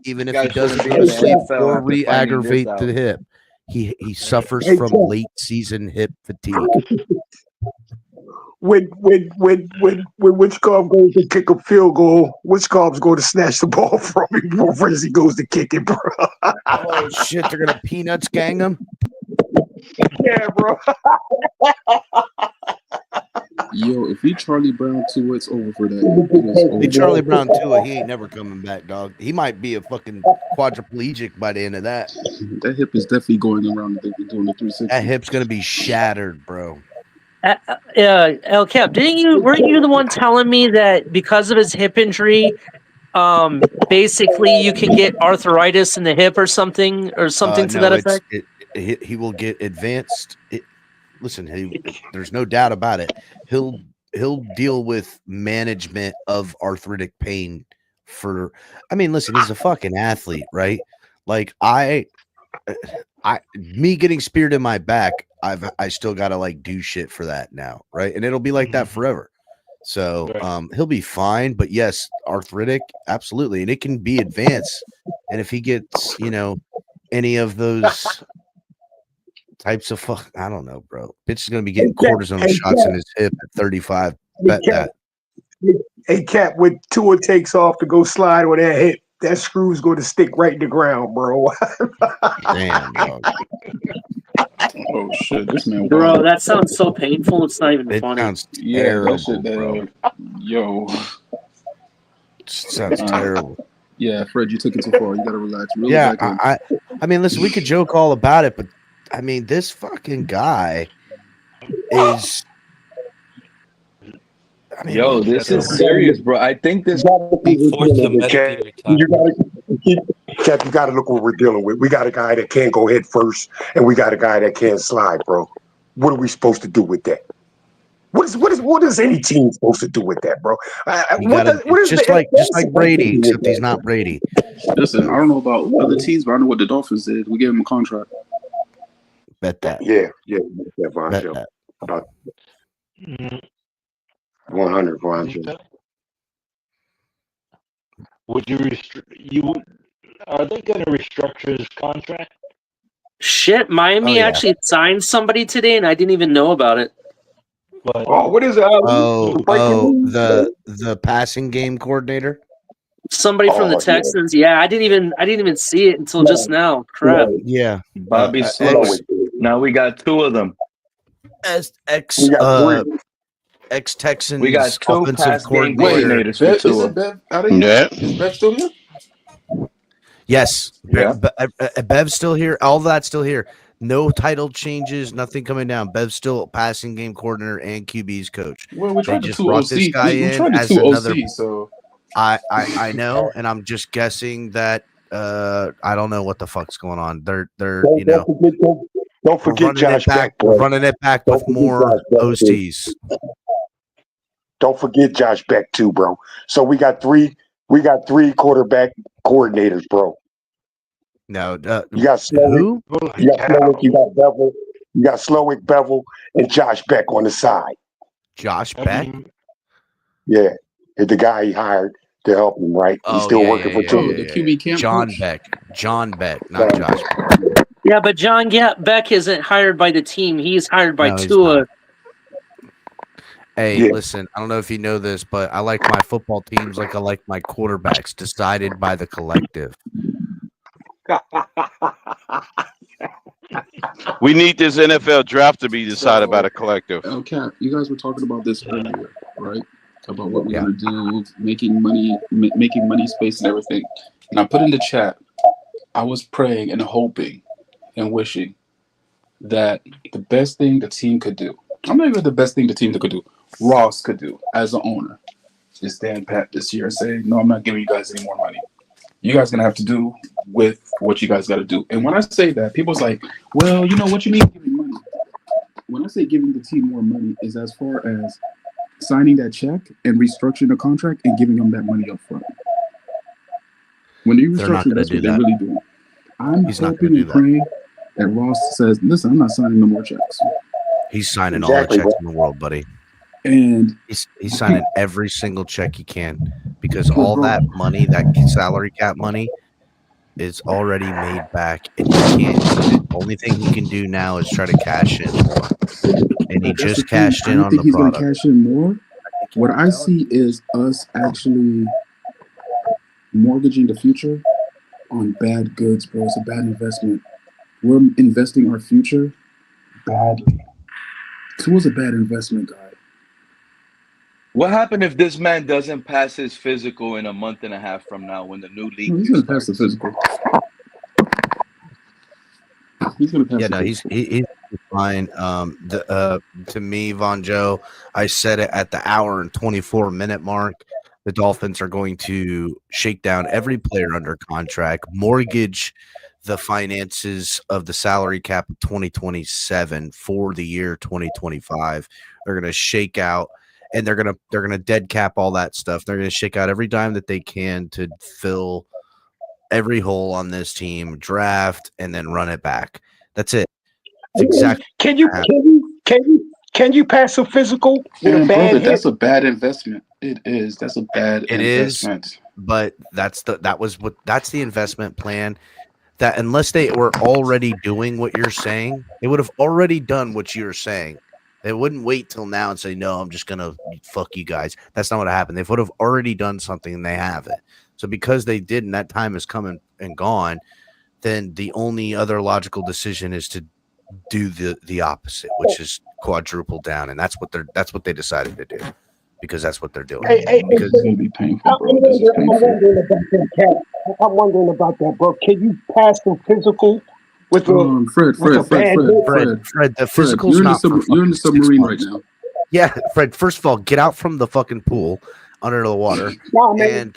even if Guy he doesn't shouldn't go be to in the sleep NFL or after finding this re-aggravate out. the hip, he suffers Hey, from Cap. late season hip fatigue. When Witchcom goes to kick a field goal, Witchcom's going to snatch the ball from him before he goes to kick it, bro. Oh shit, they're gonna peanuts gang him. Yeah, bro. Yo, if he Charlie Brown too, it's over for that. It is over. Hey, Charlie Brown Tua, he ain't never coming back, dog. He might be a fucking quadriplegic by the end of that. That hip is definitely going around doing the 360. That hip's gonna be shattered, bro. El Cap, weren't you the one telling me that because of his hip injury, basically you can get arthritis in the hip or something to No, that effect? he will get advanced. Listen, there's no doubt about it. He'll deal with management of arthritic pain listen, he's a fucking athlete, right? Like me getting speared in my back, I still gotta like do shit for that now, right? And it'll be like that forever. So he'll be fine, but yes, arthritic, absolutely, and it can be advanced. And if he gets, any of those types of I don't know, bro. Bitch is gonna be getting cortisone shots in his hip at 35. Bet that. Hey, Cap, when Tua takes off to go slide on that hip, that screw's going to stick right in the ground, bro. Damn, dog. Oh shit, this man. Bro, wild. that sounds so painful. It's not even funny. Sounds Yeah, terrible, that shit. bro. Yo. Sounds terrible. Yeah, Fred, you took it too far. You gotta relax. Really Yeah, back in. I mean, listen, we could joke all about it, but I mean, this fucking guy is. Yo, this is serious, bro. I think this Cap, you got to look what we're dealing with. We got a guy that can't go head first, and we got a guy that can't slide, bro. What are we supposed to do with that? What is any team supposed to do with that, bro? Just like Brady, except he's not Brady. Listen, I don't know about other teams, but I know what the Dolphins did. We gave him a contract. Bet that. Yeah, Vonjo. About 100, Vonjo. Would you are they going to restructure his contract? Shit, Miami actually signed somebody today, and I didn't even know about it. Oh, what is it? The passing game coordinator. Somebody from the Texans. Yeah, I didn't even see it until just now. Crap. Yeah, Bobby Slow. Now we got two of them. Ex-Texans. We got two offensive pass game coordinator. coordinators for Tua. Isn't Bev out of here? Is Bev still here? Yes. Yeah. Bev's still here. All that's still here. No title changes. Nothing coming down. Bev's still passing game coordinator and QB's coach. Well, we tried They the just two brought OC. this guy We in tried the as two another. OC. So I know, and I'm just guessing that I don't know what the fuck's going on. They're Don't forget Josh Beck. We're running it back with more OCs. Don't forget Josh Beck too, bro. So we got three quarterback coordinators, bro. No, you got Slowick, you got Slowick, Bevel, and Josh Beck on the side. Josh Beck? Yeah, it's the guy he hired to help him, right? He's still working for Tua. the QB camp John Beck, not Josh Beck. Yeah, but John Beck isn't hired by the team. He's hired by Tua. Hey, listen, I don't know if you know this, but I like my football teams like I like my quarterbacks, decided by the collective. We need this NFL draft to be decided by the collective. Okay, you guys were talking about this earlier, right? About what we're gonna do, making money space and everything. And I put in the chat, I was praying and hoping and wishing that the best thing the team could do, I'm not even the best thing the team could do, Ross could do as an owner, is stand pat this year and say, no, I'm not giving you guys any more money. You guys gonna have to do with what you guys got to do. And when I say that, people's like, well, you know what you mean giving money. When I say giving the team more money is as far as signing that check and restructuring the contract and giving them that money up front. When you restructure, that's what they're really doing. I'm hoping and praying that Ross says, listen, I'm not signing no more checks. He's signing all the checks in the world, buddy. And he's signing every single check he can, because all that money, that salary cap money, is already made back, and he can't use it. The only thing he can do now is try to cash in more. And he just cashed in on the product. He's going to cash in more. What I see is us actually mortgaging the future on bad goods, bro. It's a bad investment. We're investing our future badly. Tua's a bad investment, guy. What happened if this man doesn't pass his physical in a month and a half from now when the new league? He's going to pass the physical. He's going to pass. Yeah, he's fine. To me, Von Joe, I said it at the hour and 24-minute mark. The Dolphins are going to shake down every player under contract, mortgage the finances of the salary cap of 2027 for the year 2025. They're going to shake out. And they're gonna dead cap all that stuff. They're gonna shake out every dime that they can to fill every hole on this team, draft, and then run it back. That's it. That's exactly. Can you pass a physical with a bad hit? That's a bad investment. It is. That's a bad investment. Is, but that's the investment plan. That unless they were already doing what you're saying, they would have already done what you're saying. They wouldn't wait till now and say, no, I'm just going to fuck you guys. That's not what happened. They would have already done something and they haven't. So because they did and that time is coming and gone, then the only other logical decision is to do the opposite, which is quadruple down. And that's what they decided to do, because that's what they're doing. Because it's going to be painful, bro. This is painful. I'm wondering about that, bro. Can you pass the physical? With Fred, the physical's Fred, not. You're in the submarine right now. Yeah, Fred. First of all, get out from the fucking pool under the water. Nah, man.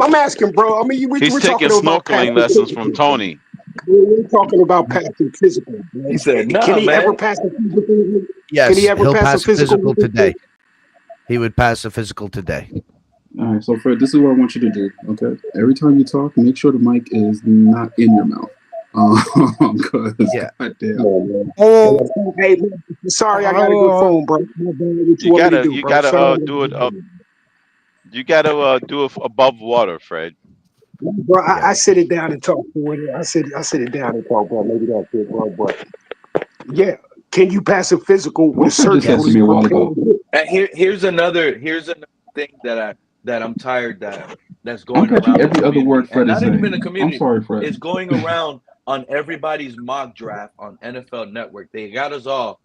I'm asking, bro. I mean, He's we're taking talking about snorkeling lessons from Tony. We're talking about passing physical. He said, Can "Nah, he ever man." pass a physical? Yes, Can he ever he'll pass a pass a physical physical? today. He would pass a physical today. All right, so Fred, this is what I want you to do. Okay, every time you talk, make sure the mic is not in your mouth. Cause Yeah. goddamn. Oh, hey, man, sorry, I got a good phone, bro. What you want me to do, You bro? gotta do it up. You gotta do it above water, Fred. Bro, I sit it down and talk to it. I sit it down and talk, bro. Maybe that's it, bro. But yeah, can you pass a physical with Just asked me a while ago. And here's another thing that I'm tired that's I'm going catching around the every other community, word Fred and is not even saying. in the I'm community. sorry, Fred. It's going around on everybody's mock draft on NFL Network. They got us all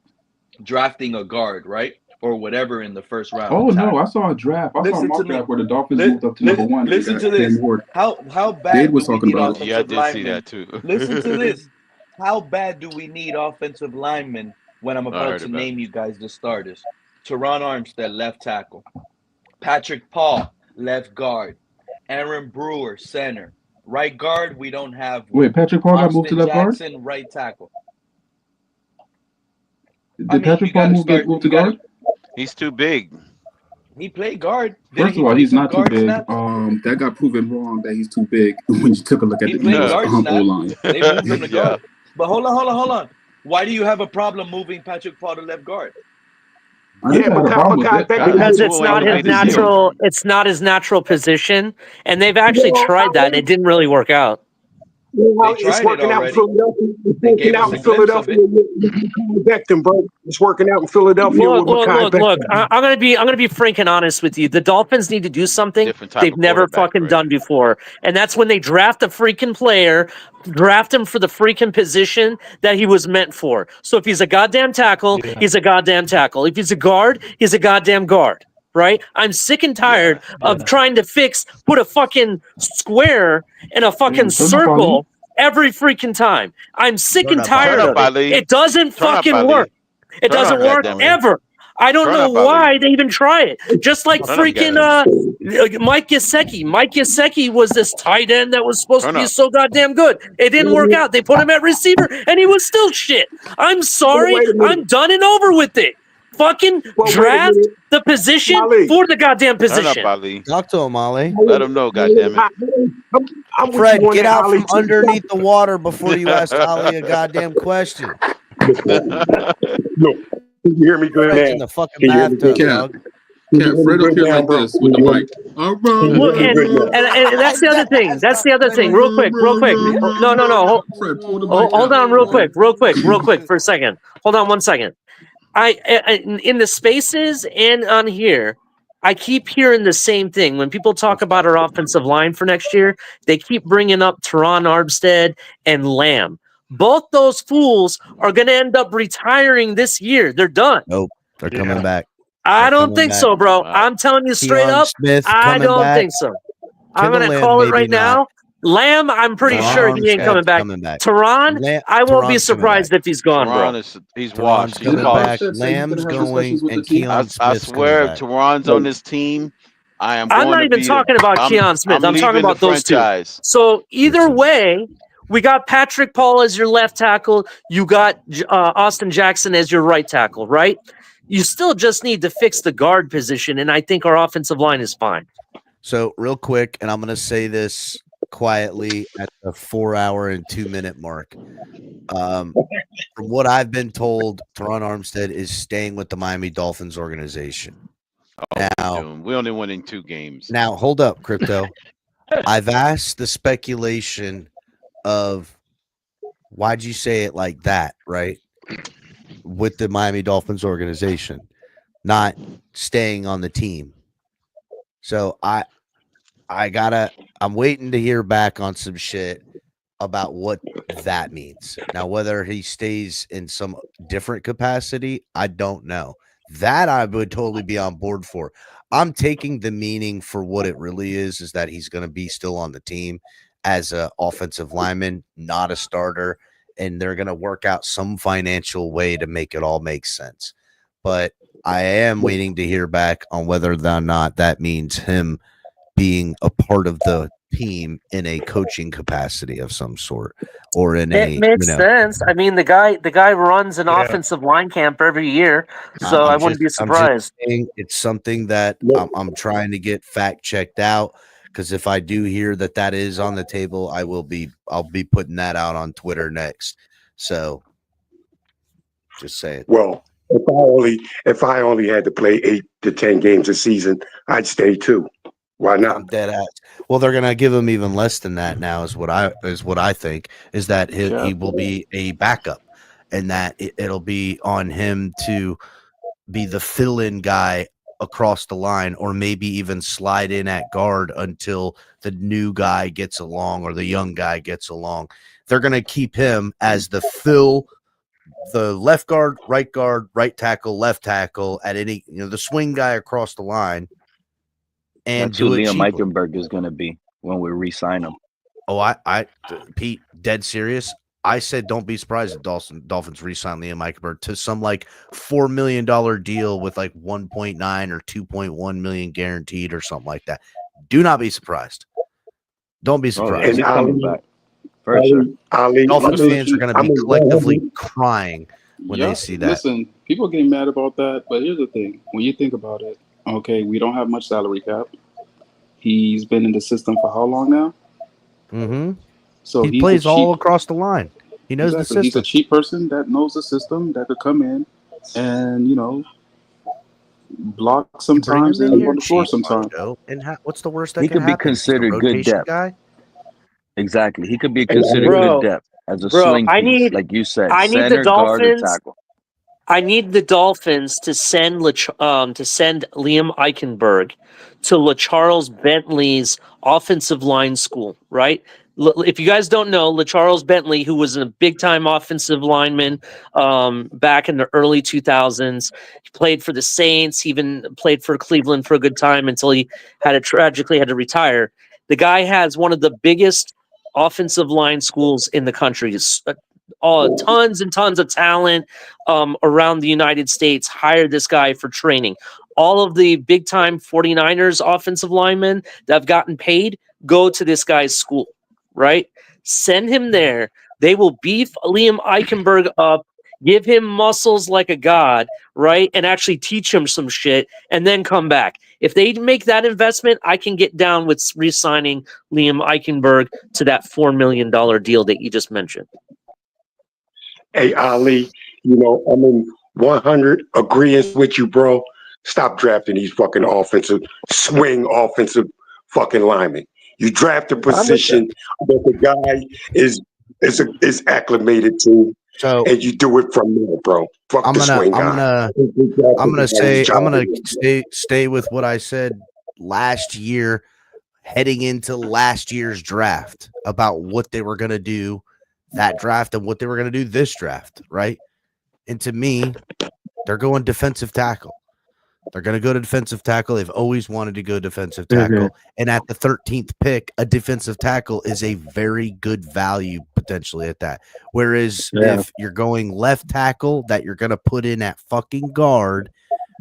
drafting a guard, right, or whatever in the first round. Oh no, tackle. I saw a draft. I saw a Listen to mock me. draft where the Dolphins moved up to number one. and Listen got to this. Cam Ward. How Dade bad was do we talking need about it. Yeah, I offensive did see linemen? that too. Listen to this. How bad do we need offensive linemen when I'm I about heard to about name you guys the starters? Teron Armstead, left tackle. Patrick Paul, left guard. Aaron Brewer, center. Right guard, we don't have one. Wait, Patrick Paul got moved to Austin left guard? Jackson, right tackle. Did Patrick Paul get moved to guard? He's too big. He played guard. Didn't First he of all, play he's some not too guard big. snaps? That got proven wrong that he's too big when you took a look at He the played Eagles guard O snaps. line. They moved him to Yeah. guard. But hold on. Why do you have a problem moving Patrick Paul to left guard? Yeah, because it's not his natural. It's not his natural position, and they've actually tried that, and it didn't really work out. It's working out in Philadelphia. It's working out in Philadelphia. Beckham, bro. It's working out in Philadelphia with Mekhi Beckham. Look. I'm gonna be frank and honest with you. The Dolphins need to do something they've never fucking done before, and that's when they draft a freaking player, draft him for the freaking position that he was meant for. So if he's a goddamn tackle, he's a goddamn tackle. If he's a guard, he's a goddamn guard. Right? I'm sick and tired of trying to put a fucking square in a fucking circle every freaking time. I'm sick and tired of it. It doesn't fucking work. It doesn't work ever. I don't know why they even try it. Just like freaking Mike Gesicki. Mike Gesicki was this tight end that was supposed to be so goddamn good. It didn't work out. They put him at receiver, and he was still shit. I'm sorry. I'm done and over with it. Fucking draft the position for the goddamn position. Talk to him, Ali. Let him know, goddammit. Fred, get out from underneath the water before you ask Ali a goddamn question. Look, you hear me good Fred's now? in the fucking Can you hear me bathtub, good? dog. Can't Fred up here like this with the mic. Look, and that's the other thing. That's the other thing. Real quick. No. Hold on, real quick, for a second. Hold on 1 second. I in the spaces and on here, I keep hearing the same thing. When people talk about our offensive line for next year, they keep bringing up Teron Armstead and Lamb. Both those fools are going to end up retiring this year. They're done. Nope, they're coming back. I don't think so, bro. I'm telling you straight up, I don't think so. I'm going to call it right now. Lamb, I'm pretty sure he ain't coming back. Teron, I won't be surprised if he's gone, bro. He's washed. He's coming washed. back. Lamb's going, and Keon I Smith's swear, coming if back. Teron's on this team, I'm not even talking about Keon Smith. I'm talking about those two. So either way, we got Patrick Paul as your left tackle. You got Austin Jackson as your right tackle, right? You still just need to fix the guard position, and I think our offensive line is fine. So real quick, and I'm going to say this quietly at the 4-hour and 2-minute mark. From what I've been told, Teron Armstead is staying with the Miami Dolphins organization. Now, we only won in 2 games. Now, hold up, Crypto. I've asked the speculation of why'd you say it like that, right? With the Miami Dolphins organization, not staying on the team. So I'm waiting to hear back on some shit about what that means. Now, whether he stays in some different capacity, I don't know. That I would totally be on board for. I'm taking the meaning for what it really is that he's going to be still on the team as an offensive lineman, not a starter, and they're going to work out some financial way to make it all make sense. but I am waiting to hear back on whether or not that means him being a part of the team in a coaching capacity of some sort, or in It makes sense. I mean, the guy runs an offensive line camp every year, so I wouldn't be I'm just surprised. saying it's something that I'm trying to get fact checked out, because if I do hear that is on the table, I'll be putting that out on Twitter next. So just say it. Well, if I only had to play 8 to 10 games a season, I'd stay too. Why not? I'm dead ass. Well, they're gonna give him even less than that now. Is what I think is that he will be a backup, and that it'll be on him to be the fill-in guy across the line, or maybe even slide in at guard until the new guy gets along or the young guy gets along. They're gonna keep him as the left guard, right tackle, left tackle at any, the swing guy across the line. And that's who do it Liam cheaper. Eichenberg is going to be when we re-sign him. Oh, Pete, dead serious. I said don't be surprised if Dolphins re-sign Liam Eichenberg to some like $4 million deal with like 1.9 or 2.1 million guaranteed or something like that. Do not be surprised. Don't be surprised. He's coming back. For sure. Dolphins fans are going to be collectively crying when they see that. Listen, people getting mad about that, but here's the thing. When you think about it, okay, we don't have much salary cap. He's been in the system for how long now? Mm-hmm. So he plays all across the line. He knows the system. He's a cheap person that knows the system, that could come in and, block sometimes and on the floor sometimes. And what's the worst that he can could be happen? considered good depth. Guy? Exactly. He could be considered good depth as a swing piece, like you said. I need center, the Dolphins. guard, or tackle. I need the Dolphins to send Liam Eichenberg to LaCharles Bentley's offensive line school, right? If you guys don't know, LaCharles Bentley, who was a big-time offensive lineman back in the early 2000s, he played for the Saints, he even played for Cleveland for a good time until he tragically had to retire. The guy has one of the biggest offensive line schools in the country. Tons and tons of talent around the United States hired this guy for training. All of the big-time 49ers offensive linemen that have gotten paid go to this guy's school, right? Send him there. They will beef Liam Eichenberg up, give him muscles like a god, right? And actually teach him some shit, and then come back. If they make that investment, I can get down with re-signing Liam Eichenberg to that $4 million deal that you just mentioned. Hey, Ali, I'm in 100 agreements with you, bro. Stop drafting these fucking offensive fucking linemen. You draft a position that the guy is acclimated to, and you do it from there, bro. Fuck the swing guy. I'm gonna stay with what I said last year, heading into last year's draft, about what they were gonna do that draft and what they were going to do this draft, right? And to me, they're going defensive tackle. They're going to go to defensive tackle. They've always wanted to go defensive tackle. And at the 13th pick, a defensive tackle is a very good value potentially at that. Whereas if you're going left tackle that you're going to put in at fucking guard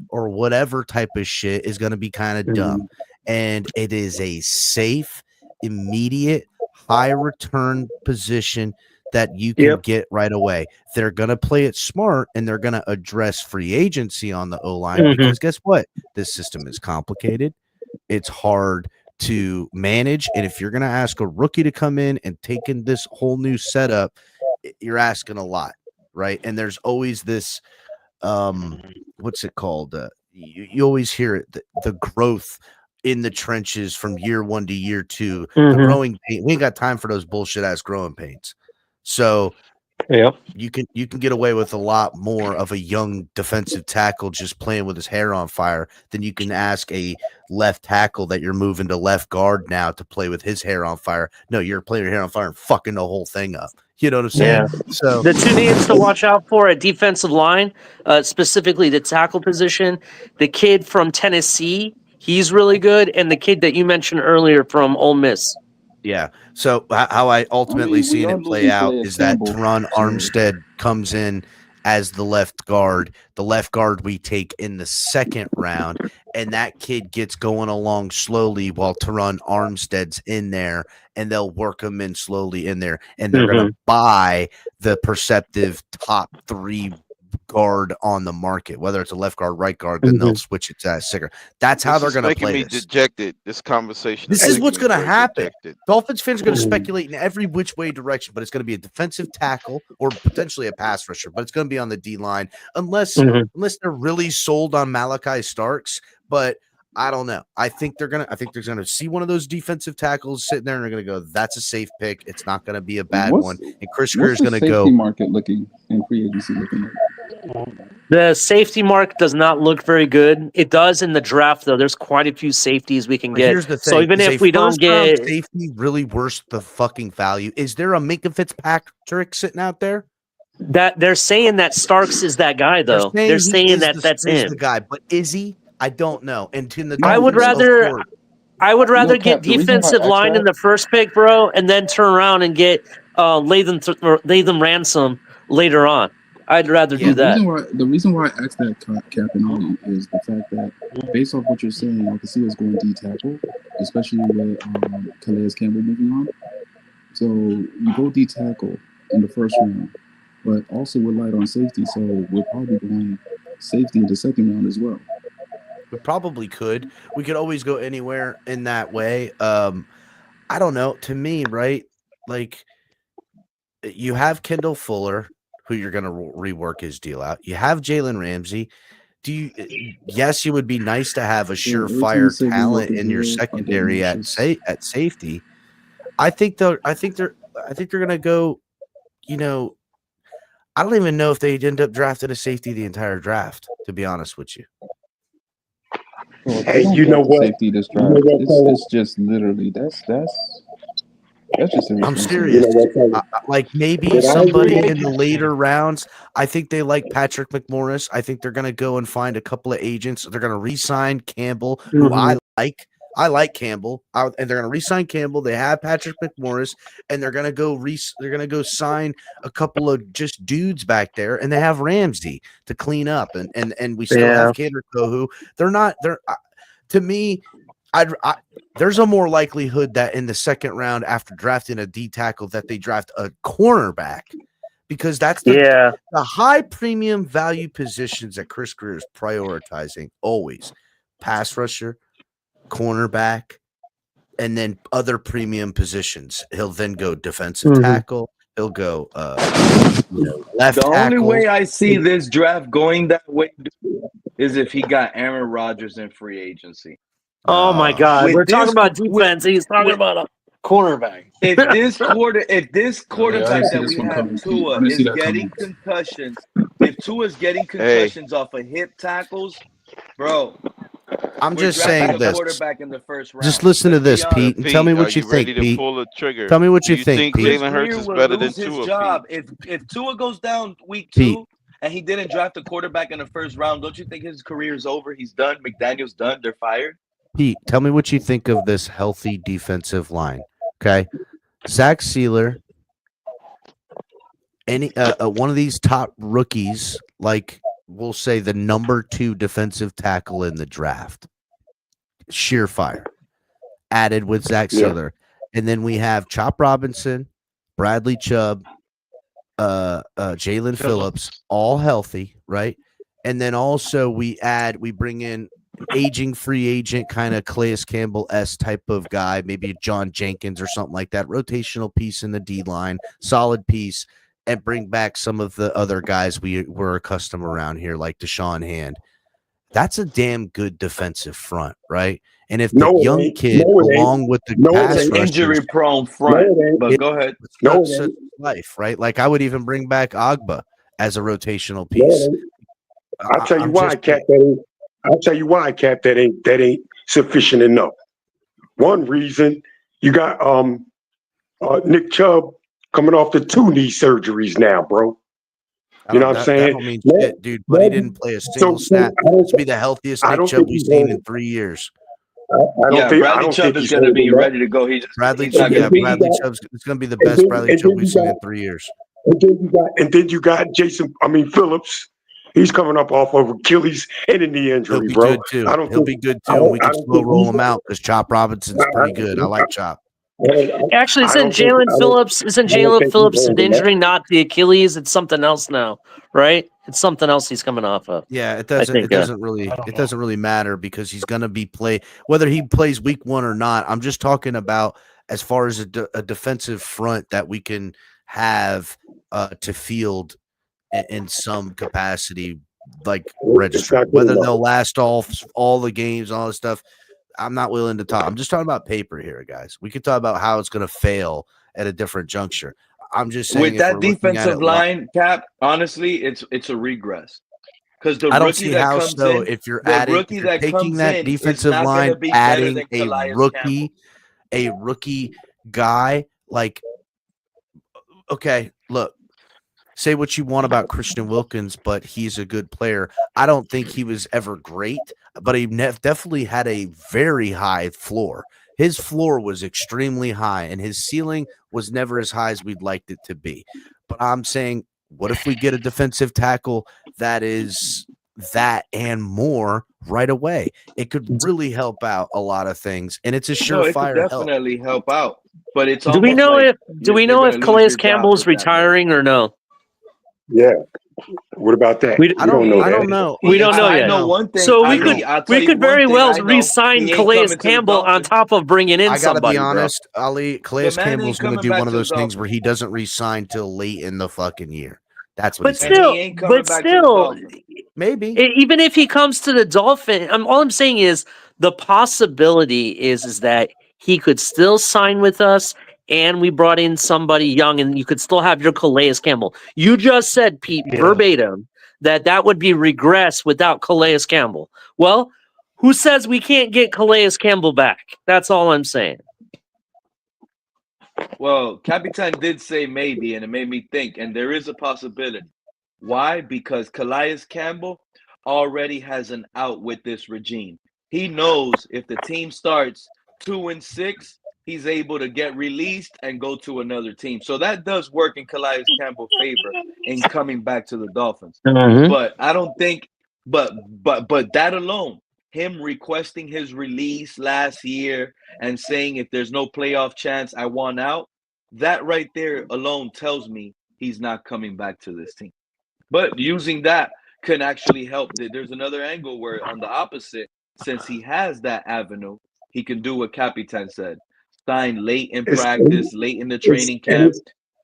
or whatever type of shit is going to be kind of dumb. And it is a safe, immediate, high return position that you can get right away. They're going to play it smart, and they're going to address free agency on the O-line because guess what? This system is complicated. It's hard to manage. And if you're going to ask a rookie to come in and take in this whole new setup, you're asking a lot, right? And there's always this, what's it called? You always hear it, the growth in the trenches from year one to year two, the growing pain. We ain't got time for those bullshit ass growing pains. So you can get away with a lot more of a young defensive tackle just playing with his hair on fire than you can ask a left tackle that you're moving to left guard now to play with his hair on fire. No, you're playing your hair on fire and fucking the whole thing up. You know what I'm saying? Yeah. So the two names to watch out for at defensive line, specifically the tackle position, the kid from Tennessee, he's really good, and the kid that you mentioned earlier from Ole Miss. Yeah. So how I ultimately seen it play out is that Teron Armstead comes in as the left guard we take in the second round, and that kid gets going along slowly while Teron Armstead's in there, and they'll work him in slowly in there, and they're going to buy the perceptive top 3 guard on the market, whether it's a left guard, right guard, then they'll switch it to that sticker. That's how they're going to play this. Dejected. This conversation. This is what's going to happen. Dolphins fans are going to speculate in every which way direction, but it's going to be a defensive tackle or potentially a pass rusher, but it's going to be on the D line unless they're really sold on Malachi Starks. But I don't know. I think they're going to see one of those defensive tackles sitting there, and they're going to go, "That's a safe pick. It's not going to be a bad one." And Chris Greer is going to go. What's the safety market looking and free agency looking like? The safety mark does not look very good. It does in the draft, though. There's quite a few safeties we can get. Here's the thing. So even if we don't get safety, really worth the fucking value. Is there a Minka Fitzpatrick sitting out there? That they're saying that Starks is that guy, though. They're saying that's him. The guy, but is he? I don't know. And I would rather get defensive line in the first pick, bro, and then turn around and get Latham Ransom later on. I'd rather do that. The reason why I asked that, Captain, is the fact that based off what you're saying, I can see us going D tackle, especially with Calais Campbell moving on. So you go D tackle in the first round, but also we're light on safety, so we're probably going safety in the second round as well. We probably could. We could always go anywhere in that way. I don't know. To me, right? Like, you have Kendall Fuller, who you're going to rework his deal out. You have Jalen Ramsey. Yes, it would be nice to have a surefire talent in your secondary at safety. I think they're going to go, I don't even know if they'd end up drafting a safety the entire draft, to be honest with you. Well, hey, you know what? Safety this draft. It's just literally that's just. I'm serious. Like maybe somebody in the later rounds. I think they like Patrick McMorris. I think they're going to go and find a couple of agents. They're going to re-sign Campbell, who I like. I like Campbell, and they're going to re-sign Campbell. They have Patrick McMorris, and they're going to go sign a couple of just dudes back there, and they have Ramsey to clean up, and we still have Kader Kohu. To me, there's a more likelihood that in the second round after drafting a D tackle that they draft a cornerback, because that's the high premium value positions that Chris Greer is prioritizing always: pass rusher, cornerback, and then other premium positions. He'll then go defensive tackle. He'll go left tackle. The only way I see this draft going that way is if he got Aaron Rodgers in free agency. Oh my God! We're talking about defense. He's talking about a cornerback. If this quarterback that we have, Tua, is getting concussions, if Tua's getting concussions off of hip tackles, bro. I'm just saying this. Quarterback in the first round. Just listen to this, Pete, and tell me what you think, Pete. Tell me what you think, Pete. Jalen Hurts is better than Tua. Job. If Tua goes down week 2 and he didn't draft a quarterback in the first round, don't you think his career is over? He's done. McDaniel's done. They're fired. Pete, tell me what you think of this healthy defensive line. Okay, Zach Sealer, one of these top rookies, like we'll say the number 2 defensive tackle in the draft, surefire, added with Zach Sealer, and then we have Chop Robinson, Bradley Chubb, Jalen Phillips, all healthy, right? And then also we bring in aging free agent kind of Calais Campbell-esque type of guy, maybe a John Jenkins or something like that, rotational piece in the D line, solid piece, and bring back some of the other guys we were accustomed around here, like Deshaun Hand. That's a damn good defensive front, right? And if the young kid, along with the pass rushers, injury-prone front, but go ahead. Such life, right? Like I would even bring back Agba as a rotational piece. I'll tell you why, Cap. That ain't sufficient enough. One reason you got Nick Chubb coming off the 2 knee surgeries now, bro. You know what I'm saying? That don't mean shit, dude. But he didn't play a single snap. This will be the healthiest Nick Chubb we've seen in 3 years. Bradley Chubb is going to be ready to go. Bradley Chubb. Bradley Chubb. It's going to be the best Bradley Chubb we've seen in 3 years. And then you got Phillips. He's coming up off of Achilles and a knee He'll injury, be bro. good too. He'll be good too, and we can slow roll him out because Chop Robinson's pretty good. I like Chop. Actually, isn't Jalen Phillips an injury, not the Achilles? It's something else now, right? It's something else he's coming off of. Yeah, it doesn't really matter because he's going to be whether he plays week 1 or not. I'm just talking about as far as a defensive front that we can have to field in some capacity, like register. Whether they'll last all the games, all this stuff, I'm not willing to talk. I'm just talking about paper here, guys. We could talk about how it's going to fail at a different juncture. I'm just saying with that defensive line, Cap. Honestly, it's a regress because the I don't rookie see that how comes so. in, If you're that taking comes that in, defensive not line, gonna be better adding than a Calais rookie, guy, like, okay, look. Say what you want about Christian Wilkins, but he's a good player. I don't think he was ever great, but he definitely had a very high floor. His floor was extremely high, and his ceiling was never as high as we'd liked it to be. But I'm saying, what if we get a defensive tackle that is that and more right away? It could really help out a lot of things, and it's a No, it could surefire help. definitely help out. But it's Do we almost know like if Calais Campbell's retiring or no? Yeah. What about that? I don't know. We don't know I yet. know one thing. So I'll tell you could one very thing well I know. re-sign He ain't Calais coming to the Campbell on Dolphins. top of bringing in I gotta somebody. be honest, Ali. Calais The man ain't Campbell's going to coming do back one of to the those things Dolphins. where he doesn't resign till late in the fucking year. That's what But he's gonna do. but still, maybe even if he comes to the Dolphins, all I'm saying is the possibility is that he could still sign with us, and we brought in somebody young, and you could still have your Calais Campbell. You just said, Pete, verbatim, that would be regress without Calais Campbell. Well, who says we can't get Calais Campbell back? That's all I'm saying. Well, Capitan did say maybe, and it made me think, and there is a possibility. Why? Because Calais Campbell already has an out with this regime. He knows if the team starts 2-6, he's able to get released and go to another team. So that does work in Calais Campbell's favor in coming back to the Dolphins. Mhm. But I don't think, but that alone, him requesting his release last year and saying if there's no playoff chance, I want out, that right there alone tells me he's not coming back to this team. But using that can actually help. There's another angle where on the opposite, since he has that avenue, he can do what Capitan said. Sign late in practice, late in the training camp.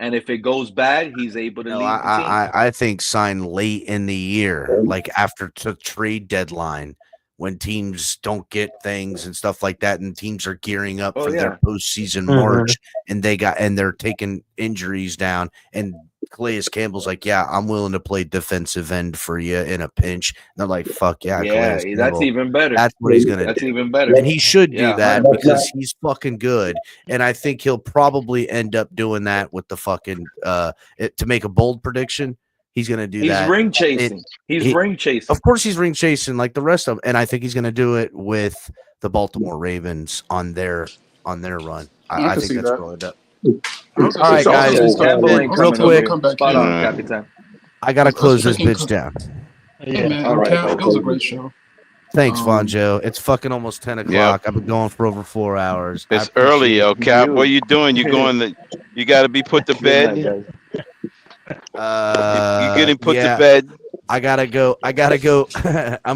And if it goes bad, he's able to leave the team. I think sign late in the year, like after the trade deadline, when teams don't get things and stuff like that, and teams are gearing up for their postseason march, and they're taking injuries down, and Calais Campbell's like, yeah, I'm willing to play defensive end for you in a pinch. And they're like, fuck yeah, Yeah, Calais that's Campbell. even better. That's what he's gonna That's do. even better. And he should do Yeah, that 100%. because he's fucking good. And I think he'll probably end up doing that with the fucking to make a bold prediction. He's going to do that. He's ring chasing. He's ring chasing. Of course, he's ring chasing like the rest of them. And I think he's going to do it with the Baltimore Ravens on their run. I think that's really up. All right, guys. Real quick. Spot on, Capitan. I got to close this bitch down. Hey, man, All right, Cap, that was a great show. Thanks, Vonjo. It's fucking almost 10 o'clock. I've been going for over 4 hours. It's early, yo, Cap. What are you doing? You got to be put to bed. You getting put to bed? I gotta go. I'm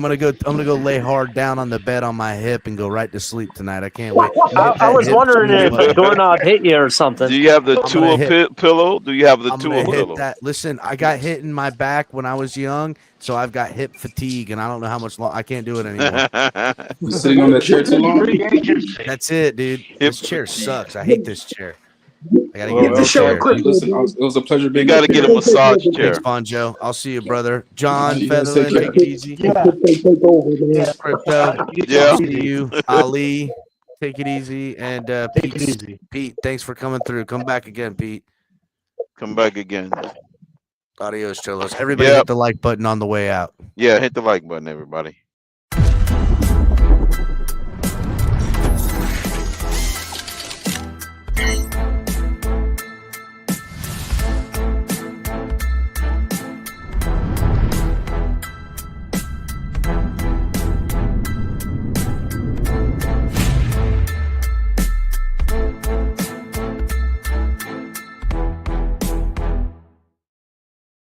gonna go lay hard down on the bed on my hip and go right to sleep tonight. I can't wait. I was wondering if the doorknob hit you or something. Do you have the Tua pillow? Do you have the Tua pillow? Listen, I got hit in my back when I was young, so I've got hip fatigue, and I don't know how much I can't do it anymore. You sitting on that chair too long? That's it, dude. This chair sucks. I hate this chair. I gotta Well, get this chair. Listen, it was a pleasure being You got to get a massage chair. Thanks, Bonjo. I'll see you, brother. John, You guys Featherland, take take it easy. Crypto, I'll see you. Ali, take it easy. And Pete, thanks for coming through. Come back again, Pete. Come back again. Adios, Cholos. Everybody hit the like button on the way out. Yeah, hit the like button, everybody.